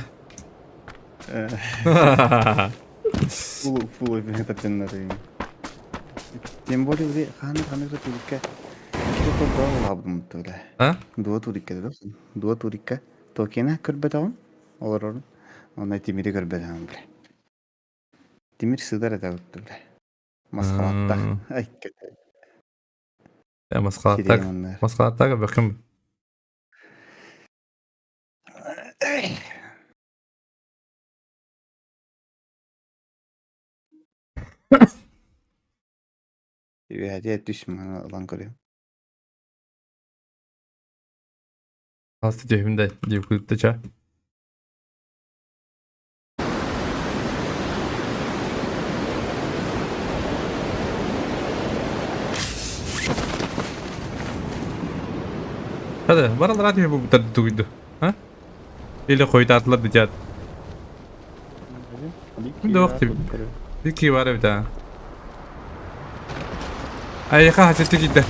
Full evine taşınları. Temboli bir kanı da turikar. Doğru aldım böyle. Ha? Dua turikka da. Dua turikka. Tokena kırbatan. Olur olur. Ona timiri kırbatan bile. Timir sığdar eda böyle. Maskalatta. Ay kötü. Ya maskalatak. Kireyim onlar. Maskalatak bakayım. Bir hediye düşmanı olan görüyorum. Hasta cebimde diye kulüpte ça. Hadi baralar hadi bu tadı duydu. Ha? Ile koydu atlar diyecek. Yok tabii. Bir ki var evde. Ayaka haseti gitti.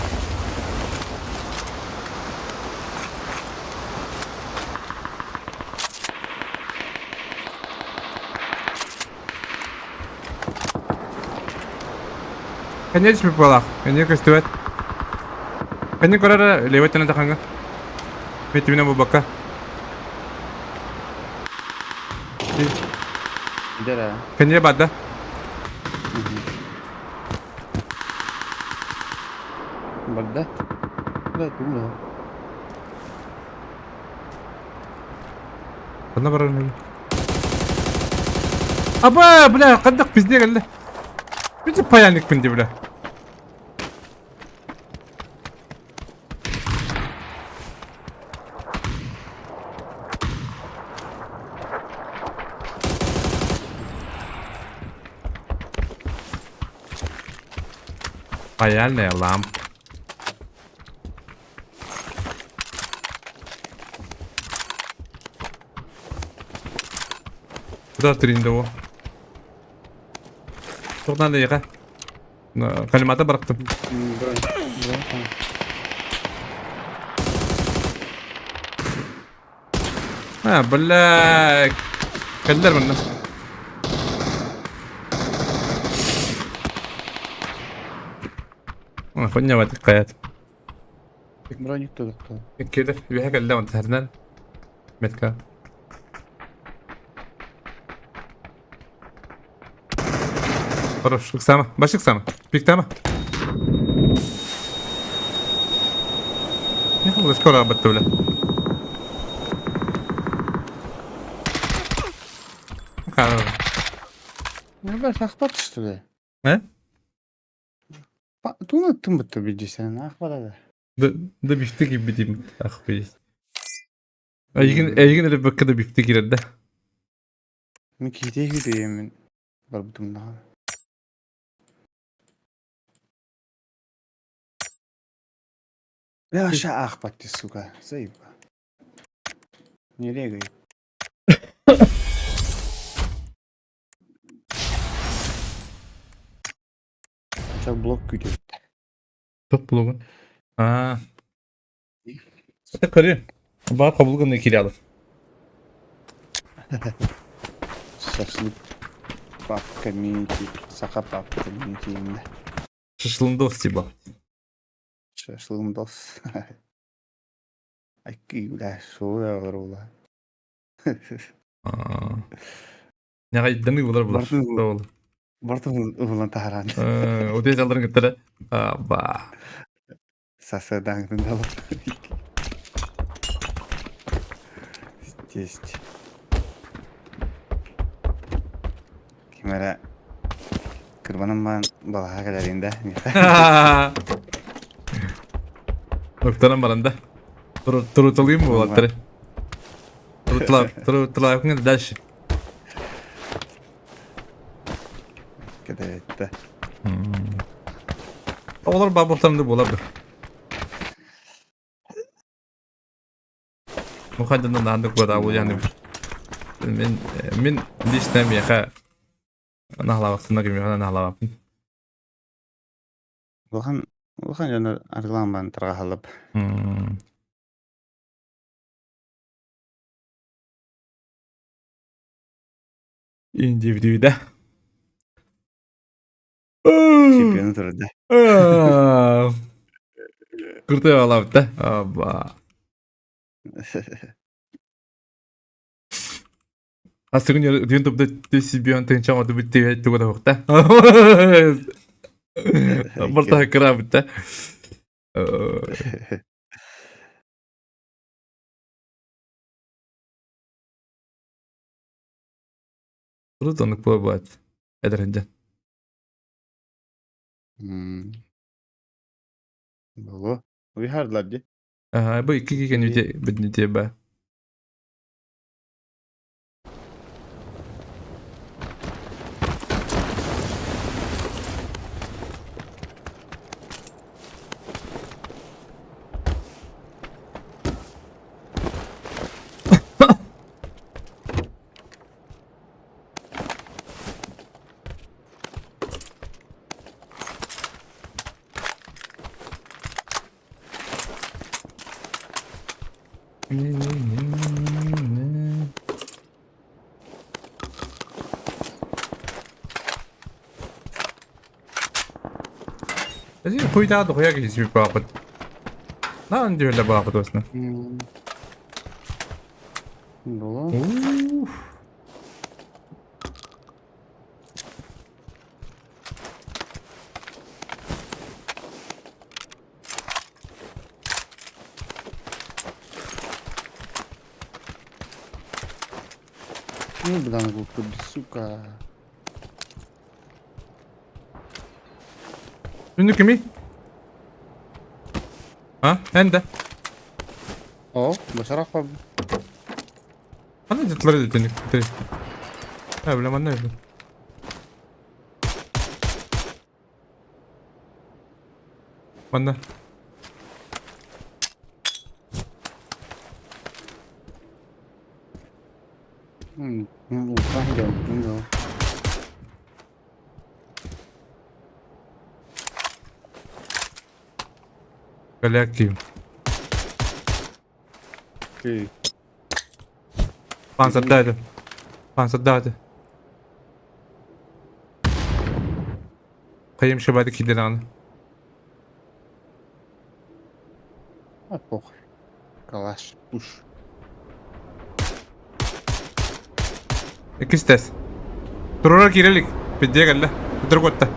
Конечно, пипалах. Они кастуют. Они корара левать на таханга. Ведь меня бубака. Gider ha. Kenya bada. Bagda. Да, думаю. Kena barang. Apa, bla, kadak bizde geldi. Bizi payanlık bindi bla. Hayal ne lan? Bu da trinde o. Çoktan da yaka. Kalimata bıraktım. Ha, bala. Keller bana. خدنا وقت القيادة Bronnik tutup. كده في حاجة اللي وانت هرنال متكا خرج سامة باشك سامة بيك تامة ياخد الكرة بالدولة Ne ben akbat işte de. Ne? Unuttum bu tabii sen akbada da. ده بيفتكر بدي أخوي أيجن اللي بكده بيفتكر ده Miki de yürüyemin. Barbutum daha. Ve aşağı akbat suka. Zayıf. Nereye gayip? Aşağı blok gidiyor. Çok bulgun ده كريم بقى قبول قلنا كيلي على Şaşılıp bak community. Saka bak community yemine. ششلون دوستي بقى Şaşılım dost. Ay ki ulan soğuya var ulan. ne kadar demi bular bular Bartu- doğru Bartu ulan taharan. o diye çalların gitti ba Sasa dangdın alıp. Есть. Kimera kırbanım ben balaha kadar indi. noktanın barında turutulayım mı bulatları turutula yapın daş Kadar etti. olur babuklarında bulardı mukaddından عندك وضع يعني من ليش نام يا خا نهلا وقتنا كم نهلا وقتنا Ulan yanı argılan ben tırğa alıp. individuda Şampiyonu turda. Kurtu alıp da. Abba. Asıl gün YouTube'da Sibyon tençamadı bitti tuğda da vakta. Burada kıra bitti. Kurut onu bu buat. Ederince. Baba. Uyardılar diye. Aha, bu iki kişi bir diye be. Kasi cuidado kaya kasi si Bakit. Nandiyo na Bakit was na. Baba. Ну, блин, глупый, сука. Ünlü kimi? Ha? Ende. О, başarak var. Hani ciddiler edildiğini. Ha bile ben ne yapayım? Bana. Ulan geldim ya. Galayak kim? Okey. Pansaddaydı. Pansaddaydı. Kayım şabaydı kidir anı. А похуй. Калаш. Уж. İkisi tez. Durarak girelik. Bidiye geldi. Bidir kotta.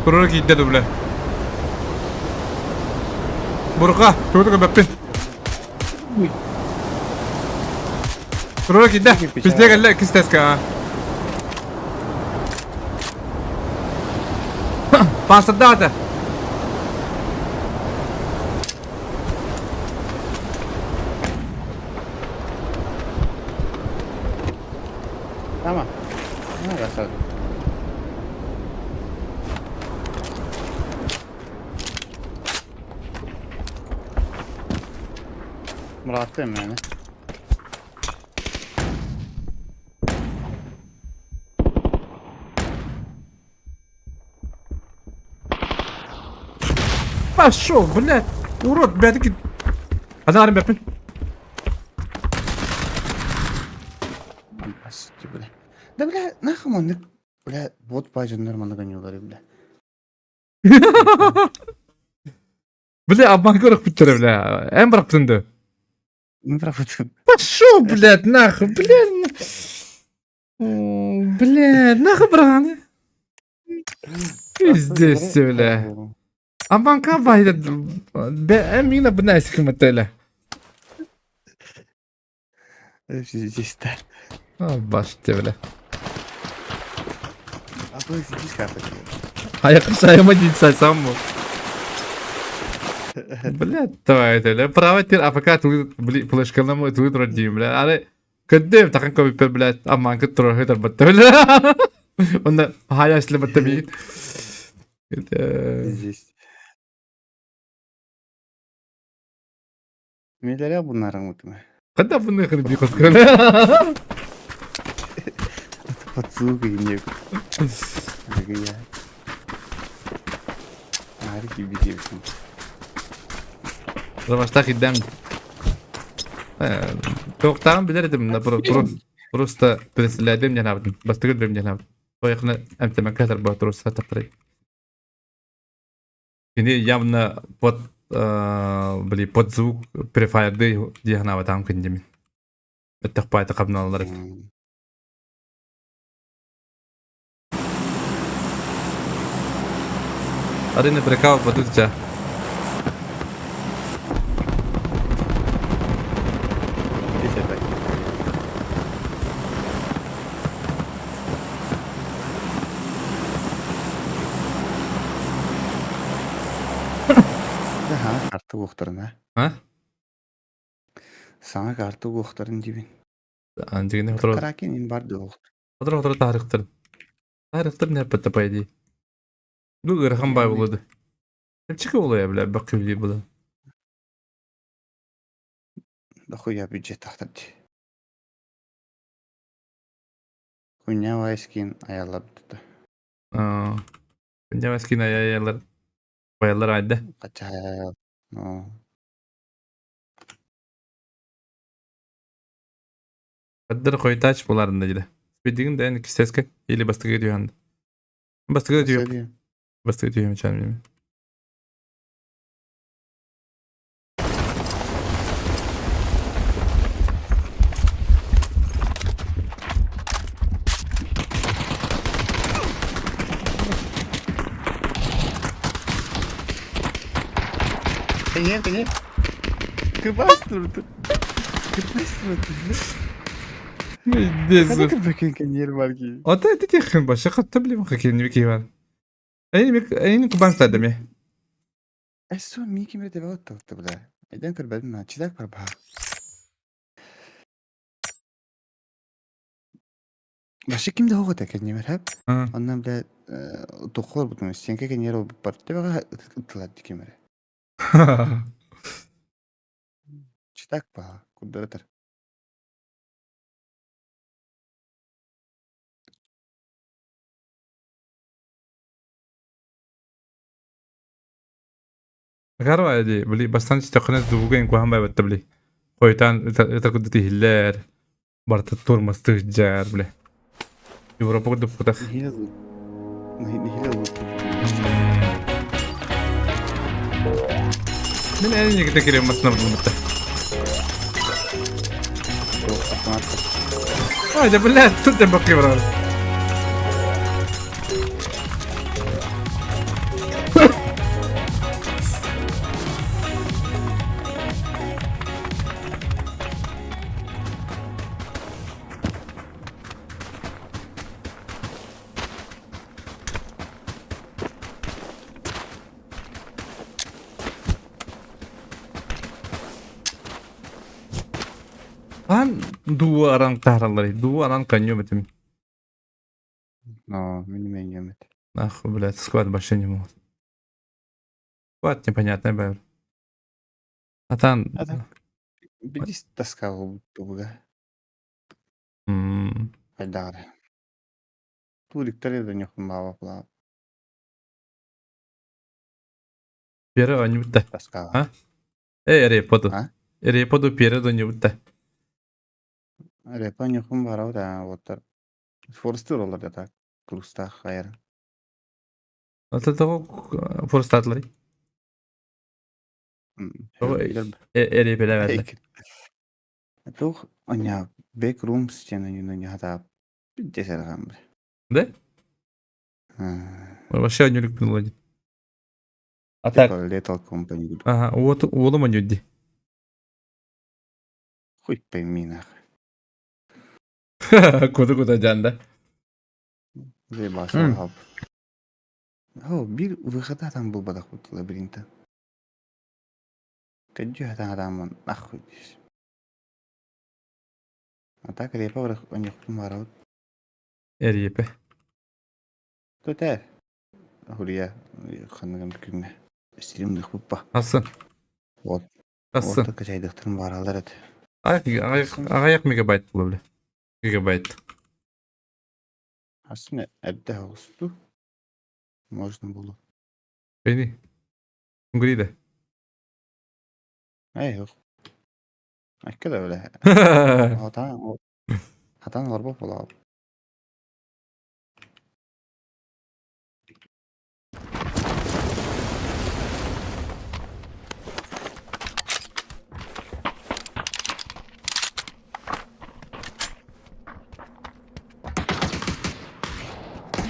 Durarak giddi duble. Burka. Çocuk öpün. Durarak giddi. Bidiye geldi. İkisi tez ka. Pansaddaydı. Tamam. Ne kadar? Murat'tayım yani. Пошел, блядь. Урод, блядь, таки. Hadi arım yapın. Басти, бля. Да, бля, нахуй он, бля, вот пажиндар мана гонёлар, бля. Бля, обман görüp bitir bля. En bıraktındı. Ну, правда. Пошел, блядь, нахуй, блядь. Блядь, нахуй братаны. Пиздец, бля. Aman kabaydı. Ben yine bu neyse kıymetli. Здесь так. Başta bile. А то здесь как это? Ayakı sayıma değil saysam mı? Блядь, давай это, бля. Право тир, а пока ты, блядь, флешкална мой твой родим, бля. Аре, кадем, такан копи, блядь, аман катро, это бата, бля. Он хая если бата бит. Здесь. Neler bunların mutlu? Когда бы нахрен бихо сказали? Подсука и не. Я. Арки бедевки. Ravashta gidden. Çoktan bilirdim de bro. Просто представляем я навдым. Бастыгы дрым я навдым. Поехали эмтемен катар ба просто тапрай. Ini явно под звук префайрды диагнава там кендемин. Это пайта кабналар. Арина прикал подутча. Здесь это. Ага, kartı uğuxturun ha. А? Sana kartı uğuxturun dibin. Андигне хутро. Каракен ин барды уğuxtur. Хутро тарихтыр. Тарихтыр не петте пайди. Ну гырхан бай болду. Эмчеке болуя бля бакыли була. Дохуя бюджет тахтырды. Kunya vaiskin ayarladı. Аа. Яскина яялар. Баялар айда. Kaça ayarladı. No. Каддыр койтач буларында жиде. Спидигин да эни кистеске или бастыгы дүйөндө. Бастыгы дүйөп. Söyleyeyim. Бастыгы дүйөм чамим. Kenyer. Kırbaz durdu. Kırbaz durdu. Без. Kadar kırbakın kenyer var ki. Ата это техин баша катта билем хакин викиван. Айни кубан стадам я. Esso mi kimre de bağıttı attı bu da. Eden kırbadın ha. Çidak var bağ. Başı kimde hoğu da kenyer hep. А. Ondan bile doktor budum. Senke kenyer o parti bağa ıtladı kimre. Çidak bağ. Kudurdur. Гарва дي بلي бастан чтакына зугын куан бай батта бли. Койтан это кудти хиллер. Барта турмасты жар бли. Европа кудуп кутах. Nihil bu. Nihil bu. Мен айни кете керем масна бумта. Çok atmattı. Айда блядь, тут я баки брал. Ан dua orang tahralları, dua orang kanyo betim. Но, минимум yemet. Ах, блядь, склад вообще не могут. Склад непонятный был. А там... А так. Бидис таскал буга. Хайдар. Туриктер да нюхун баба пла. Пера они будто. Таскал. А? Реподу. А? Реподу пера до не будто. Репа нюхун барау да оттар. Форстер олар да так. Клуста хайр. Это того форстатлары. Репеля verdi. Тух оня бек рум стена не хата. Бидесер гамбр. Да? Вообще они люкнул один. А так. Летал компанию. Ага, вот олым он юдди. Хуй пойми нахуй. Куда жанда. Заебался хап. О, bir выхода там был подоход лабиринта. Кадю адам нахуй. А так репа врах он не хумарал. Репе. То тер. Хурия ханагам күмне. Стилим дых бупа. Асын. Вот. Асын. Вот качайдыктырым баралар эт. Аяк мегабайт было, бля. Гигабайт. Aslında evde olstu. Можно было. Beni. Грида. Yok. Hakikaten öyle. O tamam. Hatan orba bola.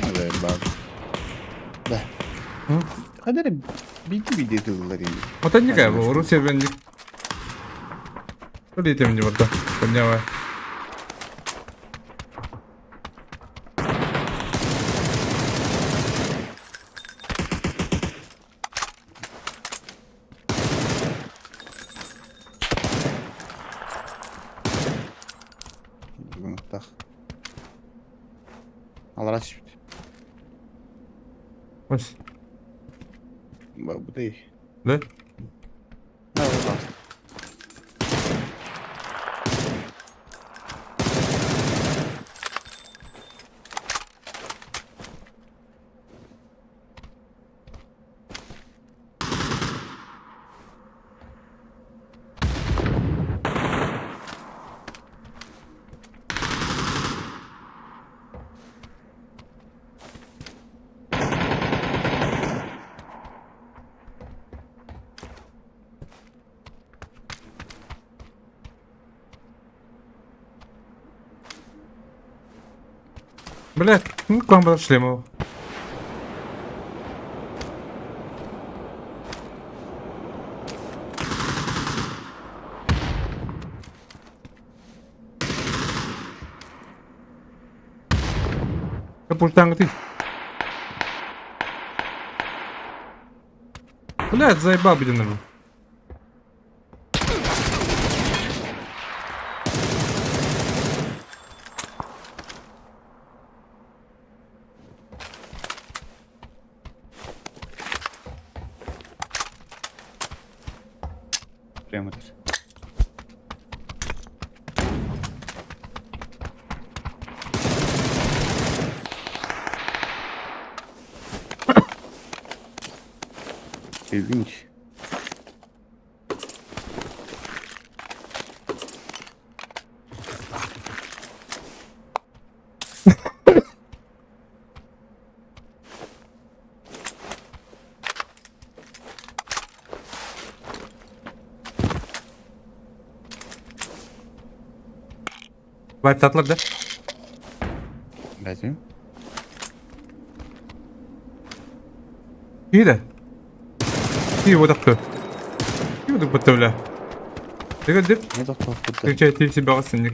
Evet bak. Da. Hı? Kadar bir detayları. Otan ne kadar bu? Rusya bence. Öyle yetemeyeceğim orada. Bence var. Tak. Allah aç. Hoş. Bak bu değil. Ne? Ne bak. Блядь, ну к вам подошли мы. Пультанг ты. Блядь, заебал, блин. Прямо-то. İlginç. Vibe tatlar da. Bakayım. İyi de. İyi bu dakika. İyi bu dakika bile. Dikkat edip. Ne doktor burada? Türkiye tilsi bağısın.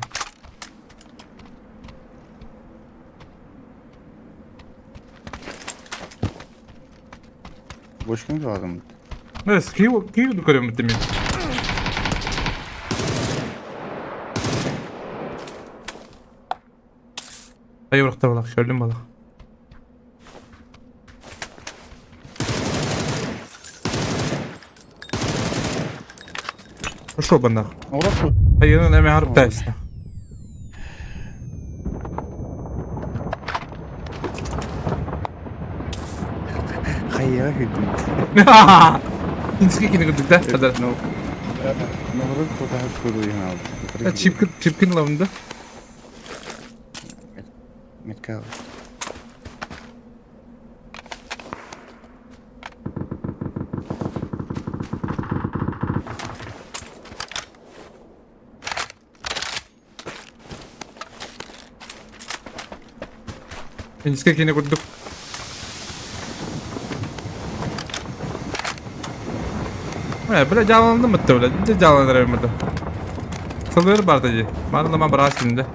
Boş gün lazım. Evet, Kyiv dukarım bitti mi? Hayır bıraktı balak, şöyle balak. Пошел бы нахуй. Orası. Hayır, ne mi harp dersin? Hayır güldüm. İnski kini gördük de. Hadi. Ne olur fotoğraf koyduğun aldı. Çipkin lavında. Metka. İnski kini gördük. Böyle canlandı mı böyle? Ciddi canlandıramadı. Sılıyor bardacı. Bana da bırak şimdi.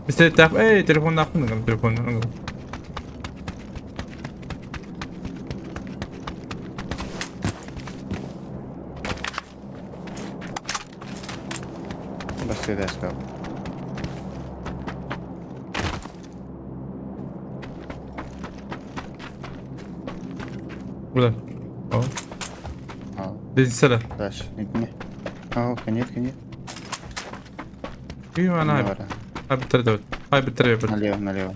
Bir şey tak. Telefonun aklını telefonun. Başka ders kaldı. Burada. О. Десятая. Дальше. Не. Конец. И она. Хай битер. Хай битер. Налево.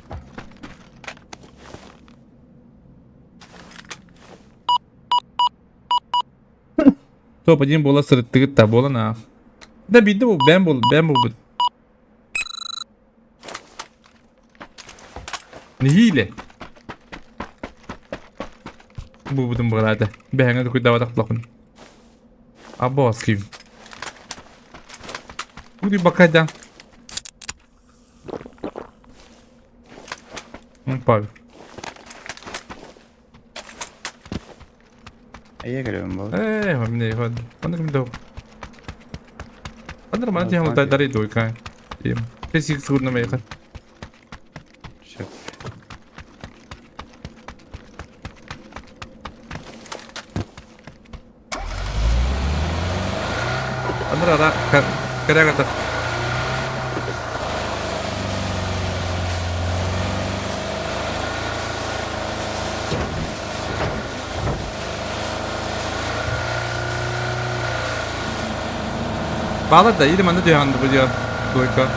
Topa diyeyim bola sırıttığı da bola na. Da bildi bu ben bul. Ne hile? Bu budum burada. Behene de kuyda vadak lakın. Abo askıyım. Budi bakaydan. Pardon. Aya geliyorum bu. Mam ne hadi. Ano kim daw? Ano naman diyan mo dari doy ka. Tim. Kasi siguro na may ka. Şöp. Ano ra kaya kata. Bağlar da iyi de diyor handı bu diyor. Doyka.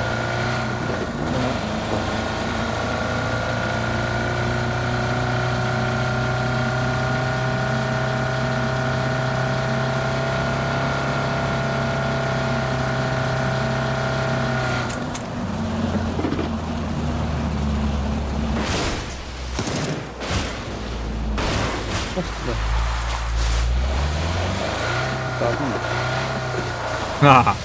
Daldın mı? Ha.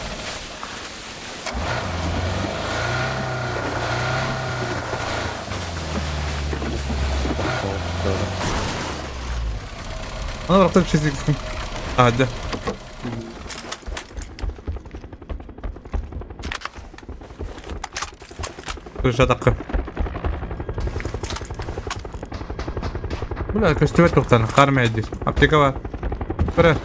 Doğru. Ona bıraktı bir şey sıkıntı. Hadi. Kırışa dakika. Bula köstüvet doktanı. Karma ediyor. Apteka var. Bırak.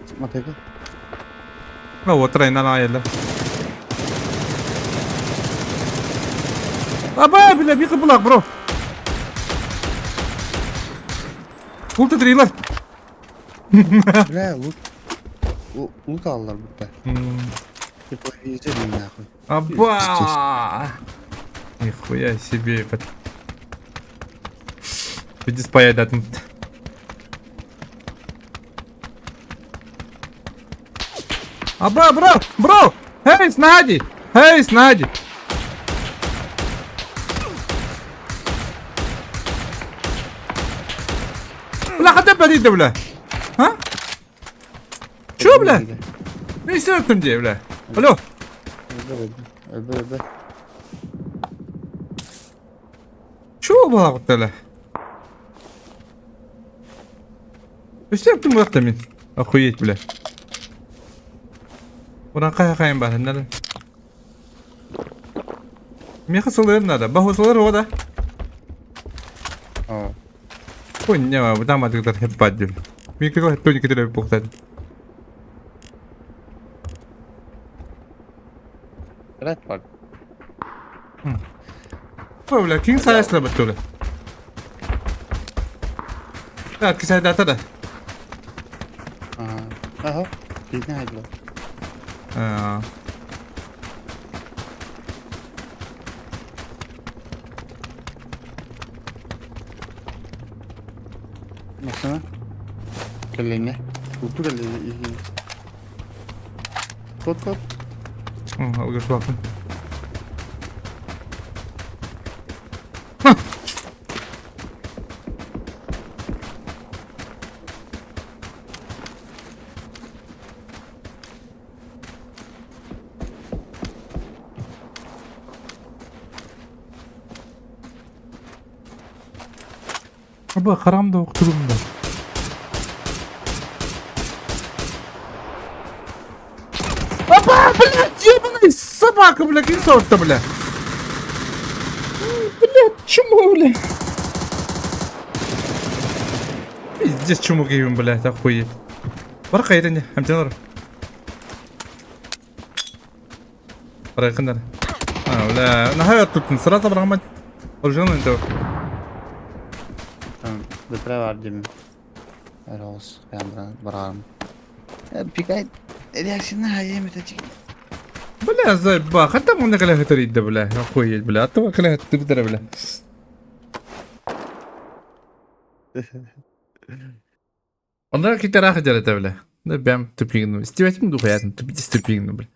Çıkma peki. Ha otra indan ayırdı. Aba bile bir kıpılak bro. Ulti driller. Ula loot aldılar burada. Bir koyu izledim ya. Аба! Нихуя себе, ебать. Иди спаять, да. Аба, бро! Эй, снади! Эй, снади! Бля, хата парите, бля! А? Чё, бля? Не иstiyorsun diye, bля. Alo. Öbür. Чего было вот это? Что ты мог там? Охуеть, бля. Ulan kaya bah, nada. Mika solar nada, bahu solar roda. Oo. Punya mah, utama kita hebat je. Mika kau hebat kita lebih poktan. Red var. Apa bela? King size lah betul. Lihat kisah data dah. Aha. Bir ne haydi. Nasıl? Kelleğine. Kutu kelleğine. Kot. Agak suapin. Apa haram da oturumda. Apa, блядь, ебаный собака, блядь, инсорта, блядь. Блядь, чему, блядь? Пиздец, чему гейм, блядь, охуеть. Бар кайрыне, амтенор. Барайкындар. Бля, нахай тут сразу брахмат. Оржинал интер. Tamam. Dıpra var demin. Öyle olsun. Ben bırakırım. Pikay reaksiyonlar hayır mütecik. بلا زي با حتى ما نقلها تريد بلا اخوي بلا حتى ما نقلها تقدر بلا والله كنت راح جرت بلا نبيم تبين استويت من دوخيات تبي تستبين بلا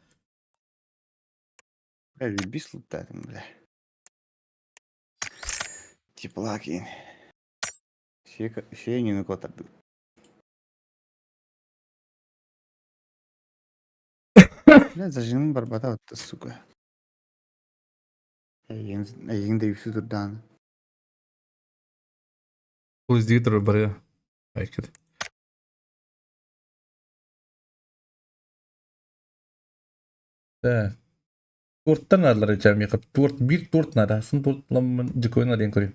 Öyle bir slıp dedim bile. Tiplakin. Şey yeni kotardı. Ne zajının barbada attı suka. Yeni de yüksü durdan. وز دي ترى برا هاي كده ده تورت نادر جامي قط تورت بير تورت نادر سن تورت لما جكوين نادين كوري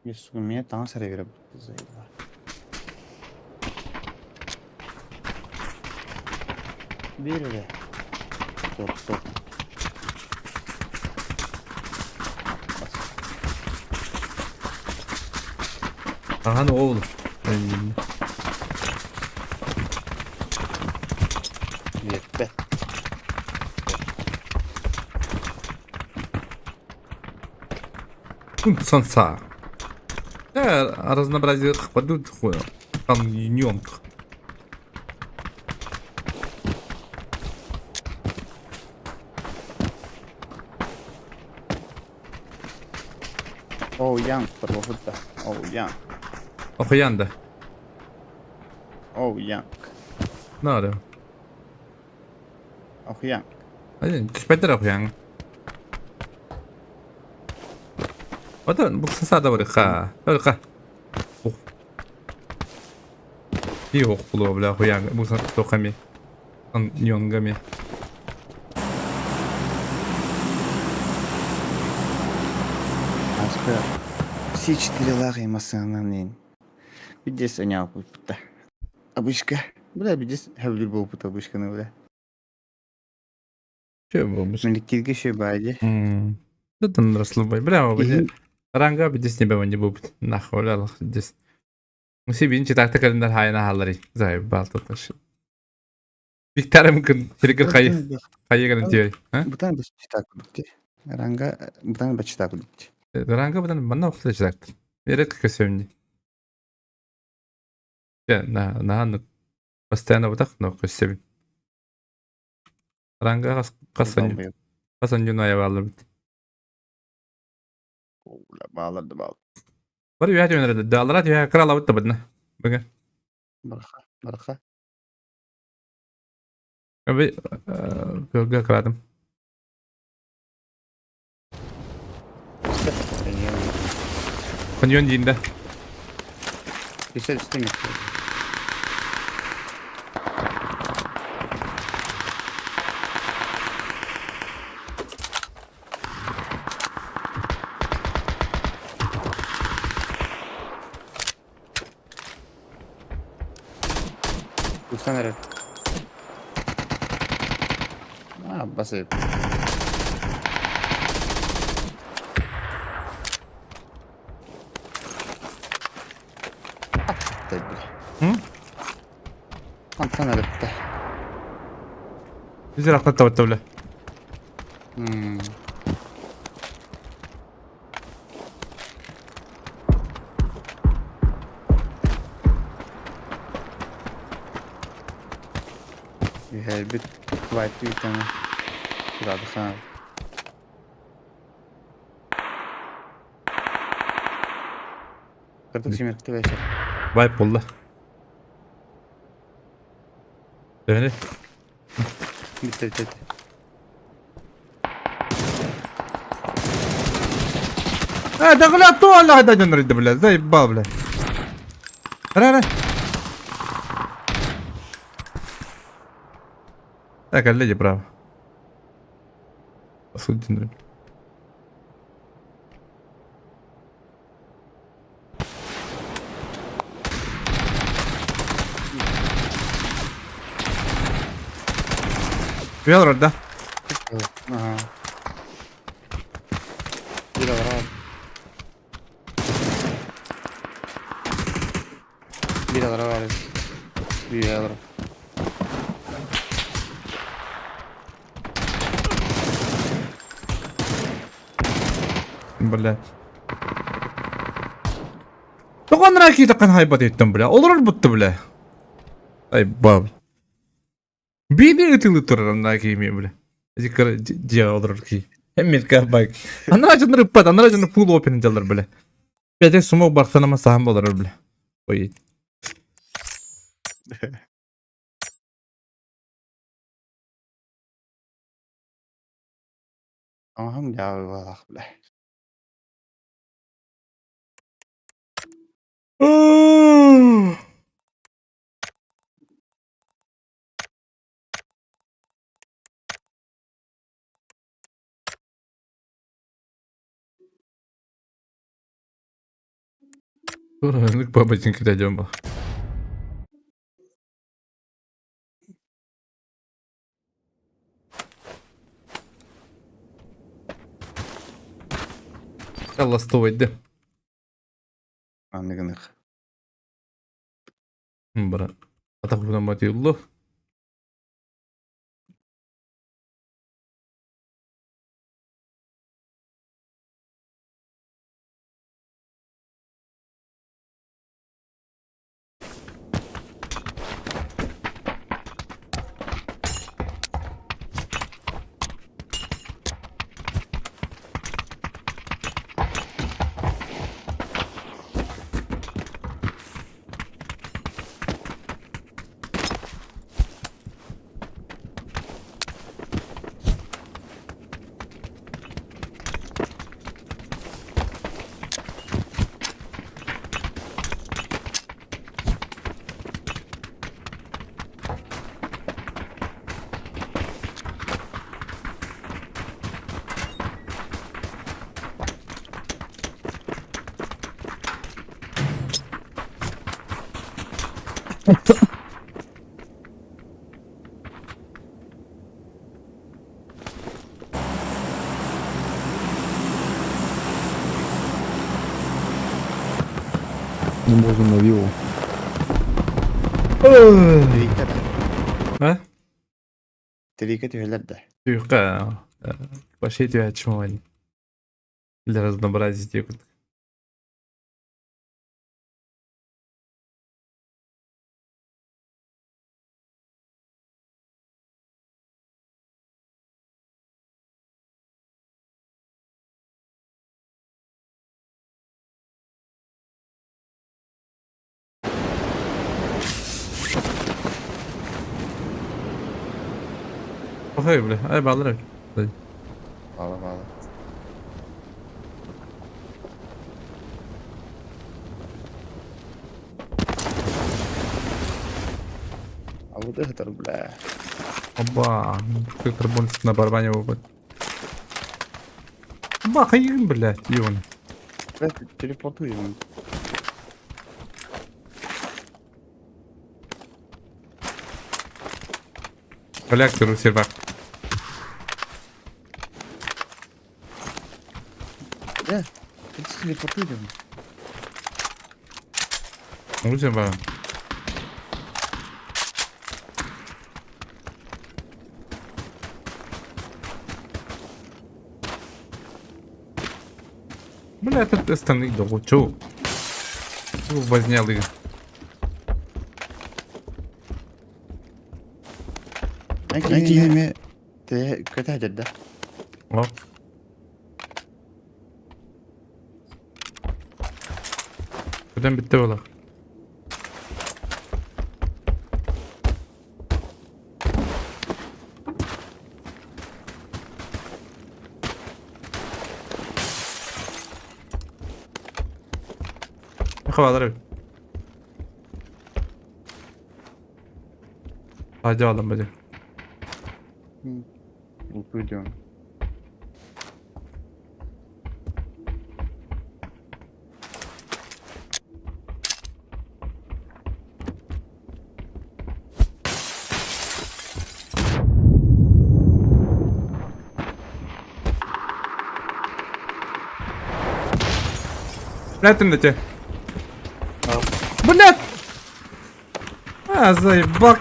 Bir sukamiye tam sarı göre bu zayıf. Bir öyle. Top. aha ne oğlum Yetti. сон са разнообразие хватит хуя там нёмк Oh yan. Provokutta. Oh yan. охуян да Oh yan. надо Oh yan. Hadi teşekkür охуян Odan bu kısa da var ha. Öyle ka. İyi okulu bla охуян bu sen tokami. An yongami. Aska. Все 4 лага и масананың. Бидес онял пута. Абышка. Бля бидес хавлир бол пута абышканы бля. Şey bulmuş. Мелектирге şey baydı. Zaten Rasulullah. Bravo bile. Ranga bir disne be bence bu. Nahol Allah dis. Musi birinci takta kalender hayana halları. Zahir balta taşı. Bir tane mümkün. Şirket kayı kalın diyor. Ha? Bu tane başı tak bitti. Ranga bu tane başı tak bitti. Ranga buradan bana okutacak. Veret kösömni. Ya na постоянно вот так но kösömni. Ranga kasan Yunaya bağlı. Bağladı. Var ya önerdi. Dağlara diyor kral avut da badna. Bakın. Baraka. Abi gölge kıradım. Kanyon dinde. Güzel üstüne. Sen nereye? Basit. Hı? Sen nereye? Güzel aklat da battı bile. Bir white bir tane. Burada ha. Kırdık şimdi veşer. Vay polla. Döne. Bitti. دخلت طول هذا جنريد بلا زي بابله. لا. ذاك اللي جي برافو. اصل جنريد. يلا رده. Bir Bir alır var. Bir alır. Блядь. Тоған ракеті қан хайбат еттім, бля. Олар бұтты, бля. Ай, баб. Бейді өтілі тұрырым на кейме, бля. Зикар жия олар кей. Әммет кәбак. Анара жыныр ұппад, анара жыныр фул опен жалар, бля. Бәдек сумок бақсанама сағым болар, бля. Ой. Ama hem ya var bile. Öğrendik babacın gideceğim bak. Allah stovaydı. Anlık. Bırak. Atak buradan batıyorlu. Не можу на вілу. Trika da. Ha? Trika tüyler de. Тюка. Пошли тебя чмовали. Для разнообразия делают. Ой, бля, ай, балдыры. Bağla bağla. Avuda hıtar bile. Оба, как карбончик на барабане выпад. Бахай, блядь, ён. Ben teleportuyum. Коллектор сервак. Ya. Hiç teleportuyum. Ну, сервак. Бля, этот остальных долго. Чё? Чё вознял их? Ben kendimi kötü ederdi. О. Кудан битте бола? Хавадар. Hadi oğlum hadi. Uykuyordum. Блядь, ты на те. Блядь! заебак.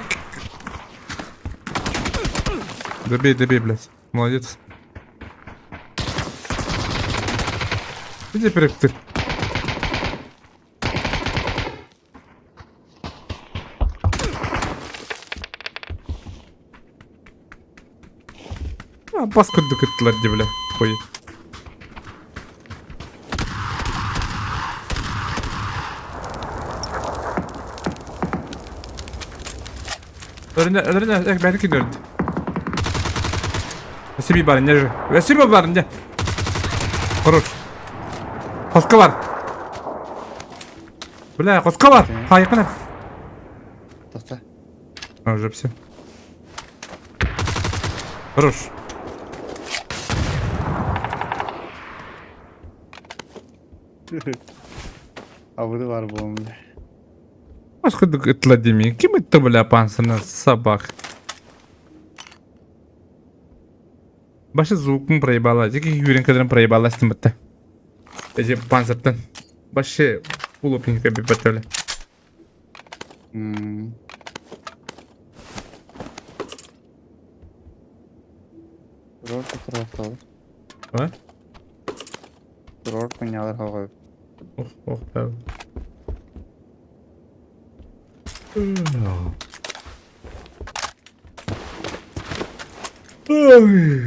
Добей, блядь. Молодец. Иди вперед ты. Паскудду кыттылар ди, бля. Хуй. Örüne, belki gördü. Vesibi var ince. Vesibi var ince. Koruş. Koska var. Бля, коска бар. Хайкына. Тоқта. Уже все. Хорош. Абыды бар болуң. Паскудду кыттылар демейін. Ким ытты, бля, пансына собак. Başı звукын проебала. Теки юренкадан проебала стиматта. Эже панциртан. Başı улупинка бипатөлі. Рорты тұрақталыр. А? Рорт пынялар қалғай. Ох, да. Ой.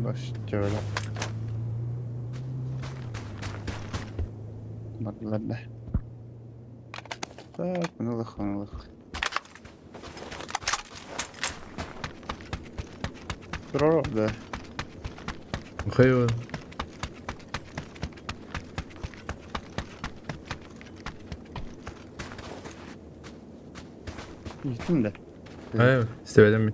Baş şöyle. Baklar da. Так, мылых. Здорово, да. Хайва. Gittim de. Hayır, istemedim mi?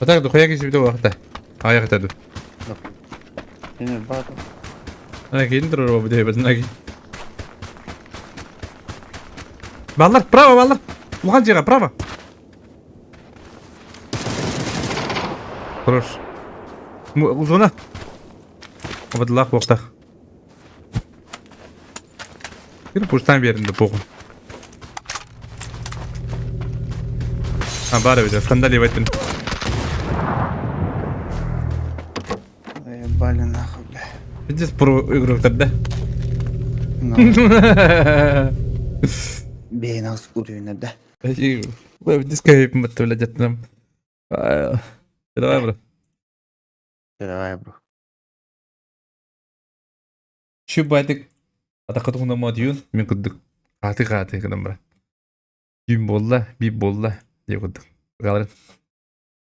Отак, дохуя кесіп дөу вақытта. Аяқ етеді. Yine bak. Ана кейін тұрыр ол бұдай бәзін аги. Баллар, право, баллар. Луған жеға, право. Хорош. Зона. Обадылақ боқтақ. Кері пұштан берінді поғын. Бары өте, скандали бәттін. Блин, нахуй, бля. Здесь про игрок-то, да? Бей нас уровень, да? Здесь кайф мотовлять нам. Давай, бро. Давай, бро. Şu baydık. Ata katığında mı diyorsun? Min kuduk. Katı kadam bro. Gün bolla, bir bolla diye kuduk. Bakalım.